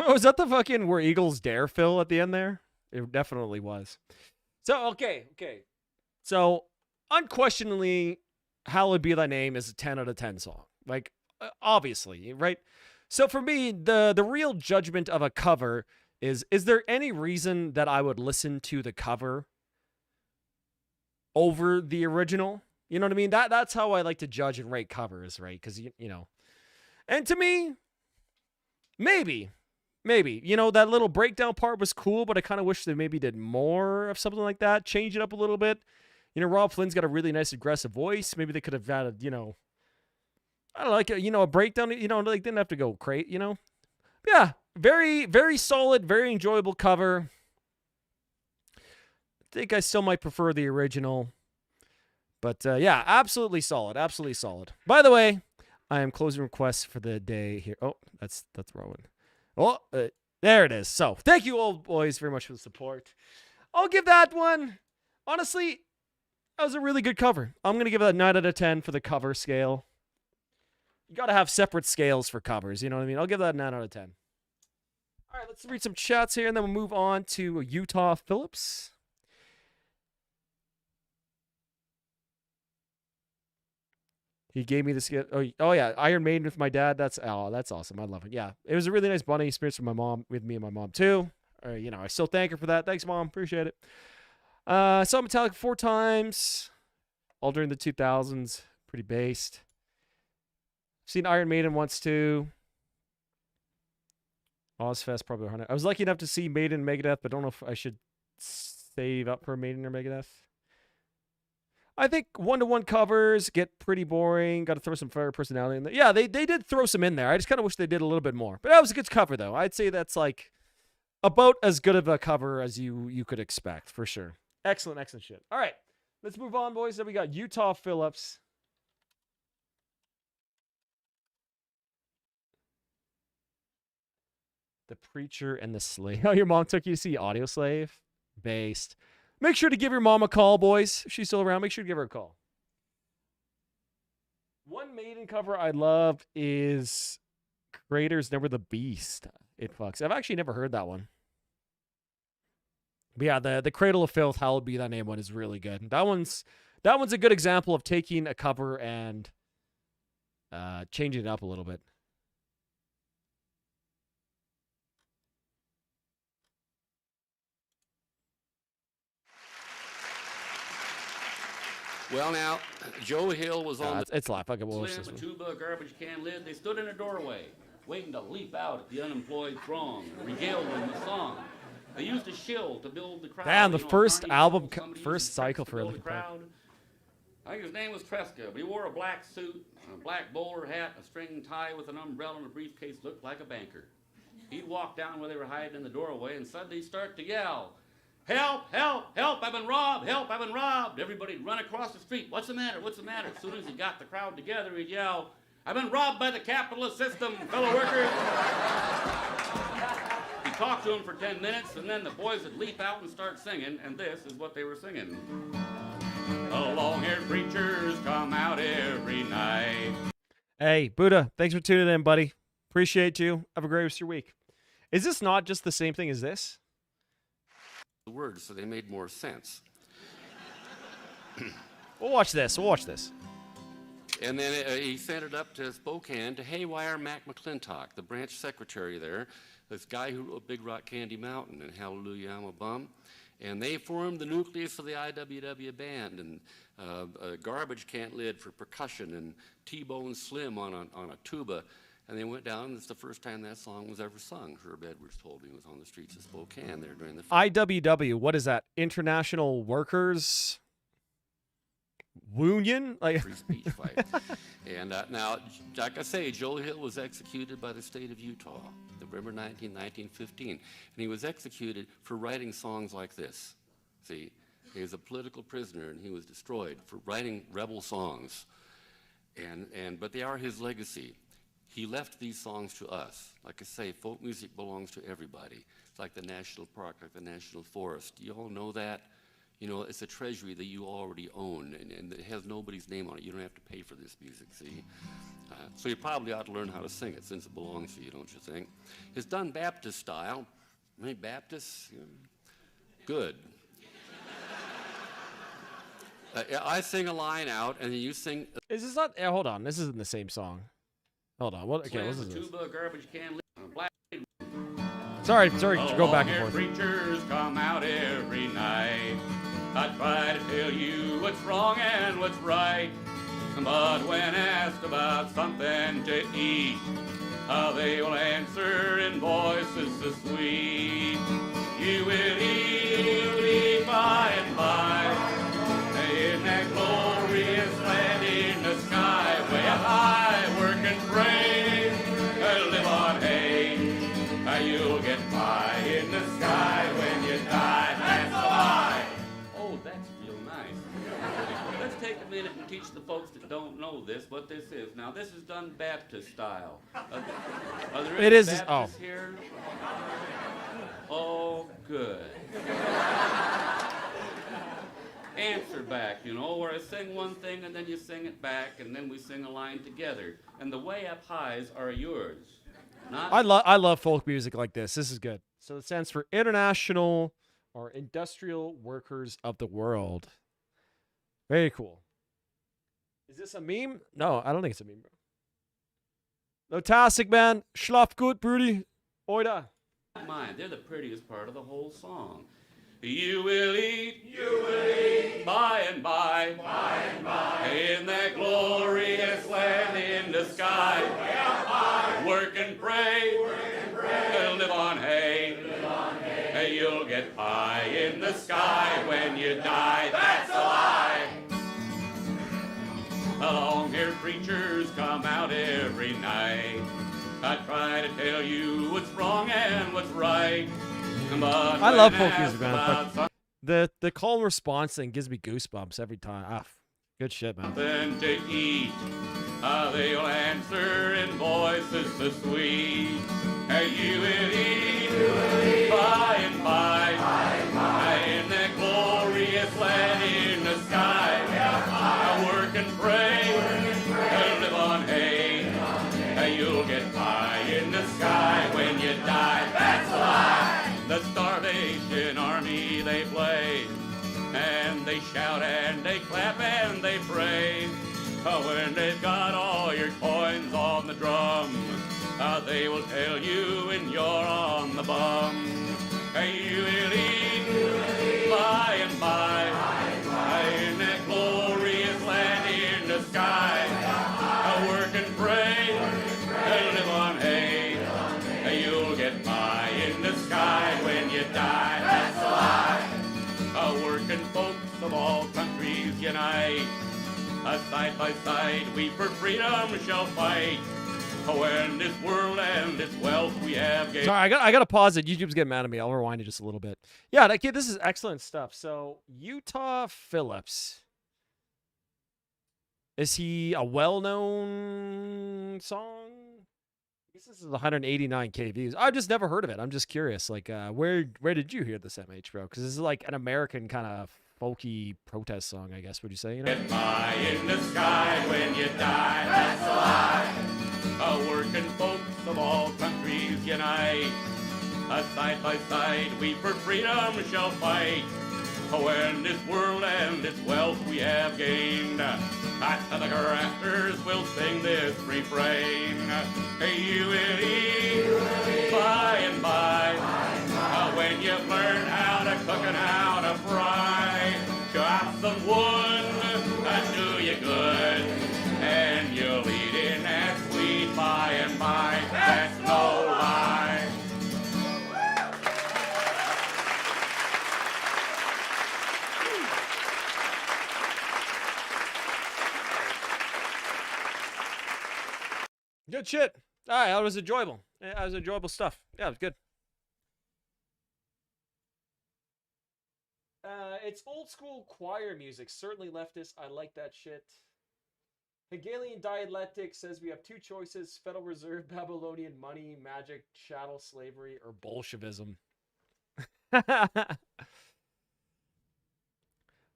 Was that the fucking Where Eagles Dare fill at the end there? It definitely was. So, okay. So, unquestionably, Hallowed Be Thy Name is a 10 out of 10 song. Like, obviously, right? So for me, the real judgment of a cover is there any reason that I would listen to the cover over the original? You know what I mean? That's how I like to judge and rate covers, right? Because, you know. And to me, maybe. You know, that little breakdown part was cool, but I kind of wish they maybe did more of something like that. Change it up a little bit. You know, Rob Flynn's got a really nice aggressive voice. Maybe they could have added, you know, I don't know, like, you know, a breakdown, you know, like didn't have to go crazy, you know. But yeah, very, very solid, very enjoyable cover. I think I still might prefer the original. But yeah, absolutely solid. Absolutely solid. By the way, I am closing requests for the day here. Oh, that's the wrong one. Oh, there it is. So thank you, old boys, very much for the support. I'll give that one. Honestly, that was a really good cover. I'm going to give it a 9 out of 10 for the cover scale. You got to have separate scales for covers. You know what I mean? I'll give that a 9 out of 10. All right, let's read some chats here, and then we'll move on to Utah Phillips. He gave me this. Oh yeah, Iron Maiden with my dad. That's awesome. I love it. Yeah, it was a really nice bonding experience with me and my mom too. I still thank her for that. Thanks, Mom. Appreciate it. Saw Metallica 4 times, all during the 2000s. Pretty based. Seen Iron Maiden once too. Ozfest probably 100. I was lucky enough to see Maiden and Megadeth, but don't know if I should save up for Maiden or Megadeth. I think 1-to-1 covers get pretty boring. Got to throw some fire personality in there. Yeah, they did throw some in there. I just kind of wish they did a little bit more. But that was a good cover, though. I'd say that's like about as good of a cover as you could expect, for sure. Excellent shit. All right, let's move on, boys. Then we got Utah Phillips. The Preacher and the Slave. Oh, your mom took you to see Audio Slave? Based. Make sure to give your mom a call, boys. If she's still around, make sure to give her a call. One Maiden cover I love is Creator's Never the Beast. It fucks. I've actually never heard that one. But yeah, the Cradle of Filth, Hallowed Be Thy Name one is really good. That one's a good example of taking a cover and changing it up a little bit. Well, now, Joe Hill was on it's live. I can watch Slim, this a one. tuba, a garbage can lid. They stood in a doorway, waiting to leap out at the unemployed throng, regale them with song. They used a shill to build the crowd. Damn, the first Carney album, Hall, somebody first used cycle tricks to for build Linkin the Park. crowd. I think his name was Tresca, but he wore a black suit, a black bowler hat, a string tie with an umbrella, and a briefcase looked like a banker. He'd walk down where they were hiding in the doorway, and suddenly he'd start to yell, "Help, help, help, I've been robbed, help, I've been robbed." Everybody'd run across the street. What's the matter, what's the matter? As soon as he got the crowd together, he'd yell, "I've been robbed by the capitalist system, fellow workers." He talked to them for 10 minutes, and then the boys would leap out and start singing, and this is what they were singing. The long-haired preachers come out every night. Hey, Buddha, thanks for tuning in, buddy. Appreciate you. Have a great rest of your week. Is this not just the same thing as this? the words, so they made more sense. We'll watch this. We'll watch this. And then he sent it up to Spokane to Haywire Mac McClintock, the branch secretary there, this guy who wrote Big Rock Candy Mountain and Hallelujah, I'm a Bum. And they formed the nucleus of the IWW band, and a garbage can lid for percussion, and T-Bone Slim on a tuba. And they went down, and it's the first time that song was ever sung. Herb Edwards told me it was on the streets of Spokane there during the... IWW, what is that? International Workers... Union? Like free speech fight. And now, like I say, Joe Hill was executed by the state of Utah, November 19, 1915. And he was executed for writing songs like this. See, he was a political prisoner, and he was destroyed for writing rebel songs. But they are his legacy. He left these songs to us. Like I say, folk music belongs to everybody. It's like the national park, like the national forest. You all know that? You know, it's a treasury that you already own, and it has nobody's name on it. You don't have to pay for this music, see? So you probably ought to learn how to sing it, since it belongs to you, don't you think? It's done Baptist style. Any Baptists? Yeah. Good. I sing a line out, and then you sing... Is this not... hold on. This isn't the same song. Hold on. What? Okay, what is this? Tuba, garbage can, black... Sorry to go back and forth. Preachers come out every night. I try to tell you what's wrong and what's right. But when asked about something to eat, how they will answer in voices so sweet. You will eat by and by in that glorious land in the sky, way up high, work and pray, live on hay. You'll get by in the sky when you die. That's a lie. Oh, that's real nice. Let's take take a minute and teach the folks that don't know this what this is. Now, this is done Baptist style. Are there any It is. Baptists here? Oh, good. Answer back, you know, where I sing one thing and then you sing it back and then we sing a line together. And the way up highs are yours. Not I love folk music like this. This is good. So it stands for International or Industrial Workers of the World. Very cool. Is this a meme? No, I don't think it's a meme, bro. Fantastic, man. Schlaf gut, Brudi. Oida. mine. They're the prettiest part of the whole song. You will eat by and by, in that glorious land in the sky. Work and pray, live on hay. Hey, you'll get pie in the sky when you die. That's a lie. The long-haired preachers come out every night. I try to tell you what's wrong and what's right. But I love when folk music, man. asked about The call and response thing gives me goosebumps every time. Ah, good shit, man. something to eat, they'll answer in voices so sweet. Hey, you will eat by and by, in that glorious land in the sky. Work and pray, live on hay. Hey, you'll get pie in the sky when you die. That's a lie. The Starvation Army, they play, and they shout and they clap and they pray. When they've got all your coins on the drum, they will tell you when you're on the bum. Hey, you will eat by and by, in that glorious land in the sky. Work and pray, live on hay. You'll get pie in the sky when you die. That's a lie. Working folks of all countries unite. Side by side we for freedom shall fight. When this world and this wealth we have gained. Sorry, I got to pause it. YouTube's getting mad at me. I'll rewind it just a little bit. Yeah, kid, this is excellent stuff. So Utah Phillips. Is he a well-known song? I guess this is 189K views. I've just never heard of it. I'm just curious. Like, where did you hear this, MH, bro? Because this is like an American kind of folky protest song, I guess. Would you say? You know? Get pie in the sky when you die. That's a lie. Working folks of all countries unite. Side by side we for freedom shall fight. When this world and its wealth we have gained, at the rafters we'll sing this refrain. Hey, you will eat by and by, when you've learned how to cook and how to fry. Chop some wood, do you good, and you'll eat in that sweet by and by. That's no lie. Good shit. All right, that was enjoyable. That was enjoyable stuff. Yeah, it was good. It's old school choir music. Certainly leftist. I like that shit. Hegelian dialectic says we have two choices: Federal Reserve, Babylonian money, magic, chattel slavery, or Bolshevism. I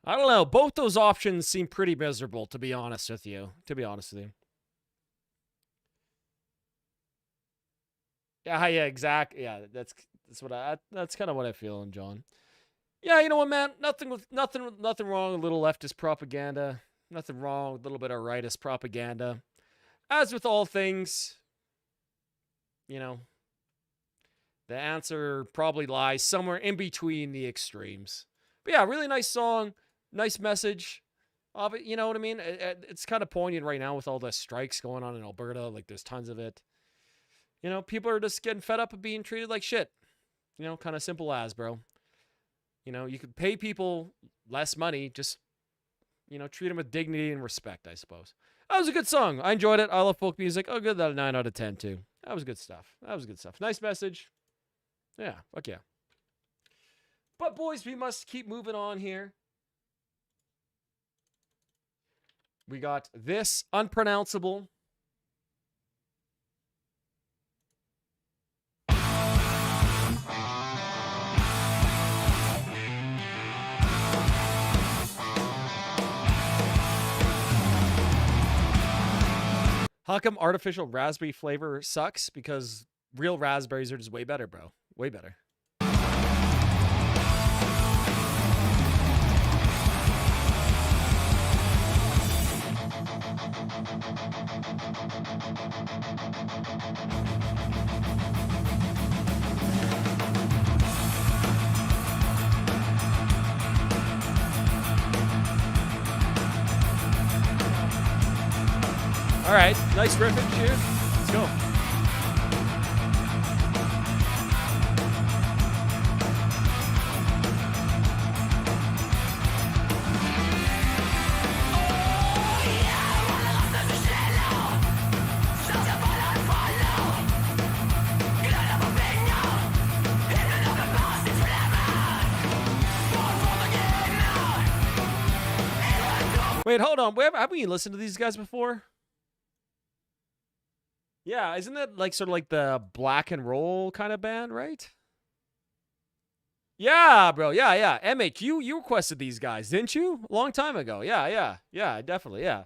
don't know. Both those options seem pretty miserable, to be honest with you. Yeah, exactly. Yeah, that's kind of what I feel, John. Yeah, you know what, man? Nothing wrong with a little leftist propaganda. Nothing wrong with a little bit of rightist propaganda. As with all things, you know, the answer probably lies somewhere in between the extremes. But yeah, really nice song, nice message. Of it, you know what I mean? It's kind of poignant right now with all the strikes going on in Alberta. Like, there's tons of it. You know, people are just getting fed up of being treated like shit. You know, kind of simple as, bro. You know, you could pay people less money, just, you know, treat them with dignity and respect, I suppose. That was a good song. I enjoyed it. I love folk music. I'll give that a 9 out of 10, too. That was good stuff. Nice message. Yeah, fuck yeah. But, boys, we must keep moving on here. We got this unpronounceable. How come artificial raspberry flavor sucks? Because real raspberries are just way better, bro. Way better. All right, nice riffage here. Let's go. Wait, hold on. Have we listened to these guys before? Yeah, isn't that like sort of like the black and roll kind of band, right? Yeah, bro. Yeah. MH, you requested these guys, didn't you? A long time ago. Yeah, definitely, yeah.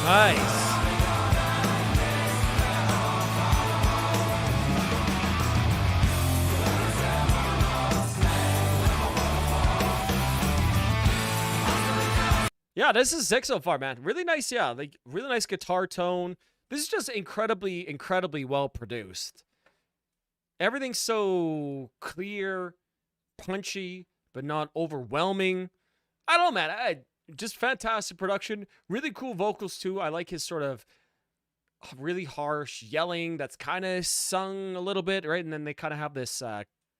Nice. Yeah, this is sick so far, man. Really nice, yeah. Like, really nice guitar tone. This is just incredibly, incredibly well produced. Everything's so clear, punchy, but not overwhelming. I don't know, man. Just fantastic production. Really cool vocals, too. I like his sort of really harsh yelling that's kind of sung a little bit, right? And then they kind of have this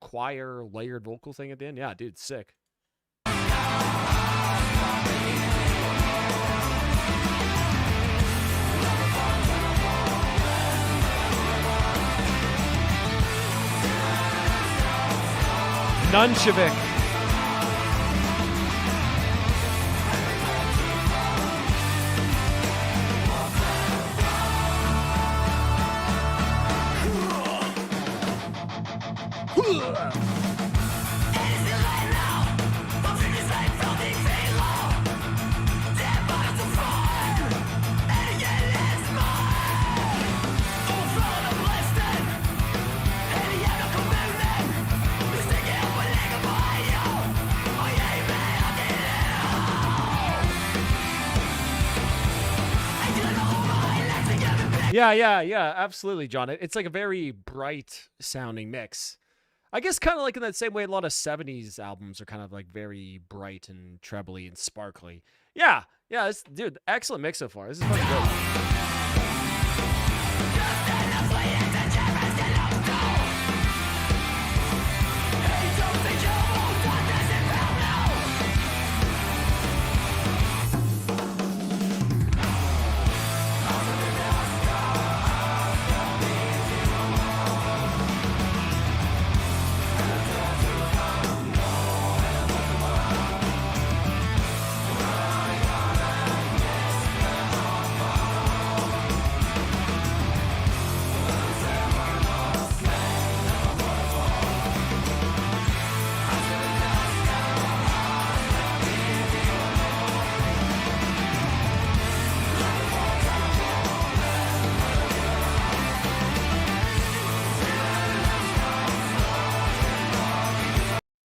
choir layered vocal thing at the end. Yeah, dude, sick. Nunchevik. Yeah, absolutely, John. It's like a very bright sounding mix. I guess kind of like in that same way a lot of 70s albums are kind of like very bright and trebly and sparkly. Yeah, dude, excellent mix so far. This is fucking good.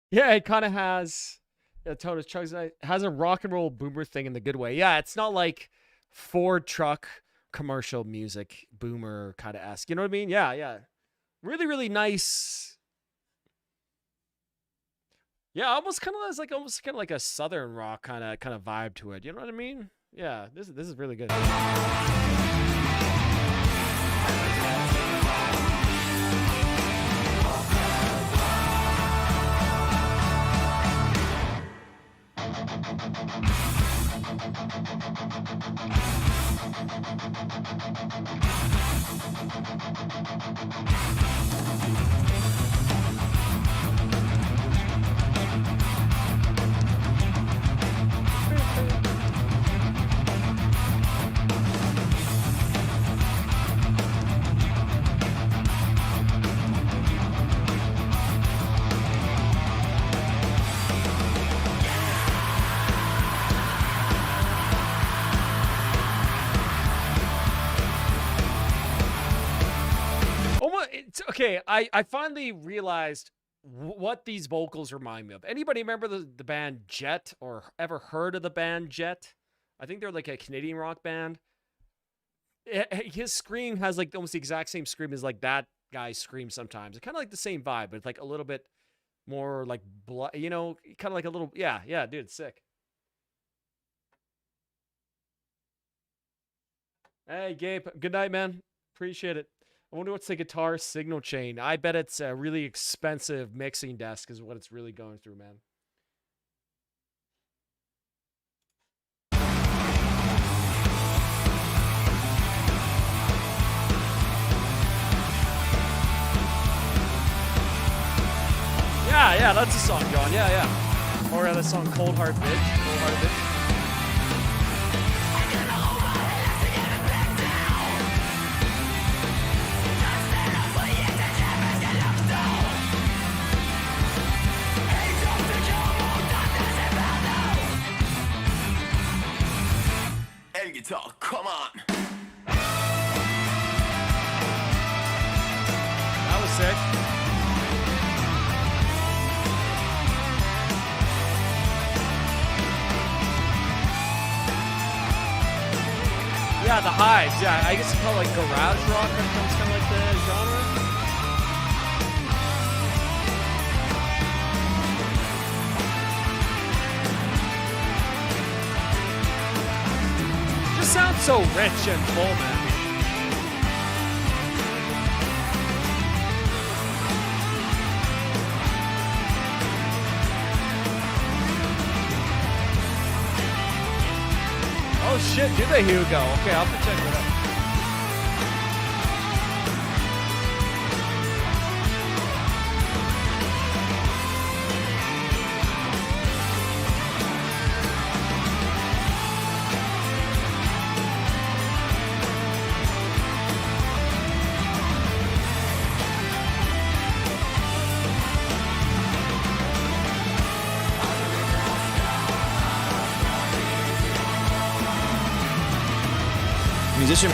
Yeah, it kind of has a tone of chugs. It has a rock and roll boomer thing in the good way. Yeah, it's not like Ford truck commercial music boomer kind of esque. You know what I mean? Yeah. Really, really nice. Yeah, almost kind of has like almost kind of like a southern rock kind of vibe to it. You know what I mean? Yeah, this is really good. It's okay. I finally realized what these vocals remind me of. Anybody remember the band Jet or ever heard of the band Jet? I think they're like a Canadian rock band. His scream has like almost the exact same scream as like that guy's scream sometimes. It's kind of like the same vibe, but it's like a little bit more like, you know, kind of like a little, yeah, dude, it's sick. Hey, Gabe, good night, man. Appreciate it. I wonder what's the guitar signal chain. I bet it's a really expensive mixing desk is what it's really going through, man. Yeah, that's a song, John. Yeah. Or the song Cold Heart Bitch. Cold Heart Bitch. Guitar, come on. That was sick. Yeah, the Hives. Yeah, I guess it's called like garage rock. That's kind of like the genre. Just sounds so rich and full, man. Oh shit, do they, Hugo? Okay, I'll have to check it out. Musician.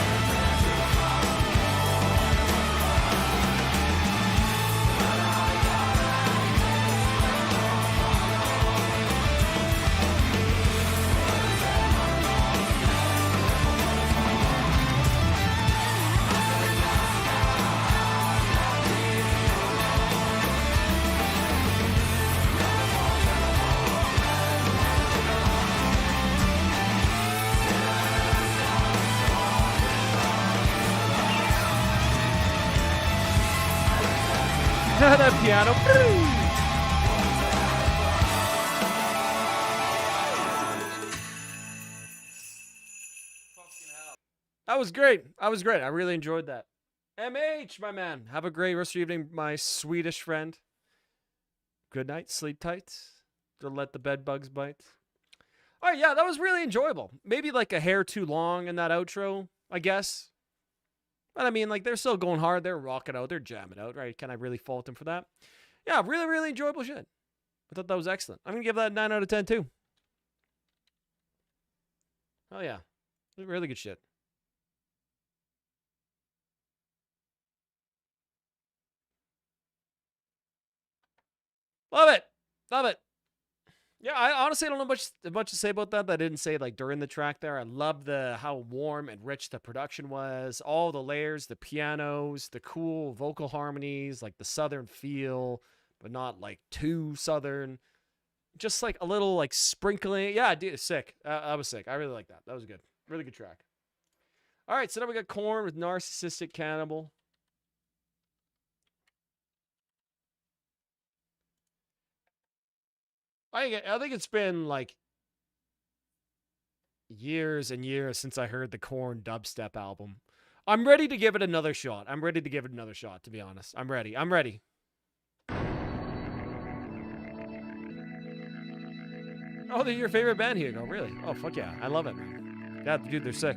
That piano. That was great. I really enjoyed that. MH, my man. Have a great rest of your evening, my Swedish friend. Good night. Sleep tight. Don't let the bed bugs bite. All right, yeah, that was really enjoyable. Maybe like a hair too long in that outro, I guess. But I mean, like, they're still going hard. They're rocking out. They're jamming out, right? Can I really fault them for that? Yeah, really, really enjoyable shit. I thought that was excellent. I'm going to give that a 9 out of 10, too. Oh, yeah. Really good shit. Love it. Love it. Yeah, I honestly don't know much to say about that. I didn't say like during the track there. I love how warm and rich the production was. All the layers, the pianos, the cool vocal harmonies, like the southern feel, but not like too southern. just like a little like sprinkling. Yeah, dude, sick. I was sick. I really like that. That was good. Really good track. All right, so now we got Korn with Narcissistic Cannibal. I think it's been like years and years since I heard the Korn dubstep album. I'm ready to give it another shot. To be honest. I'm ready. Oh, they're your favorite band, Hugo. Really? Oh, fuck yeah. I love it, man. Yeah, dude, they're sick.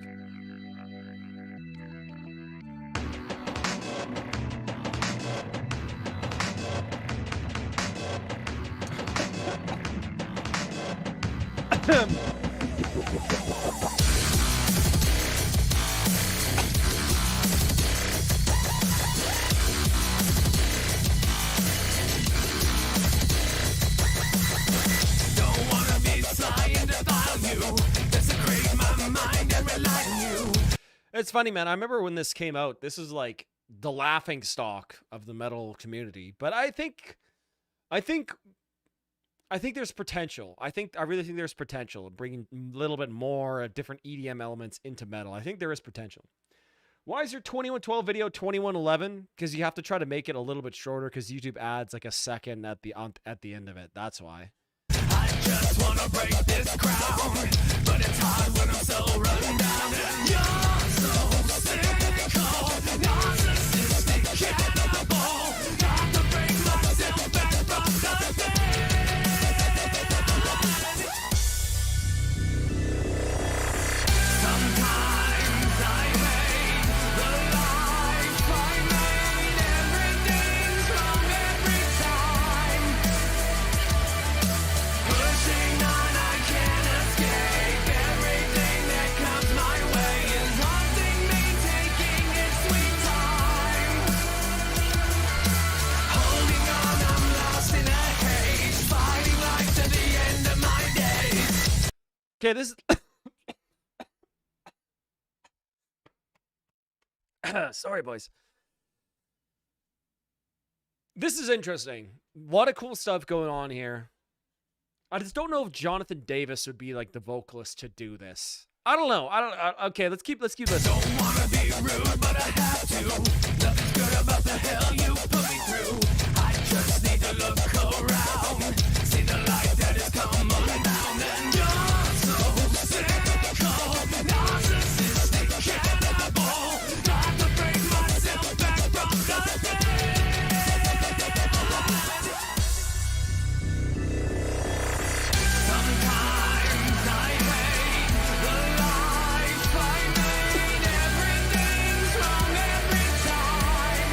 It's funny, man. I remember when this came out, this is like the laughing stock of the metal community. But I think there's potential. I really think there's potential of bringing a little bit more different EDM elements into metal. I think there is potential. Why is your 2112 video 2111? Because you have to try to make it a little bit shorter because YouTube adds like a second at the end of it. That's why. I just wanna break this crown, but it's hard when I'm so run down. And you're so cynical, narcissistic cannibal. Got to bring myself back from the dead. Sometimes I hate the life I made. Everything's wrong every time. Pushing on, I can't escape. Everything that comes my way is haunting me, taking its sweet time. Holding on, I'm lost in a haze, fighting life to the end of my days. Okay, this is sorry, boys. This is interesting. A lot of cool stuff going on here. I just don't know if Jonathan Davis would be like the vocalist to do this. I don't know. Okay, let's keep listening. Don't wanna be rude, but I have to. Nothing's good about the hell you put me through. I just need to look around, see the light that has come unbound. And you're so cynical, narcissistic cannibal. Got to bring myself back from the dead. Sometimes I hate the life I made. Everything's wrong every time.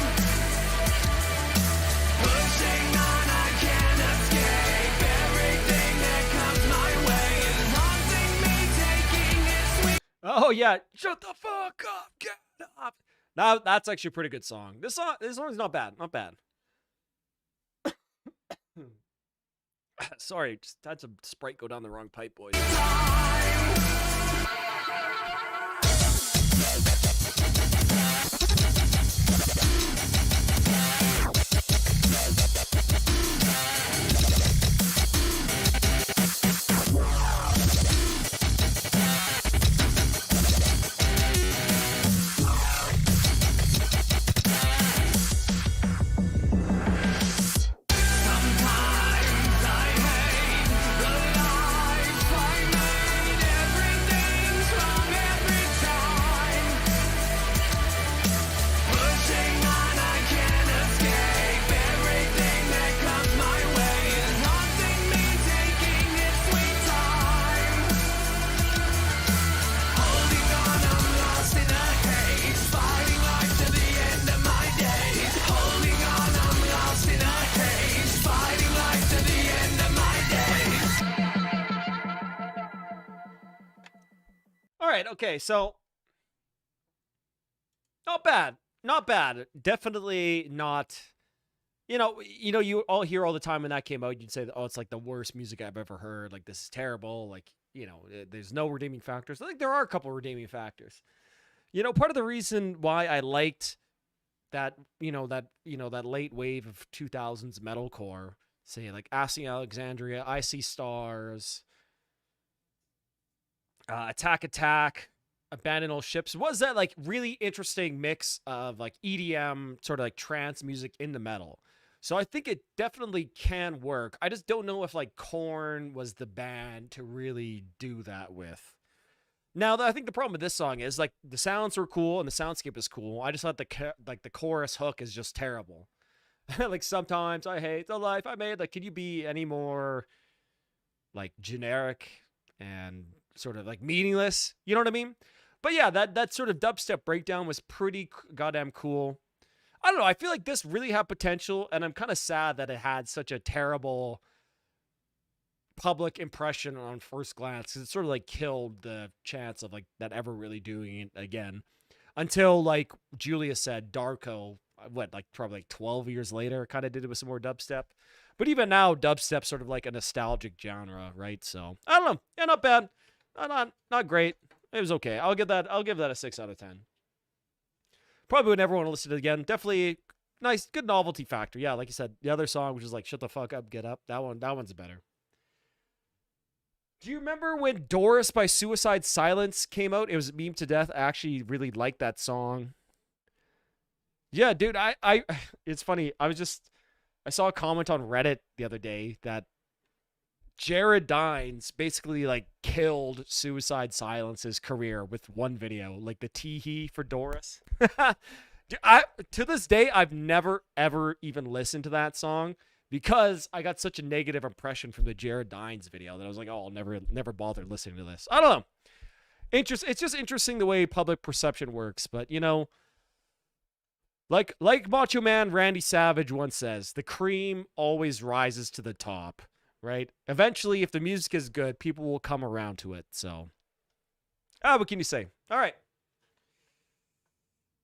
Pushing on, I can't escape. Everything that comes my way is haunting me, taking its sweet. Oh yeah, shut the fuck up, get up. Now that's actually a pretty good song. This song's not bad, not bad. Sorry, just had some Sprite go down the wrong pipe, boys. Sometimes I hate the life I made. Everything's wrong every time. Pushing on, I can't escape. Everything that comes my way is haunting me, taking its sweet time. Holding on, I'm lost in a haze, fighting life to the end of my days. Holding on, I'm lost in a haze, fighting life to the end of my days. All right, okay, so not bad. Not bad. Definitely not. You all hear all the time when that came out, you'd say, oh, it's like the worst music I've ever heard. Like, this is terrible. Like, there's no redeeming factors. I think there are a couple redeeming factors. Part of the reason why I liked that late wave of 2000s metalcore say like Asking Alexandria, I See Stars, Attack Attack, Abandon All Ships. Was that like really interesting mix of like EDM, sort of like trance music into metal. So I think it definitely can work. I just don't know if like Korn was the band to really do that with. Now, I think the problem with this song is like the sounds were cool and the soundscape is cool. I just thought the chorus hook is just terrible. Like sometimes I hate the life I made. Like, can you be any more like generic and sort of like meaningless? You know what I mean? But yeah, that sort of dubstep breakdown was pretty goddamn cool. I don't know. I feel like this really had potential, and I'm kind of sad that it had such a terrible public impression on first glance, because it sort of like killed the chance of like that ever really doing it again. Until like Julia said, Darko, like probably like 12 years later, kind of did it with some more dubstep. But even now, dubstep's sort of like a nostalgic genre, right? So I don't know. Yeah, not bad. Not great. It was okay. I'll give that a 6 out of 10. Probably would never want to listen to it again. Definitely nice, good novelty factor. Yeah, like you said, the other song, which is like "Shut the fuck up, get up." That one's better. Do you remember when Doris by Suicide Silence came out? It was memed to death. I actually really liked that song. Yeah, dude, it's funny. I saw a comment on Reddit the other day that Jared Dines basically like killed Suicide Silence's career with one video, like the tee-hee for Doris. To this day, I've never ever even listened to that song because I got such a negative impression from the Jared Dines video that I was like, oh, I'll never bother listening to this. I don't know. It's just interesting the way public perception works, but you know, like Macho Man Randy Savage once says, the cream always rises to the top. Right? Eventually, if the music is good, people will come around to it. So, what can you say? All right.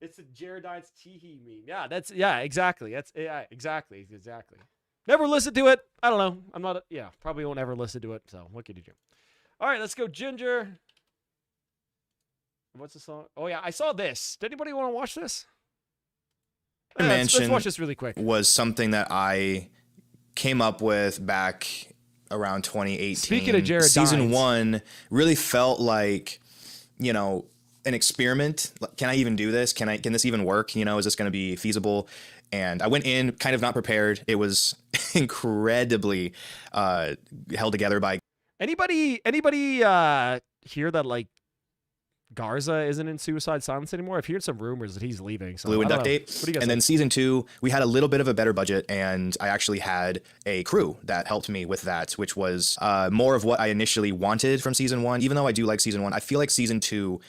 It's a Jared Dines tee-hee meme. Yeah, exactly. Exactly. Never listened to it. I don't know. Probably won't ever listen to it. So, what can you do? All right, let's go Ginger. What's the song? Oh, yeah, I saw this. Did anybody want to watch this? Let's watch this really quick. Was something that I came up with back around 2018. Speaking of Jared Season Dines. 1 really felt like, you know, an experiment. Can I even do this? Can this even work? You know, is this going to be feasible? And I went in kind of not prepared. It was incredibly held together by. Anybody hear that like Garza isn't in Suicide Silence anymore? I've heard some rumors that he's leaving. So glue and duct tape. What do you guys and think? then season 2, we had a little bit of a better budget, and I actually had a crew that helped me with that, which was more of what I initially wanted from season 1. Even though I do like season 1, I feel like season 2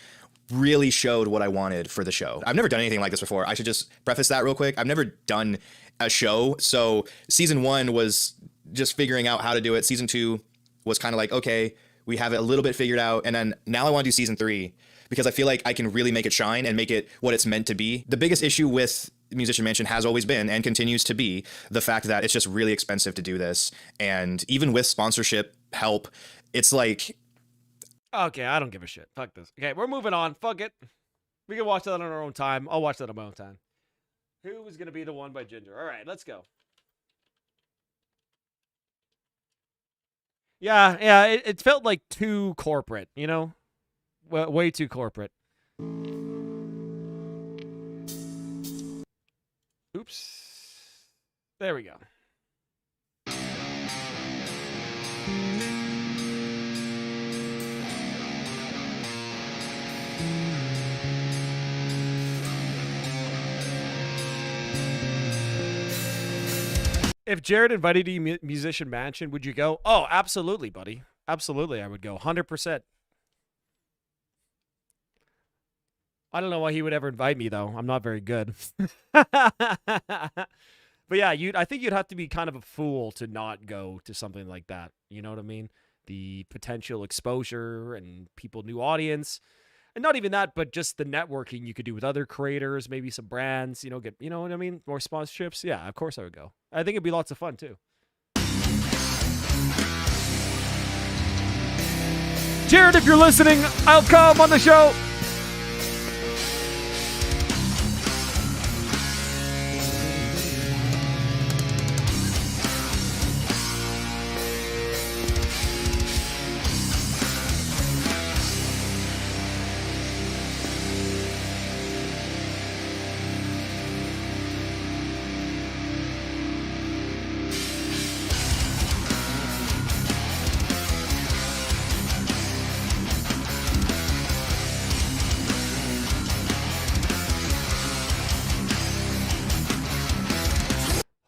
really showed what I wanted for the show. I've never done anything like this before. I should just preface that real quick. I've never done a show, so season 1 was just figuring out how to do it. Season 2 was kind of like, okay, we have it a little bit figured out, and then now I want to do season 3. Because I feel like I can really make it shine and make it what it's meant to be. The biggest issue with Musician Mansion has always been and continues to be the fact that it's just really expensive to do this. And even with sponsorship help, it's like... Okay, I don't give a shit. Fuck this. Okay, we're moving on. Fuck it. We can watch that on our own time. I'll watch that on my own time. Who is going to be the one by Ginger? All right, let's go. Yeah, it felt like too corporate, you know? Way too corporate. Oops. There we go. If Jared invited you Musician Mansion, would you go? Oh, absolutely, buddy. Absolutely, I would go. 100%. I don't know why he would ever invite me, though. I'm not very good. But yeah, I think you'd have to be kind of a fool to not go to something like that. You know what I mean? The potential exposure and new audience. And not even that, but just the networking you could do with other creators, maybe some brands, you know what I mean? More sponsorships. Yeah, of course I would go. I think it'd be lots of fun, too. Jared, if you're listening, I'll come on the show.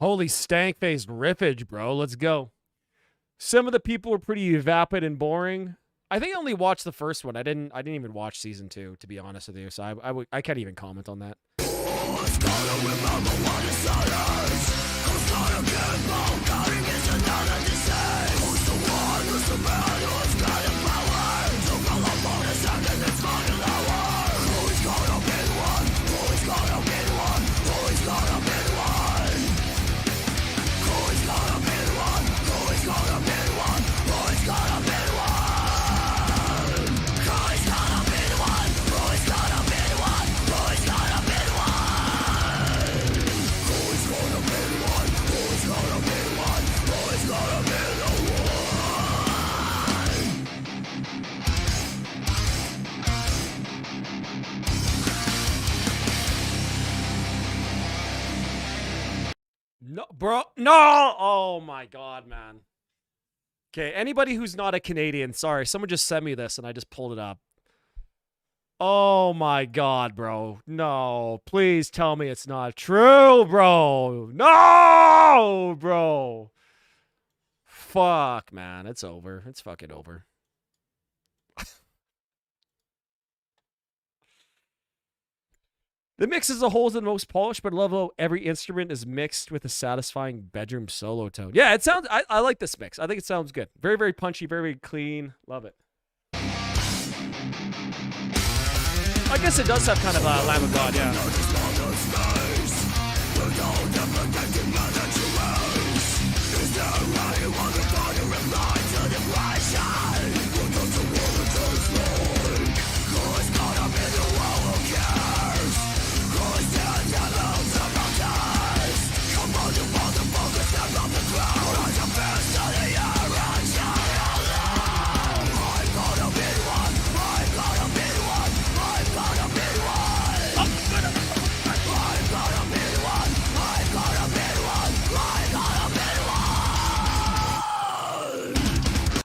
Holy stank-faced riffage, bro. Let's go. Some of the people were pretty vapid and boring. I think I only watched the first one. I didn't even watch season 2, to be honest with you. So I can't even comment on that. No, bro. No. Oh my God, man. Okay. Anybody who's not a Canadian, sorry. Someone just sent me this and I just pulled it up. Oh my God, bro. No. Please tell me it's not true, bro. No, bro. Fuck, man. It's over. It's fucking over. The mix as a whole is the most polished, but I love how every instrument is mixed with a satisfying bedroom solo tone. Yeah, it sounds. I like this mix. I think it sounds good. Very, very punchy. Very, very clean. Love it. I guess it does have kind of a Lamb of God, yeah.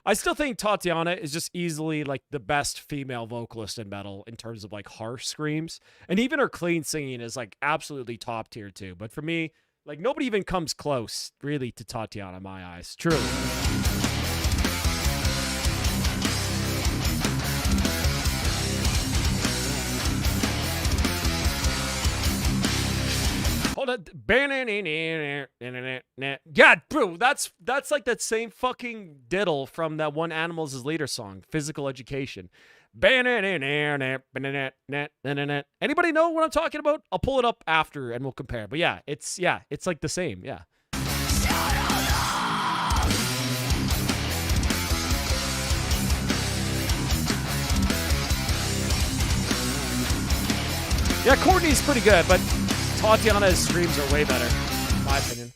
I still think Tatiana is just easily like the best female vocalist in metal in terms of like harsh screams. And even her clean singing is like absolutely top tier too. But for me, like nobody even comes close really to Tatiana in my eyes. Truly. Hold on. Yeah, bro, that's like that same fucking diddle from that one Animals as Leader song, Physical Education. Anybody know what I'm talking about? I'll pull it up after and we'll compare. But yeah, it's like the same, yeah. Yeah, Courtney's pretty good, but Tatiana's screams are way better, in my opinion.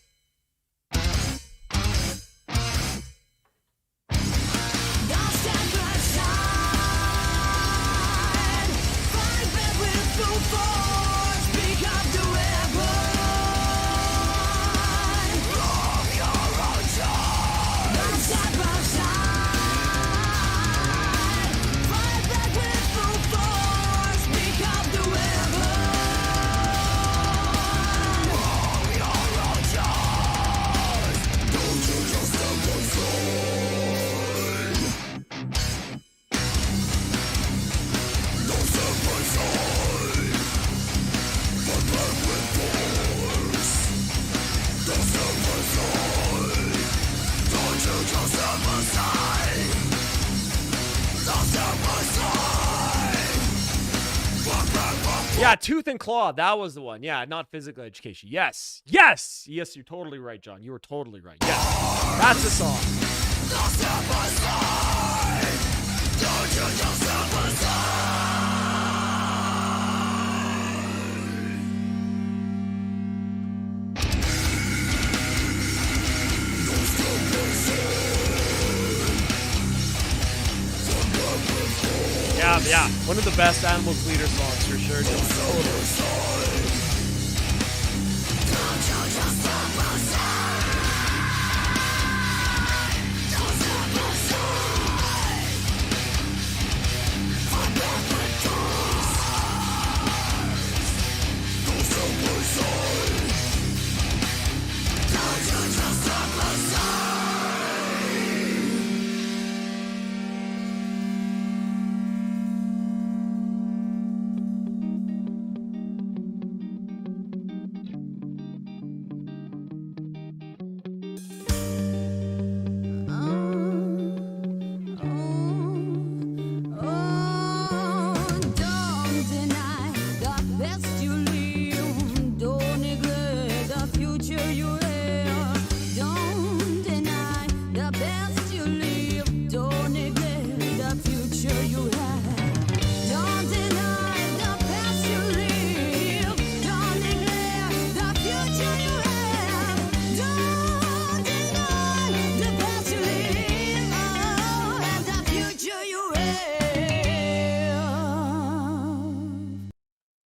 Yeah, Tooth and Claw, that was the one. Yeah, not Physical Education. Yes, yes, yes, you're totally right, John. You were totally right. Yes, that's the song. Yeah, one of the best Animals Leader songs for sure.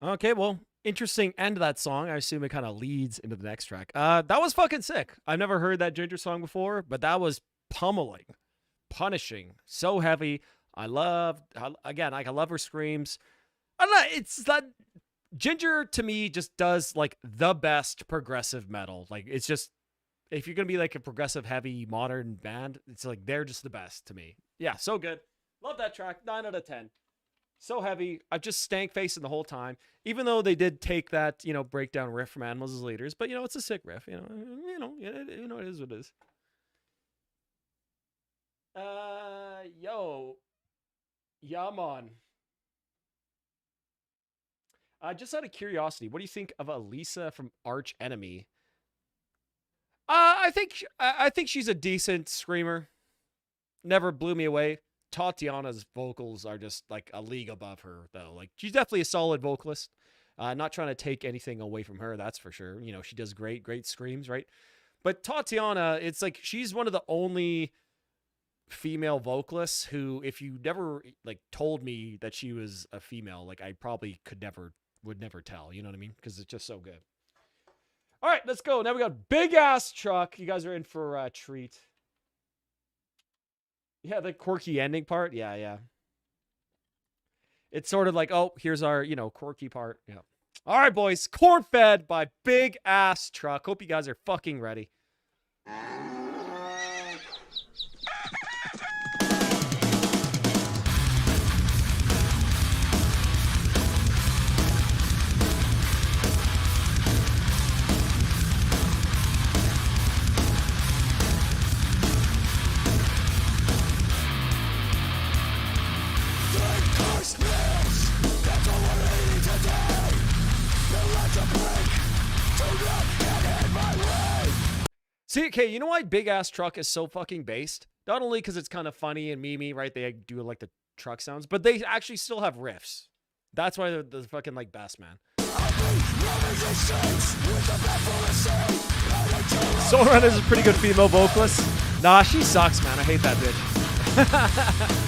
Okay, well, interesting end to that song. I assume it kind of leads into the next track. That was fucking sick. I've never heard that Ginger song before, but that was pummeling, punishing, so heavy. I love her screams. I don't know, it's that Ginger to me just does like the best progressive metal. Like it's just, if you're gonna be like a progressive heavy modern band, it's like they're just the best to me. Yeah, so good. Love that track. 9 out of 10. So heavy. I just stank facing the whole time. Even though they did take that, breakdown riff from Animals as Leaders, but it's a sick riff. It is what it is. Yeah, man. Just out of curiosity, what do you think of Elisa from Arch Enemy? I think she's a decent screamer. Never blew me away. Tatiana's vocals are just like a league above her, though. Like she's definitely a solid vocalist. Not trying to take anything away from her, that's for sure. She does great screams, right? But Tatiana, it's like she's one of the only female vocalists who, if you never like told me that she was a female, like I probably would never tell. You know what I mean? Because it's just so good. All right, let's go. Now we got Big Ass Truck. You guys are in for a treat. Yeah, the quirky ending part. Yeah. It's sort of like, oh, here's our, quirky part. Yeah. All right, boys. Corn Fed by Big Ass Truck. Hope you guys are fucking ready. See, okay, you know why Big Ass Truck is so fucking based? Not only because it's kind of funny and memey, right? They do like the truck sounds, but they actually still have riffs. That's why they're the fucking like best, man. Soul Runner's a pretty good female vocalist. Nah, she sucks, man. I hate that bitch.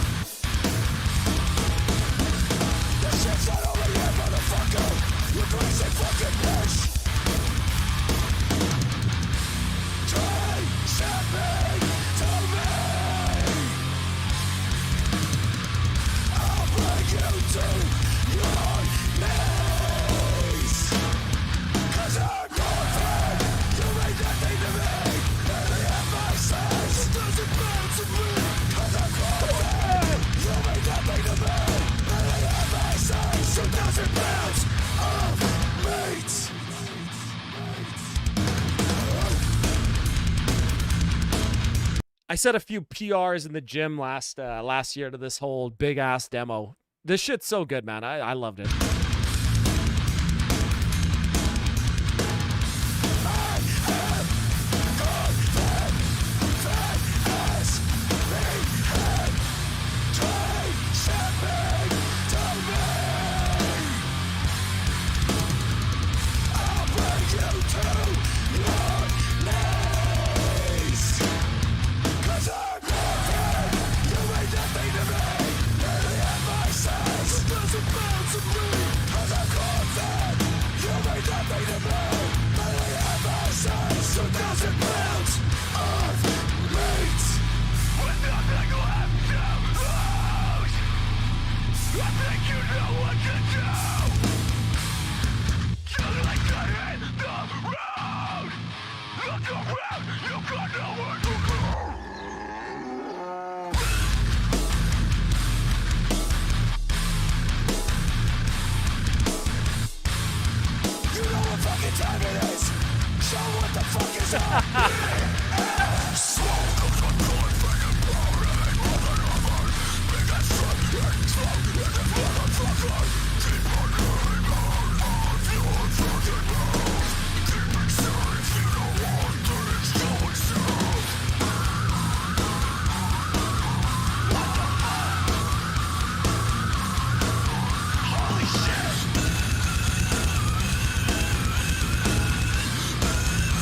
I said a few PRs in the gym last year to this whole big ass demo. This shit's so good, man. I loved it.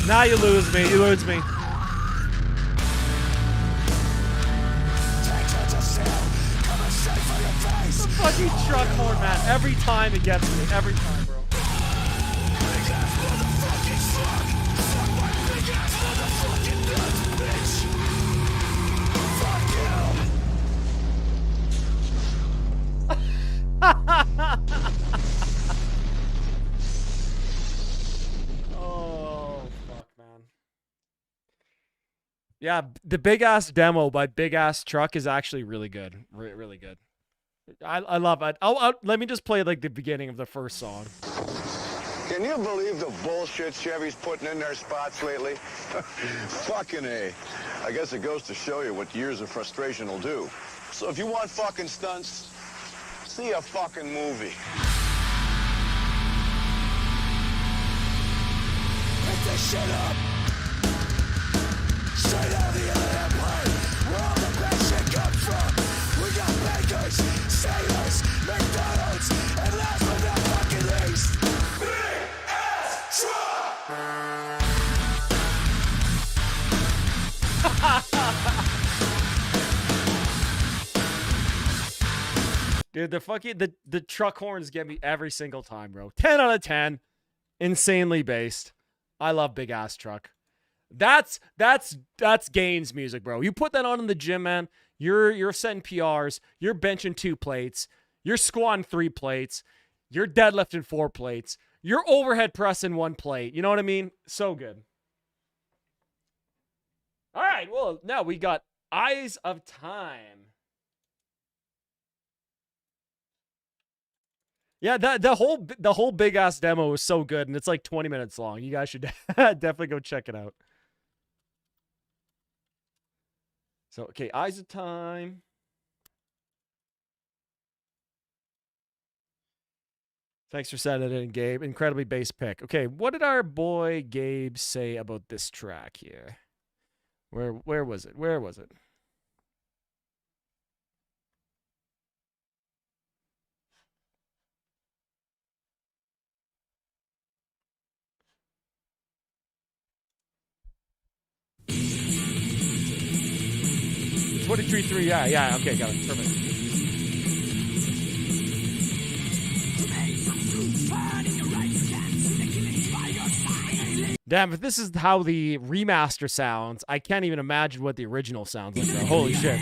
Now you lose me. You lose me. Fucking truck horn, man. Every time it gets me. Every time, bro. Oh, fuck, man. Yeah, the big ass demo by Big Ass Truck is actually really good. Really good. I love it. Let me just play like the beginning of the first song. Can you believe the bullshit Chevy's putting in their spots lately? Fucking A. I guess it goes to show you what years of frustration will do. So if you want fucking stunts, see a fucking movie. Pick this shit up. Straight out of the airplane, where all the bad shit comes from. We got bakers, sailors, McDonald's, and last but not fucking least, Big Ass Truck. Dude, the truck horns get me every single time, bro. 10 out of 10. Insanely based. I love Big Ass Truck. That's Gaines music, bro. You put that on in the gym, man. You're setting PRs. You're benching 2 plates. You're squatting 3 plates. You're deadlifting 4 plates. You're overhead pressing 1 plate. You know what I mean? So good. All right. Well, now we got Eyes of Time. Yeah, the whole big ass demo was so good, and it's like 20 minutes long. You guys should definitely go check it out. So, okay, Eyes of Time. Thanks for sending it in, Gabe. Incredibly bass pick. Okay, what did our boy Gabe say about this track here? Where was it? Where was it? It's 23.3. Yeah. Okay, got it. Perfect. Damn, if this is how the remaster sounds, I can't even imagine what the original sounds like, though. Holy shit.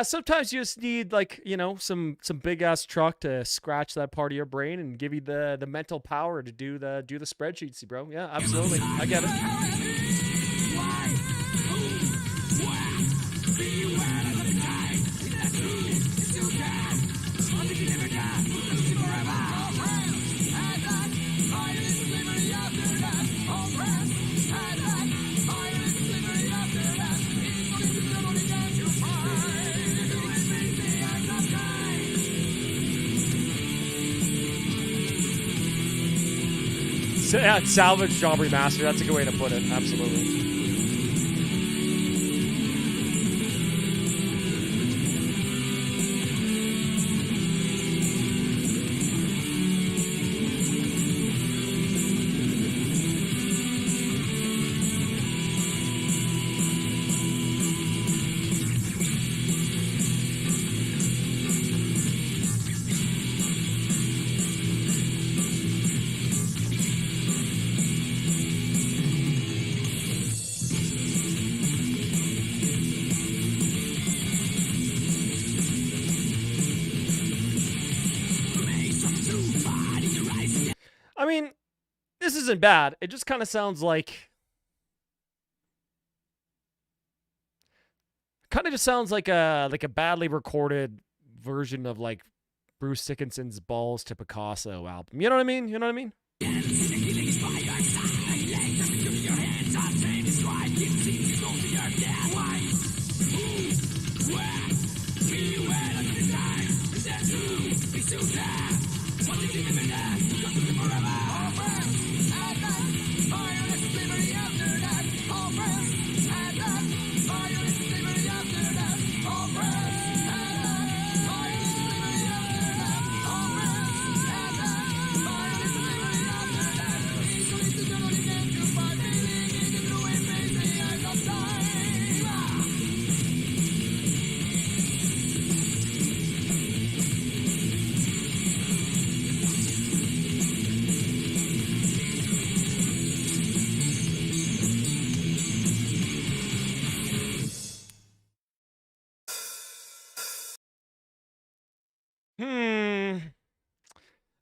Sometimes you just need, like, you know, some big ass truck to scratch that part of your brain and give you the mental power to do the spreadsheets, bro. Yeah, absolutely. I get it. Yeah, salvage job remaster. That's a good way to put it. Absolutely. I mean, this isn't bad. It just kind of sounds like... kind of just sounds like a badly recorded version of, like, Bruce Dickinson's Balls to Picasso album. You know what I mean? You know what I mean?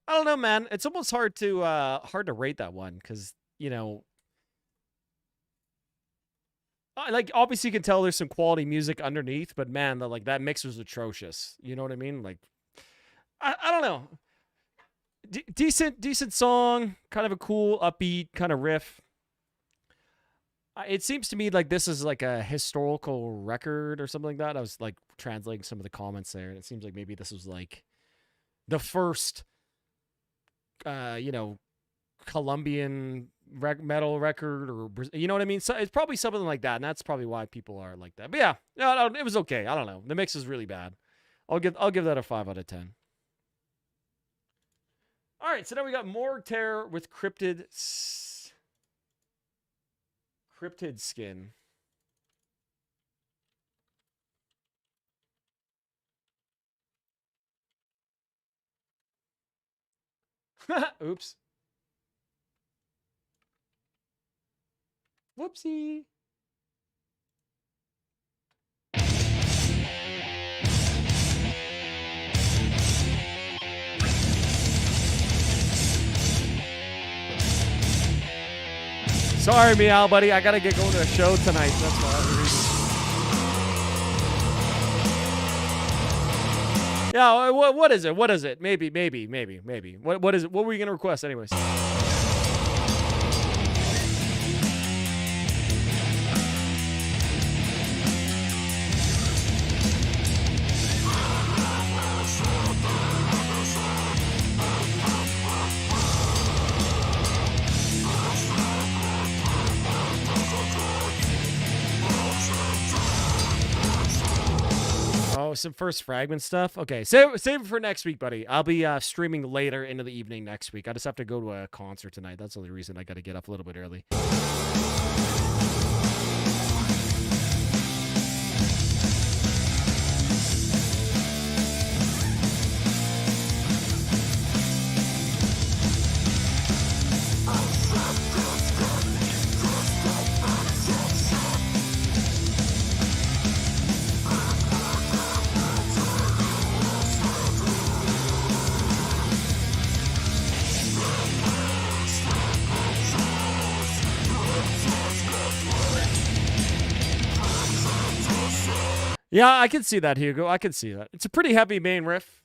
I don't know, man. It's almost hard to rate that one because, you know, like obviously you can tell there's some quality music underneath, but man, that mix was atrocious. You know what I mean? Like, I don't know. Decent song, kind of a cool upbeat kind of riff. It seems to me like this is like a historical record or something like that. I was like translating some of the comments there, and it seems like maybe this was like the first, you know, Colombian metal record, or you know what I mean. So it's probably something like that, and that's probably why people are like that. But yeah, no, it was okay. I don't know. The mix is really bad. I'll give that a 5 out of 10. All right, so now we got Morgue Terror with Cryptid Skin. Oops. Whoopsie. Sorry, Meow, buddy. I gotta get going to a show tonight. That's why. Yeah, what is it? What is it? Maybe. What is it? What were you gonna request, anyways? Oh, some First Fragment stuff. Okay, save it for next week, buddy. I'll be streaming later into the evening next week. I just have to go to a concert tonight. That's the only reason I got to get up a little bit early. Yeah, I can see that, Hugo. I can see that. It's a pretty heavy main riff.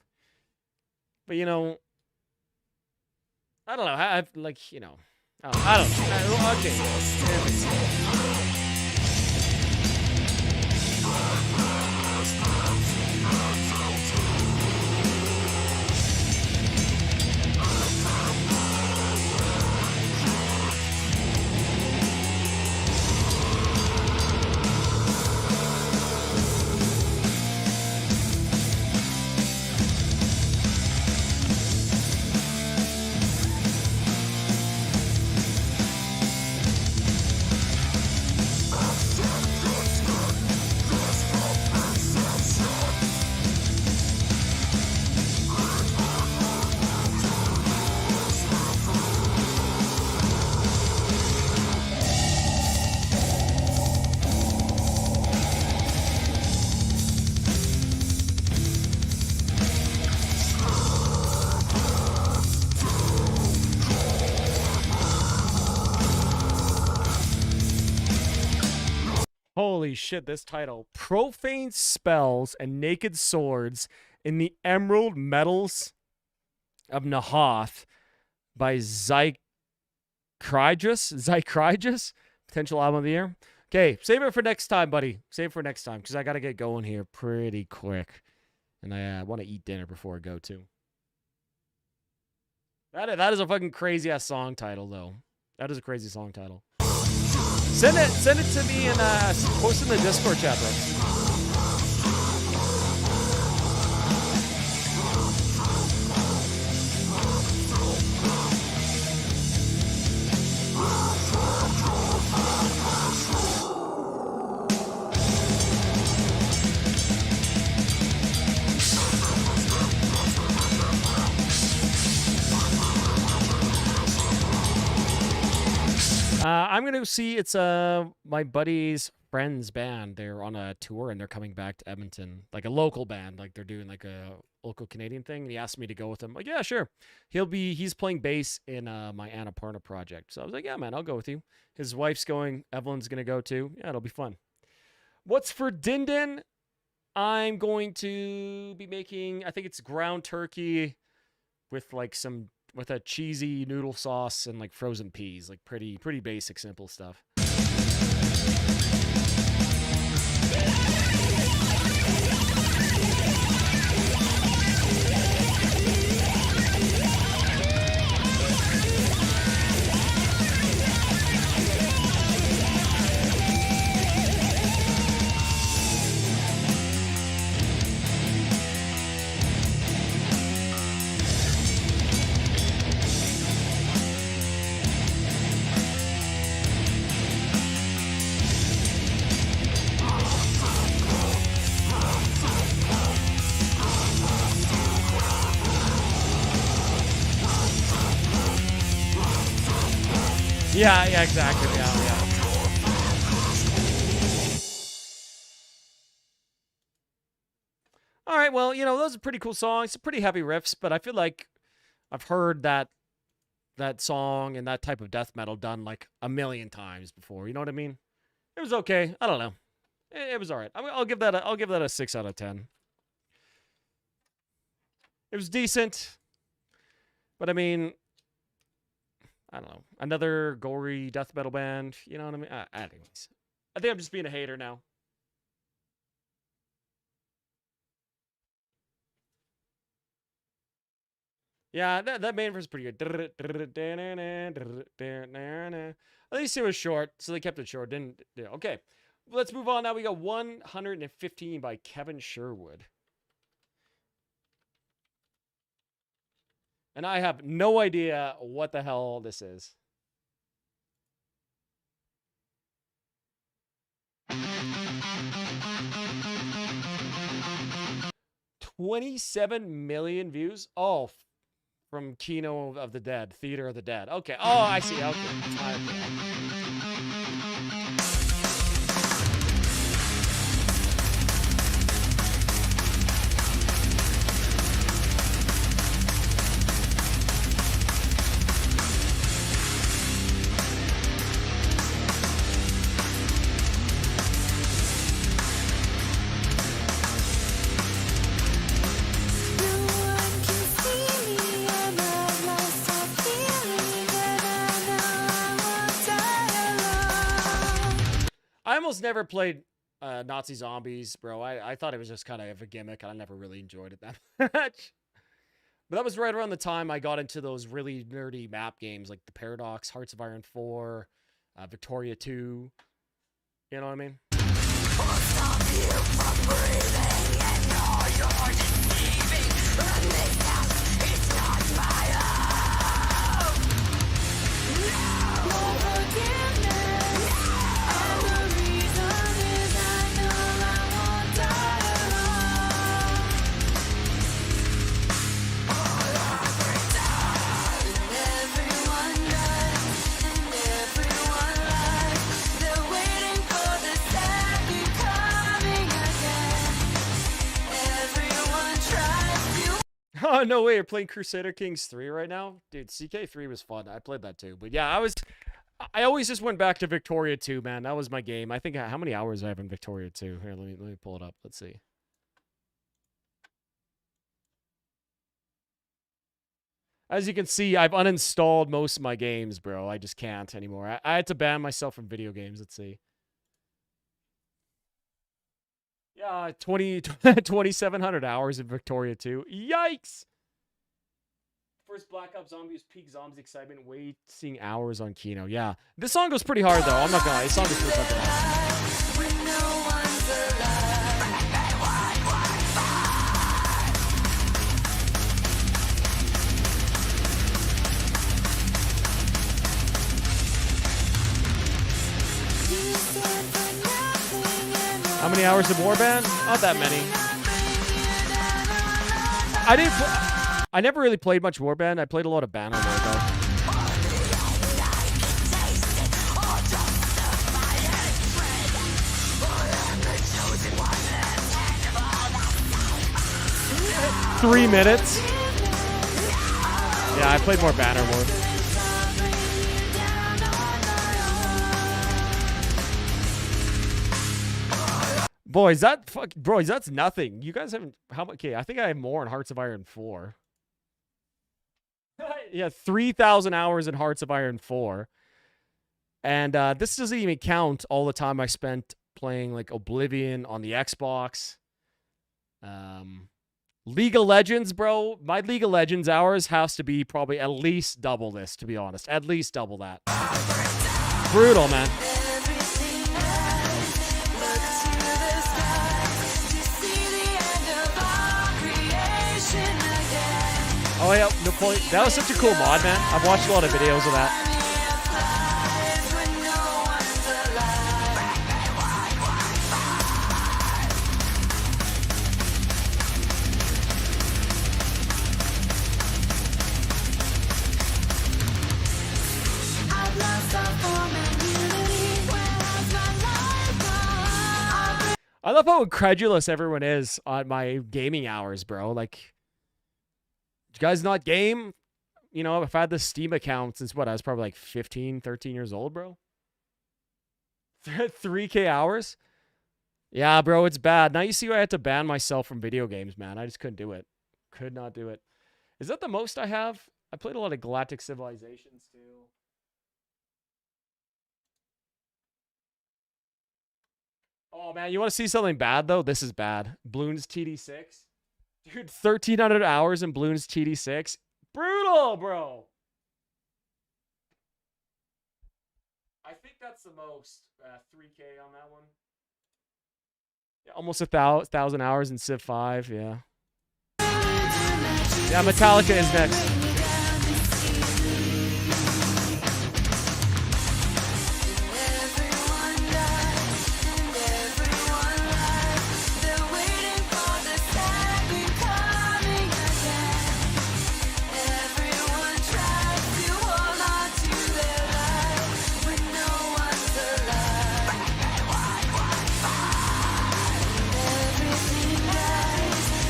But, you know, I don't know. I've like, you know, I don't know. Okay. Holy shit, this title. Profane spells and naked swords in the emerald metals of Nahath by Zykrydus? Potential album of the year. Okay, save it for next time, buddy. Save it for next time, because I got to get going here pretty quick. And I want to eat dinner before I go, too. That is a fucking crazy ass song title though. That is a crazy song title. Send it to me and post in the Discord chat, bro. I'm gonna see it's my buddy's friend's band. They're on a tour and they're coming back to Edmonton, like a local band, like they're doing like a local Canadian thing. And he asked me to go with him. Like, yeah, sure. He's playing bass in my ANNAPURNA project. So I was like, yeah, man, I'll go with you. His wife's going. Evelyn's gonna go too. Yeah, it'll be fun. What's for Din Din? I'm going to be making. I think it's ground turkey with like with a cheesy noodle sauce and like frozen peas, like pretty basic, simple stuff. Yeah, exactly. Yeah. All right, well, those are pretty cool songs, pretty heavy riffs, but I feel like I've heard that song and that type of death metal done like a million times before. You know what I mean? It was okay. I don't know. It was all right. I'll give that a 6 out of 10. It was decent, but I mean, I don't know. Another gory death metal band. You know what I mean? Anyways, I think I'm just being a hater now. Yeah, that main verse is pretty good. At least it was short, so they kept it short. Okay, let's move on now. We got 115 by Kevin Sherwood. And I have no idea what the hell this is. $27 million views? Oh, from Kino of the Dead, Theater of the Dead. Okay. Oh, I see. Okay. I almost never played Nazi Zombies, bro. I thought it was just kind of a gimmick. I never really enjoyed it that much. But that was right around the time I got into those really nerdy map games like the Paradox, Hearts of Iron 4, Victoria 2. You know what I mean? Oh, no way. You're playing Crusader Kings 3 right now? Dude, CK3 was fun. I played that too. But yeah, I always just went back to Victoria 2, man. That was my game. I think, how many hours I have in Victoria 2? Here, let me pull it up. Let's see. As you can see, I've uninstalled most of my games, bro. I just can't anymore. I had to ban myself from video games. Let's see. Yeah, 2,700 hours in Victoria 2. Yikes! For first Black Ops Zombie was peak zombies excitement, wasting hours on Kino. Yeah. This song goes pretty hard, though. I'm not gonna lie. This song goes pretty fucking hard. How many hours of Warband? Not that many. I never really played much Warband. I played a lot of Banner there, though. Three minutes. Yeah, I played more Banner more. Boys, that's nothing. You guys haven't. How much? Okay, I think I have more in Hearts of Iron 4. Yeah, 3,000 hours in Hearts of Iron 4. And this doesn't even count all the time I spent playing like Oblivion on the Xbox. League of Legends, bro. My League of Legends hours has to be probably at least double this, to be honest. At least double that. Brutal, man. Oh yeah, no point. That was such a cool mod, man. I've watched a lot of videos of that. I love how incredulous everyone is on my gaming hours, bro. Like, you guys not game? You know, I've had this Steam account since what? I was probably like 15, 13 years old, bro. 3K hours? Yeah, bro, it's bad. Now you see why I had to ban myself from video games, man. I just couldn't do it. Could not do it. Is that the most I have? I played a lot of Galactic Civilizations, too. Oh, man, you want to see something bad, though? This is bad. Bloons TD6. Dude, 1,300 hours in Bloons TD6. Brutal, bro. I think that's the most. 3K on that one. Yeah, almost 1,000 hours in Civ 5, yeah. Yeah, Metallica is next.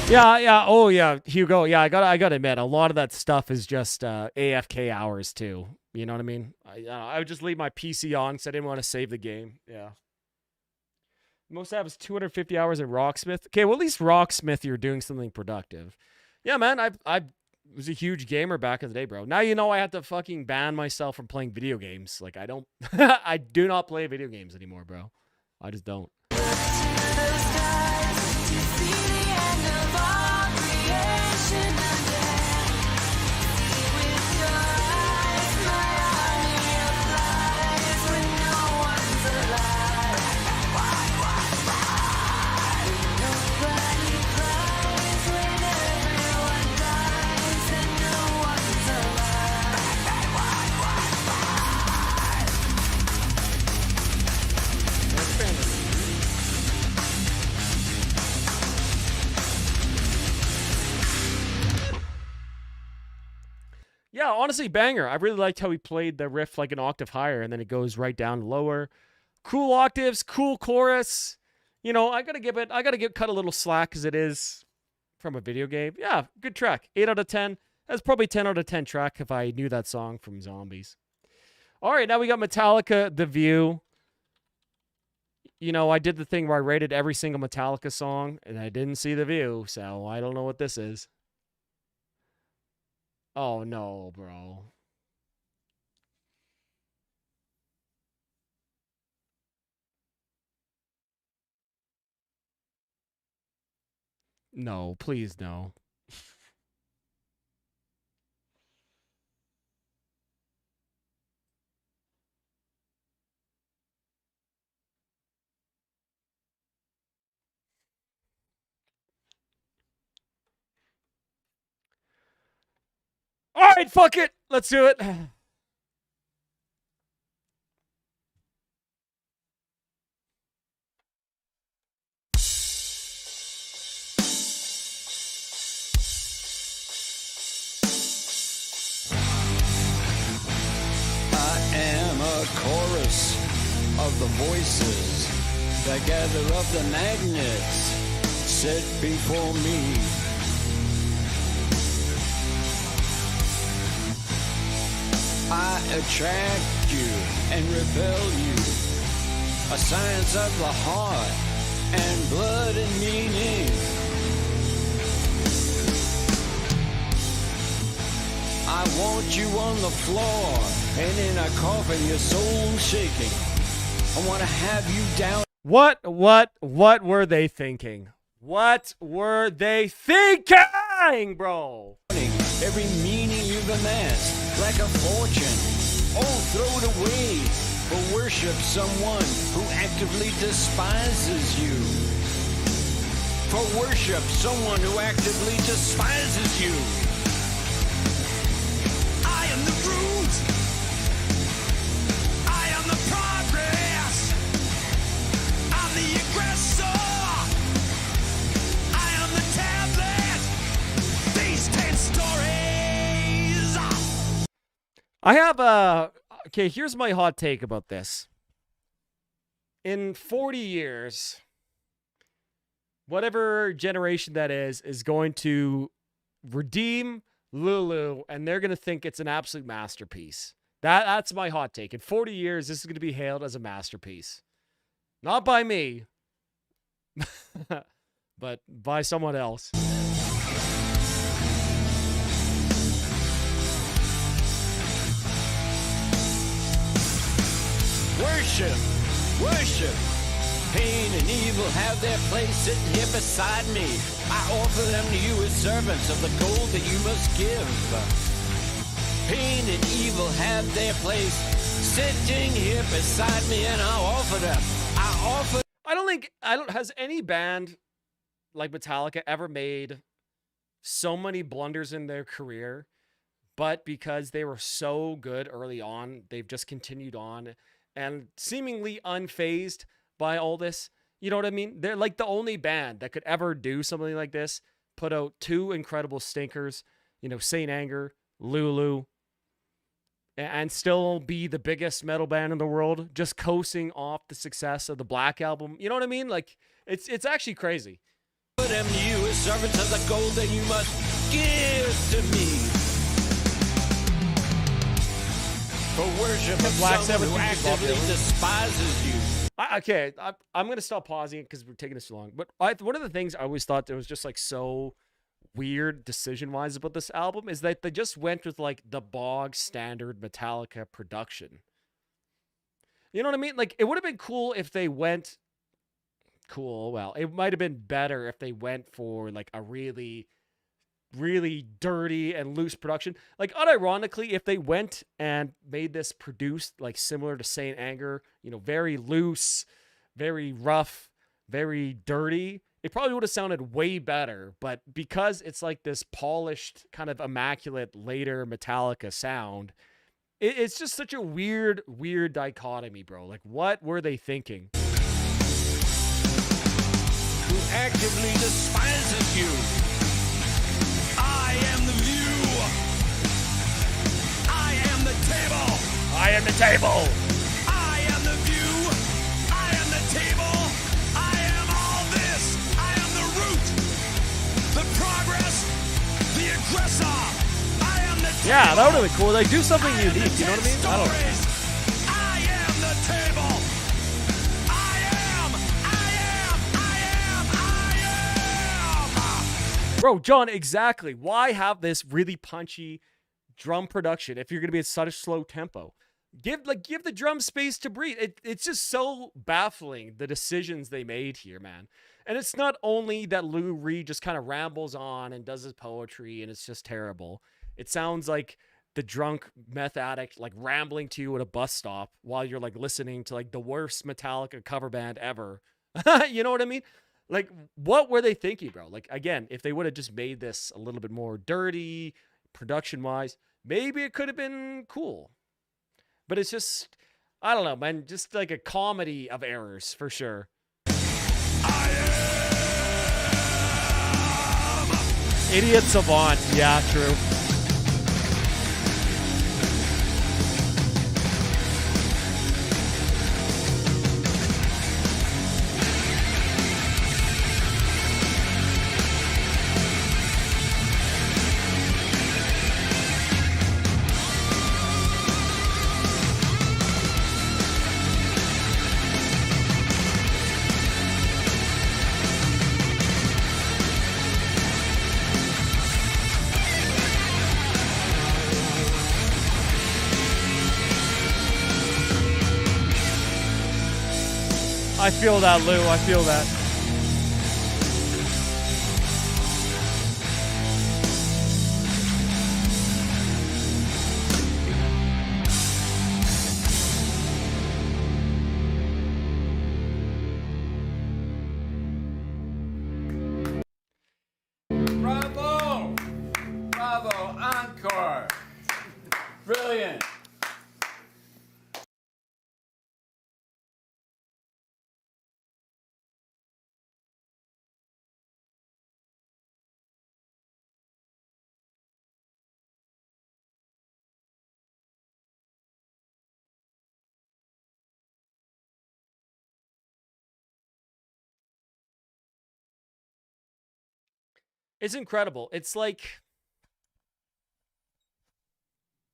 Yeah. Oh, yeah, Hugo. Yeah, I gotta admit, a lot of that stuff is just AFK hours too. You know what I mean? I would just leave my PC on because I didn't want to save the game. Yeah. Most I have is 250 hours in Rocksmith. Okay, well at least Rocksmith, you're doing something productive. Yeah, man. I was a huge gamer back in the day, bro. Now you know I have to fucking ban myself from playing video games. Like I don't, I do not play video games anymore, bro. I just don't. Yeah, honestly, banger. I really liked how he played the riff like an octave higher, and then it goes right down to lower. Cool octaves, cool chorus. You know, I gotta cut a little slack because it is from a video game. Yeah, good track. 8 out of 10. That's probably 10 out of 10 track if I knew that song from Zombies. All right, now we got Metallica, The View. You know, I did the thing where I rated every single Metallica song, and I didn't see The View, so I don't know what this is. Oh, no, bro. No, please no. right, fuck it. Let's do it. I am a chorus of the voices that gather up the magnets set before me. I attract you and repel you. A science of the heart and blood and meaning. I want you on the floor and in a coffin, your soul shaking. I want to have you down. What were they thinking? What were they thinking, bro? Every meaning you've amassed, like a fortune, all throw it away for worship someone who actively despises you. For worship someone who actively despises you. I am the root. I am the progress. I'm the aggressor. I am the tablet. These 10 stories. I have okay, here's my hot take about this. In 40 years, whatever generation that is going to redeem Lulu, and they're going to think it's an absolute masterpiece. That's my hot take. In 40 years, this is going to be hailed as a masterpiece. Not by me, but by someone else. Worship, worship. Pain and evil have their place sitting here beside me. I offer them to you as servants of the gold that you must give. Pain and evil have their place sitting here beside me, and I offer them. Has any band like Metallica ever made so many blunders in their career, but because they were so good early on, they've just continued on and seemingly unfazed by all this. You know what I mean? They're like the only band that could ever do something like this, put out two incredible stinkers, you know, Saint Anger, Lulu, and still be the biggest metal band in the world, just coasting off the success of the Black Album. You know what I mean? Like, it's actually crazy. Offer them to you as servants of the gold that you must give to me. For worship of Black someone Sabbath who music, Bob actively Dylan. despises you. I'm going to stop pausing because we're taking this too long. But one of the things I always thought that was just like so weird decision-wise about this album is that they just went with like the bog standard Metallica production. You know what I mean? Like, it would have been cool if they went well, it might have been better if they went for like a really, really dirty and loose production. Like, unironically, if they went and made this produced like similar to Saint Anger, you know, very loose, very rough, very dirty, it probably would have sounded way better. But because it's like this polished, kind of immaculate later Metallica sound, it's just such a weird dichotomy, bro. Like, what were they thinking? Who actively despises you. I am the view. I am the table. I am the table. I am the view. I am the table. I am all this. I am the root. The progress. The aggressor. I am the table. Yeah, that would have been cool. Like, do something I am unique. the You know what I mean? 10 I don't know. stories. I am the table. Bro, John, exactly. Why have this really punchy drum production if you're going to be at such a slow tempo? Give the drum space to breathe. It's just so baffling, the decisions they made here, man. And it's not only that Lou Reed just kind of rambles on and does his poetry and it's just terrible. It sounds like the drunk meth addict like rambling to you at a bus stop while you're like listening to like the worst Metallica cover band ever. You know what I mean? Like, what were they thinking, bro? Like, again, if they would have just made this a little bit more dirty, production-wise, maybe it could have been cool. But it's just, I don't know, man, just like a comedy of errors for sure. Idiot Savant, yeah, true. I feel that, Lou. I feel that. Bravo! Bravo! Encore! Brilliant! It's incredible. It's like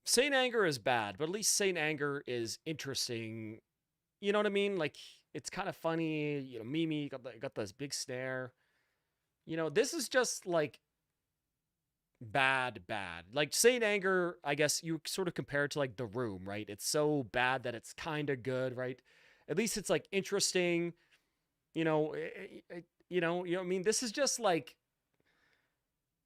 Saint Anger is bad, but at least Saint Anger is interesting. You know what I mean? Like it's kind of funny. You know, Mimi got this big snare. You know, this is just like bad. Like Saint Anger, I guess you sort of compare it to like The Room, right? It's so bad that it's kind of good, right? At least it's like interesting. You know, you know what I mean? This is just like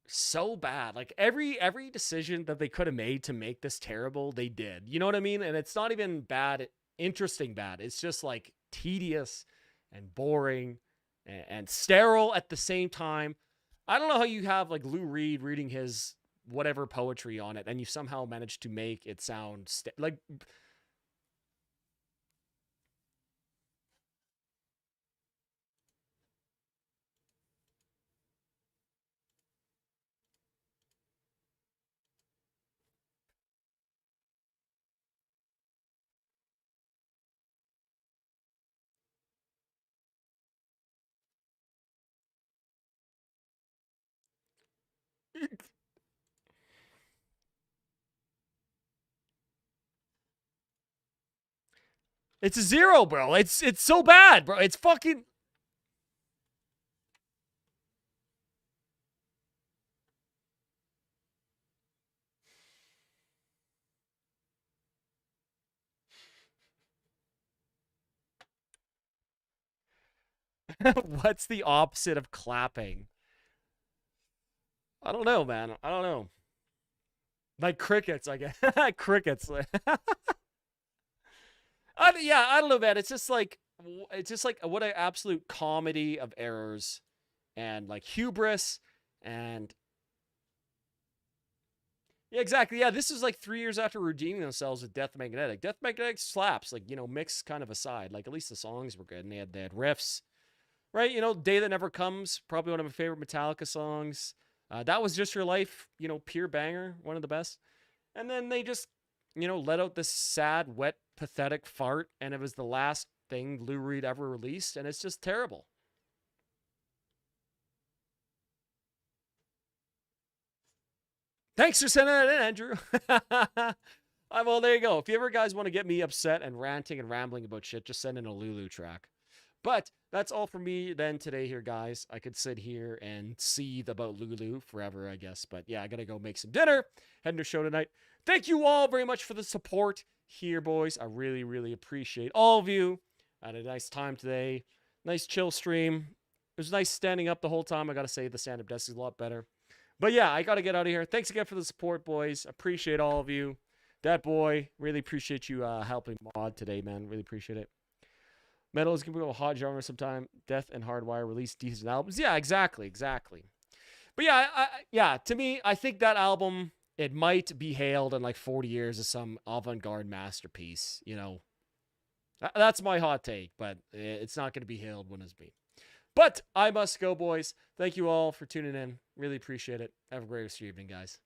so bad. Like every decision that they could have made to make this terrible, they did. You know what I mean? And it's not even bad, interesting bad. It's just like tedious and boring and sterile at the same time. I don't know how you have like Lou Reed reading his whatever poetry on it and you somehow managed to make it sound like it's a 0, bro. It's so bad, bro. It's fucking what's the opposite of clapping? I don't know, man. I don't know. Like crickets, I guess. Crickets. Yeah, I don't know, man. It's just like what an absolute comedy of errors and like hubris and yeah, exactly. Yeah, this is like 3 years after redeeming themselves with Death Magnetic. Death Magnetic slaps, like, you know, mix kind of aside. Like at least the songs were good and they had riffs. Right? You know, Day That Never Comes, probably one of my favorite Metallica songs. That Was Just Your Life, you know, pure banger, one of the best. And then they just, you know, let out this sad, wet, pathetic fart, and it was the last thing Lou Reed ever released, and it's just terrible. Thanks for sending that in, Andrew. Well, there you go. If you ever guys want to get me upset and ranting and rambling about shit, just send in a Lulu track. But that's all for me then today here, guys. I could sit here and seethe about Lulu forever, I guess. But yeah, I got to go make some dinner. Heading to show tonight. Thank you all very much for the support here, boys. I really, really appreciate all of you. I had a nice time today. Nice chill stream. It was nice standing up the whole time. I got to say the stand-up desk is a lot better. But yeah, I got to get out of here. Thanks again for the support, boys. Appreciate all of you. That boy, really appreciate you helping mod today, man. Really appreciate it. Metal is going to be a hot genre sometime. Death and Hardwire release decent albums. Yeah, exactly. But yeah, yeah, to me, I think that album it might be hailed in like 40 years as some avant-garde masterpiece, you know. That's my hot take, but it's not going to be hailed when it's me. But I must go, boys. Thank you all for tuning in. Really appreciate it. Have a great rest of your evening, guys.